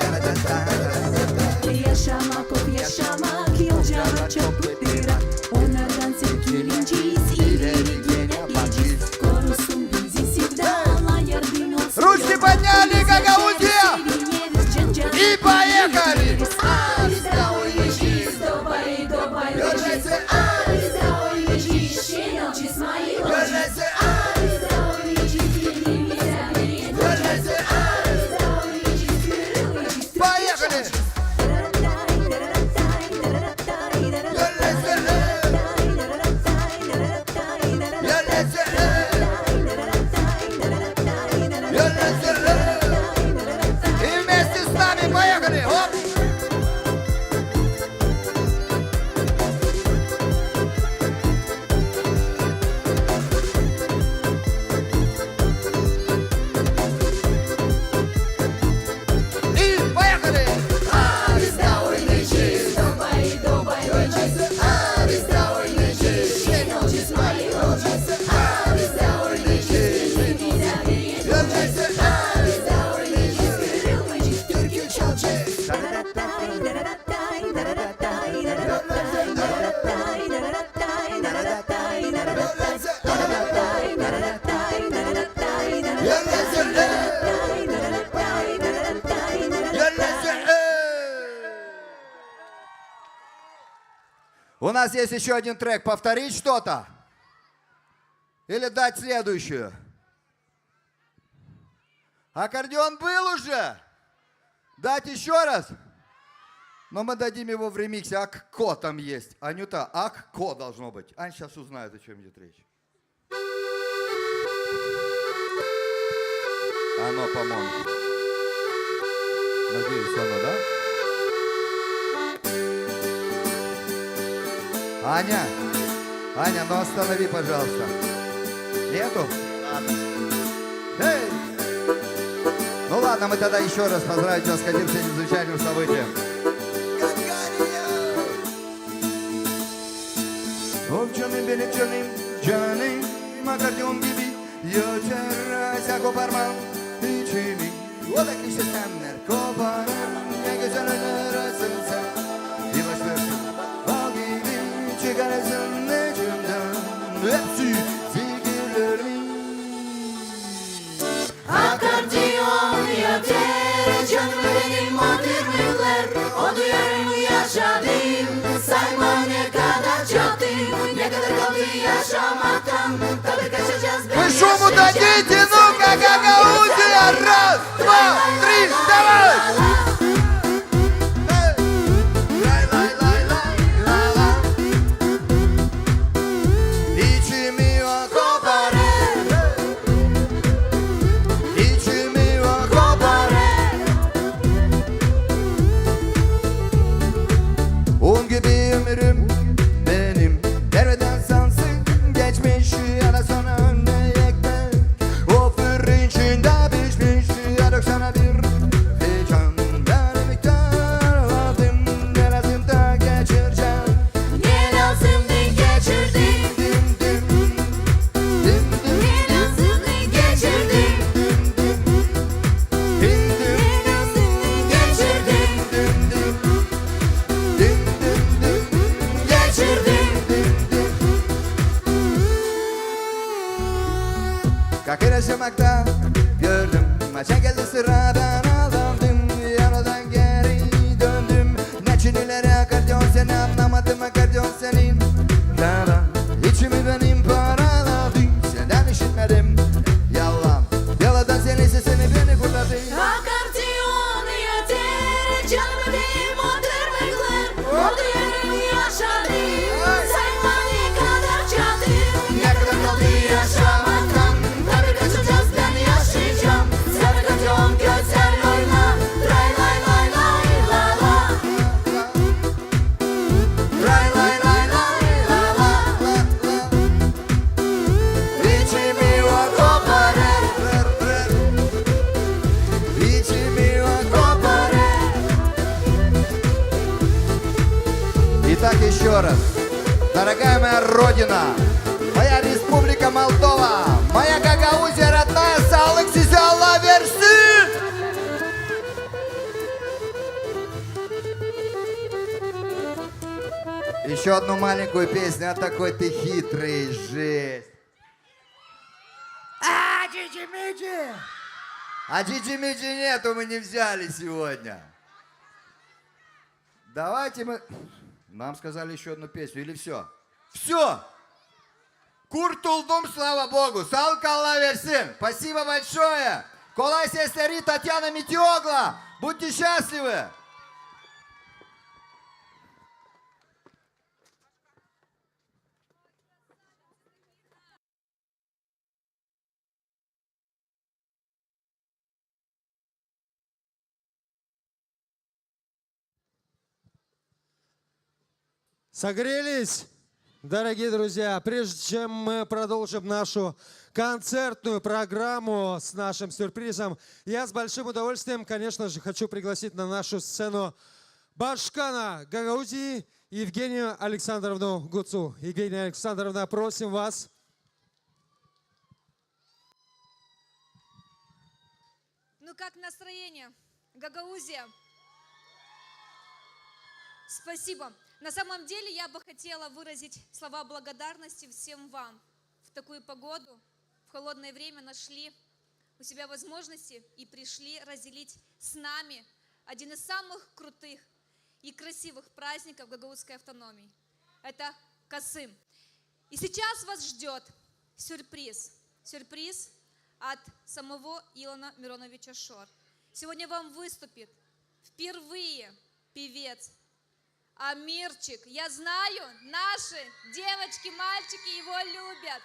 Yaşamak of yaşamak Yolcana çok bıktıra Onlardan sevgilinciyiz İleri geleceğiz Korusun bizi sevdalar Yardım olsun Ручки подняли, Гагаузия! И поехали! Бестовольный джиз, Dubai У нас есть еще один трек. Повторить что-то? Или дать следующую? Аккордеон был уже? Дать еще раз? Но мы дадим его в ремиксе. Акко там есть. Анюта, акко должно быть. Ань сейчас узнает, о чем идет речь. Оно, по-моему. Надеюсь, оно, да? Аня, Аня, ну останови, пожалуйста. Нету? Ладно. Эй! Ну ладно, мы тогда еще раз поздравим тебя с этим замечательным событием. Oh canım benim canım, canım akardyon gibi yeter koparmam içimi. O da kişi senler koparım ne güzel önersin sen. Yavaşlarsın bal gibi çıkarırsın içimden hepsi zikirlerimi. Akordeon yeter canım benim o türmüller. O duyarım yaşadım sayma ne kadar çattım. Ne kadar kaldı yaşamaktan tabii kaçacağız. Вы шуму дадите, ну-ка, Гагаузия! Раз, два, три, давай! İçimi kopare, içimi kopare. Un gibi ömrüm benim, derveden sansın geçmiş ya da sana önüne ekmek. O fırın içinde pişmiş ya da sana bir heyecan. Ben miktar aldım, ne lazım da geçireceğim. Ne lazım da geçirdim. Ne lazım da geçirdim. Ne lazım da geçirdim. Kakır yaşamakta gördüm. Maça geldi sıra ben aldandım. Yaradan geri döndüm. Ne çinileri akordeon seni anlamadım akordeon senin. Yalan içimi benim paraladı. Senden işitmedim yalan. Yalandan senin sesini beni kurtardı. Akordeon yeter canım benim o tırmıklar. O duyarım yaşadım sayma ne kadar çattım. Ne kadar kaldı yaşamaktan tabii kaçacağız ben yaşayacağım. Sen akordeon güzel oyna. Ray lay lay lay la la. Ray lay lay lay la la la la. İçimi o kopare. İçimi o kopare. Итак, еще раз. Дорогая моя Родина, моя Республика Молдова, моя Гагаузия родная, Сağlık size Allah versin. Еще одну маленькую песню, а такой ты хитрый, жесть. А, Джиджи-Миджи! А Джиджи-Миджи нету, мы не взяли сегодня. Давайте мы... Нам сказали еще одну песню, или все? Все! Куртулдум, слава богу! Sağlık Allah versin! Спасибо большое! Колай сестери Татьяна Метиогла! Будьте счастливы! Согрелись, дорогие друзья? Прежде чем мы продолжим нашу концертную программу с нашим сюрпризом, я с большим удовольствием, конечно же, хочу пригласить на нашу сцену Башкана Гагаузии Евгению Александровну Гуцу. Евгения Александровна, просим вас. Ну как настроение? Гагаузия? Спасибо. На самом деле я бы хотела выразить слова благодарности всем вам. В такую погоду, в холодное время нашли у себя возможности и пришли разделить с нами один из самых крутых и красивых праздников гагаузской автономии. это Касым. И сейчас вас ждет сюрприз. Сюрприз от самого Илона Мироновича Шор. Сегодня вам выступит впервые певец Амирчик. Я знаю, наши девочки, мальчики его любят.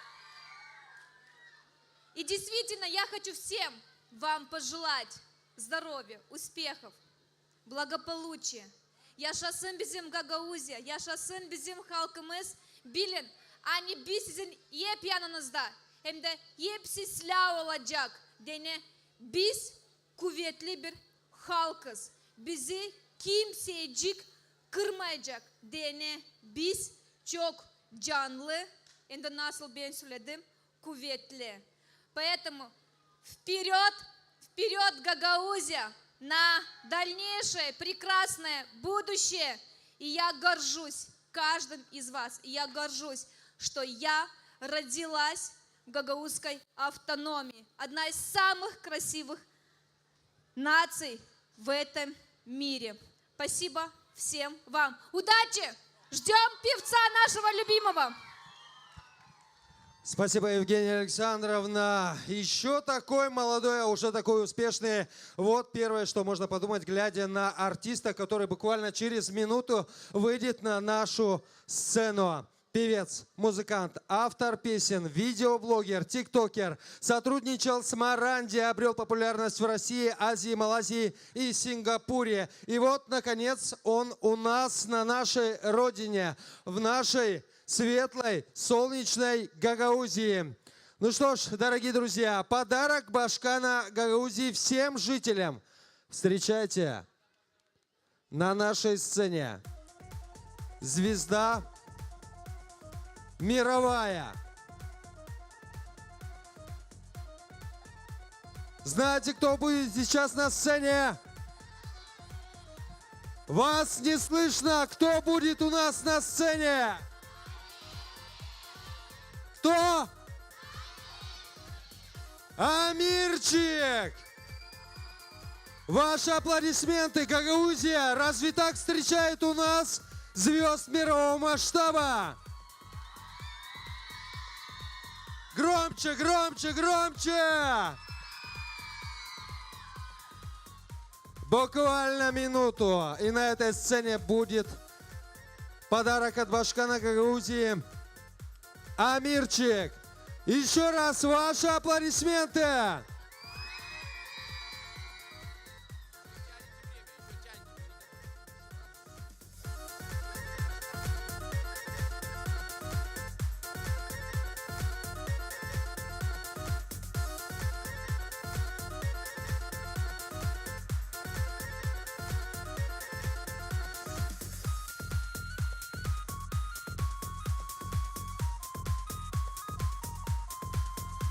И действительно, я хочу всем вам пожелать здоровья, успехов, благополучия. Yaşasın bizim Gagauzya, yaşasın bizim halkımız. Bilin, hani biz sizin hep yanınızda, hem de hep sizler olacak. Dene, biz kuvvetli bir halkız. Bizi kimsecik kırmayacak. Dene, biz çok canlı, hem de nasıl ben söyledim, kuvvetli. Поэтому вперед, вперед, Гагаузия, на дальнейшее прекрасное будущее. И я горжусь каждым из вас. И я горжусь, что я родилась в гагаузской автономии. Одна из самых красивых наций в этом мире. Спасибо всем вам. Удачи! Ждем певца нашего любимого. Спасибо, Евгения Александровна. Еще такой молодой, а уже такой успешный. Вот первое, что можно подумать, глядя на артиста, который буквально через минуту выйдет на нашу сцену. Певец, музыкант, автор песен, видеоблогер, тиктокер. Сотрудничал с Моранди, обрел популярность в России, Азии, Малайзии и Сингапуре. И вот, наконец, он у нас на нашей родине, в нашей светлой, солнечной Гагаузии. Ну что ж, дорогие друзья, подарок Башкана Гагаузии всем жителям. Встречайте на нашей сцене звезда мировая. Знаете, кто будет сейчас на сцене? Вас не слышно. Кто будет у нас на сцене? Кто? Амирчик! Ваши аплодисменты, Гагаузия! Разве так встречает у нас звезд мирового масштаба? Громче, громче, громче! Буквально минуту, и на этой сцене будет подарок от Башкана Гагаузии. Амирчик, еще раз ваши аплодисменты.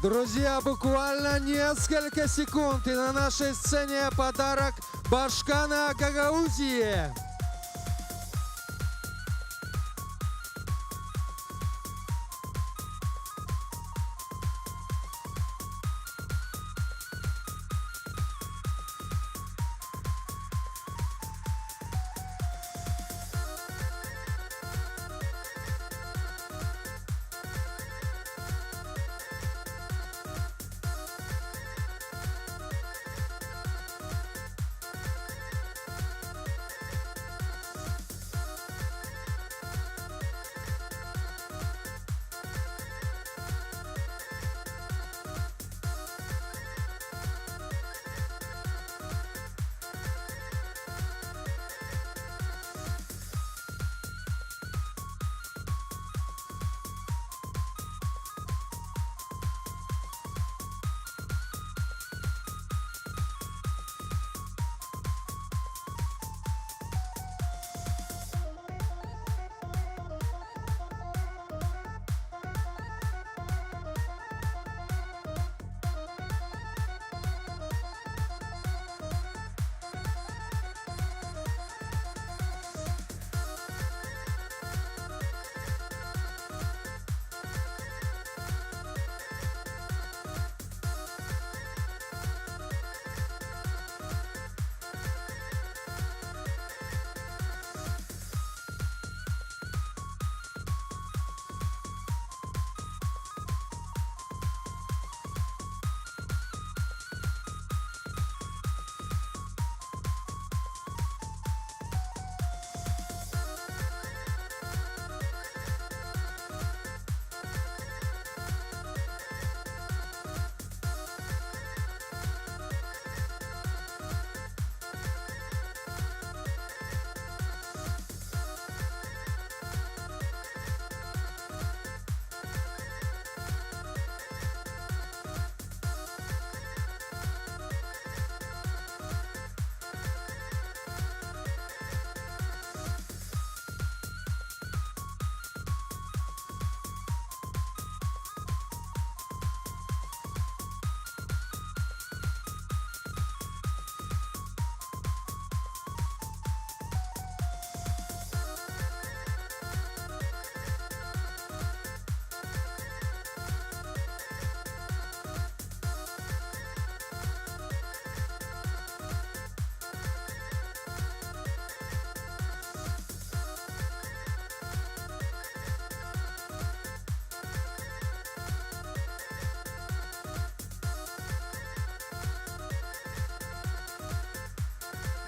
Друзья, буквально несколько секунд, и на нашей сцене подарок Башкана Гагаузии.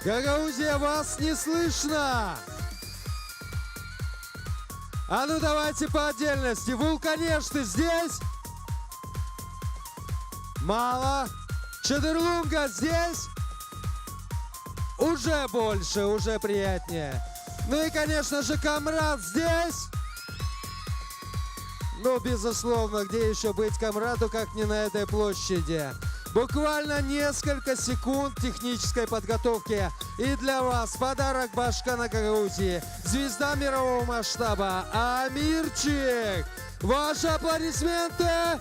Гагаузия, вас не слышно! А ну давайте по отдельности. Вулканеш, ты здесь? Мало. Чадырлунга здесь? Уже больше, уже приятнее. Ну и, конечно же, Камрад здесь? Ну, безусловно, где еще быть Камраду, как не на этой площади? Буквально несколько секунд технической подготовки. И для вас подарок Башкана Гагаузии. Звезда мирового масштаба Амирчик. Ваши аплодисменты.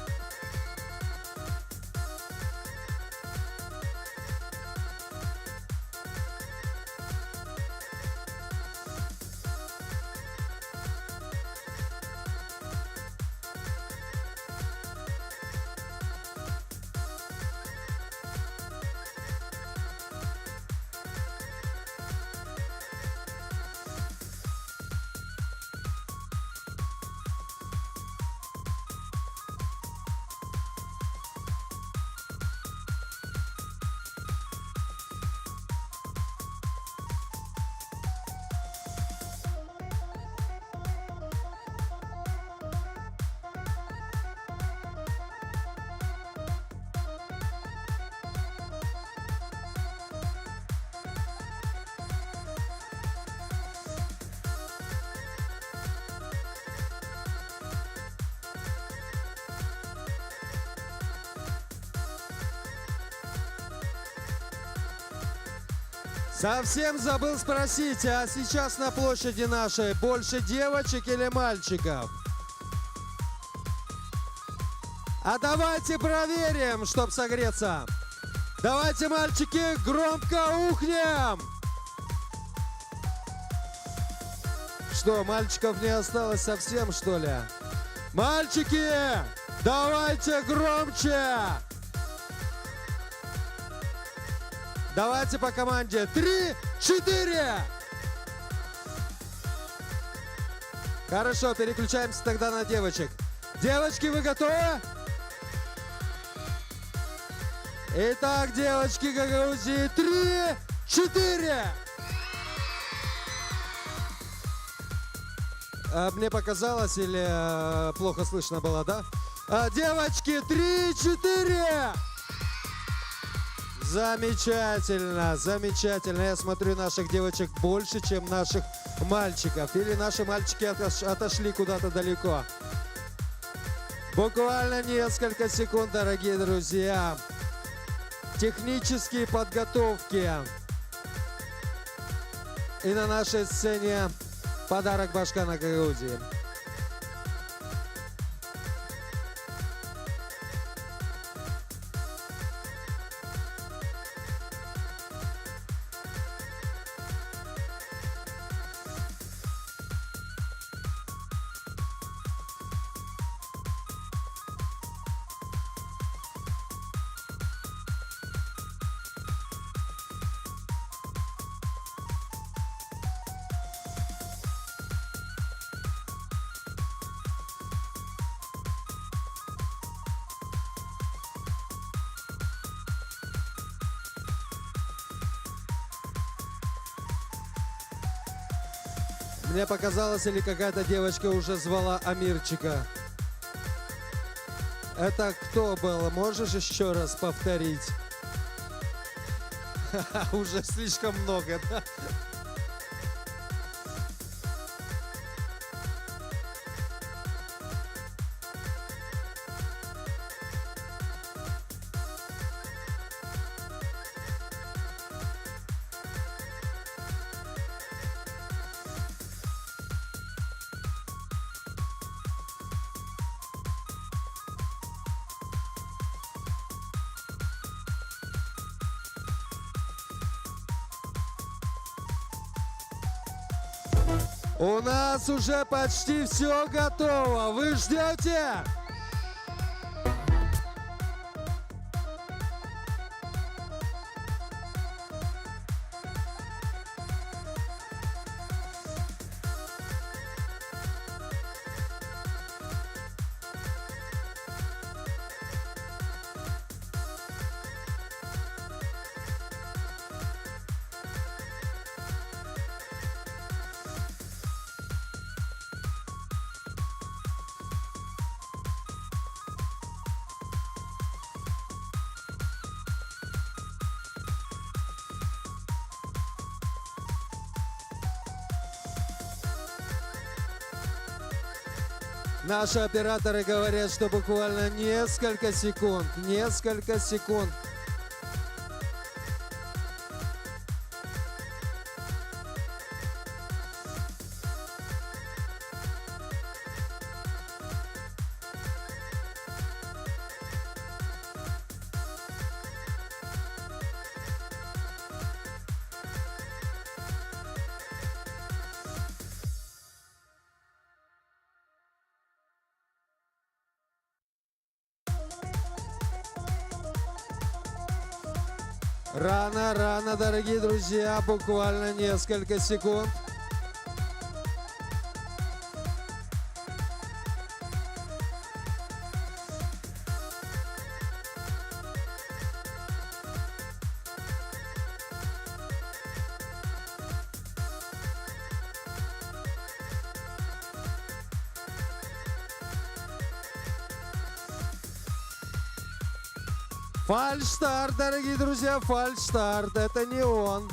Совсем забыл спросить, а сейчас на площади нашей больше девочек или мальчиков? А давайте проверим, чтоб согреться. Давайте, мальчики, громко ухнем. Что, мальчиков не осталось совсем, что ли? Мальчики, давайте громче. Давайте по команде. 3, 4. Хорошо, переключаемся тогда на девочек. Девочки, вы готовы? Итак, девочки Гагаузии. 3, 4. Мне показалось или плохо слышно было, да? Девочки, 3, 4. Замечательно, замечательно. Я смотрю, наших девочек больше, чем наших мальчиков. Или наши мальчики отошли куда-то далеко. Буквально несколько секунд, дорогие друзья. Технические подготовки. И на нашей сцене подарок Башкана Гагаузии. Мне показалось, или какая-то девочка уже звала Амирчика. Это кто был? Можешь еще раз повторить? Уже слишком много, да? У нас уже почти все готово. Вы ждете? Наши операторы говорят, что буквально несколько секунд. Несколько секунд. Рано, рано, дорогие друзья, буквально несколько секунд. Фальшстарт, дорогие друзья, фальшстарт, это не он.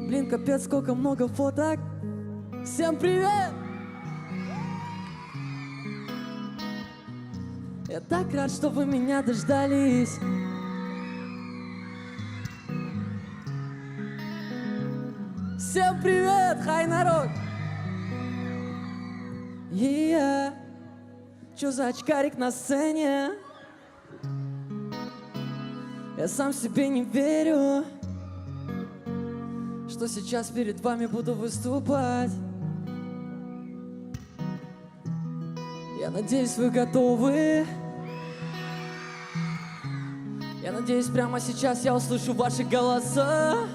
Блин, капец, сколько много фоток. Всем привет! Я так рад, что вы меня дождались. Всем привет, хай, народ! Чё за очкарик на сцене? Я сам себе не верю, что сейчас перед вами буду выступать. Я надеюсь, вы готовы. Я надеюсь, прямо сейчас я услышу ваши голоса.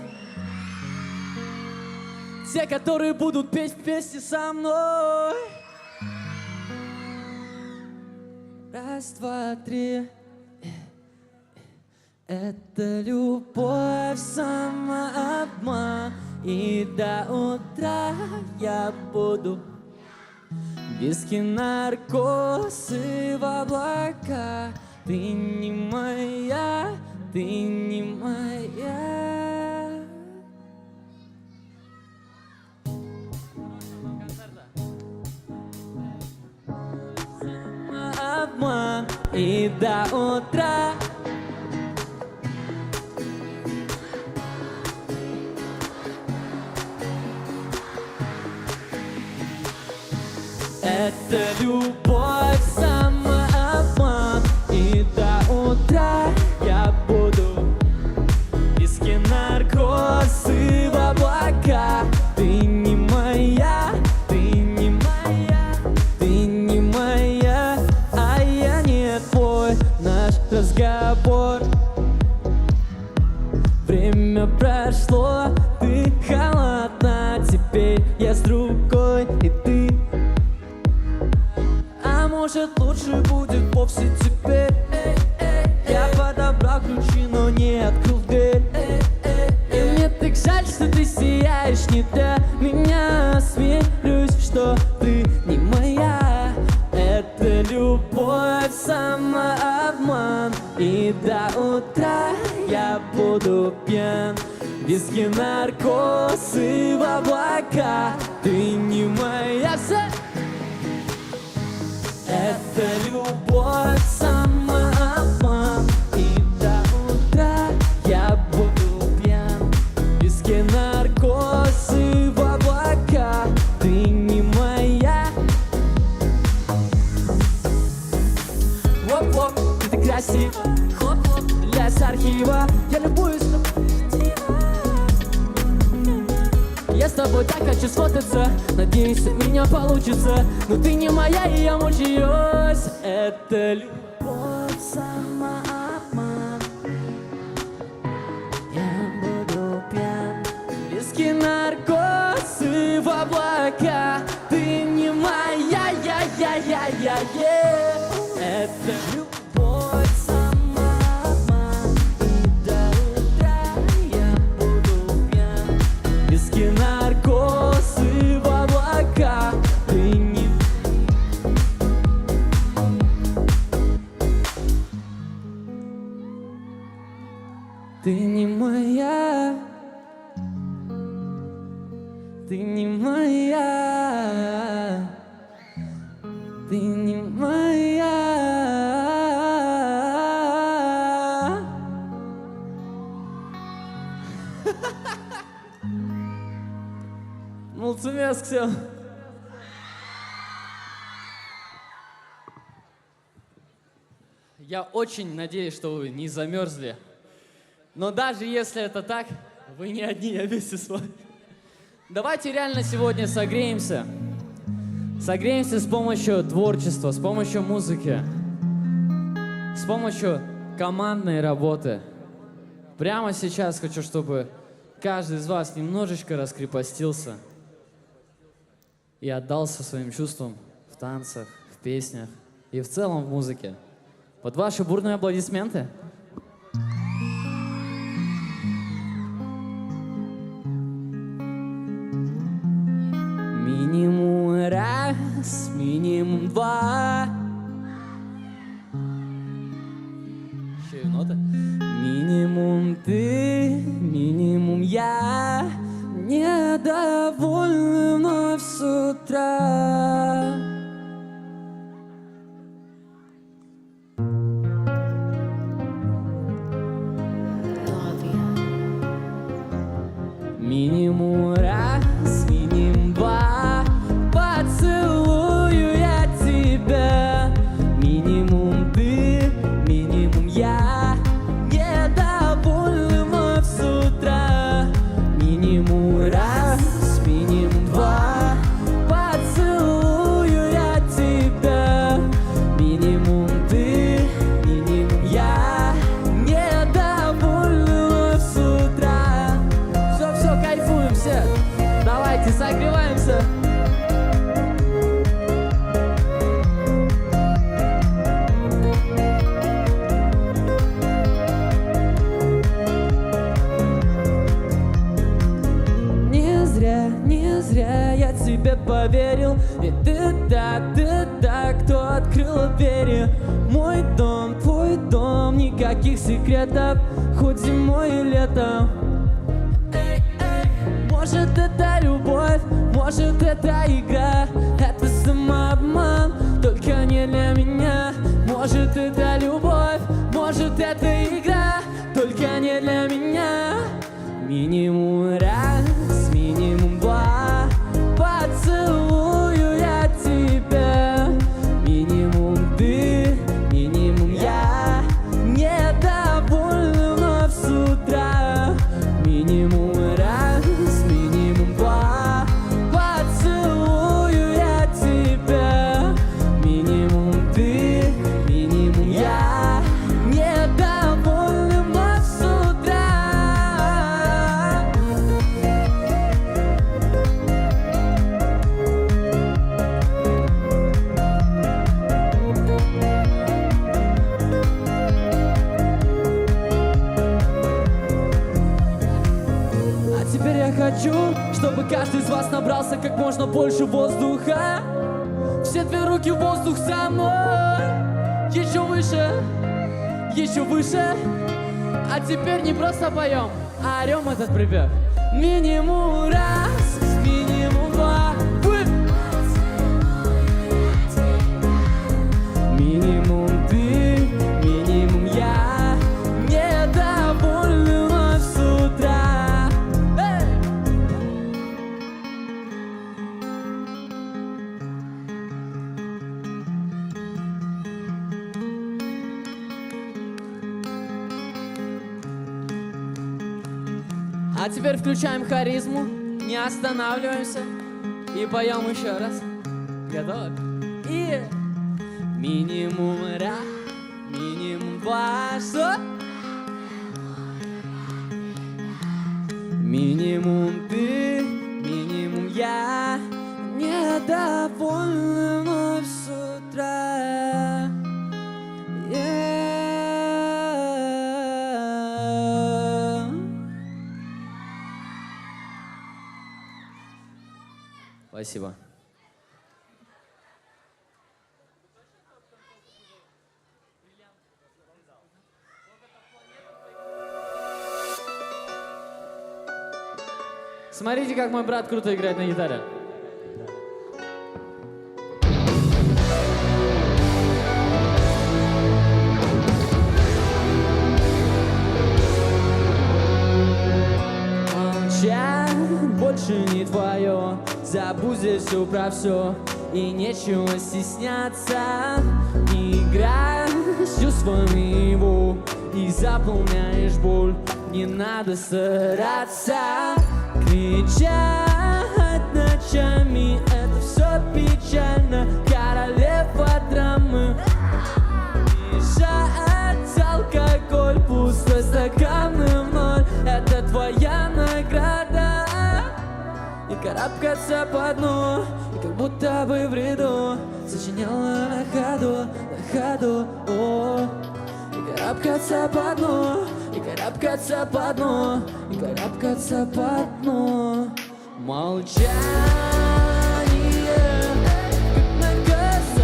Те, которые будут петь вместе со мной. Раз, два, три. Это любовь, самообман. И до утра я буду виски, наркоз и в облака. Ты не моя, ты не моя. Самообман. И до утра. Это любовь, самообман. И до утра я буду виски, наркоз и в облака. Ты не моя, ты не моя, ты не моя, а я не твой. Наш разговор, время прошло, ты холодна. Теперь я с другой, и ты. Может, лучше будет вовсе теперь. Я подобрал ключи, но не открыл дверь. И мне так жаль, что ты сияешь не для меня. Смирюсь, что ты не моя. Это любовь, самообман. И до утра я буду пьян. Виски, наркоз и в облака. Ты не моя. Это любовь, самообман. И до утра я буду пьян. Виски, наркоз и в облака. Ты не моя. Воп-воп, ты так красив. Хлоп-хлоп, для архива. Я любуюсь. Я с тобой так хочу сфотаться. Надеюсь, у меня получится. Но ты не моя, и я мучаюсь. Это любовь, самообман. Я буду пьян. Виски, наркоз и в облака. Ты не моя, я. Это любовь, самообман. И до утра я буду пьян. Виски, наркоз и в облака. Ты не... Ты не моя. Ты не моя. Ты не моя. Mulțumesc, всем. Я очень надеюсь, что вы не замерзли. Но даже если это так, вы не одни, я вместе с вами. Давайте реально сегодня согреемся. Согреемся с помощью творчества, с помощью музыки, с помощью командной работы. Прямо сейчас хочу, чтобы каждый из вас немножечко раскрепостился и отдался своим чувствам в танцах, в песнях и в целом в музыке. Под ваши бурные аплодисменты. Минимум раз, минимум два. Еще и нота. Минимум ты, минимум я. Недовольны вновь с утра. Минимум раз, минимум два. Поцелую я тебя. Минимум ты, минимум я. Недовольны вновь с утра. Минимум раз, минимум два. Поцелую я тебя. Минимум ты, минимум я. Недовольны вновь с утра. Все, кайфуем все. Давайте согреваемся. не зря я тебе поверил. И ты та, кто открыл двери. Мой дом, твой дом, никаких секретов, хоть зимой и летом. Может это любовь, может это игра, это самообман, только не для меня. Может это любовь, может это игра, только не для меня. Минимум раз, минимум два, поцелую я тебя. Минимум ты, минимум я, недовольна вновь с утра. Минимум раз, минимум два, поцелую я тебя. Минимум ты, минимум я, недовольна вновь с утра. А теперь я хочу, чтобы каждый из вас набрался как можно больше воздуха. Все две руки в воздух со мной. Еще выше, еще выше. А теперь не просто поем, а орем этот припев. Минимум раз, минимум два. Минимум ты, минимум я, недовольны вновь с утра. А теперь включаем харизму, не останавливаемся и поем еще раз. Готовы? И минимум раз, минимум два, что? Минимум ты, минимум я, недовольны вновь с утра. Спасибо. Смотрите, как мой брат круто играет на гитаре. Молчать больше не твое, забудь здесь все про все, и нечего стесняться. Играй с чувствами его и заполняешь боль, не надо стараться. Кричать ночами, это все печально. Королева драмы, мешает алкоголь, пустой стакан в ноль. Это твоя награда. И карабкаться по дну, и как будто бы в ряду сочиняла на ходу, о. И карабкаться по дну, и карабкаться по дну, и карабкаться по дну. Молчание, как наказание,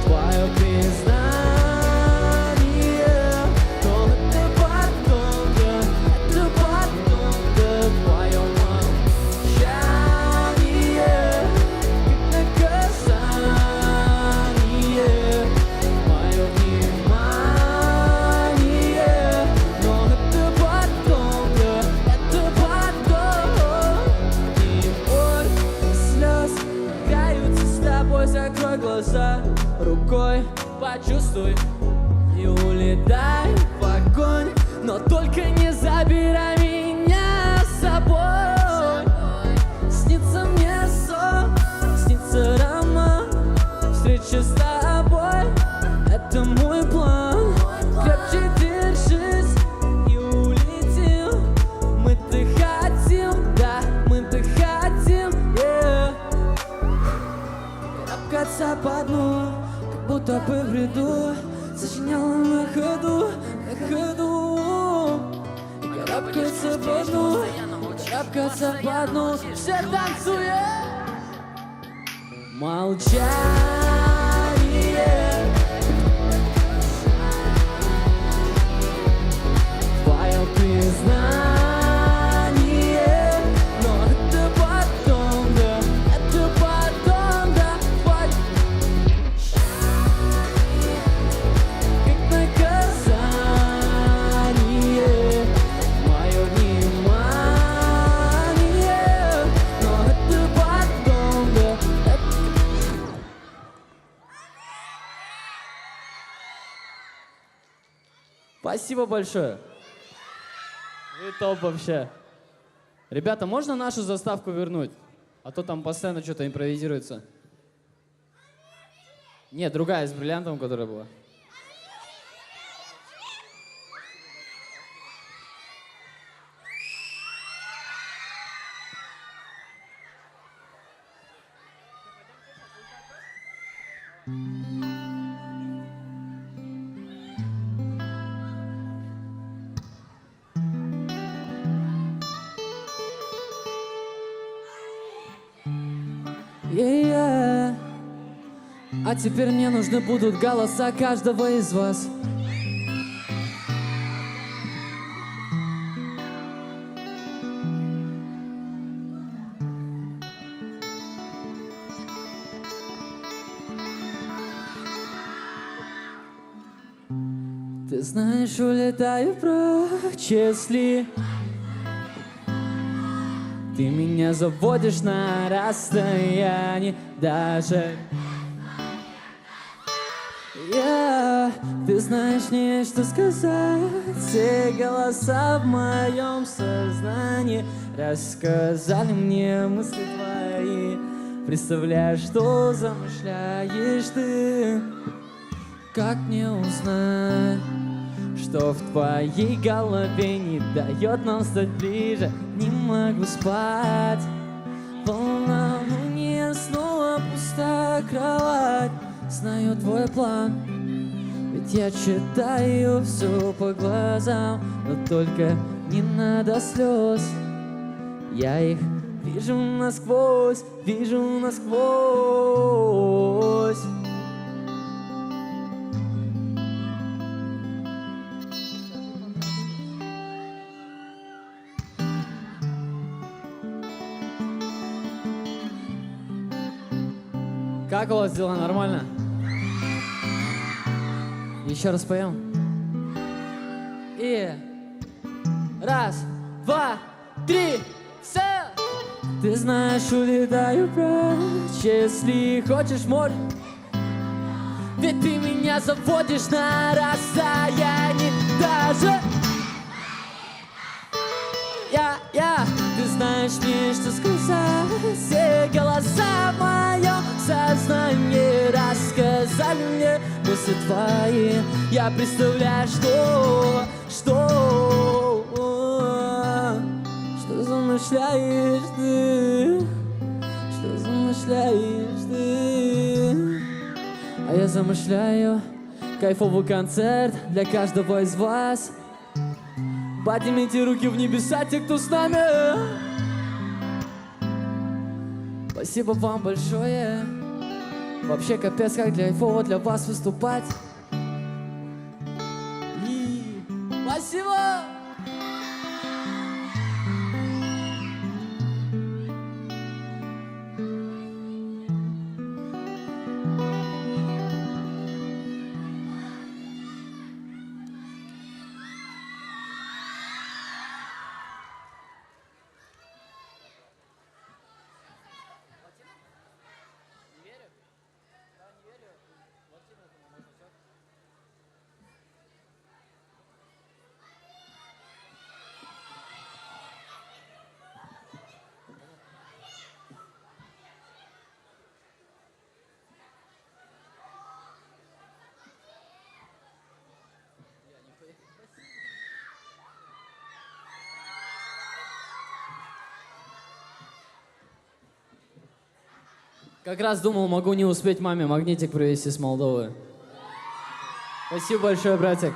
твое признание. Но это потом, твое молчание, как наказание, мое внимание. Но это потом, и боль, и слез играются с тобой. Закрой глаза рукой, почувствуй и улетай в огонь. Но только не забирай меня с собой. Снится мне сон, снится роман, встреча с тобой, это мой план. Крепче держись и улетим. Мы-то хотим, да, мы-то хотим, yeah. Карабкаться по дну, как будто бы в ряду сочиняла на ходу, на ходу. И карабкаться по дну, Шапкаться по дну, все танцуют. Молчание. Твое признание. Но это потом, да, это потом, да. Как наказание. Мое внимание. Но это потом, да. Спасибо большое. Вы топ вообще. Ребята, можно нашу заставку вернуть? А то там постоянно что-то импровизируется. Нет, другая с бриллиантом, которая была. Yeah. А теперь мне нужны будут голоса каждого из вас. Ты знаешь, улетаю прочь, если ты меня заводишь на расстоянии даже. Ты знаешь, мне что сказать. Все голоса в моем сознании рассказали мне мысли твои. Представляешь, что замышляешь ты? Как мне узнать, что в твоей голове не дает нам стать ближе? Не могу спать. Полнолуние, снова пустая кровать. Знаю твой план, ведь я читаю все по глазам. Но только не надо слез. Я их вижу насквозь, вижу насквозь. Как у вас дела? Нормально? Еще раз поем. И раз, два, три, все. Ты знаешь, улетаю прочь, если хочешь, можешь. Ведь ты меня заводишь на расстоянии даже. Ты знаешь мне, что сказать. Все голоса в моем сознании рассказали мне мысли твои. Я представляю, что замышляешь ты, что замышляешь ты. А я замышляю кайфовый концерт для каждого из вас. Поднимите руки в небеса, те, кто с нами. Спасибо вам большое. Вообще капец, как кайфово для вас выступать. И спасибо! Как раз думал, могу не успеть маме магнитик привезти с Молдовы. Спасибо большое, братик.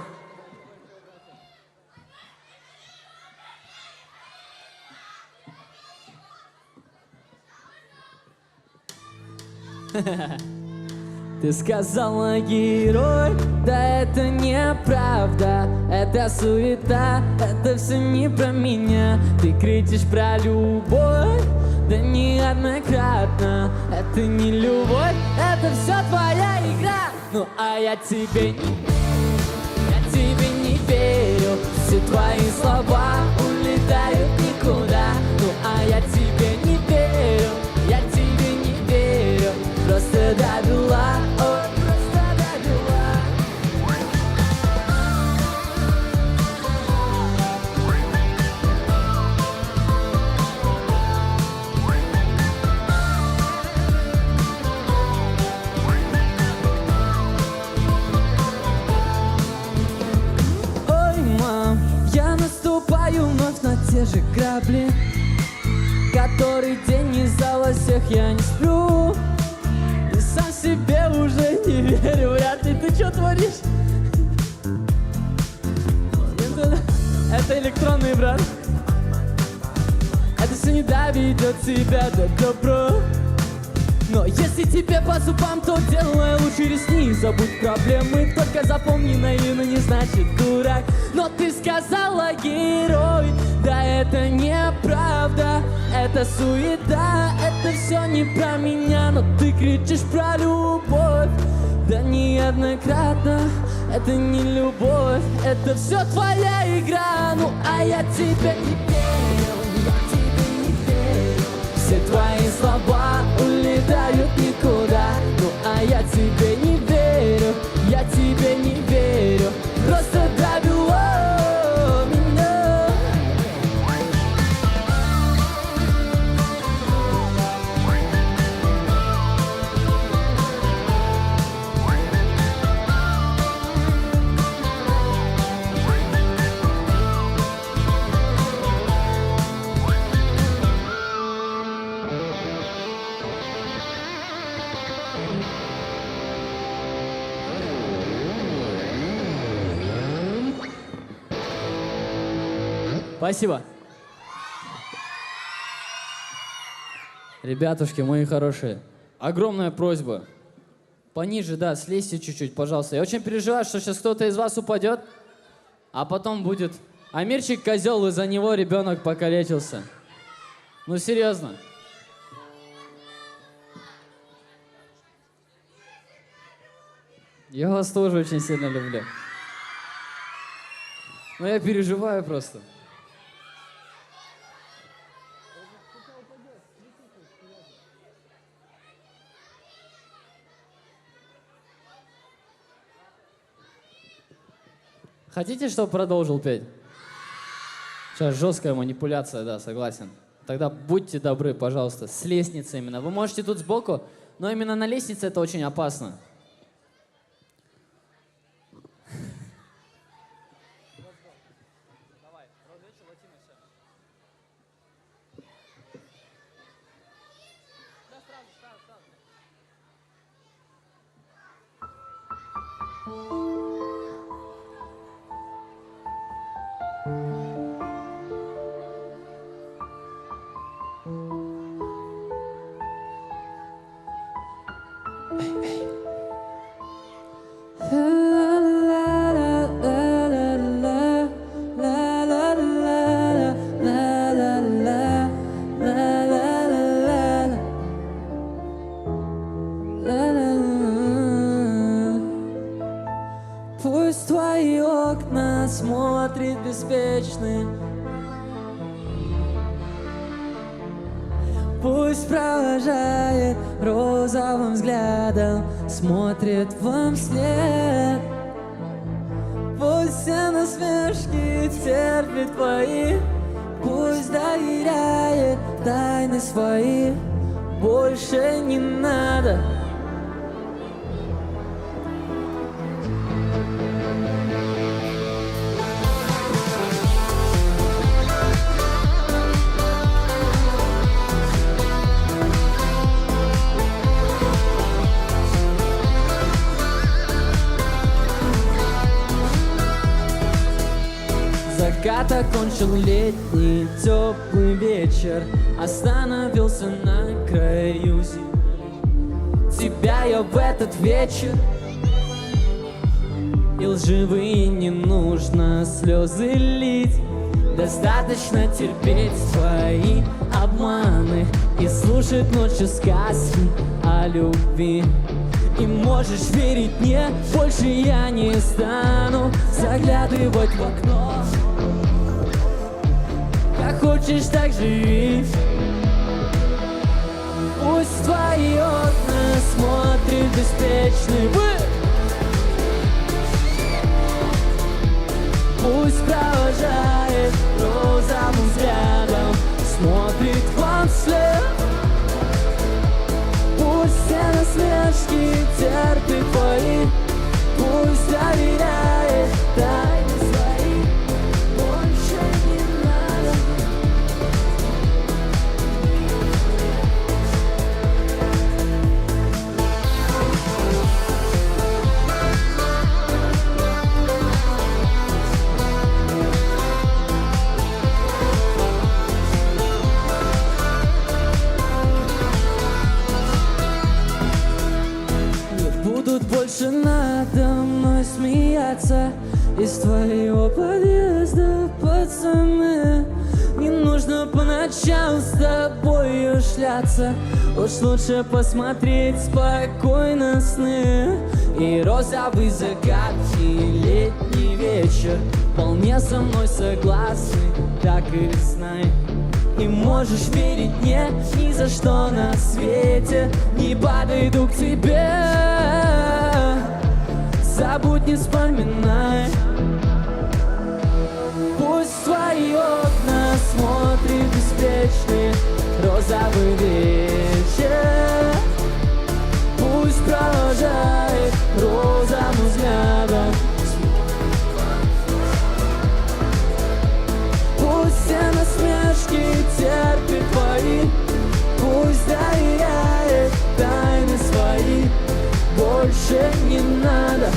Ты сказала герой, да это неправда, это суета, это все не про меня. Ты кричишь про любовь, да неоднократно, это не любовь, это все твоя игра. Ну а я тебе не верю, все твои слова улетают никуда. Ну а я тебе не верю, я тебе не верю, просто довела, ой, просто довела. Ой, мам, я наступаю вновь на те же грабли. Который день из зала всех я не сплю. И сам себе уже не верю, вряд ли ты что творишь? Это электронный, брат. Это все не доведет тебя до добра. Но если тебе по зубам, то делай лучше ресниц. Забудь проблемы, только запомни, наивно не значит дурак. Но ты сказала герой, да это неправда, это суета, это все не про меня. Но ты кричишь про любовь, да неоднократно, это не любовь, это все твоя игра. Ну а я тебе не верю, я тебе не верю, все твои слова улетают никуда. Ну а я тебе не верю, я тебе не верю, просто довела меня. Спасибо. Ребятушки, мои хорошие, огромная просьба. Пониже, да, слезьте чуть-чуть, пожалуйста. Я очень переживаю, что сейчас кто-то из вас упадет, а потом будет Амирчик козел, из-за него ребенок покалечился. Ну, серьезно. Я вас тоже очень сильно люблю. Но я переживаю просто. Хотите, чтобы продолжил петь? Сейчас жесткая манипуляция, да, согласен. Тогда будьте добры, пожалуйста, с лестницы именно. Вы можете тут сбоку, но именно на лестнице это очень опасно. Пусть твои окна смотрят беспечны, пусть провожает розовым взглядом, смотрит вам вслед. Пусть все насмешки терпит твои, пусть доверяет тайны свои, больше не надо. Закат окончил летний теплый вечер, остановился на краю земли. тебя я в этот вечер. И лживые не нужно слезы лить, достаточно терпеть твои обманы и слушать ночью сказки о любви. И можешь верить мне, больше я не стану заглядывать в окно. Как хочешь, так живи. Пусть твои окна смотрят беспечны. Пусть провожает розовым взглядом, смотрит вам вслед. Пусть все насмешки терпит твои, пусть доверяет тайны свои. Больше не надо. Больше надо мной смеяться из твоего подъезда, пацаны. Не нужно по ночам с тобой шляться, уж лучше посмотреть спокойно сны. И розовый закат, и летний вечер вполне со мной согласны, так и знай. И можешь верить мне, ни за что на свете не подойду к тебе. Забудь, не вспоминай. Пусть твои окна смотрят беспечный розовый вечер. Пусть провожает розовым взглядом. Пусть все насмешки терпит твои, пусть доверяет тайны свои. Больше не надо.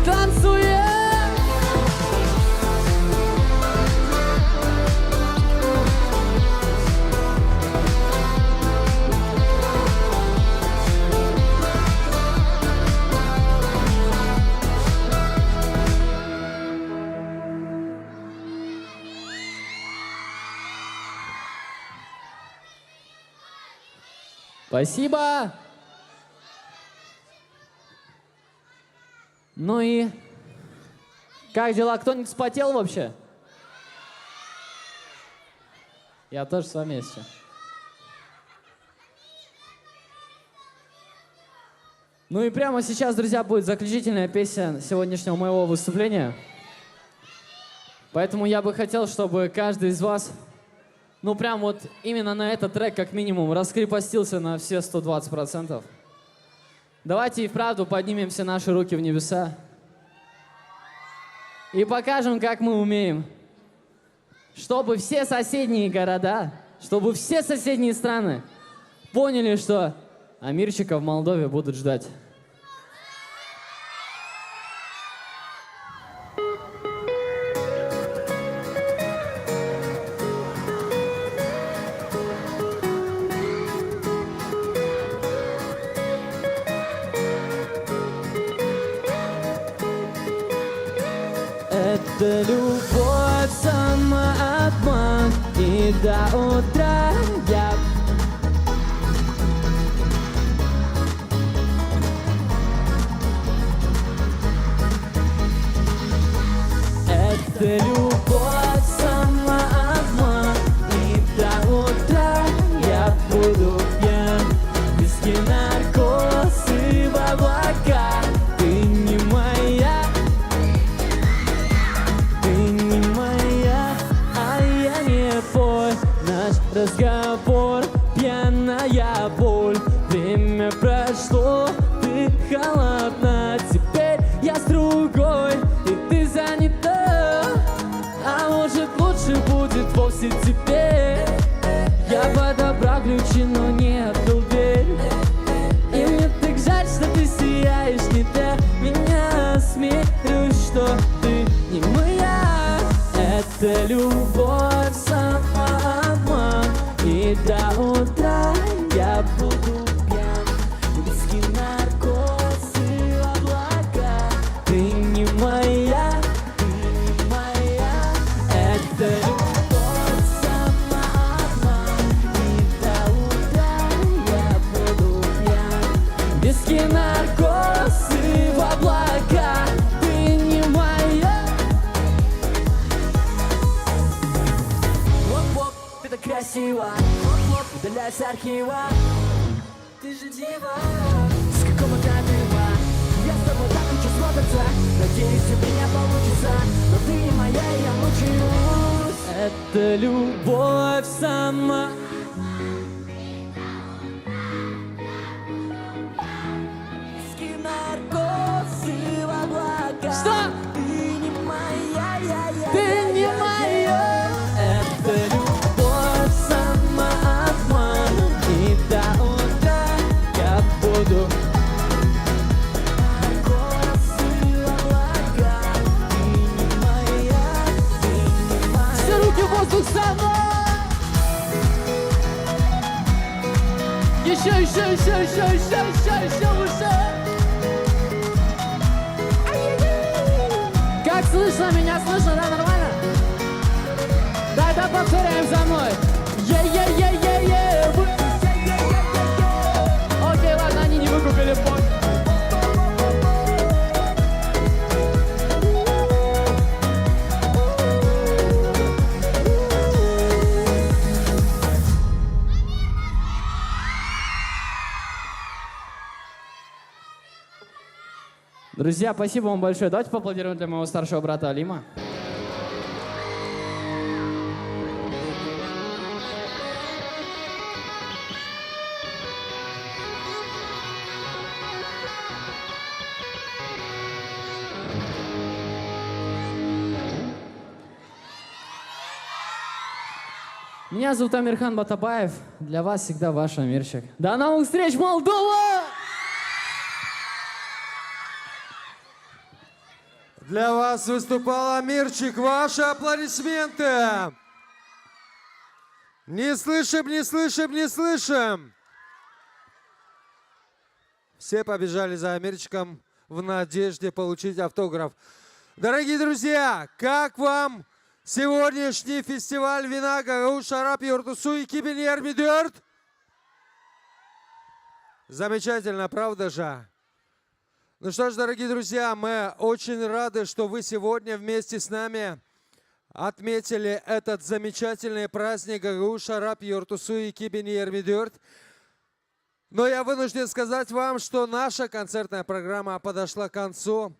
Танцуем! Спасибо! Ну и как дела? Кто-нибудь вспотел вообще? Я тоже с вами еще. Ну и прямо сейчас, друзья, будет заключительная песня сегодняшнего моего выступления. Поэтому я бы хотел, чтобы каждый из вас, ну прям вот именно на этот трек как минимум раскрепостился на все 120%. Давайте и вправду поднимем все наши руки в небеса и покажем, как мы умеем. Чтобы все соседние города, чтобы все соседние страны поняли, что Амирчика в Молдове будут ждать. Это любовь, самообман, и до утра я... Это любовь, самообман, и до утра я буду пьян. Виски, наркоз и в облака. Ты не моя. Разговор, пьяная боль. Время прошло, ты холодна. Теперь я с другой, и ты занята. А может лучше будет вовсе теперь. Я подобрал ключи, но не открыл дверь. И мне так жаль, что ты сияешь не для меня. Смеюсь, что ты не моя. Это любовь, самообман, до утра я буду пьян. Виски, наркоз и облака. Ты не моя, ты не моя. Это любовь, самообман. И до утра я буду пьян. Виски, наркоз и в облака. Ты не моя. Воп-воп, ты так красиво. Удаляй с архива. Ты же дива. С какого-то отрыва. Я с тобой так хочу смотаться. Надеюсь, у меня получится. Но ты не моя, и я мучаюсь. Это любовь сама. Виски, наркоз и в облака. Что? Ты не моя, ты не моя. Это любовь, самообман. И до утра я буду. Наркоз и в облака. Ты не моя, ты не моя. Все руки в воздух со мной. Еще выше. Как слышно меня? Слышно, да, нормально? Да, повторяем за мной. Е-е-е-е-е. Окей, ладно, они не выкупили пот. Друзья, спасибо вам большое. Давайте поаплодируем для моего старшего брата Алима. Меня зовут Амирхан Батабаев. Для вас всегда ваш Амирчик. До новых встреч, Молдова! Для вас выступал Амирчик. Ваши аплодисменты. Не слышим, не слышим, не слышим. Все побежали за Амирчиком в надежде получить автограф. Дорогие друзья, как вам сегодняшний фестиваль вина Гагаuz Şarap Yurtusu 2024? Замечательно, правда же? Ну что ж, дорогие друзья, мы очень рады, что вы сегодня вместе с нами отметили этот замечательный праздник Гагаuz Şarap Yurtusu 2024. Но я вынужден сказать вам, что наша концертная программа подошла к концу.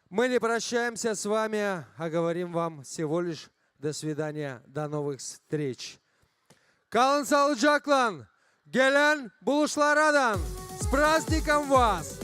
Мы не прощаемся с вами, а говорим вам всего лишь до свидания, до новых встреч. Kalın sağlıcakla, gelen buluşlardan, с праздником вас!